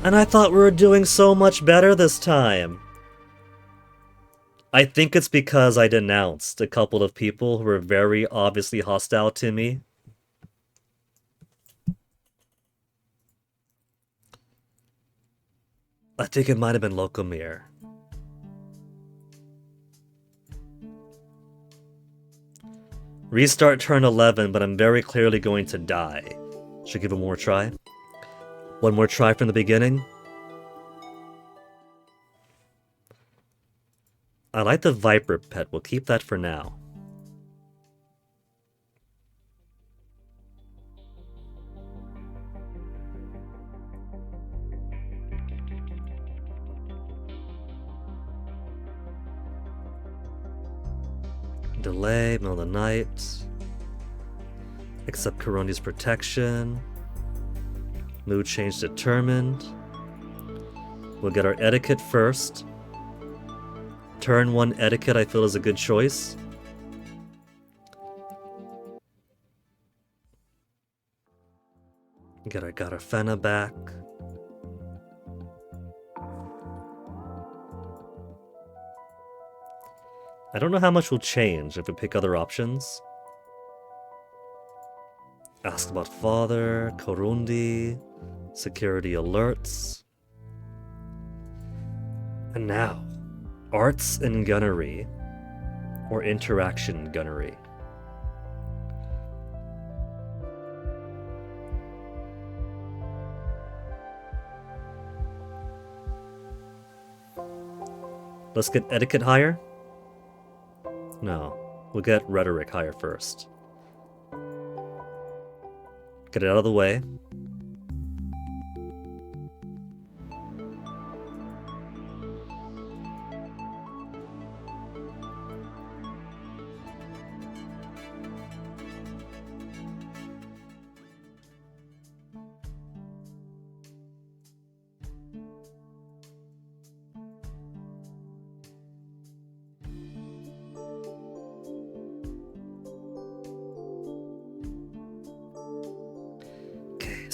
And I thought we were doing so much better this time. I think it's because I denounced a couple of people who were very obviously hostile to me. I think it might have been Lukomir. Restart turn 11, but I'm very clearly going to die. Should I give it one more try? One more try from the beginning? I like the Viper pet, we'll keep that for now. Delay, middle of the night. Accept Coroni's protection. Mood change determined. We'll get our etiquette first. Turn 1 etiquette I feel is a good choice. Got our Garafena back. I don't know how much will change if we pick other options. Ask about father, Korundi, security alerts. And now, arts and gunnery, or interaction gunnery. Let's get etiquette higher. No, we'll get rhetoric higher first. Get it out of the way.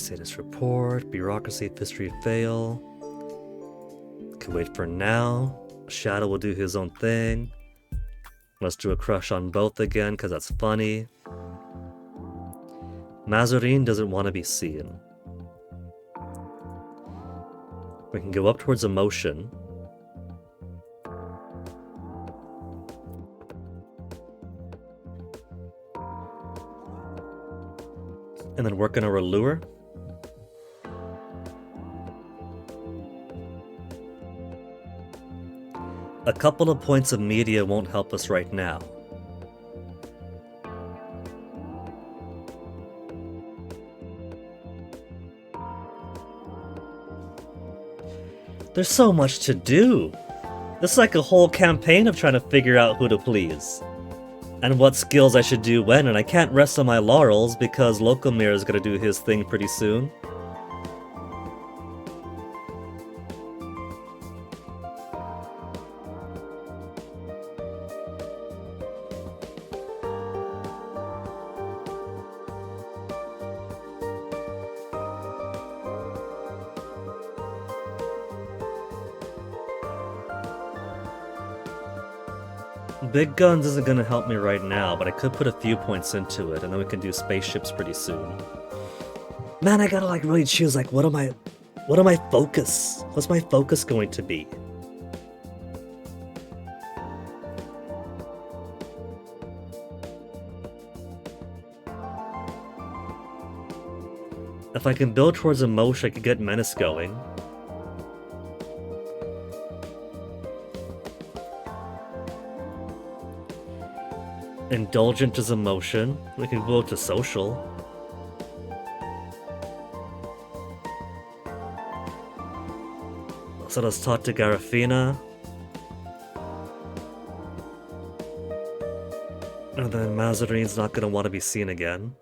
Status report, bureaucracy, history fail. Can wait for now. Shadow will do his own thing. Let's do a crush on both again, because that's funny. Mazarin doesn't want to be seen. We can go up towards emotion. And then work on our allure. A couple of points of media won't help us right now. There's so much to do. This is like a whole campaign of trying to figure out who to please. And what skills I should do when, and I can't rest on my laurels because Locomir is gonna do his thing pretty soon. Big guns isn't gonna help me right now, but I could put a few points into it, and then we can do spaceships pretty soon. Man, I gotta like really choose like what am I focus? What's my focus going to be? If I can build towards emotion, I could get menace going. Indulgent is emotion. We can go to social. So let's talk to Garifina. And then Mazarin's not gonna want to be seen again.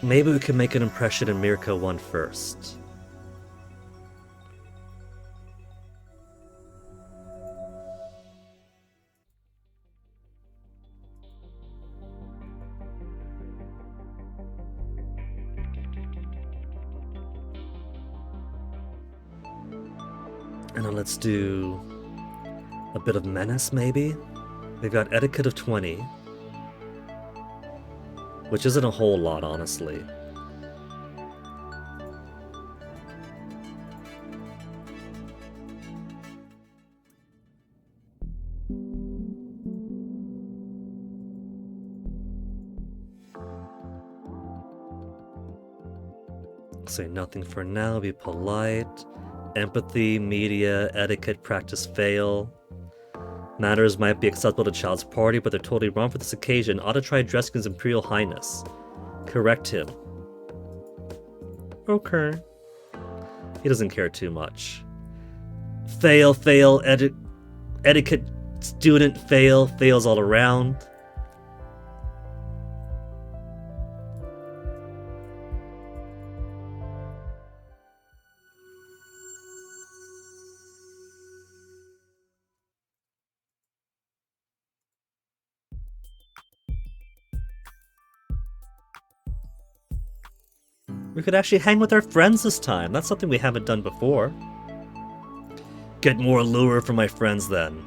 Maybe we can make an impression in Mirka 1 first. And then let's do a bit of menace, maybe? We've got etiquette of 20. Which isn't a whole lot, honestly. Say nothing for now, be polite. Empathy, media, etiquette, practice, fail. Manners might be acceptable to child's party, but they're totally wrong for this occasion. Ought to try dressing his Imperial Highness. Correct him. Okay. He doesn't care too much. Fail, fail, etiquette student, fail, fails all around. We could actually hang with our friends this time. That's something we haven't done before. Get more allure from my friends then.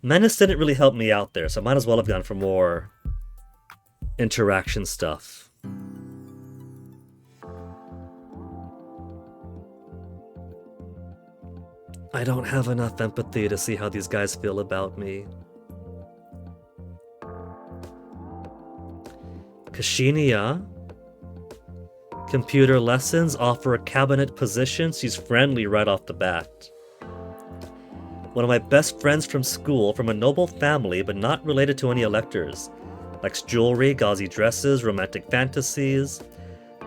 Menace didn't really help me out there, so I might as well have gone for more interaction stuff. I don't have enough empathy to see how these guys feel about me. Kashinia. Computer lessons, offer a cabinet position. She's friendly right off the bat. One of my best friends from school, from a noble family, but not related to any electors. Likes jewelry, gauzy dresses, romantic fantasies.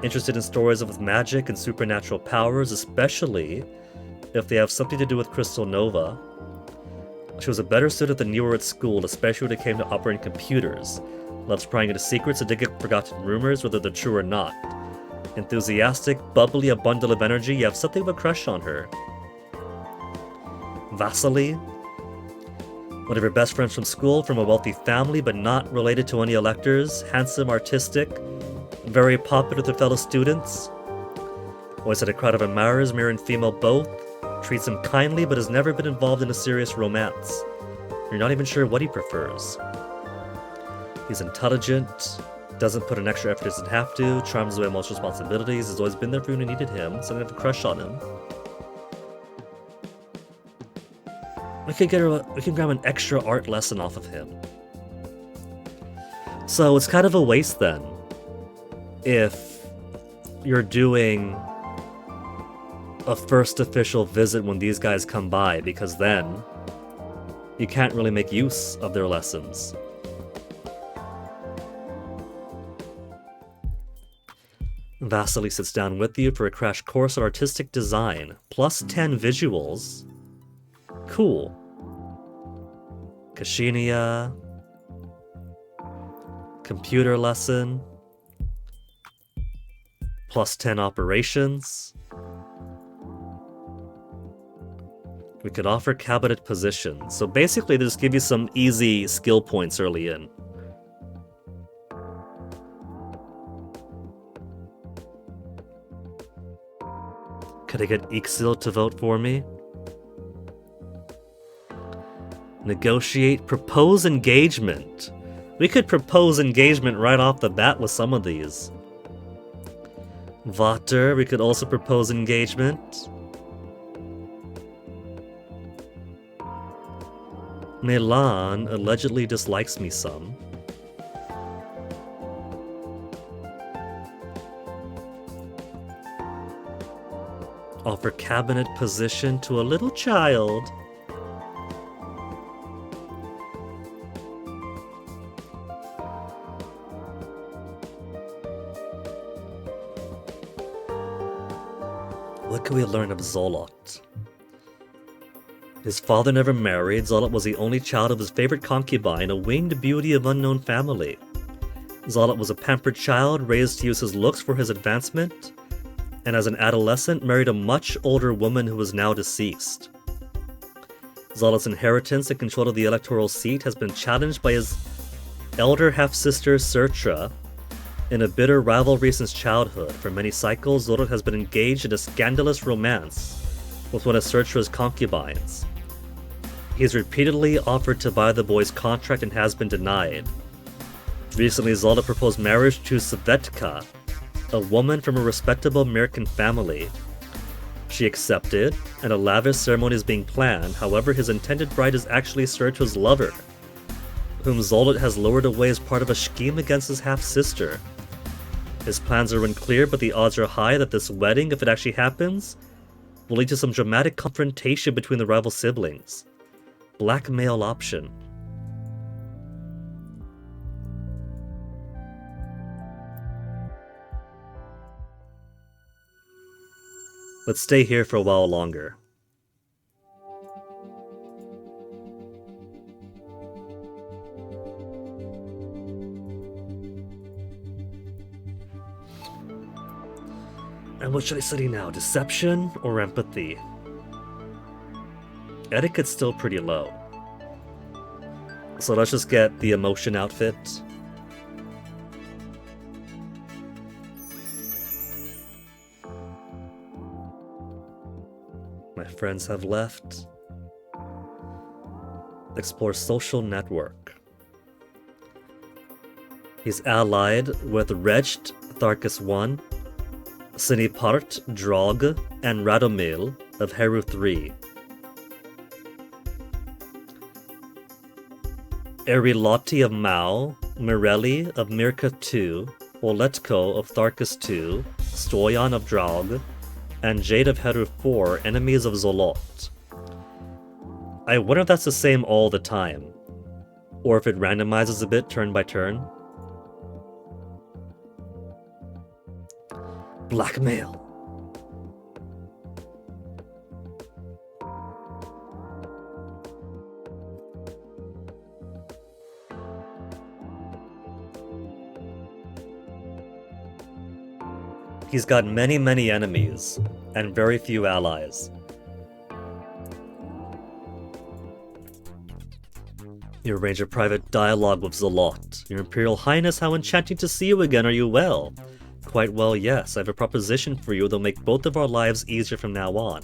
Interested in stories with magic and supernatural powers, especially if they have something to do with Crystal Nova. She was a better student than you were at school, especially when it came to operating computers. Loves prying into secrets and digging up forgotten rumors, whether they're true or not. Enthusiastic, bubbly, a bundle of energy, you have something of a crush on her. Vasily, one of your best friends from school, from a wealthy family but not related to any electors, handsome, artistic, very popular with her fellow students. Always had a crowd of admirers, male and female both. Treats him kindly but has never been involved in a serious romance. You're not even sure what he prefers. He's intelligent, doesn't put an extra effort he doesn't have to, charms away most responsibilities, has always been there for you when you needed him, so I have a crush on him. We can grab an extra art lesson off of him. So it's kind of a waste then, if you're doing a first official visit when these guys come by, because then you can't really make use of their lessons. Vasily sits down with you for a crash course on artistic design, plus 10 visuals. Cool. Kashinia. Computer lesson. Plus 10 operations. We could offer cabinet position. So basically they just give you some easy skill points early in. Could I get Ixil to vote for me? Negotiate, propose engagement. We could propose engagement right off the bat with some of these. Vater, we could also propose engagement. Milan allegedly dislikes me some. Offer cabinet position to a little child. What can we learn of Zolot? His father never married. Zolot was the only child of his favorite concubine, a winged beauty of unknown family. Zolot was a pampered child, raised to use his looks for his advancement, and as an adolescent married a much older woman who was now deceased. Zolot's inheritance and control of the electoral seat has been challenged by his elder half-sister Sertra in a bitter rivalry since childhood. For many cycles, Zolot has been engaged in a scandalous romance with one of Sertra's concubines. He's repeatedly offered to buy the boy's contract and has been denied. Recently, Zolot proposed marriage to Svetka, a woman from a respectable American family. She accepted, and a lavish ceremony is being planned. However, his intended bride is actually Sertra's lover, whom Zolot has lured away as part of a scheme against his half-sister. His plans are unclear, but the odds are high that this wedding, if it actually happens, will lead to some dramatic confrontation between the rival siblings. Blackmail option. Let's stay here for a while longer. And what should I study now? Deception or empathy? Etiquette's still pretty low. So let's just get the emotion outfit. My friends have left. Explore social network. He's allied with Recht, Tharkus I, Sinipart, Drog, and Radomil of Heru III. Erilotti of Mao, Mirelli of Mirka II, Oletko of Tharkus II, Stoyan of Drog, and Jade of Heru IV, enemies of Zolot. I wonder if that's the same all the time, or if it randomizes a bit turn by turn. Blackmail. He's got many, many enemies, and very few allies. You arrange a private dialogue with Zalot. Your Imperial Highness, how enchanting to see you again. Are you well? Quite well, yes. I have a proposition for you that'll make both of our lives easier from now on.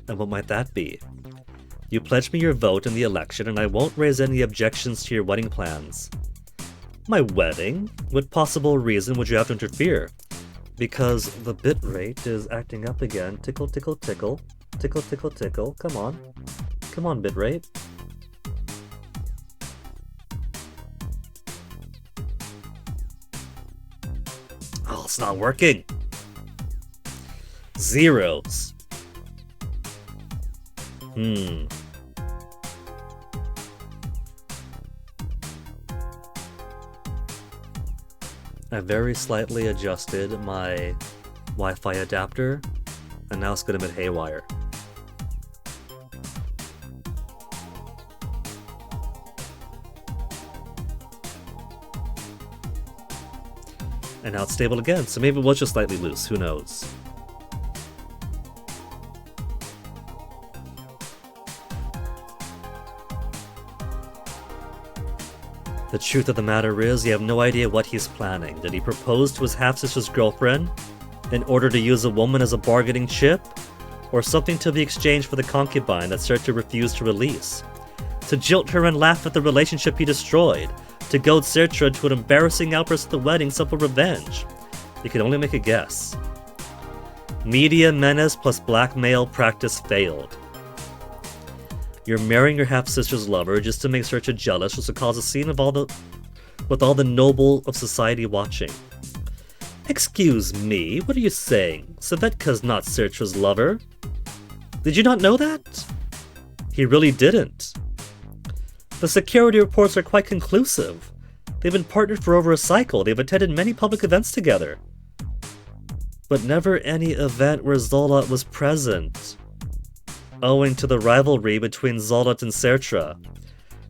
And what might that be? You pledge me your vote in the election, and I won't raise any objections to your wedding plans. My wedding? What possible reason would you have to interfere? Because the bit rate is acting up again. Tickle, tickle, tickle. Tickle, tickle, tickle. Come on. Come on, bit rate. Oh, it's not working. Zeros. I very slightly adjusted my Wi-Fi adapter, and now it's gonna be haywire. And now it's stable again, so maybe it was just slightly loose, who knows. The truth of the matter is, you have no idea what he's planning. Did he propose to his half-sister's girlfriend in order to use a woman as a bargaining chip? Or something to be exchanged for the concubine that Sertra refused to release? To jilt her and laugh at the relationship he destroyed? To goad Sertra into an embarrassing outburst at the wedding, simple revenge? You can only make a guess. Media menace plus blackmail practice failed. You're marrying your half-sister's lover just to make Sertra jealous, just to cause a scene of with all the noble of society watching. Excuse me, what are you saying? Savetka's not Sertra's lover. Did you not know that? He really didn't. The security reports are quite conclusive. They've been partnered for over a cycle. They've attended many public events together. But never any event where Zola was present, owing to the rivalry between Zolot and Sertra.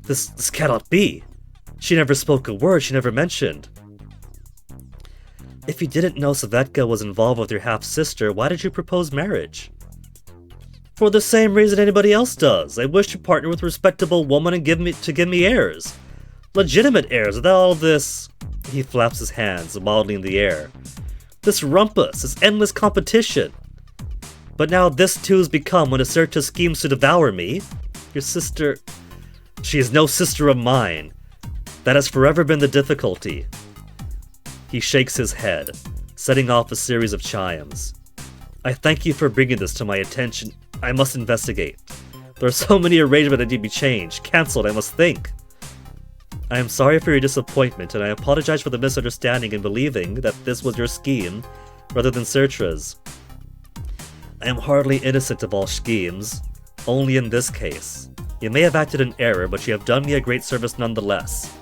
This cannot be. She never spoke a word, she never mentioned. If you didn't know Savetka was involved with your half-sister, why did you propose marriage? For the same reason anybody else does. I wish to partner with a respectable woman and give me heirs. Legitimate heirs, without all this... He flaps his hands, wildly in the air. This rumpus, this endless competition. But now this too has become when Acerta schemes to devour me. Your sister... She is no sister of mine. That has forever been the difficulty. He shakes his head, setting off a series of chimes. I thank you for bringing this to my attention. I must investigate. There are so many arrangements that need to be changed, cancelled, I must think. I am sorry for your disappointment, and I apologize for the misunderstanding in believing that this was your scheme, rather than Sertra's. I am hardly innocent of all schemes, only in this case. You may have acted in error, but you have done me a great service nonetheless.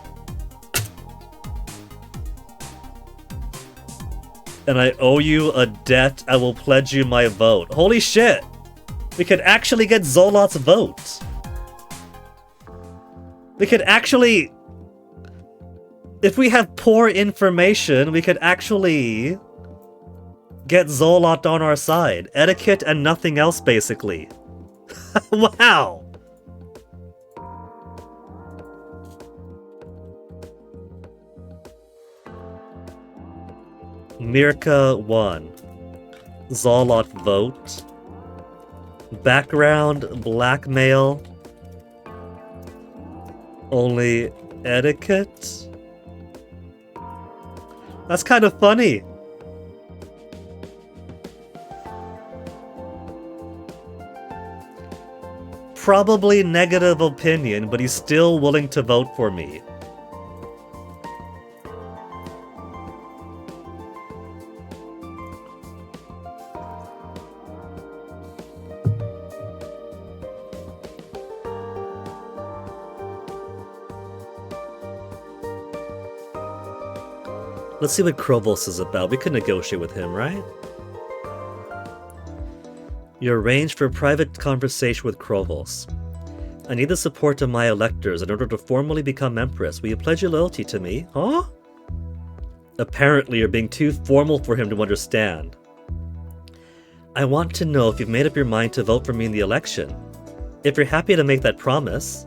And I owe you a debt, I will pledge you my vote. Holy shit! We could actually get Zolot's vote! We could actually... If we have poor information, we could actually... get Zolot on our side. Etiquette and nothing else, basically. Wow! Mirka 1. Zolot vote. Background blackmail. Only etiquette? That's kind of funny. Probably negative opinion, but he's still willing to vote for me. Let's see what Krovos is about. We could negotiate with him, right? You arranged for a private conversation with Krovos. I need the support of my electors in order to formally become Empress. Will you pledge your loyalty to me? Huh? Apparently, you're being too formal for him to understand. I want to know if you've made up your mind to vote for me in the election. If you're happy to make that promise,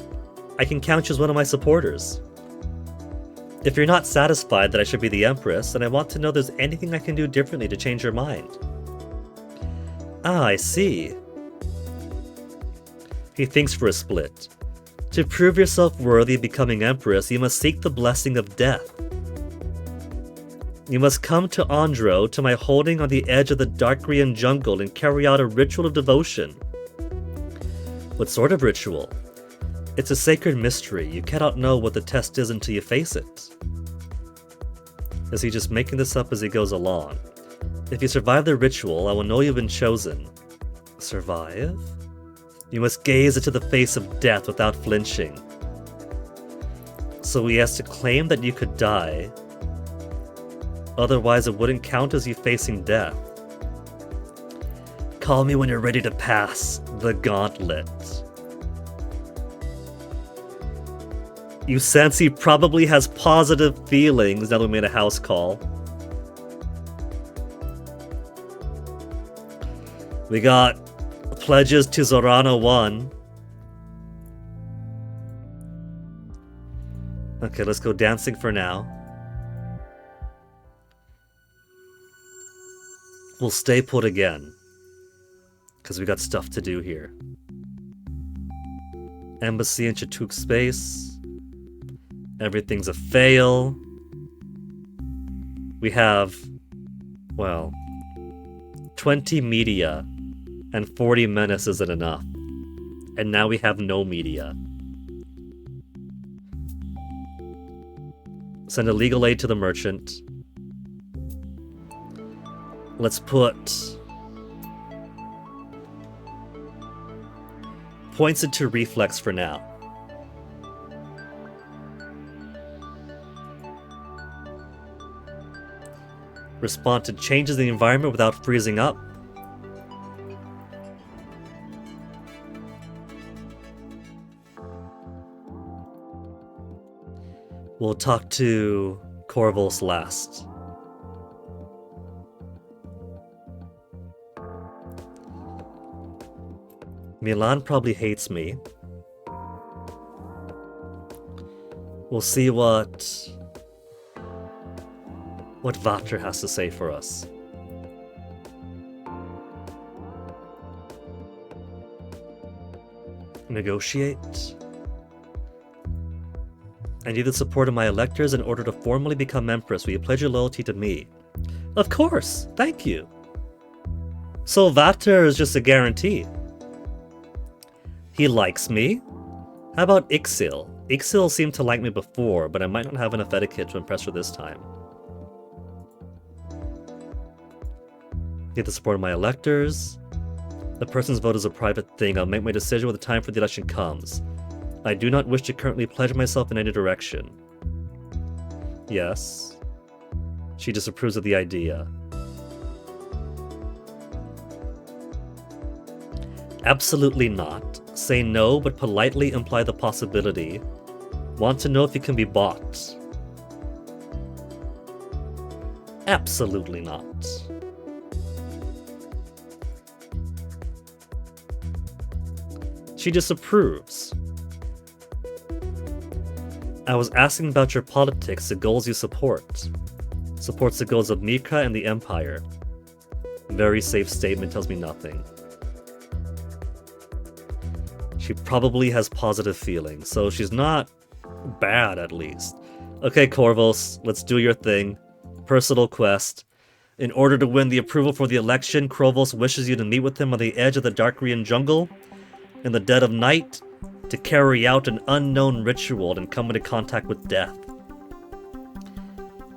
I can count you as one of my supporters. If you're not satisfied that I should be the Empress, then I want to know if there's anything I can do differently to change your mind. Ah, I see. He thinks for a split. To prove yourself worthy of becoming Empress, you must seek the blessing of death. You must come to Andro, to my holding on the edge of the Darkrian jungle, and carry out a ritual of devotion. What sort of ritual? It's a sacred mystery. You cannot know what the test is until you face it. Is he just making this up as he goes along? If you survive the ritual, I will know you've been chosen. Survive? You must gaze into the face of death without flinching. So he has to claim that you could die. Otherwise, it wouldn't count as you facing death. Call me when you're ready to pass the gauntlet. You sense he probably has positive feelings now that we made a house call. We got pledges to Zorana 1. Okay, let's go dancing for now. We'll stay put again, because we got stuff to do here. Embassy in Chatuk space. Everything's a fail. We have, well, 20 media and 40 menace isn't enough. And now we have no media. Send a legal aid to the merchant. Let's put points into reflex for now. Respond to changes in the environment without freezing up. We'll talk to Corvus last. Milan probably hates me. We'll see what Vater has to say for us. Negotiate. I need the support of my electors in order to formally become Empress. Will you pledge your loyalty to me? Of course! Thank you! So Vater is just a guarantee. He likes me? How about Ixil? Ixil seemed to like me before, but I might not have enough etiquette to impress her this time. Get the support of my electors. The person's vote is a private thing. I'll make my decision when the time for the election comes. I do not wish to currently pledge myself in any direction. Yes. She disapproves of the idea. Absolutely not. Say no, but politely imply the possibility. Want to know if you can be bought. Absolutely not. She disapproves. I was asking about your politics, the goals you support. Supports the goals of Mika and the Empire. Very safe statement, tells me nothing. She probably has positive feelings, so she's not bad at least. Okay, Corvus, let's do your thing. Personal quest. In order to win the approval for the election, Corvus wishes you to meet with him on the edge of the Darkrian jungle in the dead of night to carry out an unknown ritual and come into contact with death.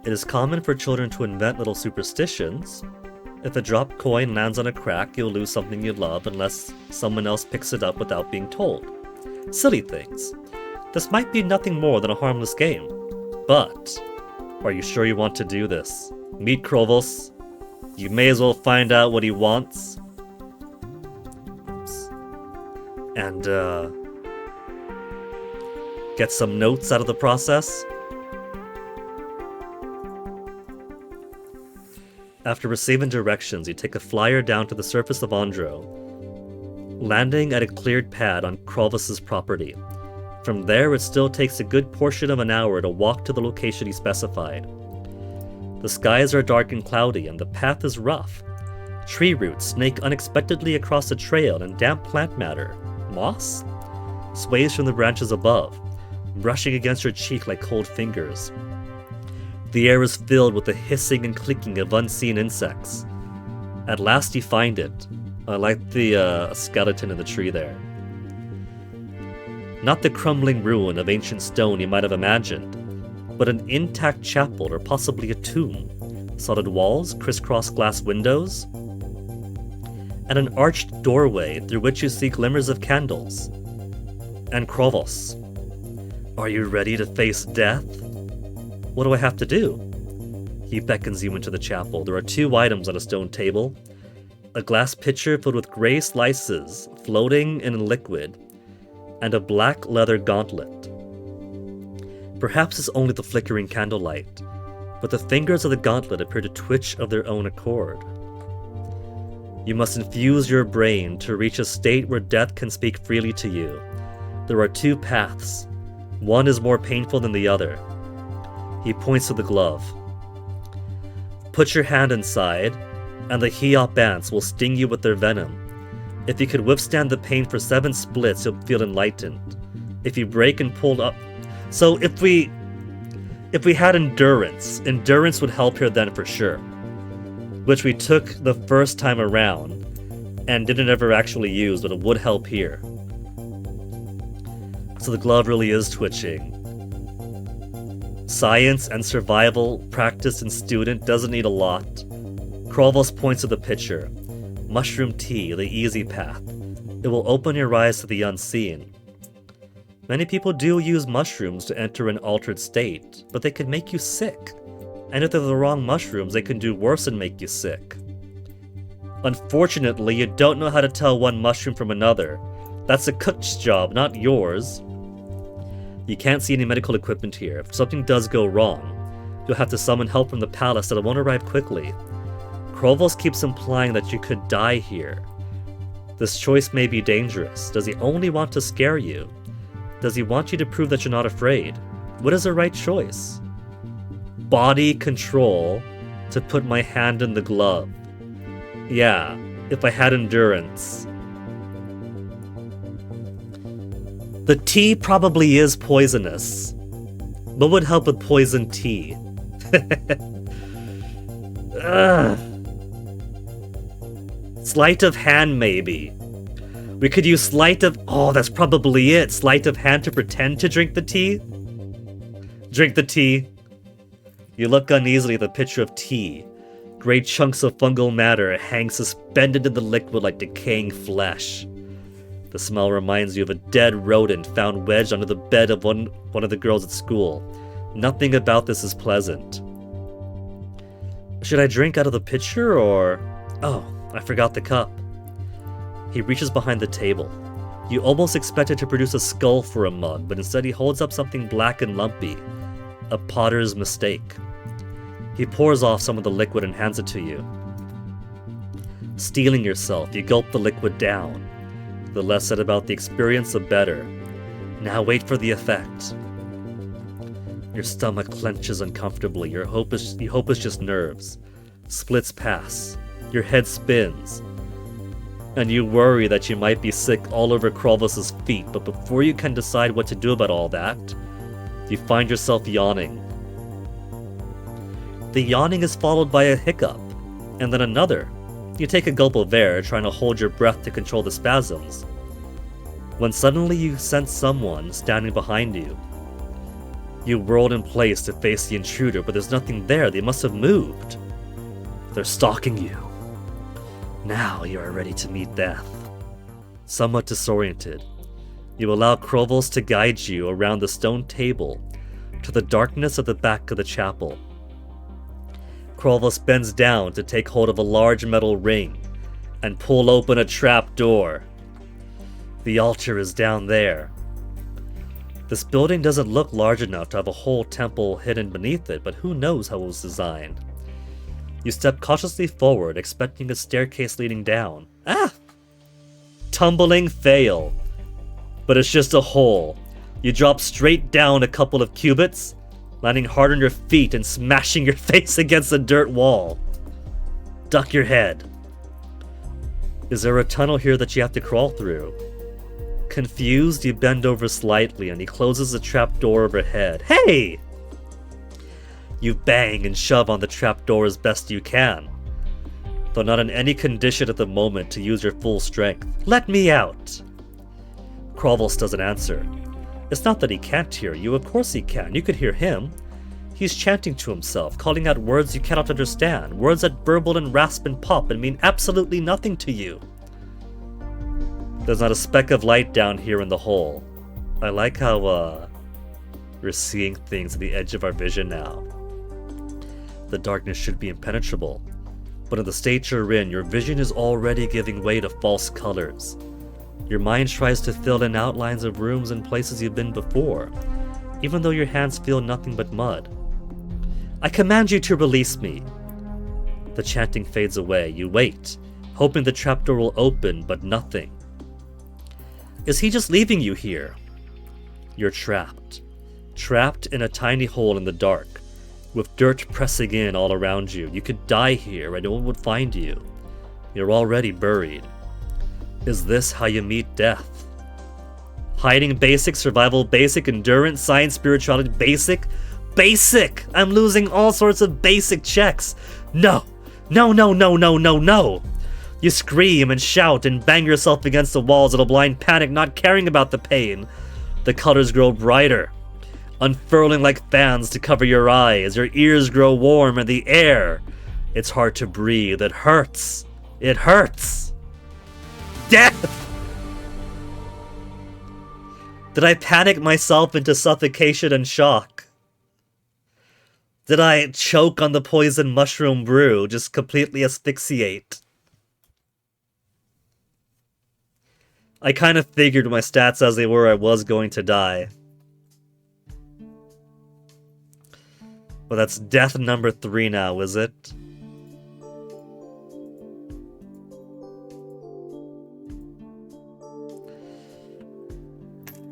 It is common for children to invent little superstitions. If a dropped coin lands on a crack, you'll lose something you love unless someone else picks it up without being told. Silly things. This might be nothing more than a harmless game. But, are you sure you want to do this? Meet Corvus. You may as well find out what he wants. And, get some notes out of the process. After receiving directions, you take a flyer down to the surface of Andro, landing at a cleared pad on Krolvus's property. From there, it still takes a good portion of an hour to walk to the location he specified. The skies are dark and cloudy, and the path is rough. Tree roots snake unexpectedly across the trail, and damp plant matter, moss, sways from the branches above, brushing against your cheek like cold fingers. The air is filled with the hissing and clicking of unseen insects. At last you find it. I like the skeleton in the tree there. Not the crumbling ruin of ancient stone you might have imagined, but an intact chapel or possibly a tomb. Solid walls, crisscross glass windows, and an arched doorway through which you see glimmers of candles. And Krolvus, are you ready to face death? What do I have to do? He beckons you into the chapel. There are 2 items on a stone table. A glass pitcher filled with gray slices floating in a liquid, and a black leather gauntlet. Perhaps it's only the flickering candlelight, but the fingers of the gauntlet appear to twitch of their own accord. You must infuse your brain to reach a state where death can speak freely to you. There are 2 paths. One is more painful than the other. He points to the glove. Put your hand inside, and the Hiop ants will sting you with their venom. If you could withstand the pain for 7 splits, you'll feel enlightened. If you break and pull up... So if we had endurance would help here then for sure. Which we took the first time around, and didn't ever actually use, but it would help here. So the glove really is twitching. Science and survival, practiced and student, doesn't need a lot. Krolvus points to the pitcher. Mushroom tea, the easy path. It will open your eyes to the unseen. Many people do use mushrooms to enter an altered state, but they can make you sick. And if they're the wrong mushrooms, they can do worse and make you sick. Unfortunately, you don't know how to tell one mushroom from another. That's a cook's job, not yours. You can't see any medical equipment here. If something does go wrong, you'll have to summon help from the palace that won't arrive quickly. Krolvus keeps implying that you could die here. This choice may be dangerous. Does he only want to scare you? Does he want you to prove that you're not afraid? What is the right choice? Body control to put my hand in the glove. Yeah, if I had endurance. The tea probably is poisonous. What would help with poison tea? Sleight of hand, maybe. We could use sleight of... Oh, that's probably it. Sleight of hand to pretend to drink the tea? Drink the tea. You look uneasily at the pitcher of tea. Great chunks of fungal matter hang suspended in the liquid like decaying flesh. The smell reminds you of a dead rodent found wedged under the bed of one of the girls at school. Nothing about this is pleasant. Should I drink out of the pitcher or... Oh, I forgot the cup. He reaches behind the table. You almost expected to produce a skull for a mug, but instead he holds up something black and lumpy. A potter's mistake. He pours off some of the liquid and hands it to you. Steeling yourself, you gulp the liquid down. The less said about the experience, the better. Now wait for the effect. Your stomach clenches uncomfortably. You hope it's just nerves. Splits pass. Your head spins. And you worry that you might be sick all over Krolvus's feet, but before you can decide what to do about all that, you find yourself yawning. The yawning is followed by a hiccup, and then another. You take a gulp of air, trying to hold your breath to control the spasms, when suddenly you sense someone standing behind you. You whirled in place to face the intruder, but there's nothing there. They must have moved. They're stalking you. Now you are ready to meet death. Somewhat disoriented, you allow Krolvus to guide you around the stone table to the darkness at the back of the chapel. Krolvus bends down to take hold of a large metal ring and pull open a trap door. The altar is down there. This building doesn't look large enough to have a whole temple hidden beneath it, but who knows how it was designed. You step cautiously forward, expecting a staircase leading down. Ah! Tumbling fail. But it's just a hole. You drop straight down a couple of cubits, landing hard on your feet and smashing your face against a dirt wall. Duck your head. Is there a tunnel here that you have to crawl through? Confused, you bend over slightly and he closes the trapdoor overhead. Hey! You bang and shove on the trapdoor as best you can, though not in any condition at the moment to use your full strength. Let me out! Krovels doesn't answer. It's not that he can't hear you, of course he can. You could hear him. He's chanting to himself, calling out words you cannot understand, words that burble and rasp and pop and mean absolutely nothing to you. There's not a speck of light down here in the hole. I like how, we're seeing things at the edge of our vision now. The darkness should be impenetrable, but in the state you're in, your vision is already giving way to false colors. Your mind tries to fill in outlines of rooms and places you've been before, even though your hands feel nothing but mud. I command you to release me. The chanting fades away. You wait, hoping the trapdoor will open, but nothing. Is he just leaving you here? You're trapped. Trapped in a tiny hole in the dark, with dirt pressing in all around you. You could die here and no one would find you. You're already buried. Is this how you meet death? Hiding basic, survival basic, endurance, science, spirituality basic? Basic! I'm losing all sorts of basic checks. No! No, no, no, no, no, no! You scream and shout and bang yourself against the walls in a blind panic, not caring about the pain. The colors grow brighter, unfurling like fans to cover your eyes. Your ears grow warm in the air. It's hard to breathe. It hurts. It hurts. Death! Did I panic myself into suffocation and shock? Did I choke on the poison mushroom brew, just completely asphyxiate? I kind of figured my stats as they were I was going to die. Well, that's death number 3 now, is it?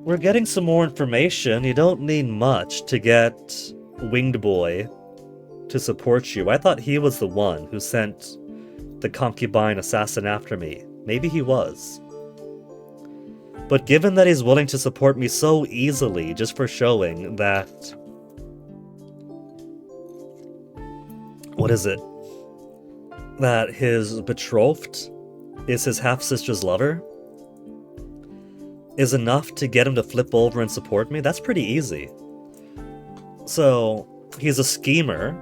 We're getting some more information. You don't need much to get Winged Boy to support you. I thought he was the one who sent the concubine assassin after me. Maybe he was. But given that he's willing to support me so easily just for showing that... What is it? That his betrothed is his half-sister's lover? Is enough to get him to flip over and support me? That's pretty easy. So, he's a schemer,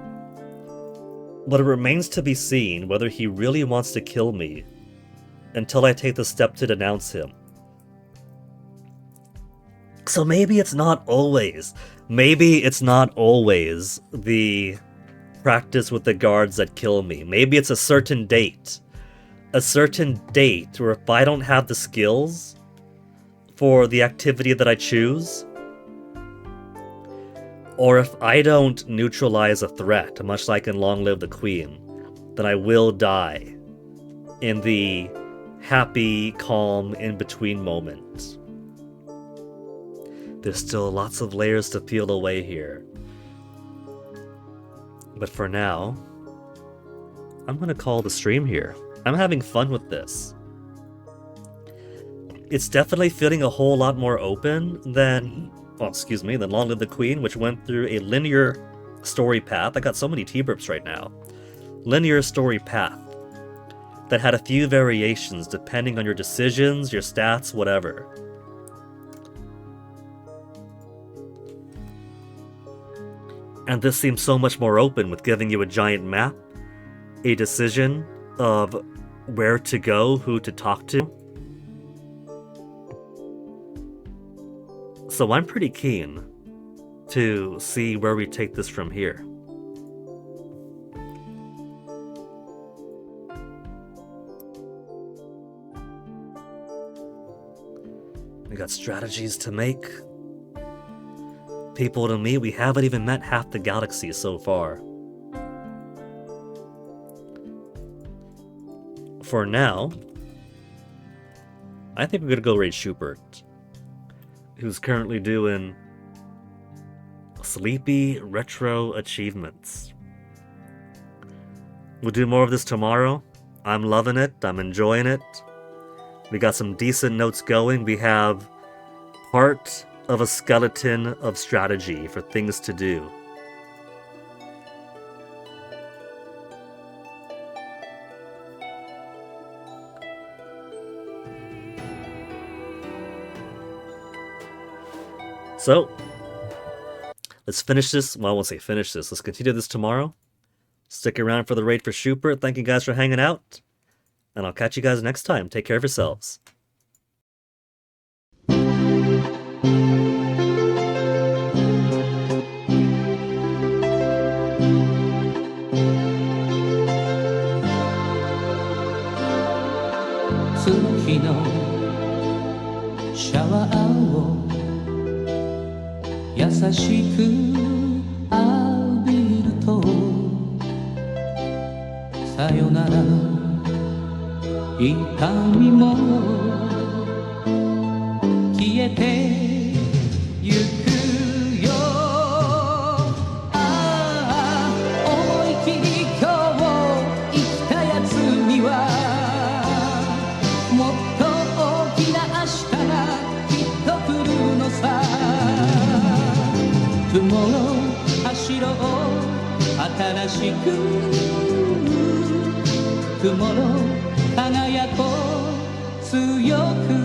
but it remains to be seen whether he really wants to kill me until I take the step to denounce him. So maybe it's not always the practice with the guards that kill me. Maybe it's a certain date. A certain date where if I don't have the skills for the activity that I choose, or if I don't neutralize a threat, much like in Long Live the Queen, then I will die in the happy, calm, in-between moment. There's still lots of layers to peel away here. But for now, I'm gonna call the stream here. I'm having fun with this. It's definitely feeling a whole lot more open than, than Long Live the Queen, which went through a linear story path. I got so many T-burps right now. Linear story path that had a few variations depending on your decisions, your stats, whatever. And this seems so much more open with giving you a giant map, a decision of where to go, who to talk to. So I'm pretty keen to see where we take this from here. We got strategies to make. People to meet. We haven't even met half the galaxy so far. for now, I think we're gonna go raid Schubert, who's currently doing sleepy retro achievements. We'll do more of this tomorrow. I'm loving it. I'm enjoying it. We got some decent notes going. We have part of a skeleton of strategy for things to do. So, let's finish this. Well, I won't say finish this. Let's continue this tomorrow. Stick around for the raid for Schubert. Thank you guys for hanging out. And I'll catch you guys next time. Take care of yourselves. Tomorrow 輝こう強く